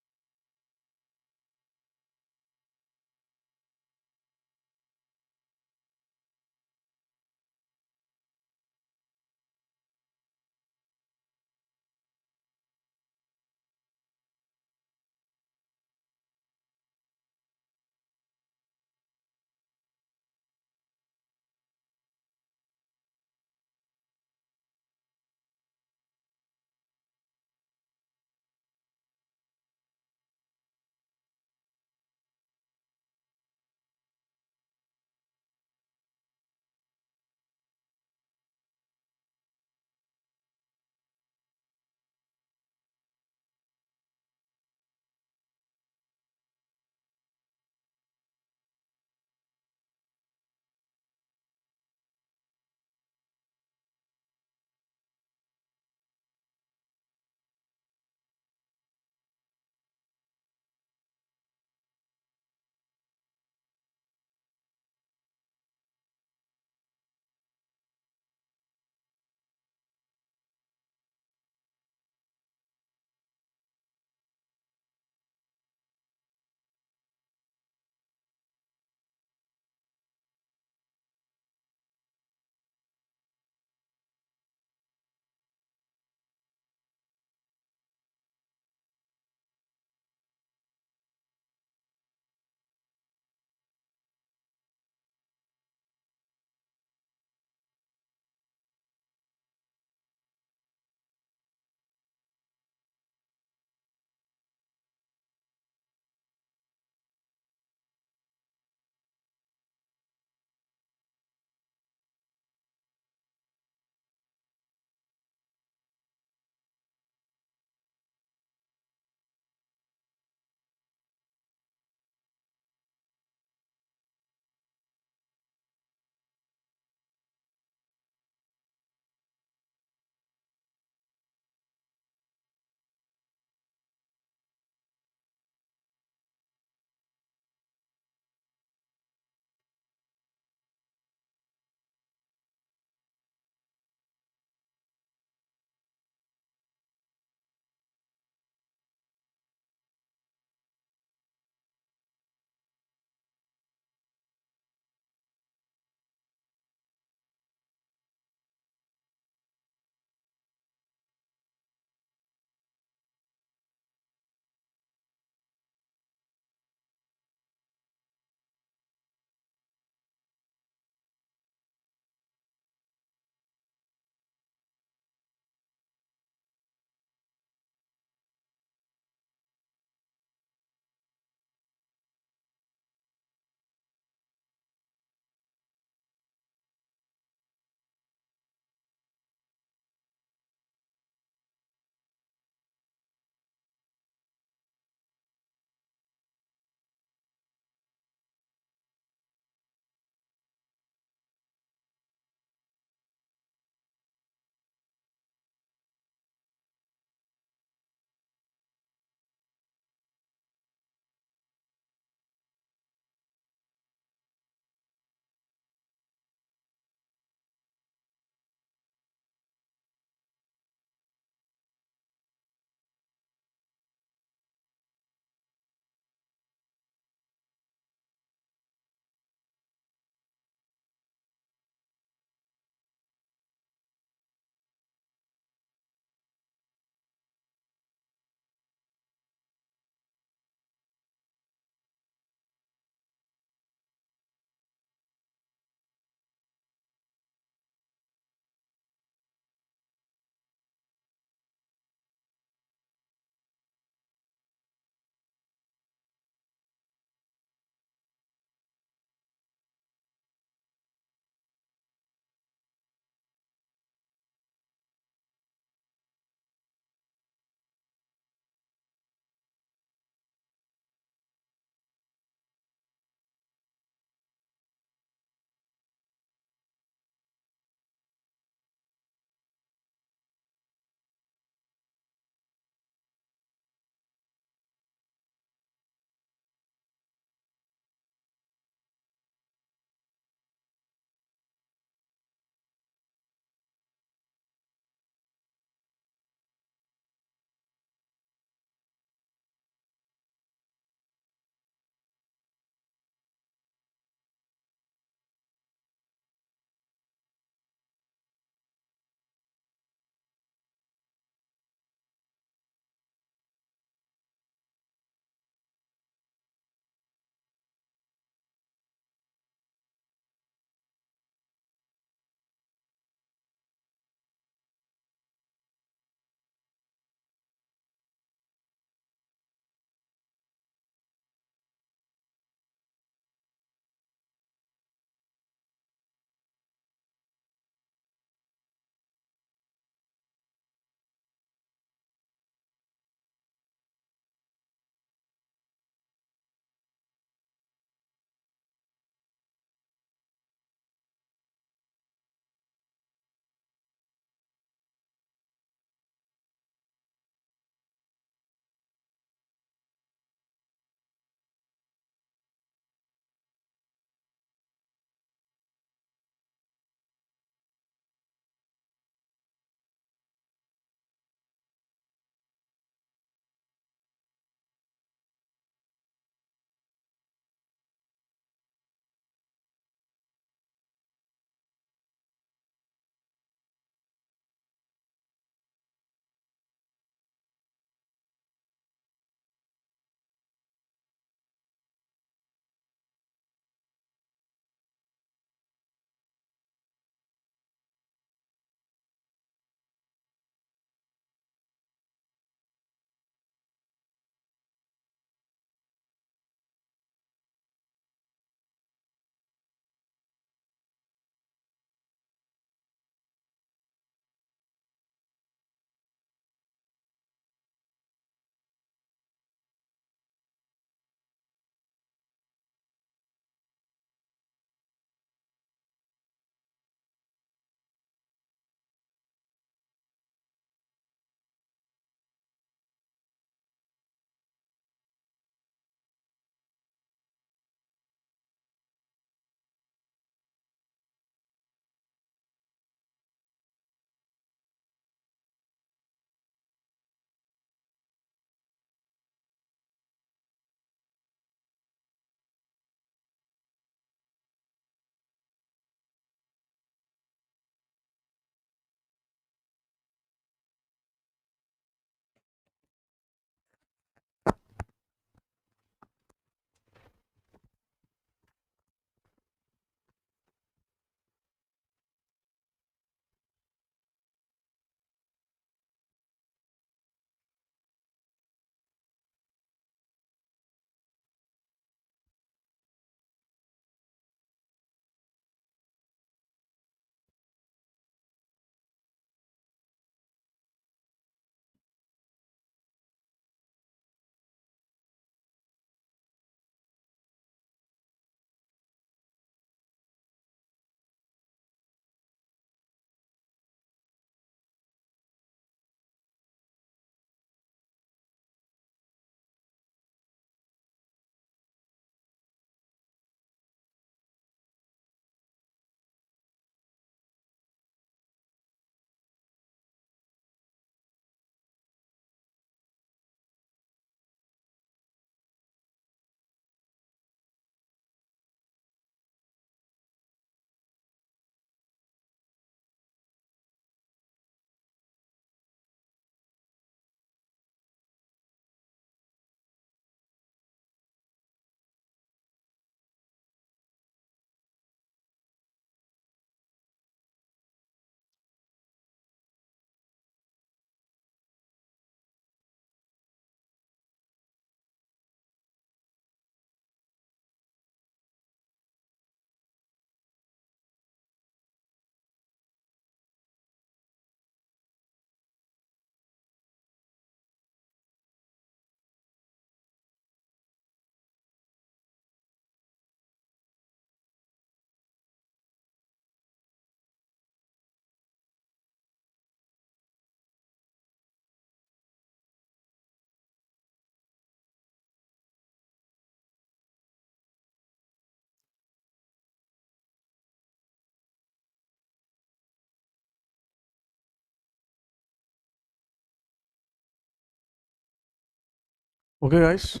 Okay guys,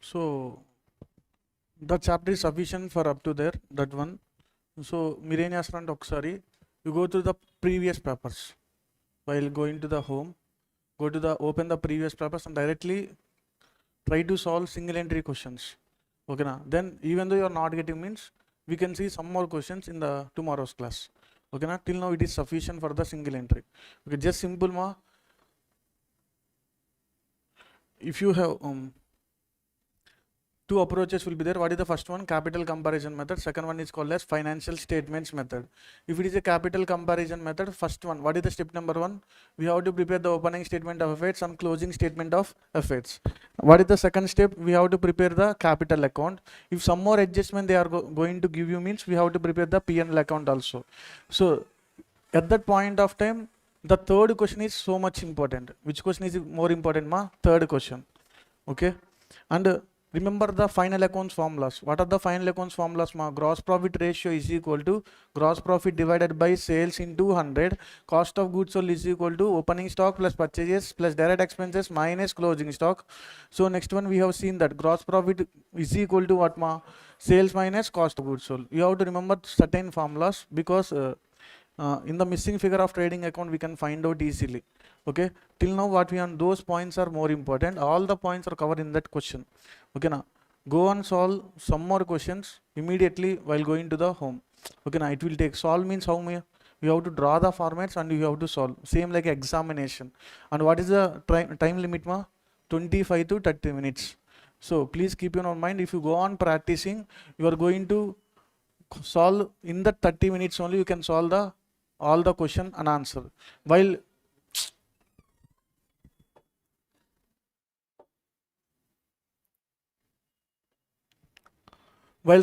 so the chapter is sufficient for up to there, that one. So మీరేం చేస్తారంటే ఒకసారి you go to the previous papers while going to the home, go to the open the previous papers and directly try to solve single entry questions. Okay na, then even though you are not getting means we can see some more questions in the tomorrow's class. Okay na, till now it is sufficient for the single entry. Okay, just simple ma, if you have two approaches will be there. What is the first one? Capital comparison method. Second one is called as financial statements method. If it is a capital comparison method, first one, what is the step number one? We have to prepare the opening statement of assets and closing statement of assets. What is the second step? We have to prepare the capital account. If some more adjustment they are going to give you means we have to prepare the P&L account also. So at that point of time, the third question is so much important. Which question is more important ma? Third question. Okay, and remember the final accounts formulas. What are the final accounts formulas ma? Gross profit ratio is equal to gross profit divided by sales into 100. Cost of goods sold is equal to opening stock plus purchases plus direct expenses minus closing stock. So next one we have seen that gross profit is equal to what ma? Sales minus cost of goods sold. You have to remember certain formulas because in the missing figure of trading account we can find out easily. Okay, till now what we on those points are more important. All the points are covered in that question. Okay now, go and solve some more questions immediately while going to the home. Okay now, it will take solve means how many you have to draw the formats and you have to solve, same like examination. And what is the time limit ma? 25 to 30 minutes. So please keep in mind, if you go on practicing, you are going to solve in the 30 minutes only. You can solve the all the question and answer. While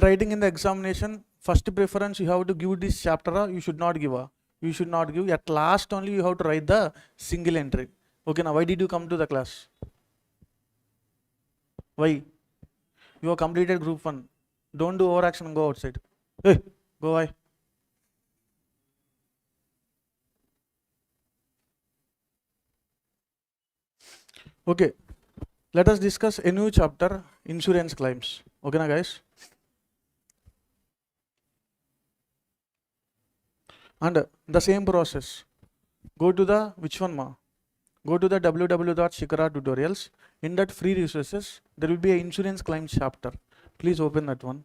writing in the examination, first preference you have to give this chapter, you should not give you should not give. At last only you have to write the single entry. Okay, now why did you come to the class? Why? You have completed group 1. Don't do overaction and go outside. Hey, go away. Okay, let us discuss a new chapter, insurance claims. Okay na guys? And the same process, go to the which one ma? Go to the www.shikharatutorials. In that free resources there will be an insurance claims chapter. Please open that one.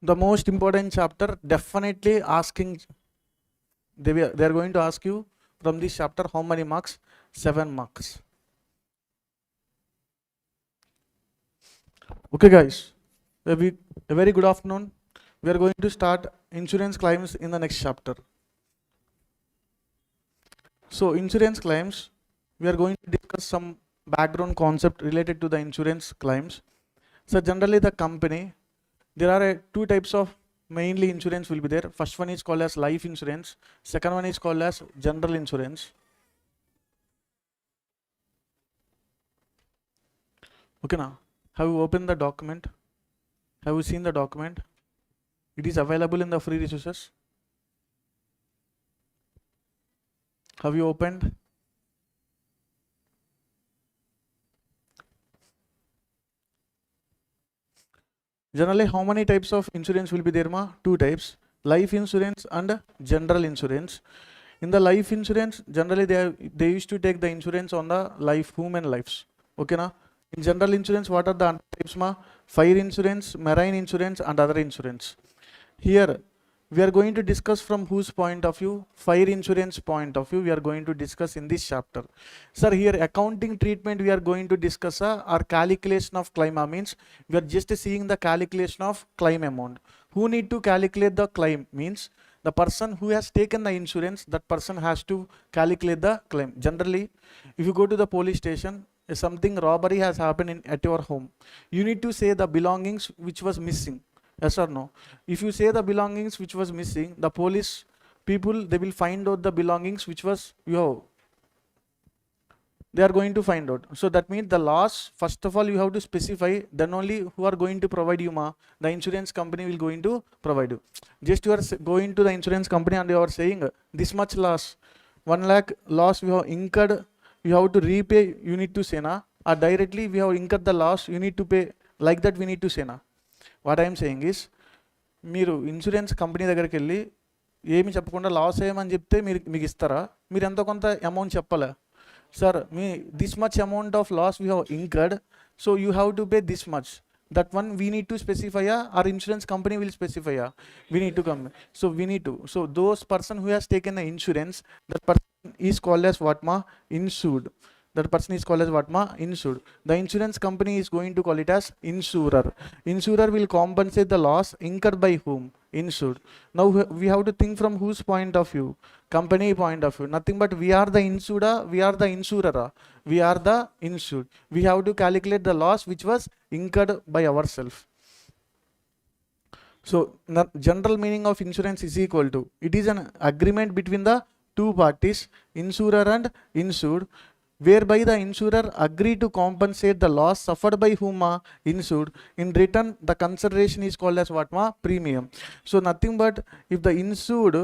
The most important chapter, definitely asking, they are going to ask you from this chapter how many marks? 7 marks. Okay guys, a very good afternoon. We are going to start insurance claims in the next chapter. So insurance claims, we are going to discuss some background concept related to the insurance claims. So generally the company, there are two types of mainly insurance will be there. First one is called as life insurance. Second one is called as general insurance. Okay now, have you opened the document? Have you seen the document? It is available in the free resources. Have you opened? Generally, how many types of insurance will be there ma? 2 types, life insurance and general insurance. In the life insurance, generally they used to take the insurance on the life, human lives. Okay na? In general insurance, what are the types ma? Fire insurance, marine insurance and other insurance. Here we are going to discuss from whose point of view? Fire insurance point of view we are going to discuss in this chapter. Sir, here accounting treatment we are going to discuss our calculation of claim means we are just seeing the calculation of claim amount. Who need to calculate the claim means the person who has taken the insurance, that person has to calculate the claim. Generally, if you go to the police station, if something robbery has happened at your home, you need to say the belongings which was missing. Yes or no? If you say the belongings which was missing, the police people, they will find out the belongings which was they are going to find out. So that means the loss, first of all, you have to specify, then only who are going to provide you, the insurance company will going to provide you. Just you are going to the insurance company and you are saying this much loss, 1 lakh loss we have incurred, you have to repay, you need to say na, or directly we have incurred the loss, you need to pay, like that we need to say na. What I am saying is, మీరు insurance company దగ్గరికి వెళ్ళి ఏమి చెప్పకుండా loss అయ్యమని చెప్తే మీకు ఇస్తారా, మీరు ఎంతో కొంత అమౌంట్ చెప్పాలా, sir, this much amount of loss we have incurred, so you have to pay this much. That one we need to specify, our insurance company will specify, we need to come. So we need to. So those person who has taken the insurance, that person is called as what insured. That person is called as what insured. The insurance company is going to call it as insurer. Insurer will compensate the loss incurred by whom? Insured. Now we have to think from whose point of view? Company point of view. Nothing but we are the insurer, we are the insurer, we are the insured. We have to calculate the loss which was incurred by ourselves. So general meaning of insurance is equal to, it is an agreement between the two parties, insurer and insured, whereby the insurer agreed to compensate the loss suffered by whom? Insured. In return, the consideration is called as what? Premium. So nothing but if the insured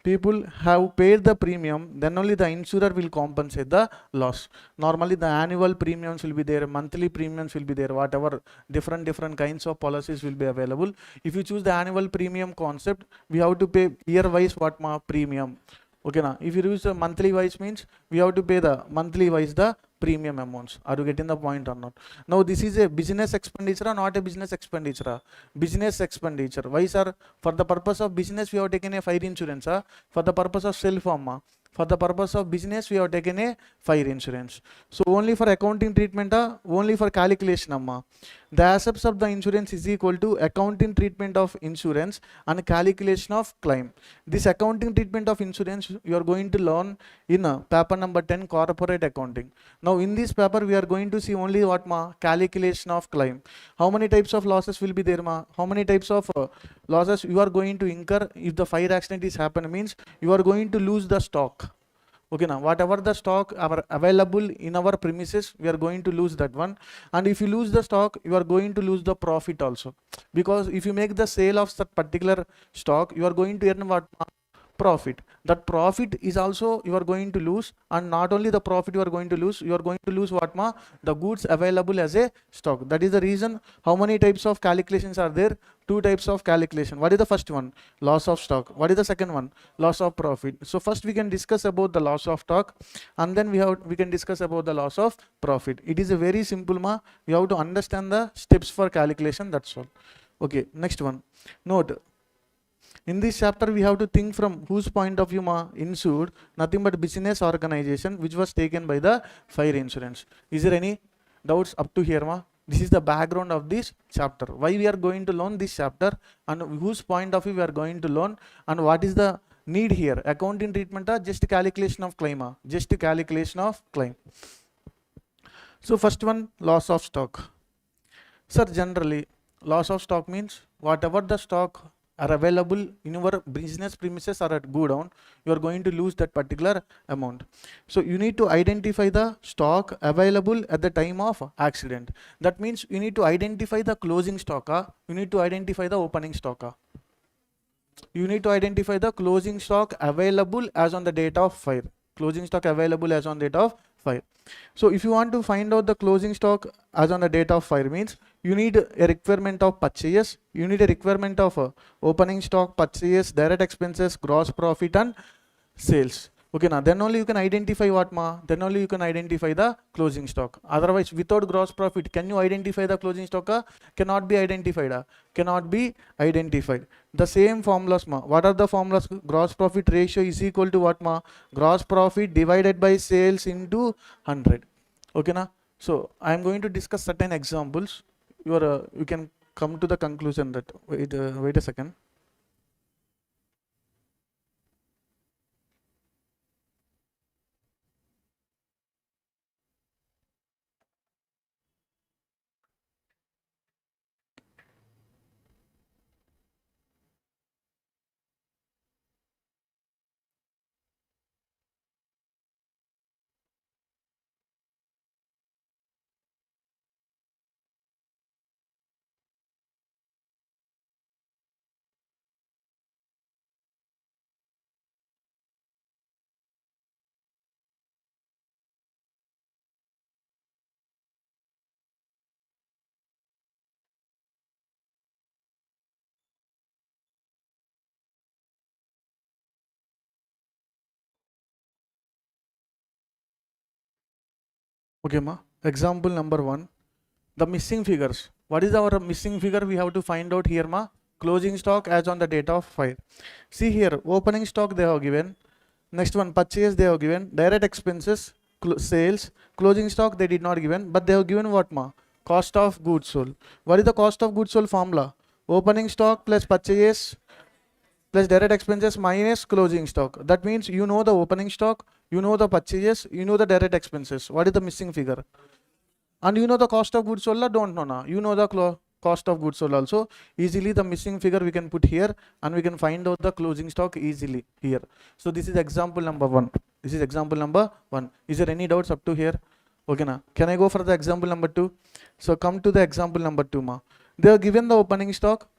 people have paid the premium, then only the insurer will compensate the loss. Normally the annual premiums will be there, monthly premiums will be there, whatever different kinds of policies will be available. If you choose the annual premium concept, we have to pay year wise what premium. Okay na, if you use the monthly wise means we have to pay the monthly wise the premium amounts. Are you getting the point or not? Now this is a business expenditure or not a business expenditure? Business expenditure. Why, sir? For the purpose of business we have taken a fire insurance. For the purpose of self-harm, for the purpose of business we have taken a fire insurance. So only for accounting treatment, only for calculation, the assets of the insurance is equal to accounting treatment of insurance and calculation of claim. This accounting treatment of insurance you are going to learn in paper number 10, corporate accounting. Now in this paper we are going to see only what calculation of claim. How many types of losses will be there, how many types of losses you are going to incur if the fire accident is happen, means you are going to lose the stock. Okay, now whatever the stock are available in our premises, we are going to lose that one. And if you lose the stock, you are going to lose the profit also, because if you make the sale of that particular stock, you are going to earn what? Profit. That profit is also you are going to lose, and not only the profit you are going to lose, you are going to lose what? The goods available as a stock. That is the reason how many types of calculations are there? 2 types of calculation. What is the first one? Loss of stock. What is the second one? Loss of profit. So first we can discuss about the loss of stock, and then we can discuss about the loss of profit. It is a very simple you have to understand the steps for calculation, that's all. Okay, next one. Note, in this chapter we have to think from whose point of view? Insured. Nothing but business organization which was taken by the fire insurance. Is there any doubts up to here? This is the background of this chapter. Why we are going to learn this chapter, and whose point of view we are going to learn, and what is the need here? Accounting treatment, just calculation of claim, just calculation of claim. So first one, loss of stock. Sir, generally loss of stock means whatever the stock are available in your business premises or at go down, you are going to lose that particular amount. So you need to identify the stock available at the time of accident. That means you need to identify the closing stock, you need to identify the opening stock. You need to identify the closing stock available as on the date of fire. Closing stock available as on date of fire. So if you want to find out the closing stock as on the date of fire, means you need a requirement of purchase, you need a requirement of opening stock, purchase, direct expenses, gross profit and sales. Okay, now then only you can identify what? Then only you can identify the closing stock. Otherwise, without gross profit, can you identify the closing stock? Cannot be identified. Cannot be identified. The same formulas, what are the formulas? Gross profit ratio is equal to what? Gross profit divided by sales into 100. Okay, na? So I am going to discuss certain examples. You can come to the conclusion that wait a second. Okay, ma. Example number 1. The missing figures. What is our missing figure? We have to find out here, ma. Closing stock as on the date of file. See here, opening stock they have given. Next one, purchase they have given. Direct expenses, sales, closing stock they did not given, but they have given what, ma? Cost of goods sold. What is the cost of goods sold formula? Opening stock plus purchase plus direct expenses minus closing stock. That means you know the opening stock, you know the purchases, you know the direct expenses. What is the missing figure? And you know the cost of goods sold, don't know now. You know the cost of goods sold also. Easily the missing figure we can put here and we can find out the closing stock easily here. So this is example number 1. This is example number 1. Is there any doubts up to here? Okay, na. Can I go for the example number 2? So come to the example number 2, ma. They are given the opening stock,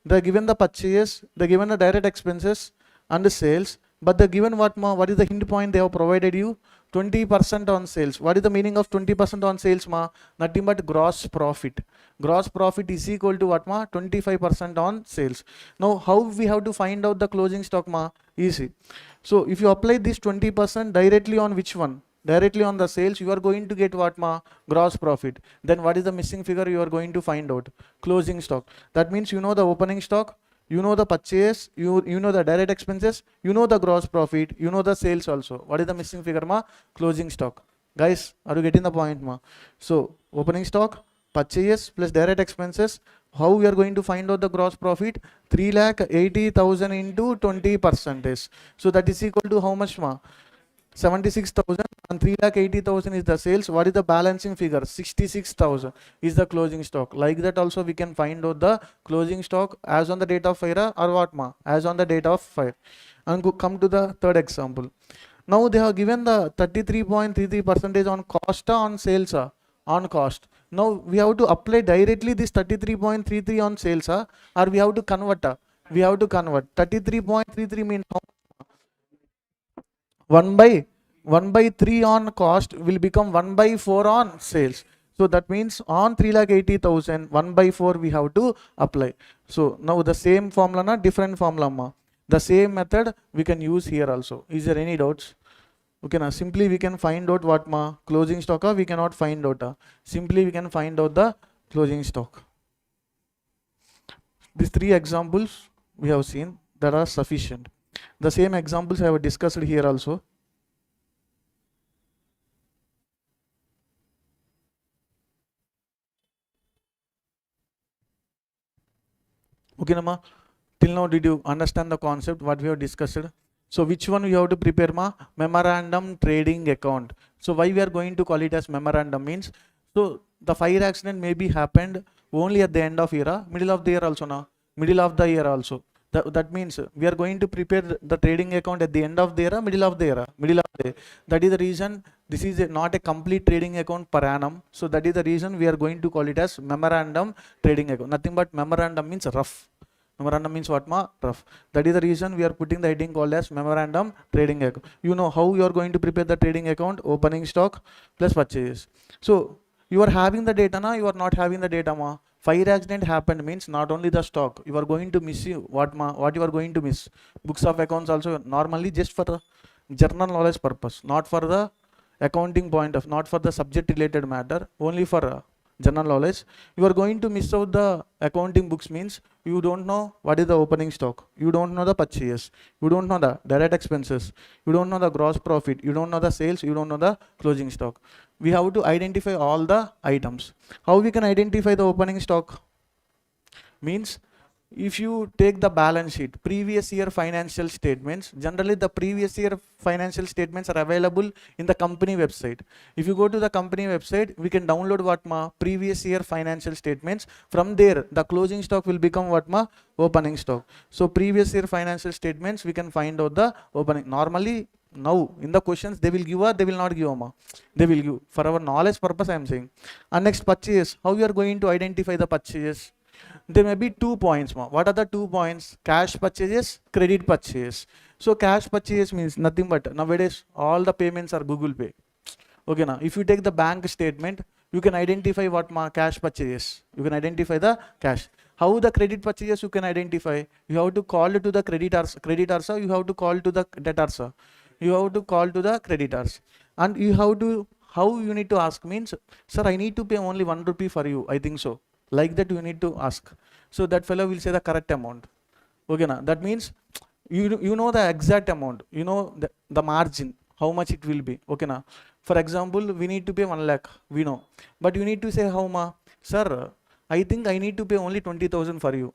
they are given the purchase, they are given the direct expenses and the sales, but they are given what, ma? What is the hint point they have provided you? 20% on sales. What is the meaning of 20% on sales, ma? Nothing but gross profit. Gross profit is equal to what, ma? 25% on sales. Now how we have to find out the closing stock, ma? Easy. So if you apply this 20% directly on which one? Directly on the sales, you are going to get what, ma? Gross profit. Then what is the missing figure you are going to find out? Closing stock. That means you know the opening stock, you know the purchase, you know the direct expenses, you know the gross profit, you know the sales also. What is the missing figure, ma? Closing stock. Guys, are you getting the point, ma? So opening stock, purchase plus direct expenses. How we are going to find out the gross profit? 3,80,000 into 20%. So that is equal to how much, ma? 76,000 and 3,80,000 is the sales. What is the balancing figure? 66,000 is the closing stock. Like that also we can find out the closing stock as on the date of fire or what, ma? As on the date of fire. And come to the third example. Now they have given the 33.33% on cost on sales, on cost. Now we have to apply directly this 33.33 on sales, or we have to convert. We have to convert. 33.33 means how? 1 by 3 on cost will become 1 by 4 on sales. So that means on 3,80,000, 1 by 4 we have to apply. So now the same formula, na different formula, ma. The same method we can use here also. Is there any doubts? Okay, now simply we can find out what, ma? Closing stock, we cannot find out. Simply we can find out the closing stock. These 3 examples we have seen that are sufficient. The same examples I have discussed here also. Okay, Nama. Till now, did you understand the concept what we have discussed? So which one we have to prepare, ma? Memorandum trading account. So why we are going to call it as memorandum means, so the fire accident may be happened only at the end of year, middle of the year also, now middle of the year also. That means we are going to prepare the trading account at the end of the year, middle of the year, middle of the year. That is the reason this is not a complete trading account per annum. So that is the reason we are going to call it as memorandum trading account. Nothing but memorandum means rough. Memorandum means what, ma? Rough. That is the reason we are putting the heading called as memorandum trading account. You know how you are going to prepare the trading account? Opening stock plus purchase. So you are having the data, na? You are not having the data, ma? Fire accident happened means not only the stock, you are going to miss what, ma? What you are going to miss? Books of accounts also normally just for the general knowledge purpose, not for the accounting point of, not for the subject related matter, only for general knowledge. You are going to miss out the accounting books means you don't know what is the opening stock, you don't know the purchase, you don't know the direct expenses, you don't know the gross profit, you don't know the sales, you don't know the closing stock. We have to identify all the items. How we can identify the opening stock? Means if you take the balance sheet, previous year financial statements, generally the previous year financial statements are available in the company website. If you go to the company website, we can download what, ma? Previous year financial statements. From there, the closing stock will become what, ma? Opening stock. So previous year financial statements, we can find out the opening. Normally, now in the questions they will give or they will not give, ma? They will give. For our knowledge purpose I am saying. And next, purchase. How you are going to identify the purchase? There may be 2 points, ma. What are the 2 points? Cash purchases, credit purchase. So cash purchase means nothing but nowadays all the payments are Google Pay. Okay, now if you take the bank statement, you can identify what, ma? Cash purchases. You can identify the cash. How the credit purchases you can identify? You have to call to the creditors, you have to call to the debtors, you have to call to the creditors, and you have to how you need to ask means, sir, I need to pay only 1 rupee for you, I think so. Like that you need to ask. So that fellow will say the correct amount. Okay, na? That means you know the exact amount, you know the margin, how much it will be. Okay, na? For example, we need to pay 1 lakh, we know. But you need to say how ma, sir, I think I need to pay only 20,000 for you.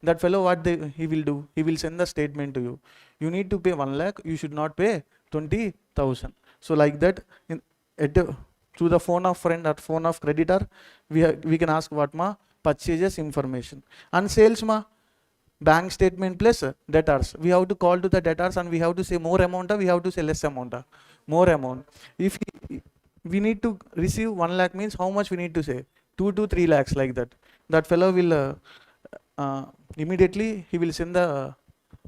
That fellow, what he will do? He will send the statement to you. You need to pay 1 lakh, you should not pay 20,000. So like that, through the phone of friend or phone of creditor, we can ask what ma, purchases information. And sales ma, bank statement plus debtors. We have to call to the debtors and we have to say more amount, we have to say less amount, more amount. If we need to receive 1 lakh means how much we need to say? 2 to 3 lakhs, like that. That fellow will immediately he will send the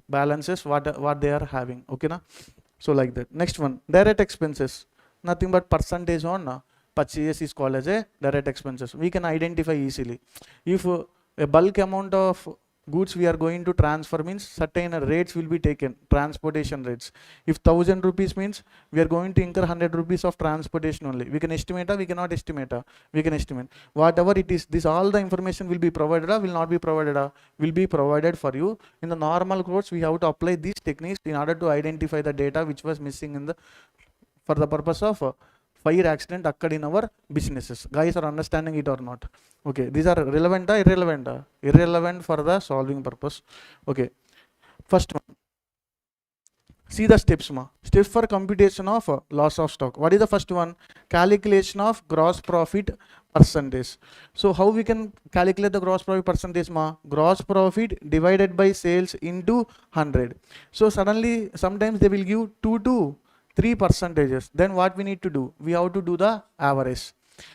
balances what they are having. Okay, na? So like that. Next one, direct expenses. Nothing but percentage on purchases is called as a direct expenses. We can identify easily. If a bulk amount of goods we are going to transfer means certain rates will be taken, transportation rates. If 1,000 rupees means we are going to incur 100 rupees of transportation only. We can estimate, we cannot estimate, we can estimate. Whatever it is, this all the information will be provided, will not be provided, will be provided for you. In the normal course, we have to apply these techniques in order to identify the data which was missing in the, for the purpose of fire accident occurred in our businesses. Guys are understanding it or not? Okay, these are relevant or irrelevant? Irrelevant for the solving purpose. Okay, first one, see the steps ma. Steps for computation of loss of stock. What is the first one? Calculation of gross profit percentage. So how we can calculate the gross profit percentage ma? Gross profit divided by sales into 100. So suddenly sometimes they will give 2 to 3 percentages. Then what we need to do? We have to do the average.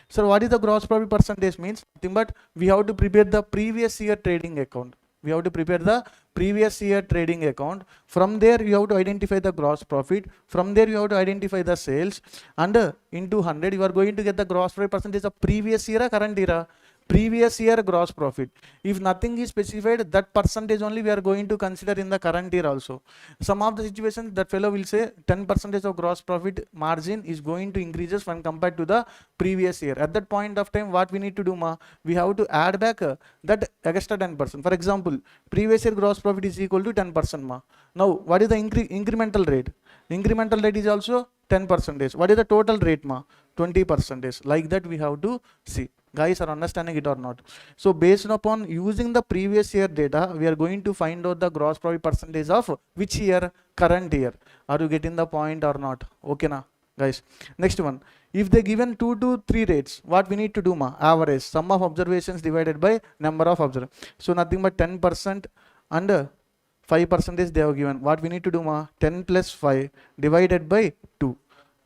So what is the gross profit percentage means? Nothing but we have to prepare the previous year trading account. We have to prepare the previous year trading account. From there you have to identify the gross profit. From there you have to identify the sales. And into 100 you are going to get the gross profit percentage of previous year or current year? Previous year gross profit. If nothing is specified, that percentage only we are going to consider in the current year also. Some of the situations that fellow will say 10% of gross profit margin is going to increases when compared to the previous year. At that point of time, what we need to do ma? We have to add back that extra 10%. For example, previous year gross profit is equal to 10% ma. Now, what is the incremental rate? Incremental rate is also 10%. What is the total rate ma? 20%. Like that we have to see. Guys are understanding it or not? So based upon using the previous year data, we are going to find out the gross profit percentage of which year? Current year. Are you getting the point or not? Okay na, guys. Next one, if they given 2 to 3 rates, what we need to do ma? Average, sum of observations divided by number of observations. So nothing but 10% and 5% they have given. What we need to do ma? 10 plus 5 divided by 2.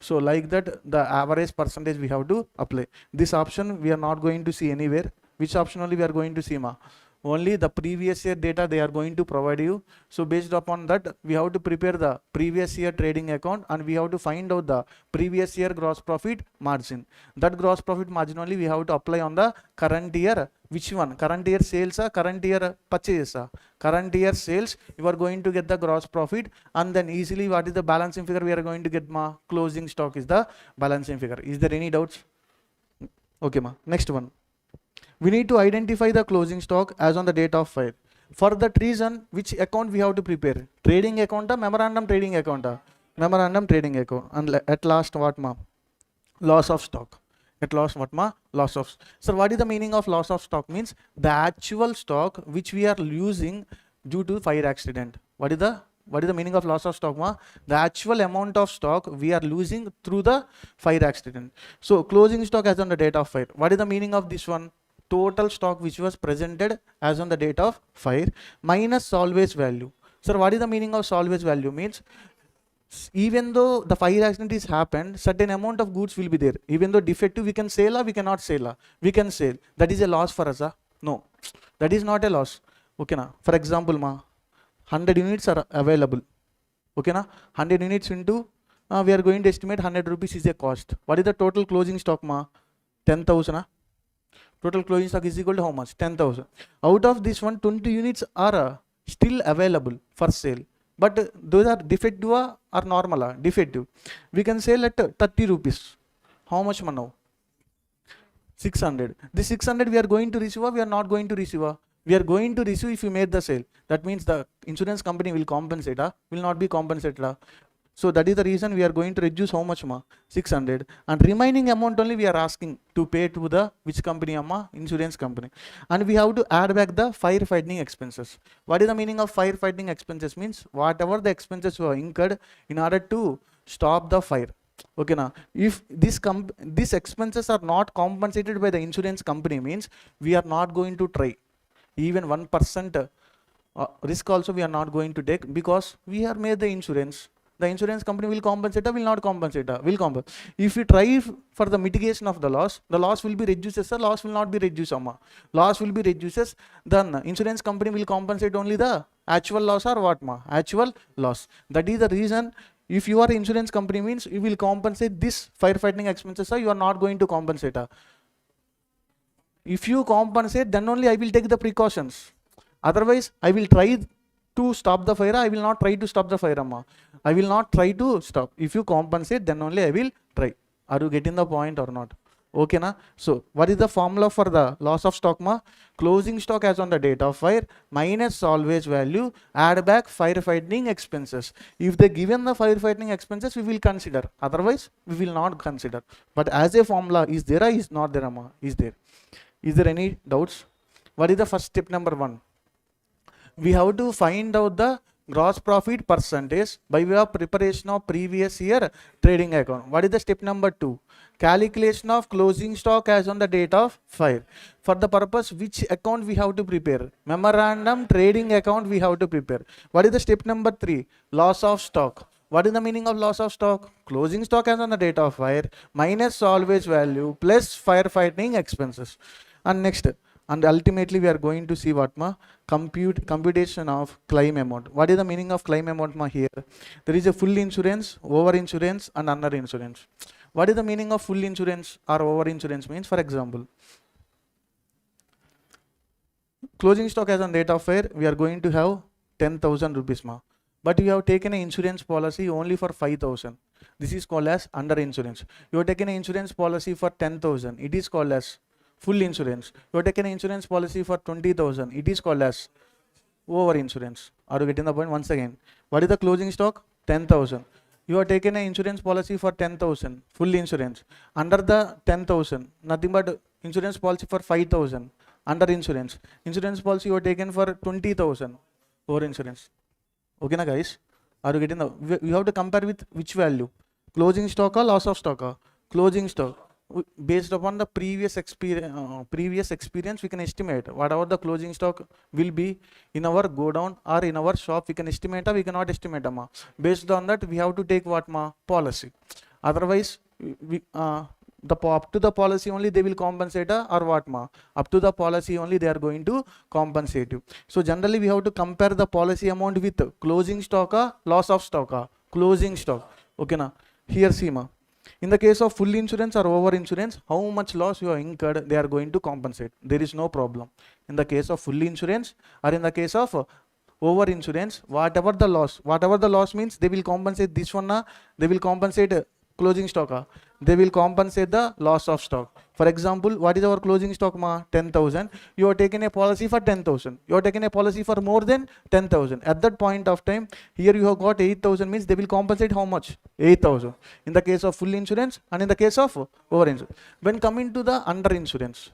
So like that the average percentage we have to apply. This option we are not going to see anywhere. Which option only we are going to see ma? Only the previous year data they are going to provide you. So based upon that we have to prepare the previous year trading account and we have to find out the previous year gross profit margin. That gross profit margin only we have to apply on the current year. Which one? Current year sales or current year purchases? Current year sales, you are going to get the gross profit, and then easily what is the balancing figure we are going to get ma? Closing stock is the balancing figure. Is there any doubts? Okay ma. Next one, we need to identify the closing stock as on the date of file. For that reason, which account we have to prepare? Trading account or memorandum trading account? Memorandum trading account. And at last what ma? Loss of stock. At loss what ma? Loss of. So what is the meaning of loss of stock? Means the actual stock which we are losing due to fire accident. What is the meaning of loss of stock ma? The actual amount of stock we are losing through the fire accident. So closing stock as on the date of fire. What is the meaning of this one? Total stock which was presented as on the date of fire minus salvage value. Sir, what is the meaning of salvage value? Means even though the fire accident is happened, certain amount of goods will be there. Even though defective, we can sell or we cannot sell. We can sell. That is a loss for us. No, that is not a loss. Okay na. For example ma, 100 units are available. Okay na. 100 units into we are going to estimate 100 rupees is a cost. What is the total closing stock ma? 10,000. Total closing stock is equal to how much? 10,000. Out of this one, 20 units are still available for sale. But those are defective or normal? Defective. We can sell at 30 rupees. How much now? 600. This 600 we are going to receive or we are not going to receive? We are going to receive if you made the sale. That means the insurance company will compensate, will not be compensated. So that is the reason we are going to reduce how much 600, and remaining amount only we are asking to pay to the which company insurance company, and we have to add back the firefighting expenses. What is the meaning of firefighting expenses? Means whatever the expenses were incurred in order to stop the fire. Okay, now if these expenses are not compensated by the insurance company, means we are not going to try even 1% risk also we are not going to take, because we are made the insurance. The insurance company will compensate or will not compensate? Will compensate. If we try for the mitigation of the loss will be reduces, the loss will not be reduced. Loss will be reduces, then insurance company will compensate only the actual loss or what? Actual loss. That is the reason if you are insurance company, means you will compensate this firefighting expenses, or you are not going to compensate. If you compensate, then only I will take the precautions. Otherwise, I will try to stop the fire. I will not try to stop the fire. I will not try to stop. If you compensate, then only I will try. Are you getting the point or not? Okay, na? So, what is the formula for the loss of stock? Closing stock as on the date of fire minus salvage value, add back firefighting expenses. If they given the firefighting expenses, we will consider. Otherwise, we will not consider. But as a formula, is there or is not there? Is there? Is there any doubts? What is the first step number 1? We have to find out the gross profit percentage by way of preparation of previous year trading account. What is the step number 2? Calculation of closing stock as on the date of fire. For the purpose, which account we have to prepare? Memorandum trading account we have to prepare. What is the step number 3? Loss of stock. What is the meaning of loss of stock? Closing stock as on the date of fire minus salvage value plus firefighting expenses. And next, and ultimately we are going to see what? Computation of claim amount. What is the meaning of claim amount here? There is a full insurance, over insurance and under insurance. What is the meaning of full insurance or over insurance? Means, for example, closing stock as on date of fire, we are going to have 10,000 rupees. But you have taken an insurance policy only for 5,000. This is called as under insurance. You have taken an insurance policy for 10,000. It is called as full insurance. You have taken an insurance policy for 20,000. It is called as over insurance. Are you getting the point? Once again, what is the closing stock? 10,000. You have taken an insurance policy for 10,000, full insurance. Under the 10,000, nothing but insurance policy for 5,000, under insurance. Insurance policy you have taken for 20,000, over insurance. Okay, na guys? Are you getting the? You have to compare with which value? Closing stock or loss of stock? Closing stock. Based upon the previous experience, we can estimate whatever the closing stock will be in our godown or in our shop. We can estimate or we cannot estimate. Based on that, we have to take what? Policy. Otherwise, we up to the policy only they will compensate, or what? Up to the policy only they are going to compensate you. So generally we have to compare the policy amount with closing stock or loss of stock. Closing stock. Okay, na? Here see in the case of full insurance or over insurance, how much loss you have incurred, they are going to compensate. There is no problem. In the case of full insurance or in the case of over insurance, whatever the loss means, they will compensate this one. They will compensate closing stock. They will compensate the loss of stock. For example, what is our closing stock? 10,000. You have taken a policy for 10,000. You have taken a policy for more than 10,000. At that point of time, here you have got 8,000, means they will compensate how much? 8,000. In the case of full insurance and in the case of over insurance. When coming to the under insurance,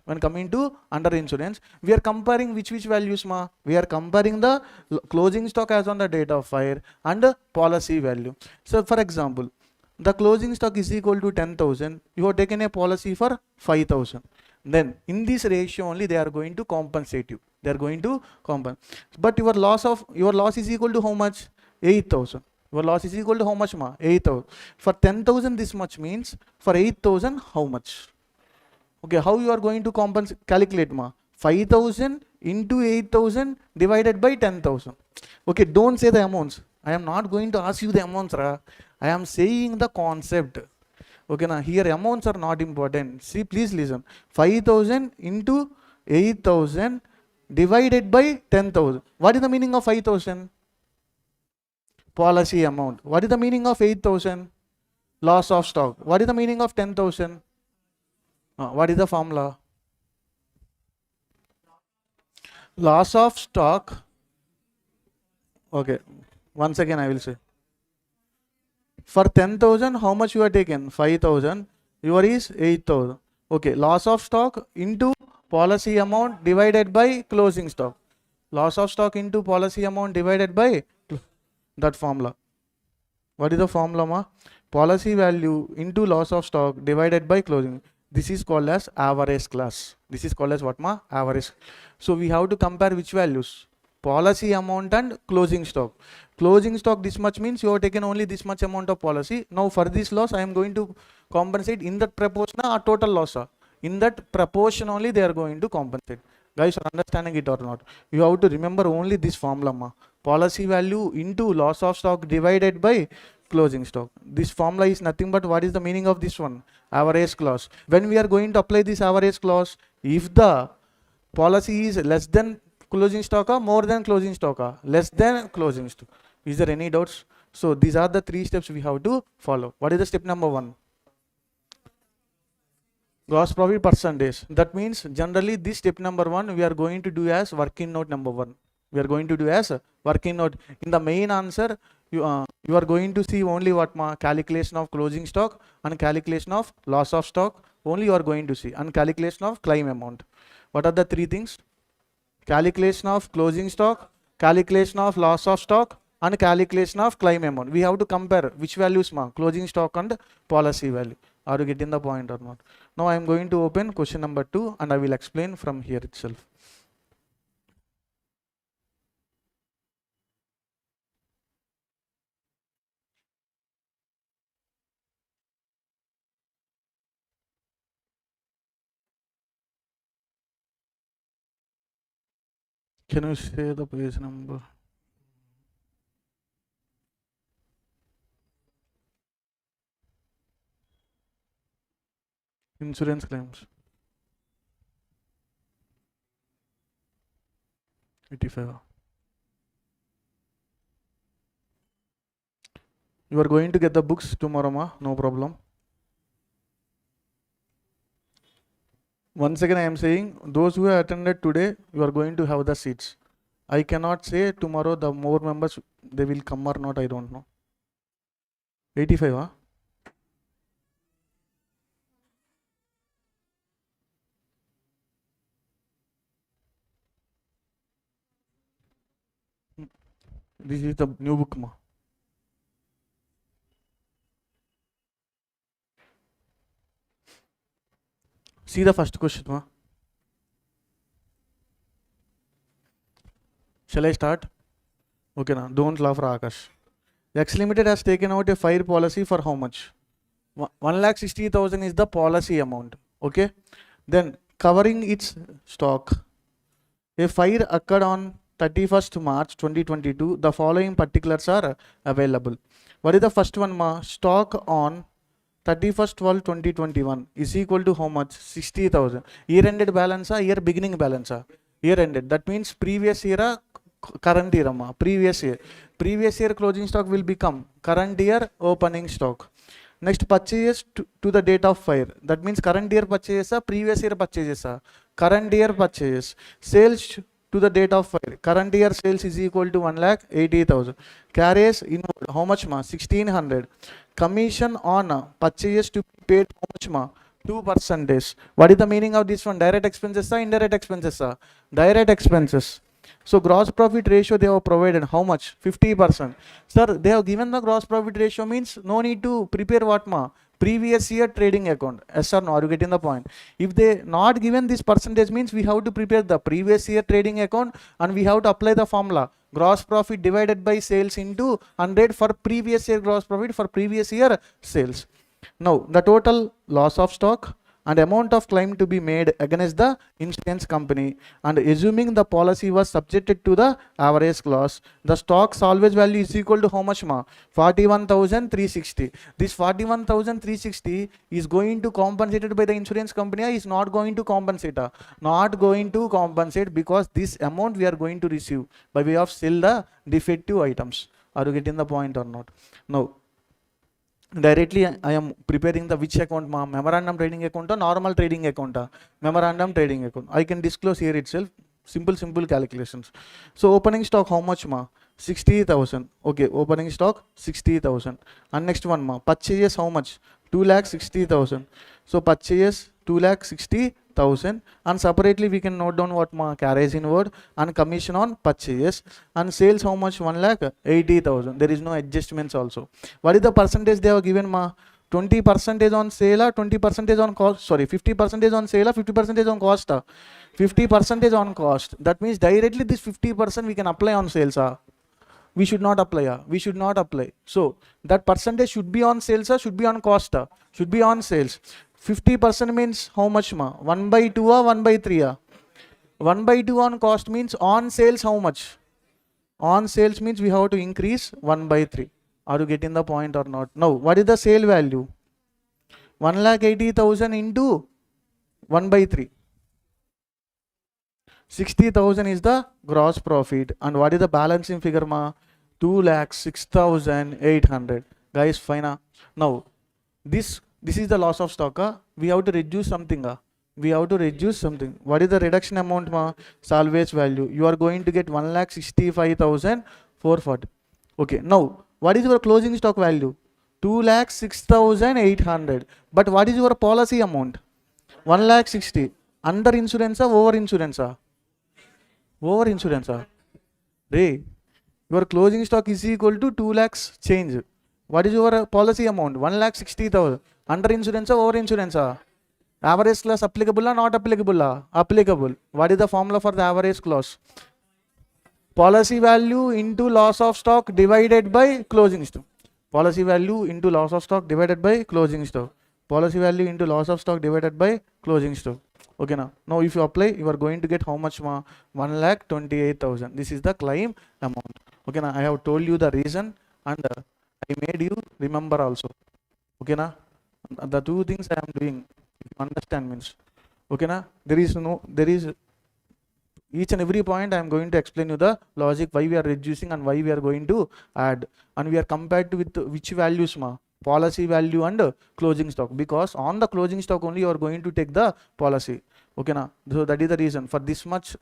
we are comparing which values? We are comparing the closing stock as on the date of fire and policy value. So for example, the closing stock is equal to 10,000. You have taken a policy for 5,000. Then in this ratio only they are going to compensate you. They are going to compensate. But your loss is equal to how much? 8,000. Your loss is equal to how much? 8,000. For 10,000 this much means for 8,000 how much? Okay, how you are going to compensate? Calculate 5,000 into 8,000 divided by 10,000. Okay, don't say the amounts. I am not going to ask you the amounts. I am saying the concept. Okay, now here amounts are not important. See, please listen. 5,000 into 8,000 divided by 10,000. What is the meaning of 5,000? Policy amount. What is the meaning of 8,000? Loss of stock. What is the meaning of 10,000? What is the formula? Loss of stock. Okay, once again I will say. For 10,000, how much you are taken? 5,000. Your is 8,000. Okay, loss of stock into policy amount divided by closing stock. Loss of stock into policy amount divided by that formula. What is the formula, ma? Policy value into loss of stock divided by closing. This is called as average class. This is called as what, ma? Average. So we have to compare which values? Policy amount and closing stock. Closing stock this much means you have taken only this much amount of policy. Now for this loss I am going to compensate in that proportion or total loss. In that proportion only they are going to compensate. Guys, are understanding it or not? You have to remember only this formula, ma. Policy value into loss of stock divided by closing stock. This formula is nothing but what is the meaning of this one? Average clause. When we are going to apply this average clause, if the policy is less than closing stock or more than closing stock or less than closing stock. Is there any doubts? So these are the 3 steps we have to follow. What is the step number 1? Gross profit percentage. That means generally this step number 1 we are going to do as working note number 1. We are going to do as working note. In the main answer, you are going to see only what, ma? Calculation of closing stock and calculation of loss of stock. Only you are going to see, and calculation of claim amount. What are the 3 things? Calculation of closing stock, calculation of loss of stock, and calculation of claim amount. We have to compare which values, ma? Closing stock and policy value. Are you getting the point or not? Now I am going to open question number 2 and I will explain from here itself. Can you say the page number? Insurance claims. 85. You are going to get the books tomorrow, ma? No problem. Once again I am saying, those who have attended today, you are going to have the seats. I cannot say tomorrow the more members they will come or not, I don't know. 85, huh? This is the new book, ma. See the first question, ma. Shall I start? Okay, now don't laugh, Akash. X Limited has taken out a fire policy for how much? 1,60,000 is the policy amount. Okay. Then covering its stock. A fire occurred on 31st March 2022. The following particulars are available. What is the first one, ma? Stock on 31st 12 2021 is equal to how much? 60,000. Year ended balance, year beginning balance. Year ended. That means previous year, current year, ma. Previous year. Previous year closing stock will become current year opening stock. Next, purchase to the date of fire. That means current year purchase, previous year purchases, current year purchase. Sales to the date of fire. Current year sales is equal to 1,80,000. Carries inward, how much, ma? 1,600. Commission on purchase to be paid, how much, ma? 2%. What is the meaning of this one? Direct expenses or indirect expenses? Direct expenses. So gross profit ratio they have provided how much? 50%. Sir, they have given the gross profit ratio means no need to prepare what, ma? Previous year trading account. Yes or no? Are you getting the point? If they not given this percentage means we have to prepare the previous year trading account and we have to apply the formula. Gross profit divided by sales into 100 for previous year gross profit for previous year sales. Now the total loss of stock and amount of claim to be made against the insurance company, and assuming the policy was subjected to the average clause, the stock salvage value is equal to how much, ma? 41,360. This 41,360 is going to compensated by the insurance company or is not going to compensate? Not going to compensate, because this amount we are going to receive by way of sell the defective items. Are you getting the point or not? Now directly I am preparing the which account ma, memorandum trading account or normal trading account, memorandum trading account. I can disclose here itself, simple calculations. So opening stock how much ma, 60,000. Okay, opening stock 60,000. And next one ma, purchase how much, 2,60,000. So purchase 2,60,000, and separately we can note down what ma, carriage inward and commission on purchase. And sales how much, 1,80,000. There is no adjustments also. What is the percentage they have given ma? 20% on sale or 20% on cost? Sorry, 50% on sale or 50% on cost? 50% on cost. That means directly this 50% we can apply on sales. We should not apply. We should not apply. So that percentage should be on sales or should be on cost? Should be on sales. 50% means how much ma? 1/2 or 1/3? 1/2 on cost means on sales how much? On sales means we have to increase 1/3. Are you getting the point or not? Now, what is the sale value? 1,80,000 into 1/3. 60,000 is the gross profit. And what is the balancing figure ma? 2,06,800. Guys, fine. Now, this is the loss of stock. We have to reduce something. We have to reduce something. What is the reduction amount ma? Salvage value. You are going to get 1,65,440. Okay, now what is your closing stock value? 2,06,800. But what is your policy amount? 1,60,000. Under insurance or over insurance? Over insurance. Ray, your closing stock is equal to 2 lakhs change. What is your policy amount? 1,60,000. Under insurance or over insurance? Average clause applicable or not applicable? Applicable. What is the formula for the average clause? Policy value into loss of stock divided by closing stock. Policy value into loss of stock divided by closing stock. Policy value into loss of stock divided by closing stock. Okay now. Now if you apply, you are going to get how much ma? 1,28,000. This is the claim amount. Okay now. I have told you the reason and I made you remember also. Okay now. The two things I am doing, if you understand means. Okay now. There is each and every point I am going to explain you the logic why we are reducing and why we are going to add, and we are compared with which values ma? Policy value and closing stock, because on the closing stock only you are going to take the policy. Okay na. So that is the reason for this much.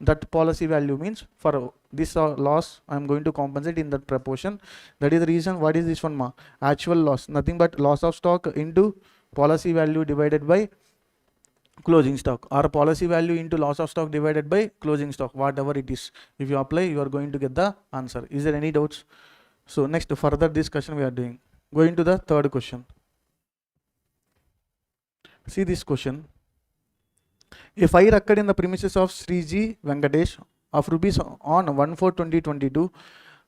That policy value means for this loss I am going to compensate in that proportion. That is the reason. What is this one ma? Actual loss, nothing but loss of stock into policy value divided by closing stock, or policy value into loss of stock divided by closing stock, whatever it is. If you apply, you are going to get the answer. Is there any doubts? So next further discussion we are doing. Going to the third question. See this question. A fire occurred in the premises of Sri G. Venkatesh of rupees on 1/4/2022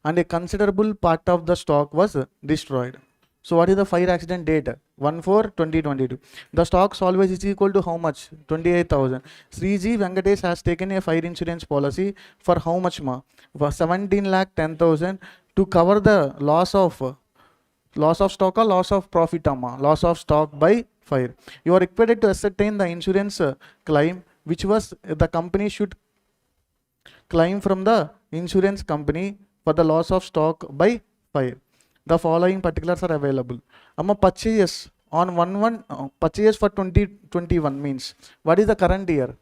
and a considerable part of the stock was destroyed. So what is the fire accident date? 1/4/2022. The stock salvage is equal to how much? 28,000. Sri G. Venkatesh has taken a fire insurance policy for how much ma? For 17,10,000 to cover the loss of stock or loss of profit ama? Loss of stock by fire. You are required to ascertain the insurance claim which was the company should claim from the insurance company for the loss of stock by fire. The following particulars are available. Purchase on 1/1 purchase for 2021 means what is the current year?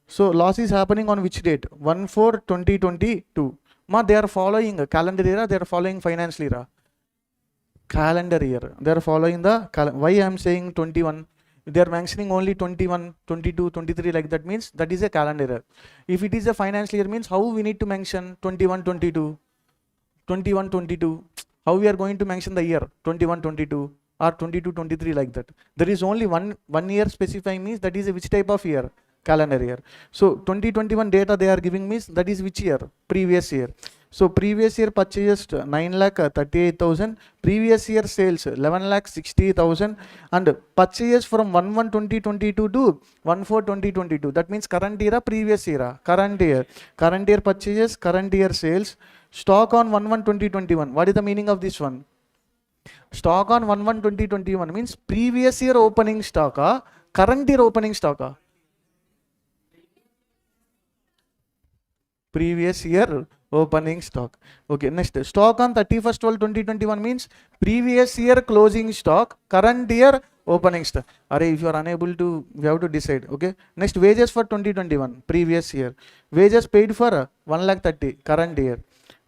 So loss is happening on which date? 1/4/2022. They are following calendar year, they are following financial year. Calendar year. They are following the why I am saying 21. They are mentioning only 21, 22, 23 like that means that is a calendar year. If it is a financial year means how we need to mention 21, 22. 21, 22. How we are going to mention the year? 21, 22 or 22, 23 like that. There is only one year specifying means that is a which type of year? Calendar year. So 2021 data they are giving means that is which year? Previous year. So previous year purchased 9,38,000. Previous year sales 11,60,000 and purchase from 1/1/2022 to 1/4/2022. That means current year, previous year, current year. Current year purchases, current year sales. Stock on 1/1/2021. What is the meaning of this one? Stock on 1/1/2021 means previous year opening stock, current year opening stock. Previous year opening stock. Okay, next, stock on 31st 12/2021 means previous year closing stock, current year opening stock. If you are unable to, we have to decide. Okay, next, wages for 2021, previous year. Wages paid for 1,30,000, current year.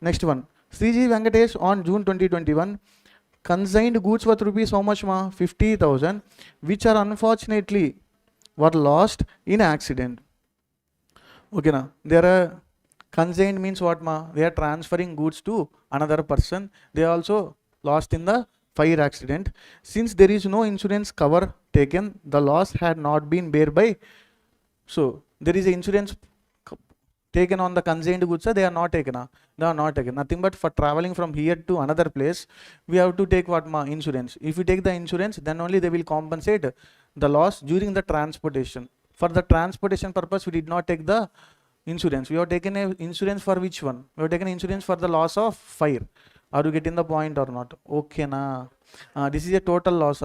Next one, CG Venkatesh on June 2021, consigned goods worth rupees how much ma? 50,000, which are unfortunately were lost in accident. Okay, now there are consigned means what ma? They are transferring goods to another person. They also lost in the fire accident. Since there is no insurance cover taken, the loss had not been bear by. So there is a insurance taken on the consigned goods, they are not taken. They are not taken. Nothing but for traveling from here to another place, we have to take what ma? Insurance. If we take the insurance, then only they will compensate the loss during the transportation. For the transportation purpose, we did not take the insurance. We have taken a insurance for which one? We have taken insurance for the loss of fire. Are you getting the point or not? Okay na. This is a total loss.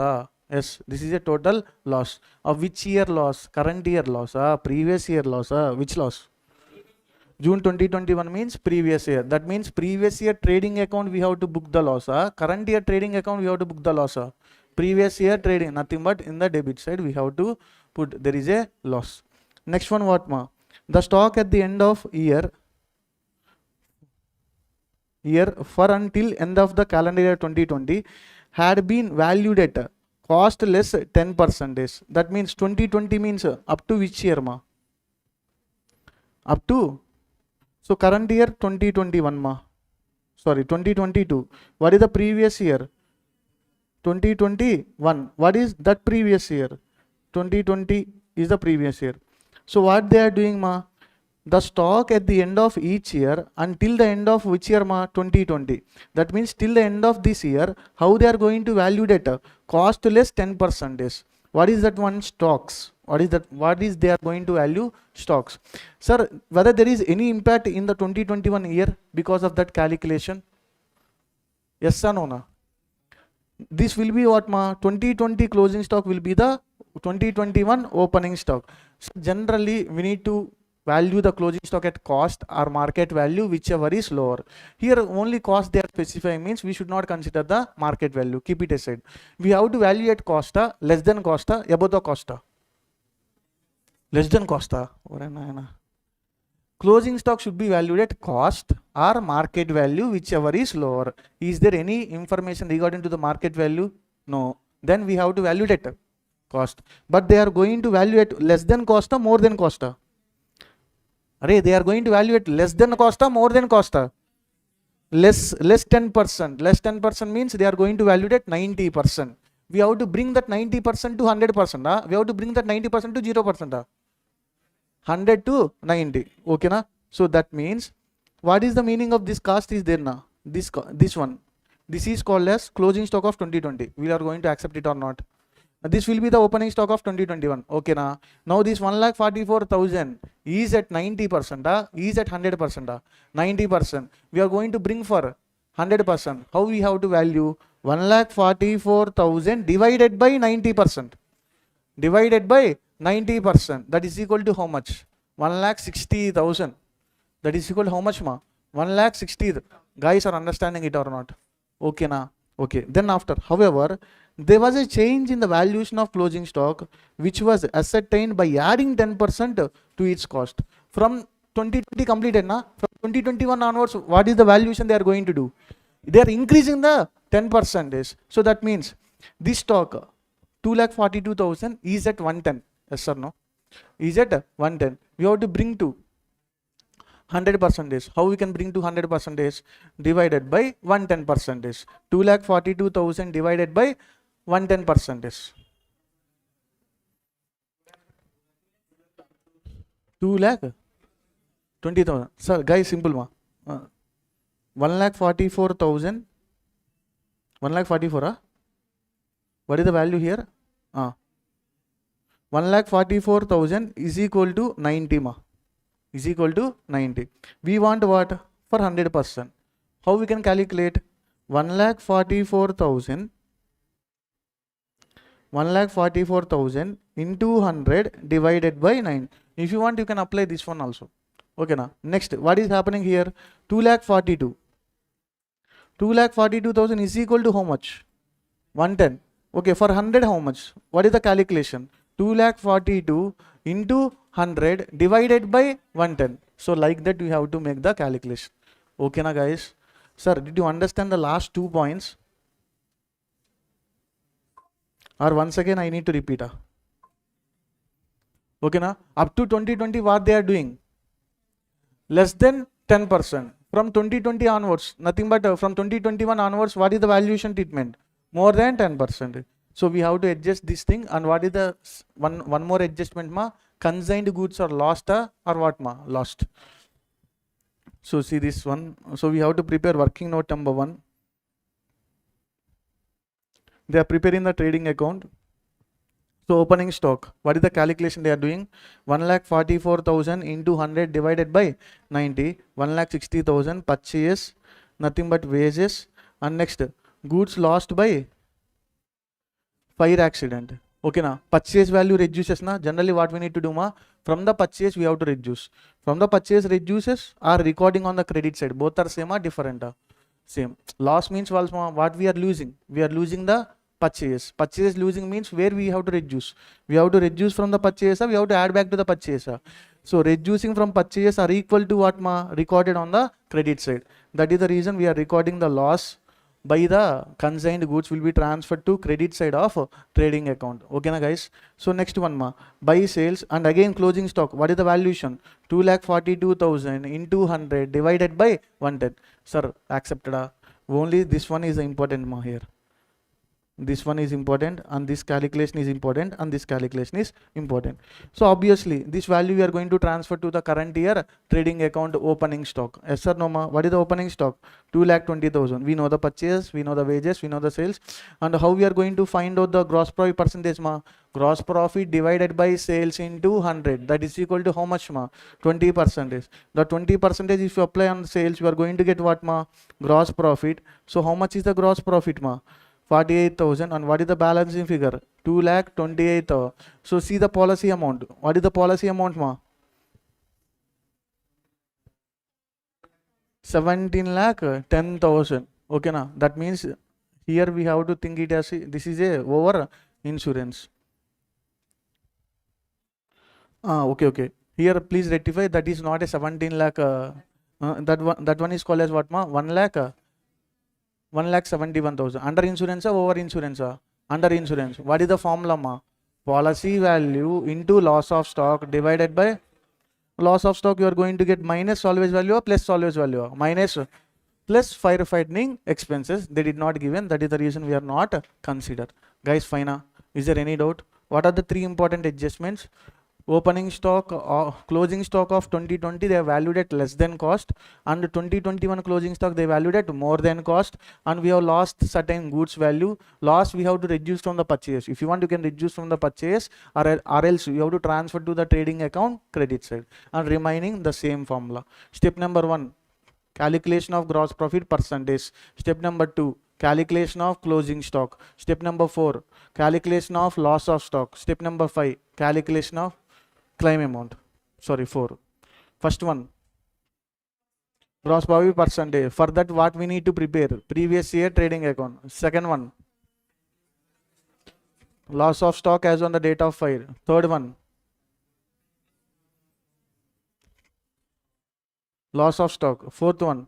Yes, this is a total loss. Of which year loss? Current year loss. Previous year loss. Which loss? June 2021 means previous year. That means previous year trading account we have to book the loss. Current year trading account we have to book the loss. Previous year trading, nothing but in the debit side we have to put there is a loss. Next one what ma? The stock at the end of year for until end of the calendar year 2020 had been valued at cost less 10%. That means 2020 means up to which year ma? Up to, so current year 2021 ma? Sorry, 2022. What is the previous year? 2021. What is that previous year? 2020 is the previous year. So what they are doing ma? The stock at the end of each year until the end of which year ma? 2020. That means till the end of this year, how they are going to value data? Cost less 10%. What is that one? Stocks. What is that? What is they are going to value? Stocks. Sir, whether there is any impact in the 2021 year because of that calculation? Yes or no na? This will be what ma? 2020 closing stock will be the 2021 opening stock. So generally we need to value the closing stock at cost or market value, whichever is lower. Here only cost they are specifying means we should not consider the market value. Keep it aside. We have to value at cost, less than cost, above the cost. Less than cost. Closing stock should be valued at cost or market value, whichever is lower. Is there any information regarding to the market value? No. Then we have to value it at cost. But they are going to value at less than cost or more than cost? They are going to value it less than cost or more than cost? Less 10%. Less 10% means they are going to value it at 90%. We have to bring that 90% to 100%. We have to bring that 90% to 0%. 100 to 90. Okay na? So that means what is the meaning of this cost is there na? This one. This is called as closing stock of 2020. We are going to accept it or not? This will be the opening stock of 2021. Okay na? Now this 1,44,000 is at 90%, is at 100%, 90%. We are going to bring for 100%. How we have to value? 1,44,000 divided by 90%. Divided by 90%. That is equal to how much? 1,60,000. That is equal to how much ma? 1,60,000. Guys are understanding it or not? Okay na? Okay. Then after, however, there was a change in the valuation of closing stock which was ascertained by adding 10% to its cost. From 2020 completed na? From 2021 onwards, what is the valuation they are going to do? They are increasing the 10%. So that means this stock 2,42,000 is at 110. Yes or no? Is at 110. We have to bring to 100%. How we can bring to 100%? Divided by 110%. 2,42,000 divided by 110%. 2,20,000. Sir, guys, simple ma. 1,44,000. 1,44. What is the value here? 1,44,000 is equal to 90 ma. Is equal to 90. We want what? For 100%. How we can calculate? 1,44,000 into 100 divided by 9. If you want, you can apply this one also. Okay na? Next, what is happening here? 2,42,000. 2,42,000 is equal to how much? 110. Okay, for 100 how much? What is the calculation? 2,42,000 into 100 divided by 110. So like that we have to make the calculation. Okay na guys? Sir, did you understand the last 2 points? Or once again I need to repeat. Okay na? Up to 2020 what they are doing? Less than 10%. From 2020 onwards, nothing but from 2021 onwards, what is the valuation treatment? More than 10%. So we have to adjust this thing. And what is the one more adjustment ma? Consigned goods are lost or what ma? Lost. So see this one. So we have to prepare working note number 1. They are preparing the trading account. So opening stock, what is the calculation they are doing? 1,44,000 into 100 divided by 90, 1,60,000 purchase, nothing but wages, and next goods lost by fire accident. Okay na, purchase value reduces na, generally what we need to do ma, from the purchase we have to reduce. From the purchase reduces are recording on the credit side, both are same or different? Same. Loss means what we are losing? We are losing the purchase. Purchase losing means where we have to reduce. We have to reduce from the purchase, we have to add back to the purchase. So reducing from purchase are equal to what ma? Recorded on the credit side. That is the reason we are recording the loss by the consigned goods will be transferred to credit side of trading account. Okay na guys? So next one ma, buy sales and again closing stock. What is the valuation? 2,42,000 into 100 divided by 110. Sir, accepted. Only this one is important ma here. This one is important and this calculation is important and this calculation is important. So obviously this value we are going to transfer to the current year trading account opening stock. Yes or no ma? What is the opening stock? 2,20,000. We know the purchase, we know the wages, we know the sales. And how we are going to find out the gross profit percentage ma? Gross profit divided by sales into 100. That is equal to how much ma? 20%. The 20% if you apply on sales, you are going to get what ma? Gross profit. So how much is the gross profit ma? 48,000. And what is the balancing figure? 2,28,000. So see the policy amount. What is the policy amount ma? 17,10,000. Okay na? That means here we have to think it as this is a over insurance. Okay. Here please rectify, that is not a 17 lakh. That one is called as what ma? 1,71,000. Under insurance or over insurance? Under insurance. What is the formula ma? Policy value into loss of stock divided by loss of stock. You are going to get minus salvage value or plus salvage value? Minus plus firefighting expenses. They did not given. That is the reason we are not considered. Guys, fine. Is there any doubt? What are the 3 important adjustments? Opening stock or closing stock of 2020 they are valued at less than cost, and 2021 closing stock they valued at more than cost, and we have lost certain goods value. Loss we have to reduce from the purchase. If you want, you can reduce from the purchase, or else you have to transfer to the trading account credit side, and remaining the same formula. Step number 1, calculation of gross profit percentage. Step number 2, calculation of closing stock. Step number 4, calculation of loss of stock. Step number 5, calculation of claim amount. 4. First one, gross profit percentage. For that what we need to prepare? Previous year trading account. Second one, loss of stock as on the date of file. Third one, loss of stock. Fourth one,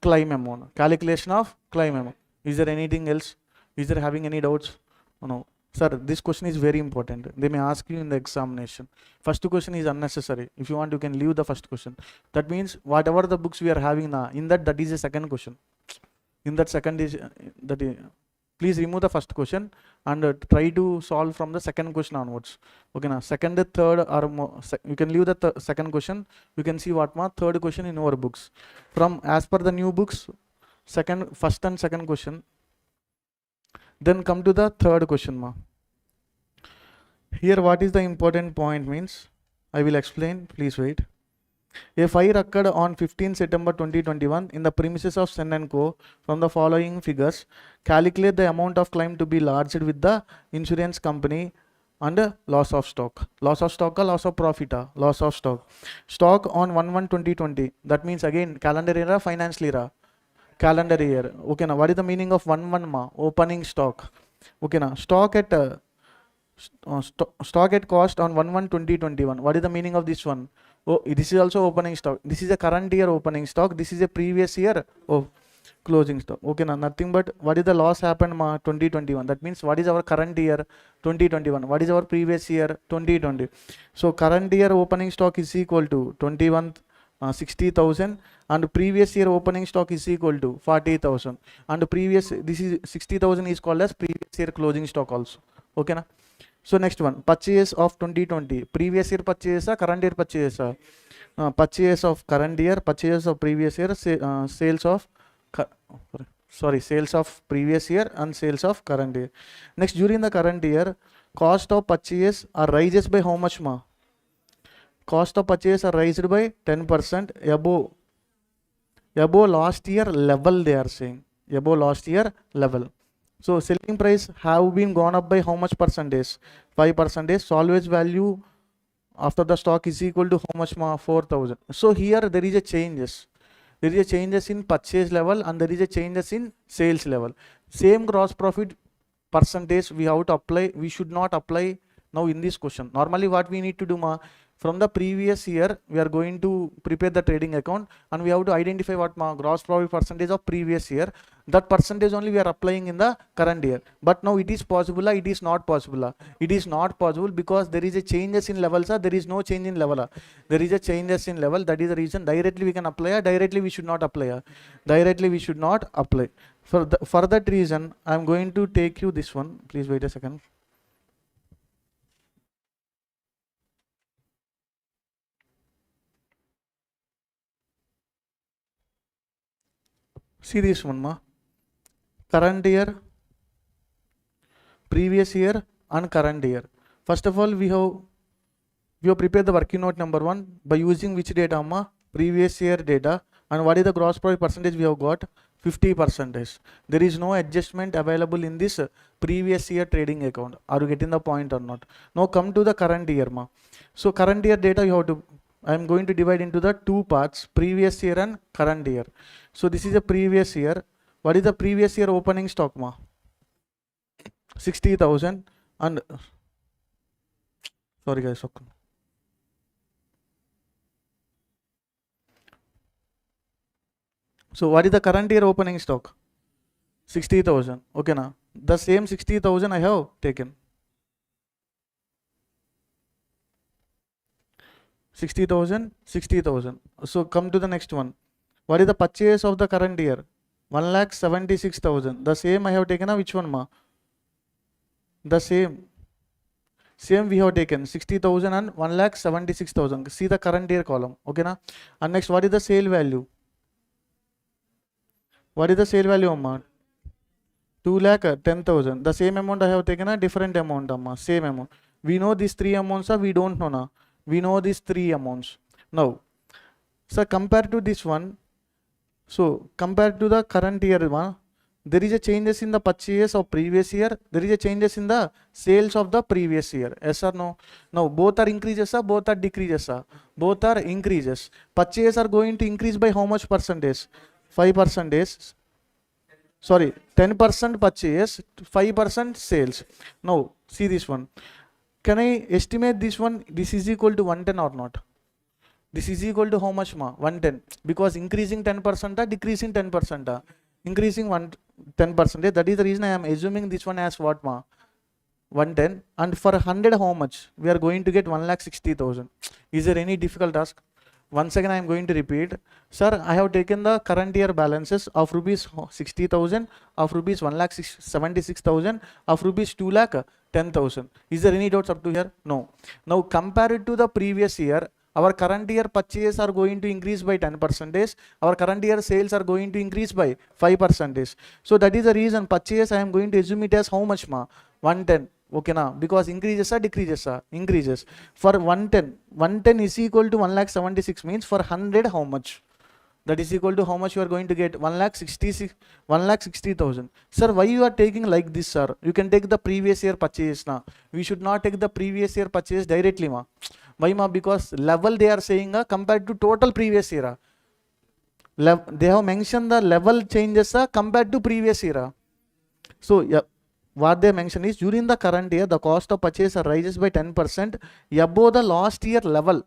claim amount. Calculation of claim amount. Is there anything else? Is there having any doubts? No. Sir, this question is very important. They may ask you in the examination. First question is unnecessary. If you want, you can leave the first question. That means whatever the books we are having now, in that is a second question. In that second is please remove the first question and try to solve from the second question onwards. Okay now, second, third or more, you can leave the second question. You can see what ma third question in our books. From as per the new books, first and second question. Then come to the third question ma. Here what is the important point means, I will explain, please wait. A fire occurred on 15 September 2021 in the premises of Sen & Co. From the following figures, calculate the amount of claim to be lodged with the insurance company and loss of stock. Loss of stock or loss of profit? Loss of stock. Stock on 1/1/2020. That means again calendar year or financial year? Calendar year. Okay, now what is the meaning of 1/1 ma? Opening stock. Okay, now stock at stock at cost on 1/1/2021. What is the meaning of this one? Oh, this is also opening stock. This is a current year opening stock. This is a previous year of closing stock. Okay, now nothing but what is the loss happened ma 2021. That means what is our current year 2021. What is our previous year 2020. So current year opening stock is equal to 60,000 and previous year opening stock is equal to 40,000 and previous this is 60,000 is called as previous year closing stock also. Okay na. So next one, purchase of 2020. Previous year purchase or current year purchase? Purchase of current year, purchase of previous year, sales of sales of previous year and sales of current year. Next, during the current year, cost of purchase are rises by how much ma? Cost of purchase are raised by 10% above last year level, they are saying. Above last year level. So selling price have been gone up by how much percentage? 5%. Salvage value after the stock is equal to how much ma? 4,000. So here there is a changes. There is a changes in purchase level and there is a changes in sales level. Same gross profit percentage we have to apply. We should not apply now in this question. Normally what we need to do ma? From the previous year, we are going to prepare the trading account and we have to identify what gross profit percentage of previous year. That percentage only we are applying in the current year. But now it is possible, it is not possible. It is not possible because there is a changes in levels, there is no change in level. There is a changes in level, that is the reason directly we can apply, directly we should not apply. Directly we should not apply. For that reason, I am going to take you this one. Please wait a second. See this one ma. Current year, previous year and current year. First of all, we have prepared the working note number 1 by using which data ma? Previous year data. And what is the gross profit percentage we have got? 50%. There is no adjustment available in this previous year trading account. Are you getting the point or not? Now come to the current year ma. So current year data you have to, I am going to divide into the 2 parts, previous year and current year. So this is a previous year. What is the previous year opening stock ma? 60,000 and sorry guys. Okay. So what is the current year opening stock? 60,000. Okay na. The same 60,000 I have taken. 60,000, 60,000. So come to the next one. What is the purchase of the current year? 1,76,000. The same I have taken. Which one ma? The same we have taken 60,000 and 1,76,000. See the current year column. Okay na. And next, what is the sale value? What is the sale value ma? 2,10,000. The same amount I have taken a different amount ma. Same amount. We know these 3 amounts, we don't know na. We know these 3 amounts. Now, so compared to this one, so compared to the current year one, there is a changes in the purchase of previous year. There is a changes in the sales of the previous year. Yes or no? Now both are increases, both are decreases. Both are increases. Purchase are going to increase by how much percentage? 5%. Sorry, 10% purchase, 5% sales. Now see this one. Can I estimate this one? This is equal to 110 or not? This is equal to how much ma? 110. Because increasing 10% or decreasing 10%? Increasing 10%. That is the reason I am assuming this one as what ma? 110. And for 100 how much? We are going to get 1,60,000. Is there any difficult task? Once again I am going to repeat. Sir, I have taken the current year balances of rupees 60,000, of rupees 1,76,000, of rupees 2,10,000. Is there any doubts up to here? No. Now compared to the previous year, our current year purchase are going to increase by 10%. Our current year sales are going to increase by 5%. So that is the reason purchase I am going to assume it as how much ma? 110. Okay na, because increases or decreases? Increases. For 110 is equal to 1,76,000 means for 100 how much? That is equal to how much you are going to get? 1,60,000. Sir, why you are taking like this, sir? You can take the previous year purchase now. We should not take the previous year purchase directly, ma. Why, ma? Because level they are saying compared to total previous year. They have mentioned the level changes compared to previous year. So yeah, what they mention is during the current year, the cost of purchase rises by 10% above the last year level.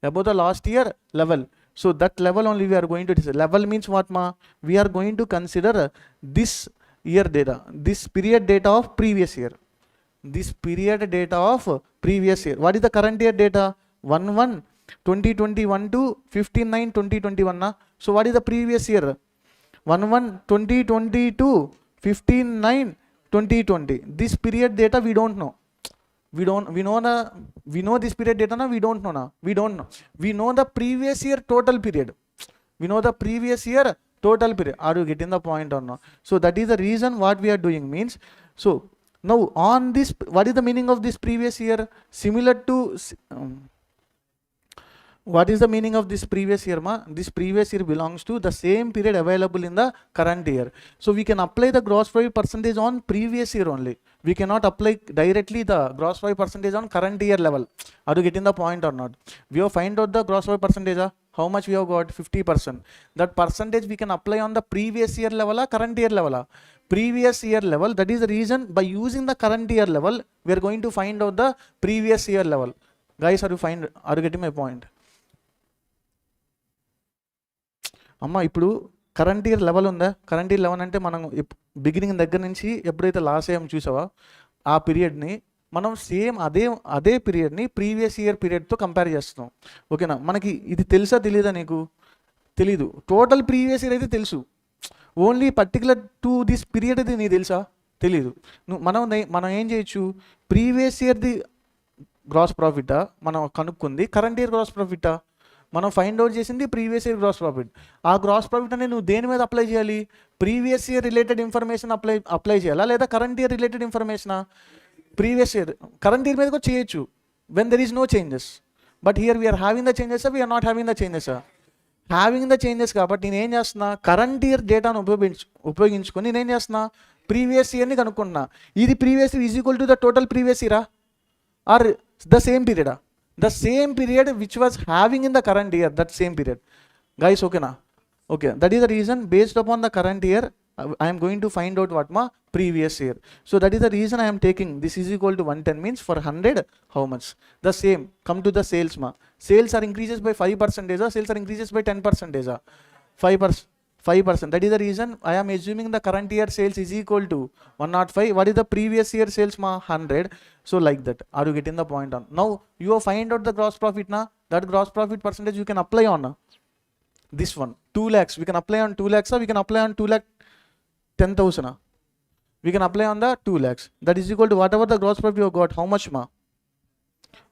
Above the last year level. So that level only we are going to decide. Level means what, ma? We are going to consider this year data, this period data of previous year. This period data of previous year. What is the current year data? 1/1/2021 to 15/9/2021. So what is the previous year? 1/1/2020 to 15/9/2020. This period data we don't know. We know this period data now. We don't know now. We don't know. We know the previous year total period. We know the previous year total period. Are you getting the point or not? So that is the reason what we are doing means. So now on this, what is the meaning of this previous year? Similar to what is the meaning of this previous year, ma? This previous year belongs to the same period available in the current year. So we can apply the gross profit percentage on previous year only. We cannot apply directly the gross profit percentage on current year level. Are you getting the point or not? We have find out the gross profit percentage. How much we have got? 50%. That percentage we can apply on the previous year level or current year level. Previous year level. That is the reason by using the current year level, we are going to find out the previous year level. Guys, are you getting my point? అమ్మ ఇప్పుడు current year level ఉందా? Current year level అంటే మనం beginning దగ్గర నుంచి ఎప్పుడైతే loss అయ్యాం చూసావా, ఆ పీరియడ్ని మనం సేమ్ అదే పీరియడ్ని ప్రీవియస్ ఇయర్ పీరియడ్తో కంపేర్ చేస్తున్నాం. ఓకేనా? మనకి ఇది తెలుసా తెలీదా? నీకు తెలీదు. టోటల్ ప్రీవియస్ ఇయర్ అయితే తెలుసు, only particular to this period అయితే నీకు తెలుసా? తెలీదు. మనం ఏం చేయొచ్చు? ప్రీవియస్ ఇయర్ది గ్రాస్ ప్రాఫిటా మనం కనుక్కుంది, కరెంట్ ఇయర్ గ్రాస్ ప్రాఫిటా మనం ఫైండ్ అవుట్ చేసింది ప్రీవియస్ ఇయర్ గ్రాస్ ప్రాఫిట్. ఆ గ్రాస్ ప్రాఫిట్ అనేది నువ్వు దేని మీద అప్లై చేయాలి? Previous year related information apply చేయాలా, లేదా కరెంట్ ఇయర్ రిలేటెడ్ ఇన్ఫర్మేషనా? ప్రీవియస్ ఇయర్ కరెంట్ ఇయర్ మీద కూడా చేయొచ్చు when there is no changes. But here we're having the changes, we're not having the changes. Having the changes కాబట్టి నేను ఏం చేస్తున్నా? కరెంట్ ఇయర్ డేటాను ఉపయోగించుకొని నేనేం చేస్తున్నా? ప్రీవియస్ ఇయర్ని కనుక్కుంటున్నా. ఇది previous year is equal to the total previous ఇయరా ఆర్ ద సేమ్ పీరియడా? The same period which was having in the current year, that same period. Guys, okay na? Okay, that is the reason based upon the current year, I am going to find out what ma previous year. So that is the reason I am taking this is equal to 110 means for 100, how much? The same, come to the sales ma. Sales are increases by 5%, sales are increases by 10%, 5%. That is the reason I am assuming the current year sales is equal to 105. What is the previous year sales ma? 100. So like that. Are you getting the point on? Now you have find out the gross profit na. That gross profit percentage you can apply on this one. 2 lakhs. We can apply on 2 lakhs. We can apply on 2,10,000. We can apply on the 2 lakhs. That is equal to whatever the gross profit you have got. How much ma?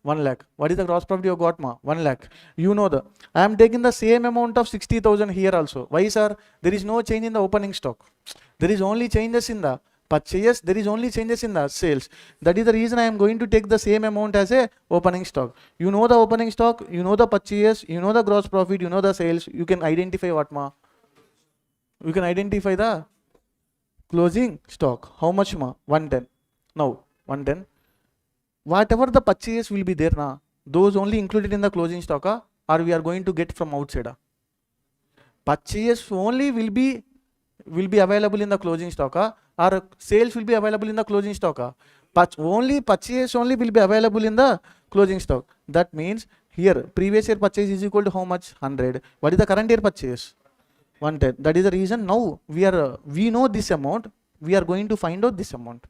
1 lakh. What is the gross profit you have got ma? 1 lakh. You know I am taking the same amount of 60,000 here also. Why, sir? There is no change in the opening stock. There is only changes in the purchase. There is only changes in the sales. That is the reason I am going to take the same amount as a opening stock. You know the opening stock, you know the purchase, you know the gross profit, you know the sales. You can identify what ma? You can identify the closing stock. How much ma? 110. Now 110. Whatever the purchase will be there na, those only included in the closing stock or we are going to get from outside. Purchase only will be available in the closing stock or sales will be available in the closing stock. Only purchase only will be available in the closing stock. That means here previous year purchase is equal to how much? 100. What is the current year purchase? 110. That is the reason now we know this amount. We are going to find out this amount.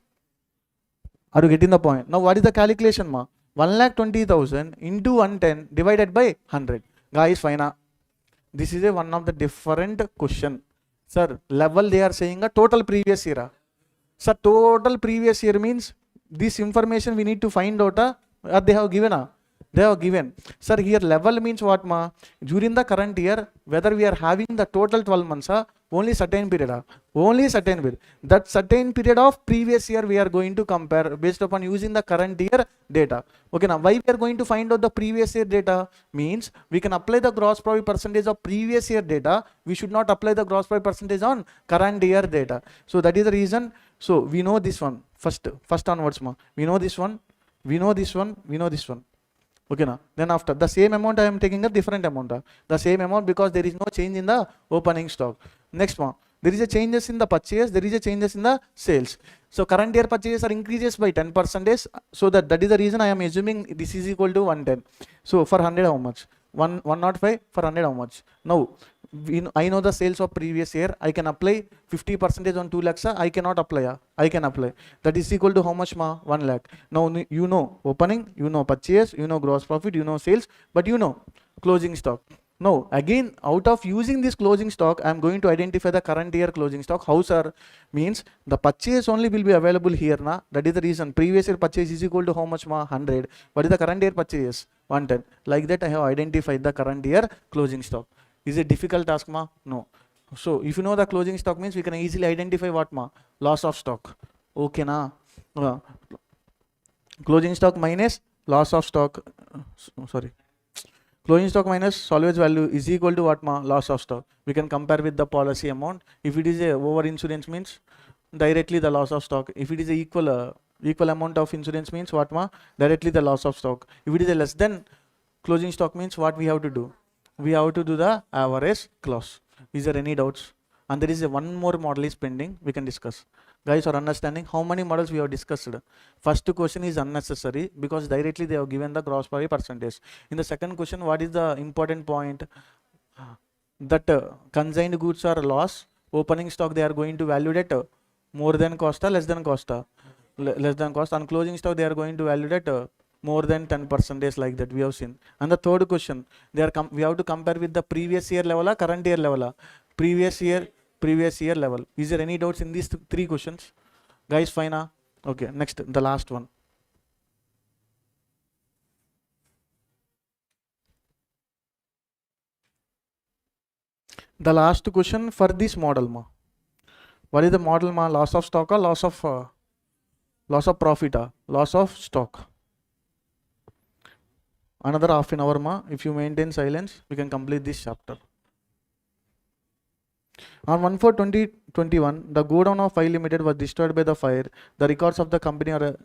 Are you getting the point? Now what is the calculation ma? 1,20,000 into 110 divided by 100. Guys, fine. This is one of the different question. Sir, level they are saying a total previous year. Sir, total previous year means this information we need to find out. They have given They are given. Sir, here level means what ma? During the current year, whether we are having the total 12 months, only certain period, only certain period. That certain period of previous year we are going to compare based upon using the current year data. Okay, now why we are going to find out the previous year data? Means we can apply the gross profit percentage of previous year data. We should not apply the gross profit percentage on current year data. So that is the reason. So we know this one first onwards ma. We know this one, we know this one, we know this one. Okay, now then after the same amount I am taking a different amount, the same amount, because there is no change in the opening stock. Next one, there is a changes in the purchase, there is a changes in the sales. So current year purchases are increases by 10%. So that is the reason I am assuming this is equal to 110. So for 100 how much? 105 for 100 how much? Now I know the sales of previous year. I can apply 50% on 2 lakhs. I cannot apply. I can apply. That is equal to how much ma? 1 lakh. Now you know opening, you know purchase, you know gross profit, you know sales, but you know closing stock. Now again, out of using this closing stock, I am going to identify the current year closing stock. How sir? Means the purchase only will be available here na. That is the reason. Previous year purchase is equal to how much ma? 100. What is the current year purchase? 110. Like that I have identified the current year closing stock. Is it difficult task ma? No. So if you know the closing stock means we can easily identify what ma? Loss of stock. Okay na? Closing stock minus loss of stock. Sorry. Closing stock minus salvage value is equal to what ma? Loss of stock. We can compare with the policy amount. If it is a over insurance means directly the loss of stock. If it is a equal amount of insurance means what ma? Directly the loss of stock. If it is a less than closing stock means what we have to do? We have to do the average clause. Is there any doubts? And there is a one more model is pending. We can discuss. Guys are understanding how many models we have discussed. First question is unnecessary because directly they have given the gross profit percentage. In the second question, what is the important point? That consigned goods are loss. Opening stock they are going to value at more than cost or less than cost? Less than cost. And closing stock they are going to value at more than 10% like that we have seen. And the third question, we have to compare with the previous year level or current year level? Previous year level. Is there any doubts in these three questions? Guys, fine? Okay, next, the last one. The last question for this model ma. What is the model ma? Loss of stock or loss of profit? Loss of stock. Another half an hour ma. If you maintain silence, we can complete this chapter. On 1/4/2021, the godown of File Limited was destroyed by the fire. The records of the company are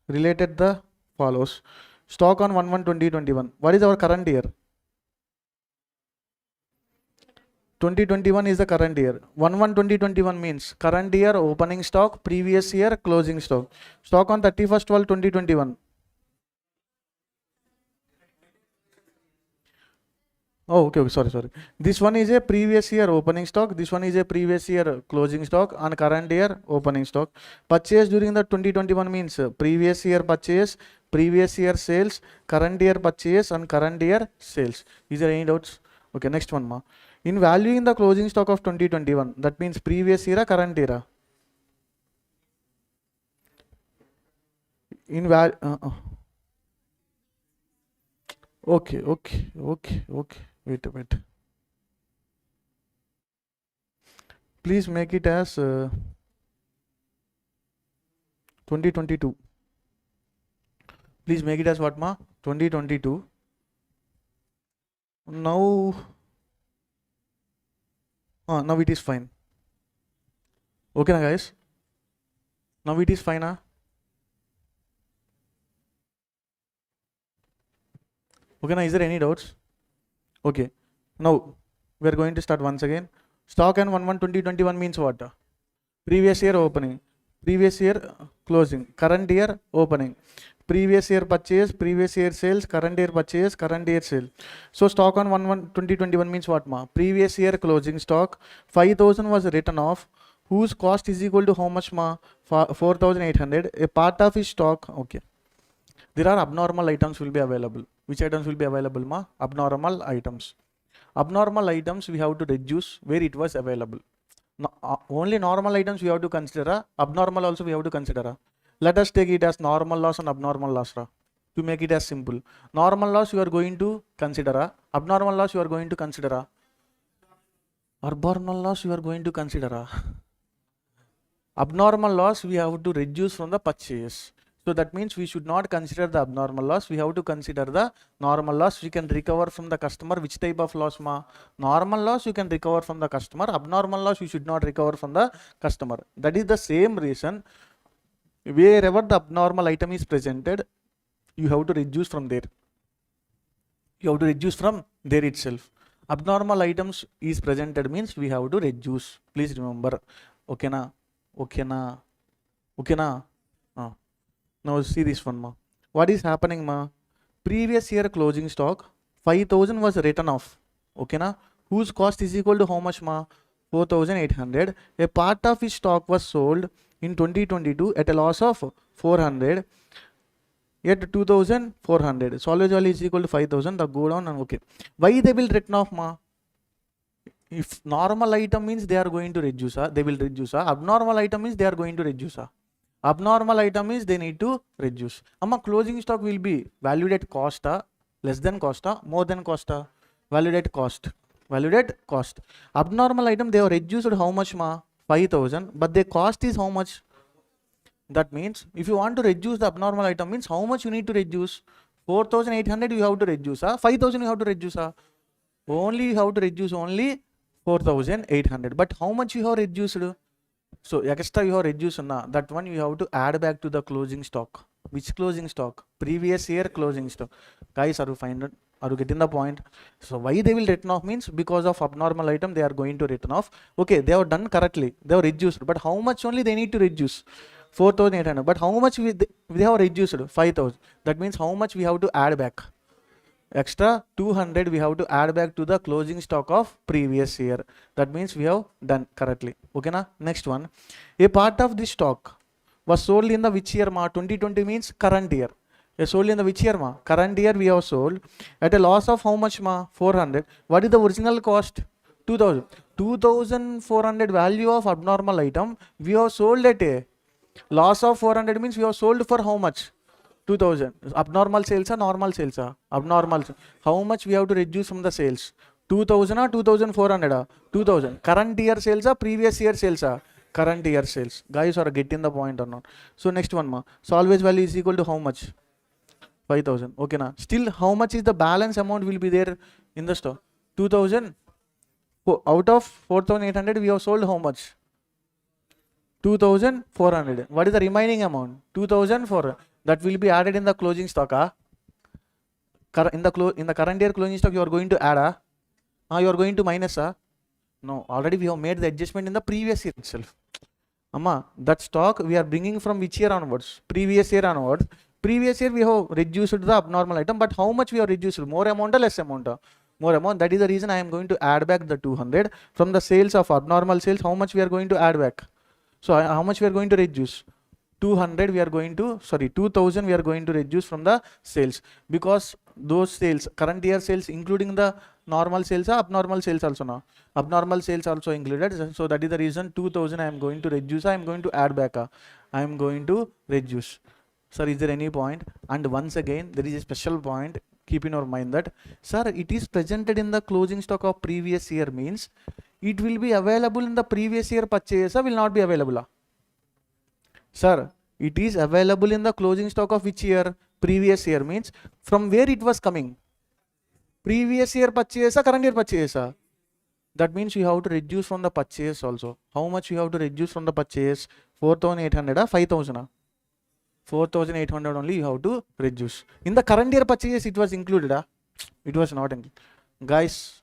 related the follows. Stock on 1/1/2021. What is our current year? 2021 is the current year. 1/1/2021 means current year opening stock, previous year closing stock. Stock on 31st/12/2021. Oh, okay, sorry. This one is a previous year opening stock. This one is a previous year closing stock and current year opening stock. Purchase during the 2021 means previous year purchase, previous year sales, current year purchase and current year sales. Is there any doubts? Okay, next one ma. In valuing the closing stock of 2021, that means previous year or current year? In okay. Wait. Please make it as 2022. Please make it as what ma? 2022. Now it is fine. Okay na guys? Now it is fine na? Okay na? Is there any doubts? Okay, now we are going to start once again. Stock and 1/1/2021 means what? Previous year opening, previous year closing, current year opening, previous year purchase, previous year sales, current year purchase, current year sale. So stock on 1/1/2021 means what ma? Previous year closing stock 5,000 was written off, whose cost is equal to how much ma? 4,800. A part of his stock. Okay, there are abnormal items will be available. Which items will be available ma? Abnormal items. Abnormal items we have to reduce where it was available. No, only normal items we have to consider. Abnormal also we have to consider. Let us take it as normal loss and abnormal loss. To make it as simple, normal loss you are going to consider, abnormal loss you are going to consider, abnormal loss you are going to consider. Abnormal loss we have to reduce from the purchase. So that means we should not consider the abnormal loss. We have to consider the normal loss. We can recover from the customer. Which type of loss ma? Normal loss you can recover from the customer. Abnormal loss you should not recover from the customer. That is the same reason. Wherever the abnormal item is presented, you have to reduce from there. You have to reduce from there itself. Abnormal items is presented means we have to reduce. Please remember. Okay na? Okay na? Okay na? Now see this one ma. What is happening ma? Previous year closing stock 5,000 was written off. Okay na? Whose cost is equal to how much ma? 4,800. A part of his stock was sold in 2022 at a loss of 400 at 2,400. Solvage value is equal to 5,000. The go down and okay. Why they will written off ma? If normal item means they are going to reduce, they will reduce. Abnormal item means they are going to reduce. Abnormal item is they need to reduce. Closing stock will be valued at cost, less than cost, more than cost, valued at cost. Valued at cost. Abnormal item they have reduced how much ma? 5,000, but their cost is how much? That means if you want to reduce the abnormal item means how much you need to reduce? 4,800 you have to reduce, 5,000 you have to reduce. Only you have to reduce only 4,800. But how much you have reduced? So extra you have reduced na, that one you have to add back to the closing stock. Which closing stock? Previous year closing stock. Guys, are you getting the point? So why they will written off means because of abnormal item they are going to written off. Okay, they have done correctly. They have reduced, but how much only they need to reduce? 4,800. But how much they have reduced? 5,000. That means how much we have to add back? Extra 200 we have to add back to the closing stock of previous year. That means we have done correctly. Okay na? Next one. A part of this stock was sold in the which year ma? 2020 means current year. Sold in the which year ma? Current year we have sold at a loss of how much ma? 400. What is the original cost? 2,000. 2,400 value of abnormal item we have sold at a loss of 400 means we have sold for how much? 2,000. Abnormal sales or normal sales? Abnormal. How much we have to reduce from the sales? 2,000 or 2,400? 2,000. Current year sales or previous year sales? Current year sales. Guys are getting the point or not? So next one ma. Salvage value is equal to how much? 5,000. Okay na. Still how much is the balance amount will be there in the stock? 2,000. Out of 4,800 we have sold how much? 2,400. What is the remaining amount? 2,400. That will be added in the closing stock. In the current year closing stock you are going to add. You are going to minus. No, already we have made the adjustment in the previous year itself. That stock we are bringing from which year onwards? Previous year onwards. Previous year we have reduced the abnormal item, but how much we have reduced? More amount or less amount? More amount. That is the reason I am going to add back the 200 from the sales of abnormal sales. How much we are going to add back? So how much we are going to reduce? 200 we are going to, 2,000 we are going to reduce from the sales, because those sales, current year sales including the normal sales or abnormal sales also now. Abnormal sales also included. So that is the reason 2,000 I am going to reduce. I am going to add back. I am going to reduce. Sir, is there any point? And once again, there is a special point. Keep in your mind that, sir, it is presented in the closing stock of previous year means it will be available in the previous year purchase or will not be available. Sir, it is available in the closing stock of which year? Previous year means from where it was coming? Previous year purchase or current year purchase? That means you have to reduce from the purchase also. How much you have to reduce from the purchase? 4,800 or 5,000? 4,800 only you have to reduce. In the current year purchase it was included. It was not included. Guys,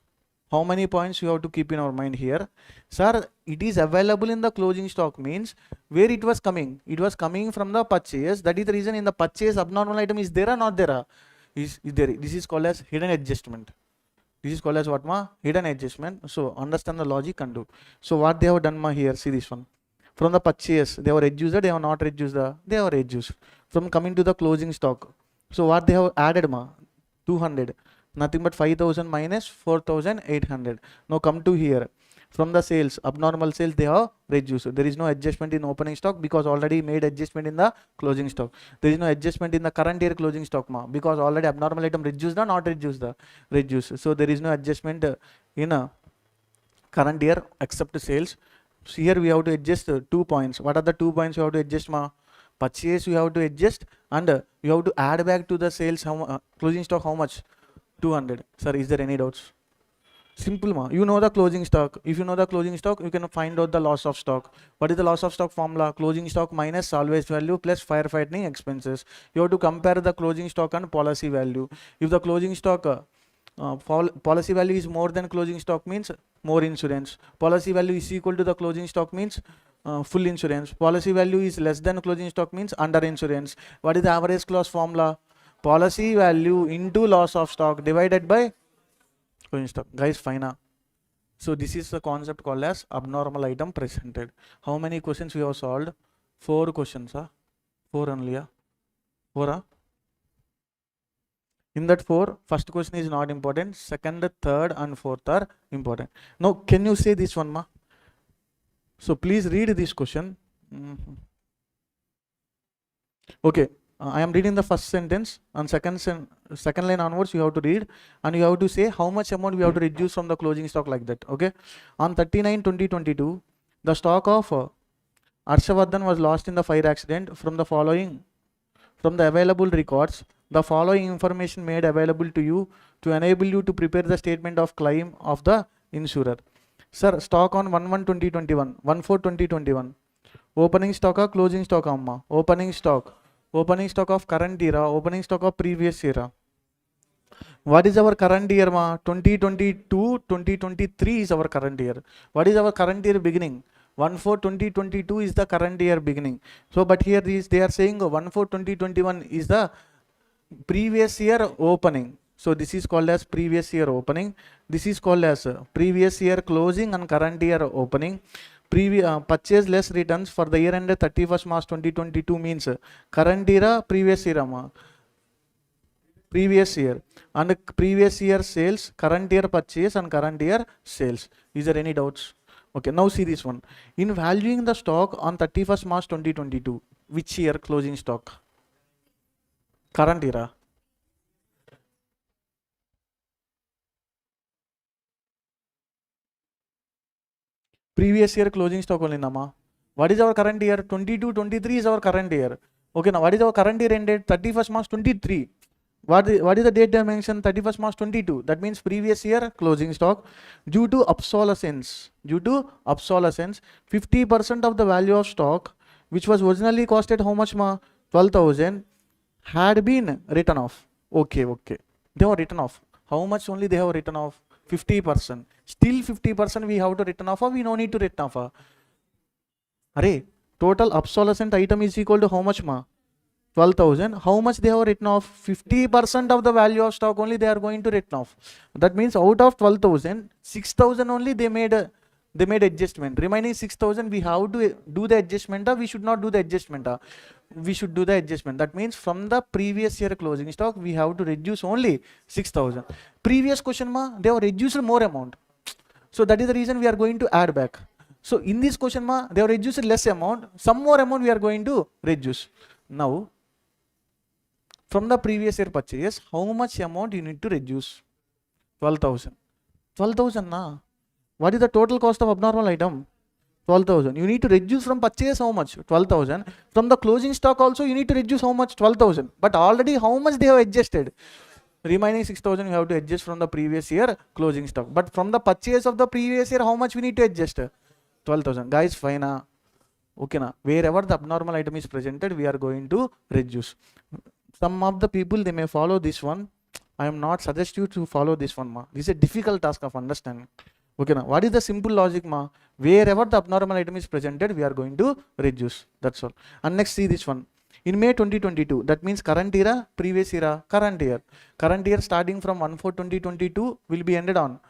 how many points you have to keep in our mind here? Sir, it is available in the closing stock means where it was coming? It was coming from the purchase. That is the reason in the purchase abnormal item is there or not there? Is there. This is called as hidden adjustment. This is called as what ma? Hidden adjustment. So understand the logic and do. So what they have done ma here? See this one. From the purchase they have reduced. They have not reduced. They have reduced. From coming to the closing stock. So what they have added ma? 200. Nothing but 5,000 minus 4,800. Now come to here. from the sales, abnormal sales they have reduced. There is no adjustment in opening stock because already made adjustment in the closing stock. There is no adjustment in the current year closing stock because already abnormal item reduced or not reduced. So there is no adjustment in a current year except sales. So here we have to adjust 2 points. What are the 2 points you have to adjust Purchase you have to adjust, and you have to add back to the sales closing stock how much? 200. Sir, is there any doubts? Simple you know the closing stock. If you know the closing stock, you can find out the loss of stock. What is the loss of stock formula? Closing stock minus salvage value plus firefighting expenses. You have to compare the closing stock and policy value. If the closing stock policy value is more than closing stock means more insurance. Policy value is equal to the closing stock means full insurance. Policy value is less than closing stock means under insurance. What is the average clause formula? Policy value into loss of stock divided by closing stock. Guys, fine. So this is the concept called as abnormal item presented. How many questions we have solved? 4 questions. 4 only. 4. In that 4, first question is not important. Second, third, and fourth are important. Now, can you say this one, So please read this question. Okay. I am reading the first sentence, and second line onwards you have to read, and you have to say how much amount we have to reduce from the closing stock, like that. Okay. On 39/2022, the stock of Harshavardhan was lost in the fire accident. From the available records, the following information made available to you to enable you to prepare the statement of claim of the insurer. Sir, stock on 1/1/2021, 1/4/2021. Opening stock or closing stock amma? Opening stock. Opening stock of current year, opening stock of previous year. What is our current year 2022, 2023 is our current year. What is our current year beginning? 1/4/2022 is the current year beginning. So, but here they are saying 1/4/2021 is the previous year opening. So this is called as previous year opening. This is called as previous year closing and current year opening. Purchase less returns for the year ended 31st March 2022 means current year, previous year, previous year, and previous year sales, current year purchase, and current year sales. Is there any doubts? Okay, now see this one. In valuing the stock on 31st March 2022, which year closing stock? Current year. Previous year closing stock only nama. What is our current year? 22/23 is our current year. Okay, now what is our current year ended? 31st March 23. What is the date they mentioned? 31st March 22. That means previous year closing stock. Due to obsolescence, 50% of the value of stock, which was originally costed how much 12,000, had been written off. Okay. They were written off. How much only they have written off? 50%. Still 50% we have to written off, or we no need to written off? Array, total obsolescent item is equal to how much 12,000. How much they have written off? 50% of the value of stock only they are going to written off. That means out of 12,000, 6,000 only they made adjustment. Remaining 6,000 we have to do the adjustment, or we should not do the adjustment? We should do the adjustment. That means from the previous year closing stock we have to reduce only 6,000. Previous question they have reduced more amount. So that is the reason we are going to add back. So in this question they have reduced less amount. Some more amount we are going to reduce. Now from the previous year purchase, how much amount you need to reduce? 12,000. 12,000 What is the total cost of abnormal item? 12,000. You need to reduce from purchase how much? 12,000. From the closing stock also you need to reduce how much? 12,000. But already how much they have adjusted? Remaining 6,000 you have to adjust from the previous year closing stock. But from the purchase of the previous year, how much we need to adjust? 12,000. Guys, fine. Okay wherever the abnormal item is presented, we are going to reduce. Some of the people they may follow this one. I am not suggest you to follow this one This is a difficult task of understanding. Okay what is the simple logic Wherever the abnormal item is presented, we are going to reduce. That's all. And next see this one. In May 2022, that means current year, previous year, current year. Current year starting from 1/4/2022 will be ended on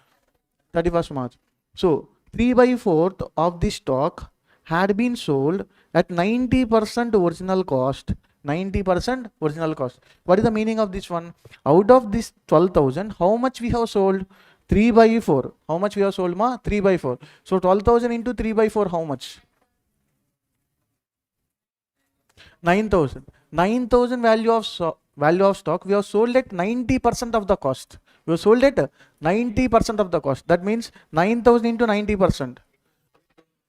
31st March. So 3/4 of the stock had been sold at 90% original cost. 90% original cost. What is the meaning of this one? Out of this 12,000, how much we have sold? 3 by 4. How much we have sold, ma? 3 by 4. So 12,000 into 3 by 4, how much? 9,000. 9,000 value of stock. We have sold at 90% of the cost. We have sold at 90% of the cost. That means 9,000 into 90%.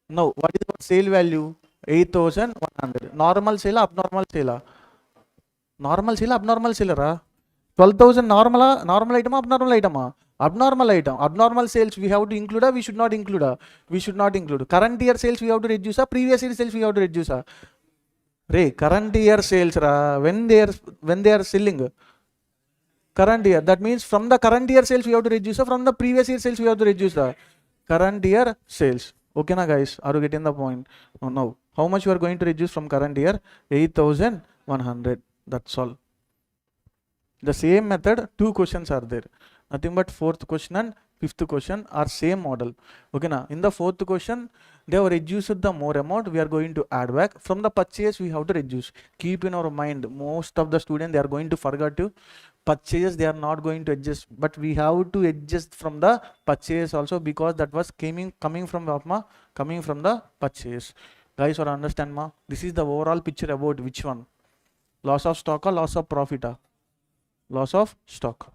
Now, what is our sale value? 8,100. Normal sale, abnormal sale. Normal sale, abnormal sale. 12,000 normal item, abnormal item. Abnormal item. Abnormal sales we have to include, we should not include. We should not include. Current year sales we have to reduce, previous year sales we have to reduce. Current year sales when they are selling. Current year. That means from the current year sales we have to reduce, from the previous year sales we have to reduce the current year sales. Okay na guys, are you getting the point? Now, how much you are going to reduce from current year? 8,100. That's all. The same method, 2 questions are there. Nothing but 4th question and 5th question are same model. Okay na? In the 4th question, they have reduced the more amount. We are going to add back. From the purchase, we have to reduce. Keep in our mind, most of the students, they are going to forget to purchase. They are not going to adjust. But we have to adjust from the purchase also, because that was coming from the purchase. Guys, or understand ma? This is the overall picture about which one? Loss of stock or loss of profit? Loss of stock.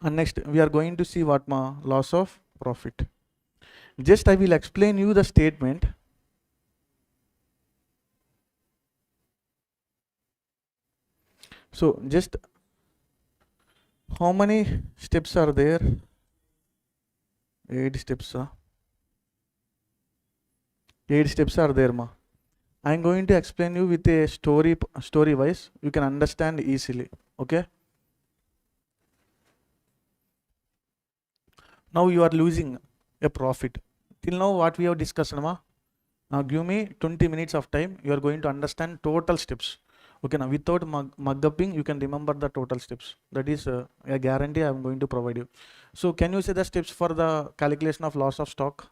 And next we are going to see what ma? Loss of profit. Just I will explain you the statement. So just how many steps are there? 8 steps. 8 steps are there ma. I am going to explain you with a story wise. You can understand easily. Okay. Now you are losing a profit. Till now what we have discussed, ma? Now give me 20 minutes of time. You are going to understand total steps. Okay, now without mug-upping, you can remember the total steps. That is a guarantee I am going to provide you. So can you say the steps for the calculation of loss of stock?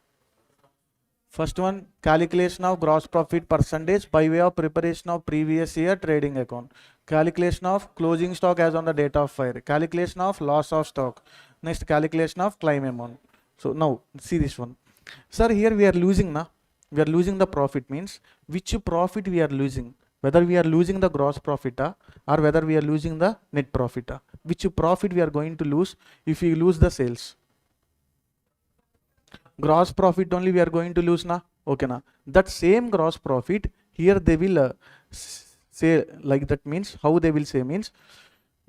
First one, calculation of gross profit percentage by way of preparation of previous year trading account. Calculation of closing stock as on the date of fire. Calculation of loss of stock. Next, calculation of claim amount. So now see this one. Sir, here we are losing na. We are losing the profit, means which profit we are losing. Whether we are losing the gross profit or whether we are losing the net profit. Which profit we are going to lose if we lose the sales? Gross profit only we are going to lose na. Okay na. That same gross profit here they will say like that, means how they will say means,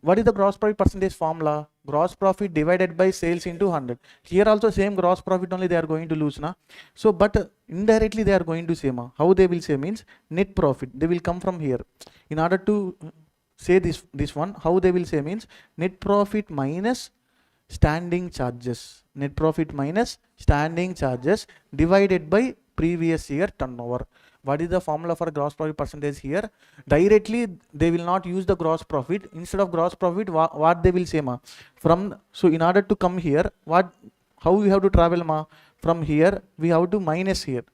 what is the gross profit percentage formula? Gross profit divided by sales into 100. Here also same gross profit only they are going to lose na. So but indirectly they are going to say ma. How they will say means net profit. They will come from here. In order to say this one, how they will say means net profit minus standing charges. Net profit minus standing charges divided by previous year turnover. What is the formula for gross profit percentage here? Directly they will not use the gross profit. Instead of gross profit, what they will say ma? So in order to come here, how we have to travel ma? From here we have to minus here.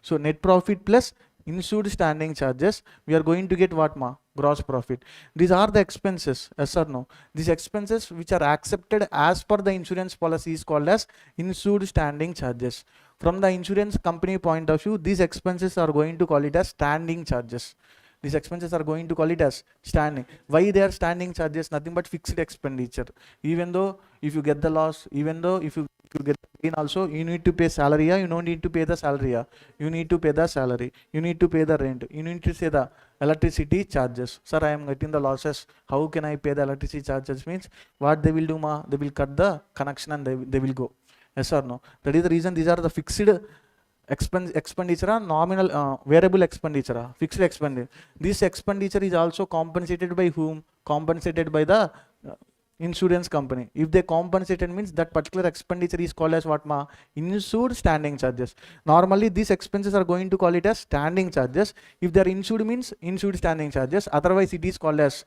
So net profit plus ensued standing charges, we are going to get what ma? Gross profit. These are the expenses, yes or no? These expenses which are accepted as per the insurance policy is called as ensued standing charges. From the insurance company point of view, these expenses are going to call it as standing charges. These expenses are going to call it as standing. Why they are standing charges? Nothing but fixed expenditure. Even though if you get the loss, even though if you get the gain also, you need to pay salary. You don't need to pay the salary. You need to pay the salary. You need to pay the rent. You need to say the electricity charges. Sir, I am getting the losses. How can I pay the electricity charges? Means what they will do ma? They will cut the connection and they will go. Yes or no? That is the reason these are the fixed expenditure, nominal variable expenditure, fixed expenditure. This expenditure is also compensated by whom? Compensated by the insurance company. If they compensated means that particular expenditure is called as what ma? Insured standing charges. Normally these expenses are going to call it as standing charges. If they are insured means insured standing charges. Otherwise it is called as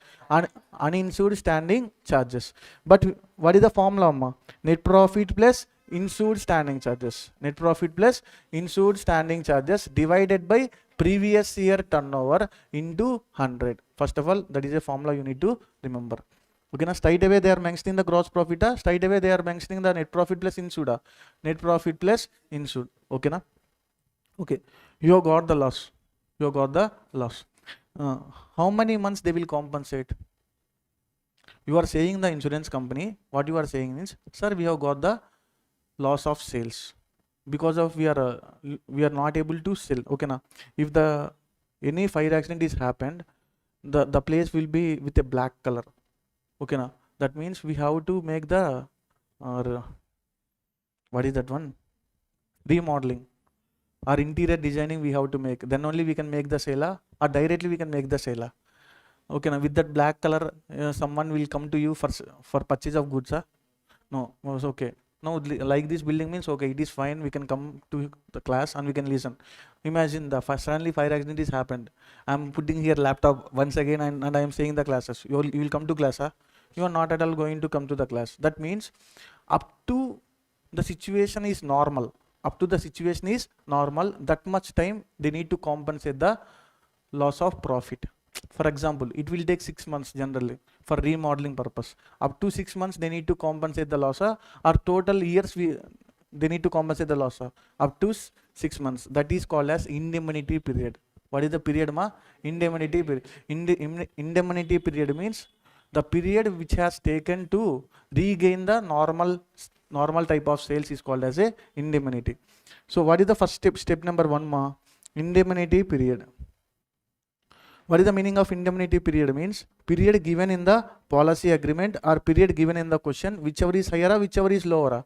uninsured standing charges. But what is the formula ma? Net profit plus insured standing charges. Net profit plus insured standing charges divided by previous year turnover into 100. First of all, that is a formula you need to remember. Okay, now straight away they are mentioning the gross profit, straight away they are mentioning the net profit plus insured, net profit plus insured. Okay, na? Okay, you have got the loss. You have got the loss. How many months they will compensate? You are saying the insurance company, what you are saying means, sir, we have got the loss of sales because of we are not able to sell. Okay, na? If the any fire accident is happened, the place will be with a black color. Okay, na? That means we have to make the what is that one? Remodeling or interior designing we have to make. Then only we can make the sale, or directly we can make the sale. Okay, now with that black color, someone will come to you for purchase of goods. No, it's okay. Now like this building means okay, it is fine. We can come to the class and we can listen. Imagine the suddenly fire accident is happened. I'm putting here laptop once again and I am saying the classes. You will come to class. You are not at all going to come to the class. That means up to the situation is normal. Up to the situation is normal. That much time they need to compensate the loss of profit. For example, it will take 6 months generally for remodeling purpose. Up to 6 months they need to compensate the loss, or total years they need to compensate the loss up to 6 months. That is called as indemnity period. What is the period, ma? Indemnity period. Indemnity period means the period which has taken to regain the normal type of sales is called as a indemnity. So what is the first step? Step number 1, ma? Indemnity period. What is the meaning of indemnity period? Means period given in the policy agreement or period given in the question, whichever is higher or whichever is lower.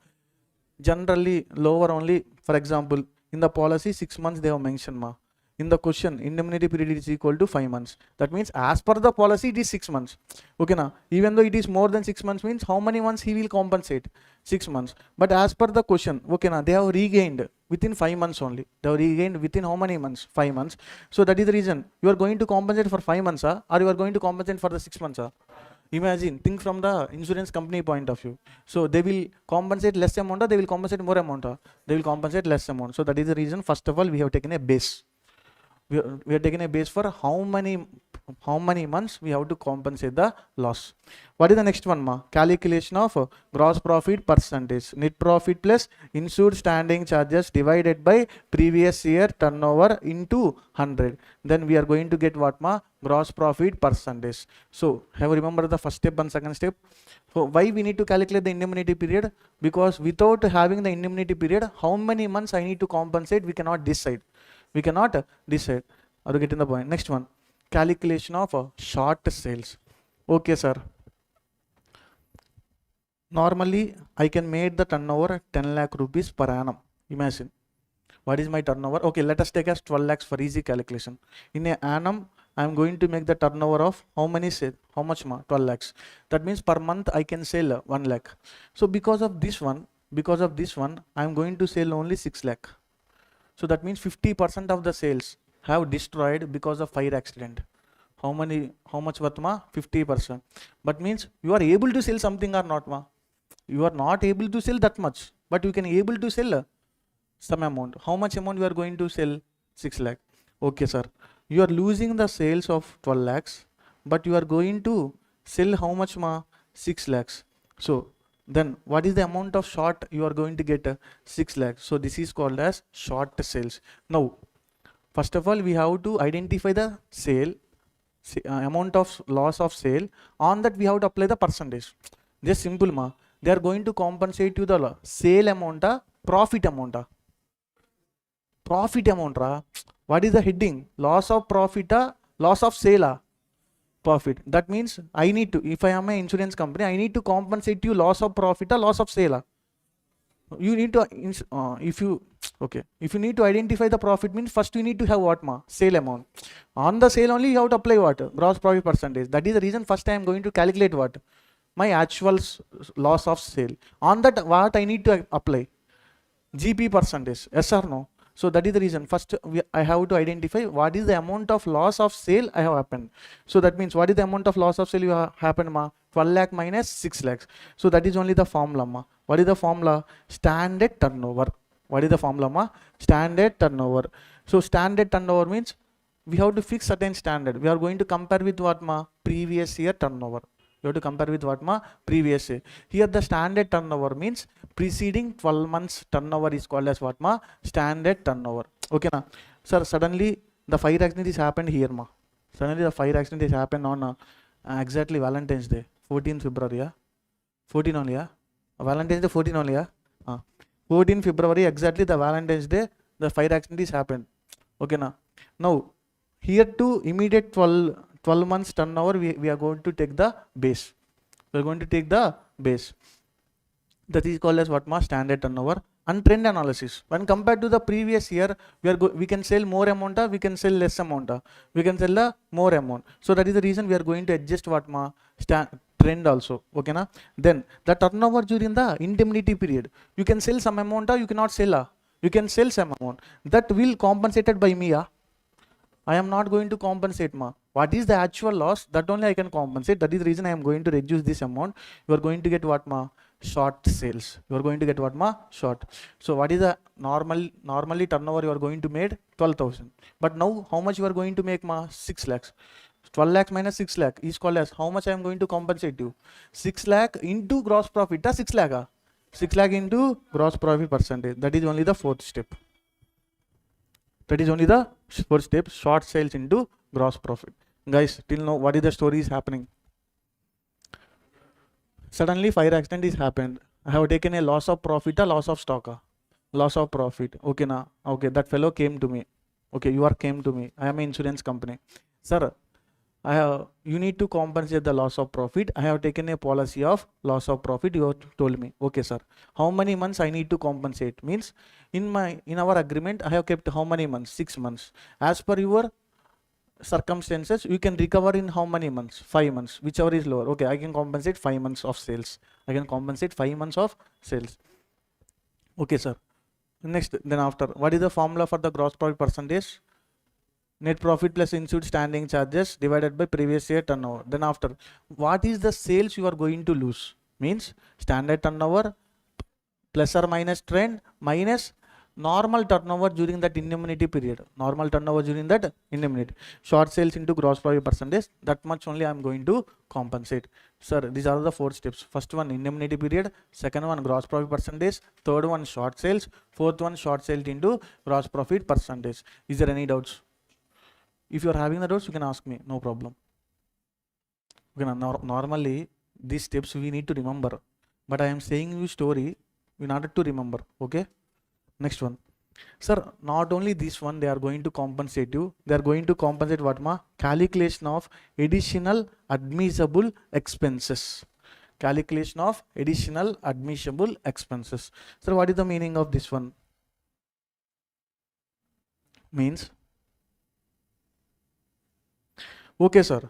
Generally lower only. For example, in the policy 6 months they have mentioned, ma. In the question, indemnity period is equal to 5 months. That means as per the policy it is 6 months. Okay, now even though it is more than 6 months means how many months he will compensate? 6 months. But as per the question, okay, now they have regained within 5 months only. They have regained within how many months? 5 months. So that is the reason you are going to compensate for 5 months, or you are going to compensate for the 6 months. Imagine, think from the insurance company point of view. So they will compensate less amount, or they will compensate more amount. They will compensate less amount. So that is the reason. First of all, we have taken a base. We are taking a base for how many months we have to compensate the loss. What is the next one, ma? Calculation of gross profit percentage. Net profit plus insured standing charges divided by previous year turnover into 100. Then we are going to get what, ma? Gross profit percentage. So have you remember the first step and second step? So why we need to calculate the indemnity period? Because without having the indemnity period, how many months I need to compensate, we cannot decide. We cannot decide. Are you getting the point? Next one, calculation of short sales. Okay, sir. Normally, I can make the turnover 10 lakh rupees per annum. Imagine, what is my turnover? Okay, let us take as 12 lakhs for easy calculation. In an annum, I am going to make the turnover of how many sales? How much, ma? 12 lakhs. That means per month I can sell 1 lakh. So because of this one, I am going to sell only 6 lakh. So that means 50% of the sales have destroyed because of fire accident. How much worth, ma? 50%. But means you are able to sell something or not, ma? You are not able to sell that much, but you can able to sell some amount. How much amount you are going to sell? 6 lakh. Okay, sir. You are losing the sales of 12 lakhs, but you are going to sell how much, ma? 6 lakhs. So then what is the amount of short you are going to get? 6 lakhs. So this is called as short sales. Now, first of all, we have to identify the sale, amount of loss of sale. On that we have to apply the percentage. Just simple, ma. They are going to compensate you the sale amount, profit amount. Profit amount, what is the heading? Loss of profit, loss of sale, profit. That means I need to, if I am an insurance company, I need to compensate you loss of profit, loss of sale. You need to, if you need to identify the profit, means first you need to have what, ma? Sale amount. On the sale only you have to apply what? Gross profit percentage. That is the reason first I am going to calculate what? My actual loss of sale. On that what I need to apply? GP percentage. Yes or no? So that is the reason first I have to identify what is the amount of loss of sale I have happened. So that means what is the amount of loss of sale you have happened, ma? 12 lakh minus 6 lakhs. So that is only the formula, ma. What is the formula? Standard turnover. What is the formula, ma? Standard turnover. So standard turnover means we have to fix certain standard. We are going to compare with what, ma? Previous year turnover. You have to compare with what ma previous year. Here the standard turnover means preceding 12 months turnover is called as what ma standard turnover. Okay na. Sir, suddenly the fire accident is happened here ma. Suddenly the fire accident is happened on exactly Valentine's Day, 14 February. Yeah? 14 only. Yeah? Valentine's Day 14 only. Yeah? 14 February exactly the Valentine's Day the fire accident is happened. Okay na. Now here to immediate 12 months turnover we are going to take the base. We are going to take the base. That is called as what ma standard turnover. And trend analysis. When compared to the previous year, we can sell more amount, we can sell less amount, we can sell the more amount. So that is the reason we are going to adjust what ma trend also. Okay na? Then the turnover during the indemnity period. You can sell some amount, you cannot sell. You can sell some amount. That will compensated by me. I am not going to compensate ma. What is the actual loss? That only I can compensate. That is the reason I am going to reduce this amount. You are going to get what ma? Short sales. You are going to get what ma? Short. So what is the normally turnover you are going to make? 12,000. But now how much you are going to make ma? 6 lakhs. 12 lakhs minus 6 lakh is called as how much I am going to compensate you? 6 lakh into gross profit. 6 lakh. 6 lakh into gross profit percentage. That is only the fourth step. That is only the fourth step. Short sales into gross profit. Guys, till now what is the story is happening? Suddenly fire accident is happened. I have taken a loss of profit, a loss of stock. Loss of profit. Okay na. Okay, that fellow came to me. Okay, you are came to me. I am an insurance company. Sir, you need to compensate the loss of profit. I have taken a policy of loss of profit. You have told me. Okay, sir. How many months I need to compensate? Means in our agreement, I have kept how many months? 6 months. As per your circumstances, you can recover in how many months? 5 months, whichever is lower. Okay, I can compensate 5 months of sales. I can compensate 5 months of sales. Okay, sir. Next, then after, what is the formula for the gross profit percentage? Net profit plus ensued standing charges divided by previous year turnover. Then after, what is the sales you are going to lose? Means standard turnover plus or minus trend minus normal turnover during that indemnity period. Normal turnover during that indemnity. Short sales into gross profit percentage. That much only I am going to compensate. Sir, these are the 4 steps. First one indemnity period. Second one gross profit percentage. Third one short sales. Fourth one short sales into gross profit percentage. Is there any doubts? If you are having the doubts, you can ask me. No problem. Okay, normally these steps we need to remember. But I am saying you story in order to remember. Okay. Next one. Sir, not only this one they are going to compensate you. They are going to compensate what ma? Calculation of additional admissible expenses. Calculation of additional admissible expenses. Sir, what is the meaning of this one? Means, okay sir.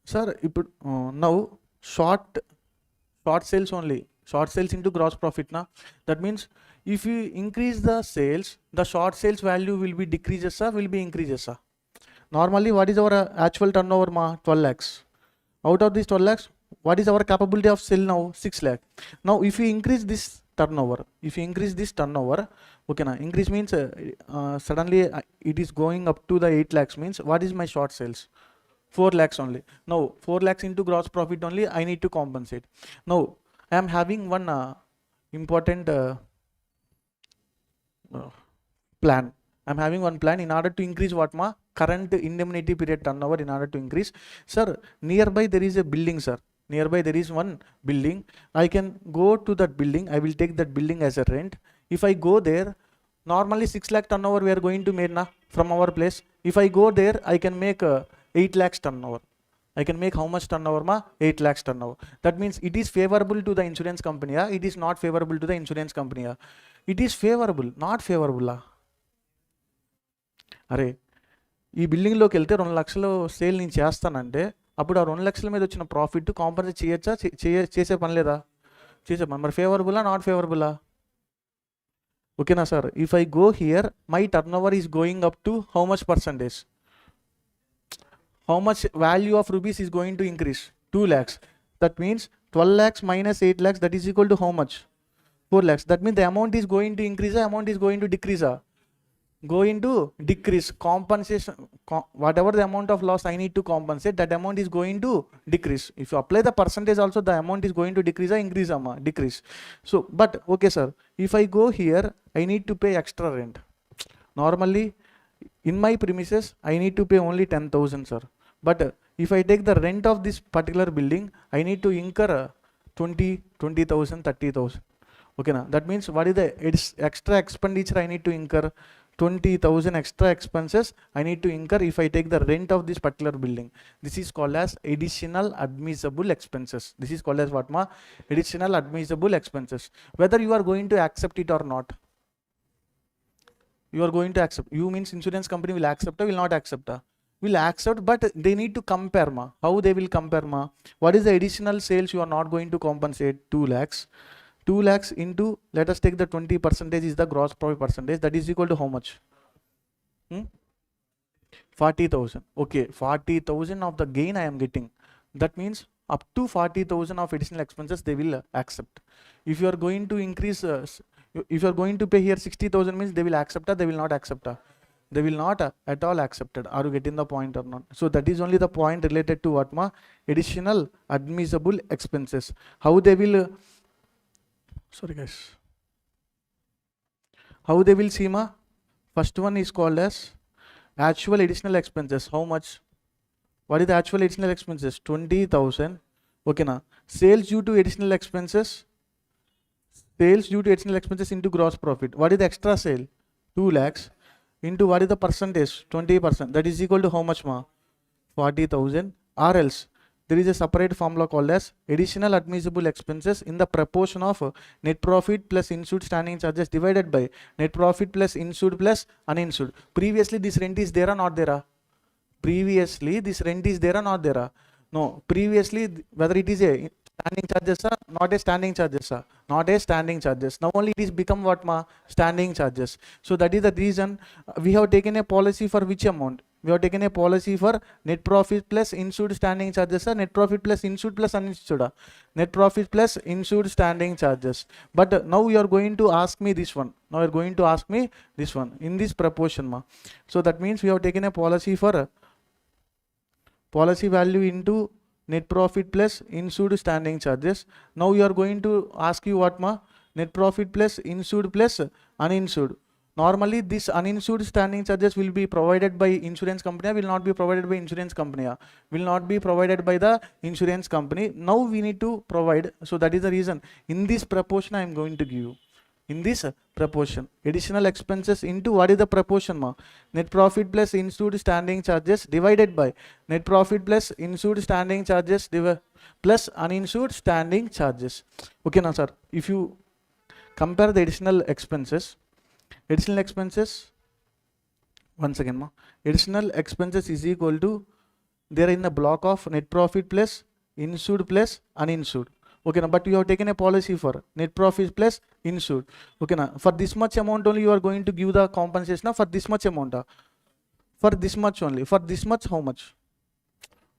Sir, now short sales only. Short sales into gross profit na. That means if you increase the sales, the short sales value will be decreases or will be increases. Normally, what is our actual turnover ma? 12 lakhs. Out of these 12 lakhs, what is our capability of sale now? 6 lakh. Now, if you increase this turnover, okay na, increase means suddenly it is going up to the 8 lakhs means what is my short sales? 4 lakhs only. Now, 4 lakhs into gross profit only I need to compensate. Now, I am having one important plan. I am having one plan in order to increase what ma? Current indemnity period turnover in order to increase. Sir, nearby there is a building, sir. Nearby there is one building. I can go to that building. I will take that building as a rent. If I go there, normally 6 lakh turnover we are going to make na from our place. If I go there, I can make 8 lakhs turnover. I can make how much turnover ma? 8 lakhs turnover. That means it is favorable to the insurance company. It is not favorable to the insurance company. It is favorable, not favorable. అరే ఈ బిల్డింగ్లోకి వెళ్తే 2 లక్షలు sale నేను చేస్తానంటే అప్పుడు ఆ 2 లక్షల మీద వచ్చిన ప్రాఫిట్ కాంపన్సేట్ చేయొచ్చా? చేసే పని లేదా? చేసే పని. మరి ఫేవరబులా నాట్ ఫేవరబులా? ఓకేనా sir? If I go here my turn over is going up to how much percentage? How much value of rupees is going to increase? 2 lakhs. That means 12 lakhs minus 8 lakhs, that is equal to how much? 4 lakhs. That means the amount is going to increase, the amount is going to decrease. going to decrease. Compensation, whatever the amount of loss I need to compensate, that amount is going to decrease. If you apply the percentage also, the amount is going to decrease or increase, decrease. So, but okay sir, if I go here, I need to pay extra rent. Normally, in my premises, I need to pay only 10,000 sir. But if I take the rent of this particular building, I need to incur 20,000, 30,000. Okay, now that means what is the extra expenditure I need to incur? 20,000 extra expenses I need to incur if I take the rent of this particular building. This is called as additional admissible expenses. This is called as what ma? Additional admissible expenses. Whether you are going to accept it or not. You are going to accept. You means insurance company will accept or will not accept? Will accept, but they need to compare ma. How they will compare ma? What is the additional sales you are not going to compensate? 2 lakhs. 2 lakhs into, let us take the 20% is the gross profit percentage, that is equal to how much? 40,000. Okay, 40,000 of the gain I am getting. That means up to 40,000 of additional expenses they will accept. If you are going to increase, if you are going to pay here 60,000 means they will accept or they will not accept? They will not at all accepted. Are you getting the point or not? So that is only the point related to what ma? Additional admissible expenses. How they will sorry guys, how they will see ma? First one is called as actual additional expenses. How much? What is the actual additional expenses? 20,000. Okay na. Sales due to additional expenses. Sales due to additional expenses into gross profit. What is the extra sale? 2 lakhs into what is the percentage? 20%. That is equal to how much ma? 40,000. Or else there is a separate formula called as additional admissible expenses in the proportion of net profit plus insured standing charges divided by net profit plus insured plus uninsured. Previously this rent is there or not there? Previously this rent is there or not there? No. Previously whether it is a standing charges or not a standing charges? Not a standing charges. Now only it is become what ma? Standing charges. So that is the reason we have taken a policy for which amount? We have taken a policy for net profit plus insured standing charges or net profit plus insured plus uninsured? Net profit plus insured standing charges. But now you are going to ask me this one. Now you are going to ask me this one in this proportion ma. So that means we have taken a policy for policy value into net profit plus insured standing charges. Now you are going to ask you what ma? Net profit plus insured plus uninsured. Normally this uninsured standing charges will be provided by insurance company, will not be provided by insurance company, will not be provided by the insurance company. Now we need to provide. So that is the reason in this proportion I am going to give you. In this proportion, additional expenses into what is the proportion ma? Net profit plus insured standing charges divided by net profit plus insured standing charges plus uninsured standing charges. Okay now sir, if you compare the additional expenses, once again ma, additional expenses is equal to, they are in the block of net profit plus insured plus uninsured. Okay now, but you have taken a policy for net profit plus insured. Okay now, for this much amount only you are going to give the compensation for this much amount. For this much only. For this much how much?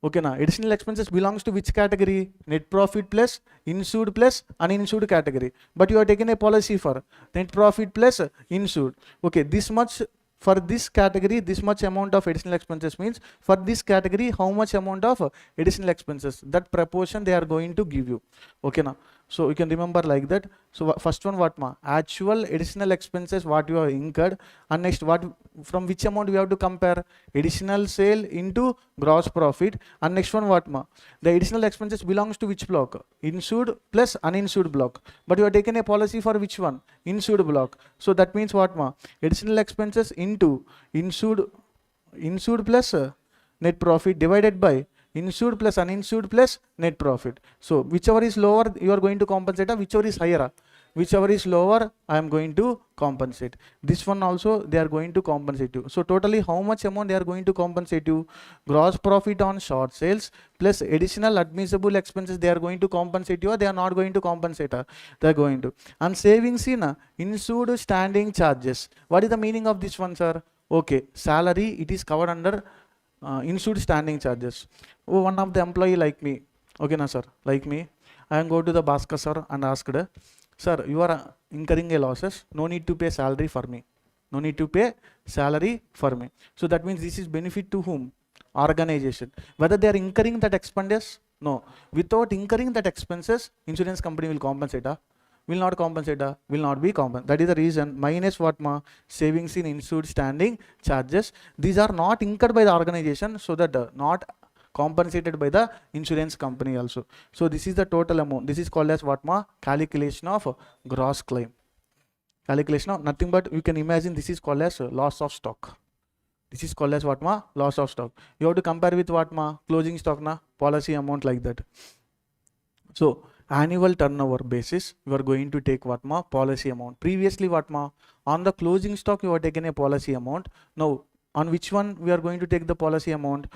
Okay now, additional expenses belongs to which category? Net profit plus insured plus uninsured category. But you are taking a policy for net profit plus insured. Okay, this much for this category, this much amount of additional expenses means for this category how much amount of additional expenses, that proportion they are going to give you. Okay now, so you can remember like that. So first one what ma? Actual additional expenses what you have incurred, and next what, from which amount we have to compare? Additional sale into gross profit. And next one what ma? The additional expenses belongs to which block? Insured plus uninsured block. But you are taking a policy for which one? Insured block. So that means what ma? Additional expenses into insured plus net profit divided by insured plus uninsured plus net profit. So whichever is lower you are going to compensate, or whichever is higher, whichever is lower I am going to compensate. This one also they are going to compensate you. So totally how much amount they are going to compensate you? Gross profit on short sales plus additional admissible expenses they are going to compensate you, or they are not going to compensate? They are going to. And savings in insured standing charges. What is the meaning of this one sir? Okay, salary it is covered under insured standing charges. Oh, one of the employee like me, okay na sir, like me, I am go to the Bhaskar sir and asked, sir, you are incurring a losses, no need to pay salary for me. No need to pay salary for me. So that means this is benefit to whom? Organization. Whether they are incurring that expenses? No. Without incurring that expenses, insurance company will compensate. Will not compensate. Will not be compensated. That is the reason. Minus what ma? Savings in insured standing charges. These are not incurred by the organization, so that not compensated by the insurance company also. So this is the total amount. This is called as what ma? Calculation of gross claim. Calculation of nothing but you can imagine this is called as loss of stock. This is called as what ma? Loss of stock. You have to compare with what ma? Closing stock na? Policy amount like that. So annual turnover basis, you are going to take what ma? Policy amount. Previously what ma? On the closing stock you have taken a policy amount. Now on which one we are going to take the policy amount?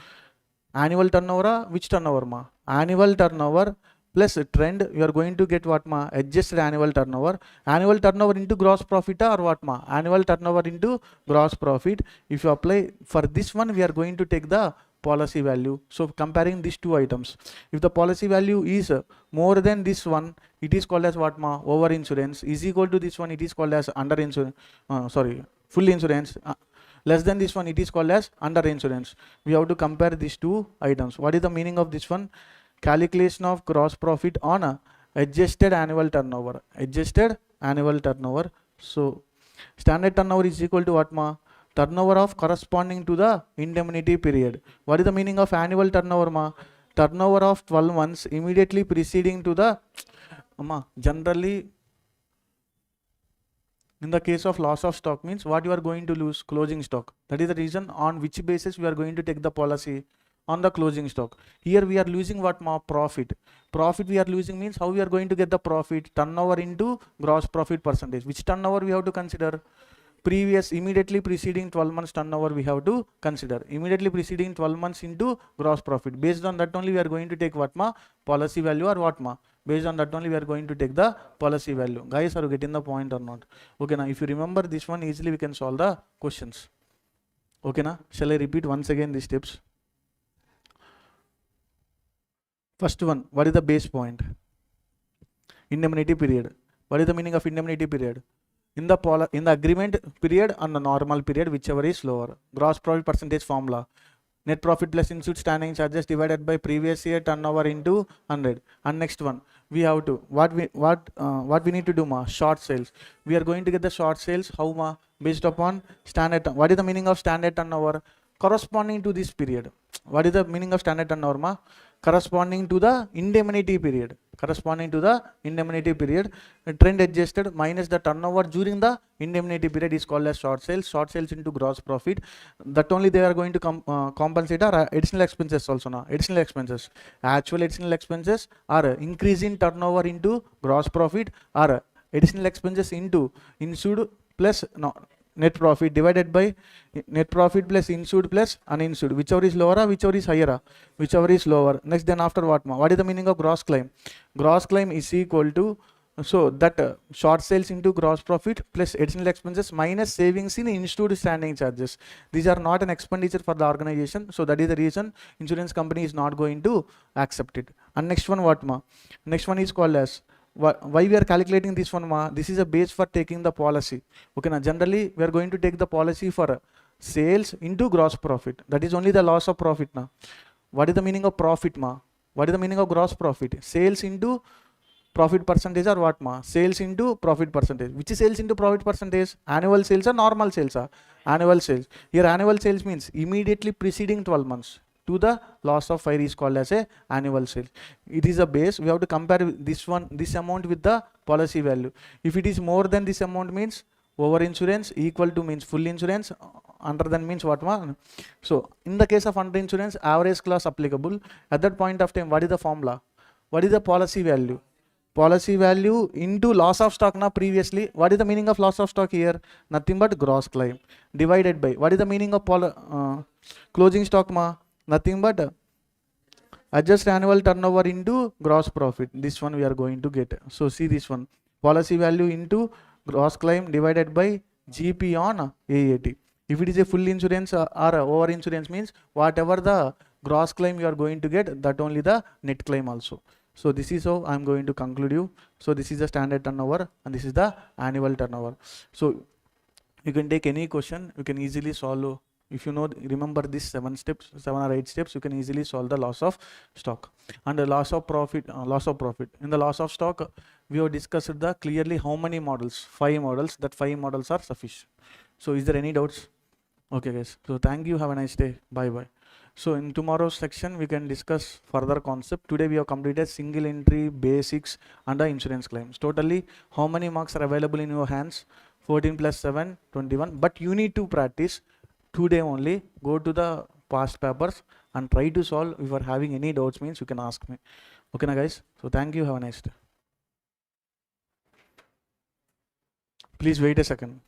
Annual turnover, which turnover ma? Annual turnover plus trend, you are going to get what ma? Adjusted annual turnover. Annual turnover into gross profit or what ma? Annual turnover into gross profit. If you apply for this one, we are going to take the policy value. So comparing these two items, if the policy value is more than this one, it is called as what ma? Over insurance. Is equal to this one, it is called as under insurance. Full insurance. Less than this one, it is called as under insurance. We have to compare these two items. What is the meaning of this one? Calculation of gross profit on a adjusted annual turnover. Adjusted annual turnover. So standard turnover is equal to what ma? Turnover of corresponding to the indemnity period. What is the meaning of annual turnover ma? Turnover of 12 months immediately preceding to the generally in the case of loss of stock means what you are going to lose? Closing stock. That is the reason on which basis we are going to take the policy on the closing stock. Here we are losing what ma? Profit. Profit we are losing means how we are going to get the profit? Turnover into gross profit percentage. Which turnover we have to consider? Previous immediately preceding 12 months turnover we have to consider. Immediately preceding 12 months into gross profit. Based on that only we are going to take what ma? Policy value or what ma? Based on that only we are going to take the policy value. Guys, are you getting the point or not? Okay, now if you remember this one easily we can solve the questions. Okay, now shall I repeat once again these steps? First one, what is the base point? Indemnity period. What is the meaning of indemnity period? In the agreement period and the normal period, whichever is lower. Gross profit percentage formula. Net profit plus insured standing charges divided by previous year turnover into 100. And next one, we have to what we need to do ma? Short sales. We are going to get the short sales how ma? Based upon standard. What is the meaning of standard turnover? Corresponding to this period. What is the meaning of standard turnover ma? Corresponding to the indemnity period. Corresponding to the indemnity period, trend adjusted minus the turnover during the indemnity period is called as short sales. Short sales into gross profit. That only they are going to compensate our additional expenses also now. Additional expenses. Actual additional expenses are increase in turnover into gross profit or additional expenses into insured plus net profit divided by net profit plus insured plus uninsured. Whichever is lower or whichever is higher? Whichever is lower. Next then after what ma? What is the meaning of gross claim? Gross claim is equal to so that short sales into gross profit plus additional expenses minus savings in insured standing charges. These are not an expenditure for the organization. So that is the reason insurance company is not going to accept it. And next one what ma? Next one is called as why we are calculating this one ma? This is a base for taking the policy. Okay, now generally we are going to take the policy for sales into gross profit. That is only the loss of profit now. What is the meaning of profit ma? What is the meaning of gross profit? Sales into profit percentage or what ma? Sales into profit percentage. Which is sales into profit percentage? Annual sales or normal sales? Annual sales. Here annual sales means immediately preceding 12 months to the loss of fire is called as a annual sales. It is a base. We have to compare this amount with the policy value. If it is more than this amount means over insurance, equal to means full insurance, under than means what ma? So in the case of under insurance, average clause applicable. At that point of time, what is the formula? What is the policy value? Policy value into loss of stock na previously. What is the meaning of loss of stock here? Nothing but gross claim divided by what is the meaning of closing stock ma? Nothing but adjust annual turnover into gross profit. This one we are going to get. So see this one, policy value into gross claim divided by GP on AAT. If it is a full insurance or over insurance means whatever the gross claim you are going to get, that only the net claim also. So this is how I am going to conclude you. So this is the standard turnover and this is the annual turnover. So You can take any question, you can easily solve. If you know, remember these 7 or 8 steps, you can easily solve the loss of stock. And the loss of profit. In the loss of stock, we have discussed the clearly how many models? 5 models. That 5 models are sufficient. So is there any doubts? Okay guys, so thank you, have a nice day, bye bye. So in tomorrow's section we can discuss further concept. Today we have completed single entry, basics and the insurance claims. Totally how many marks are available in your hands? 14 plus 7, 21. But you need to practice today only. Go to the past papers and try to solve. If you are having any doubts means you can ask me. Okay na guys, so thank you, have a nice day. Please wait a second.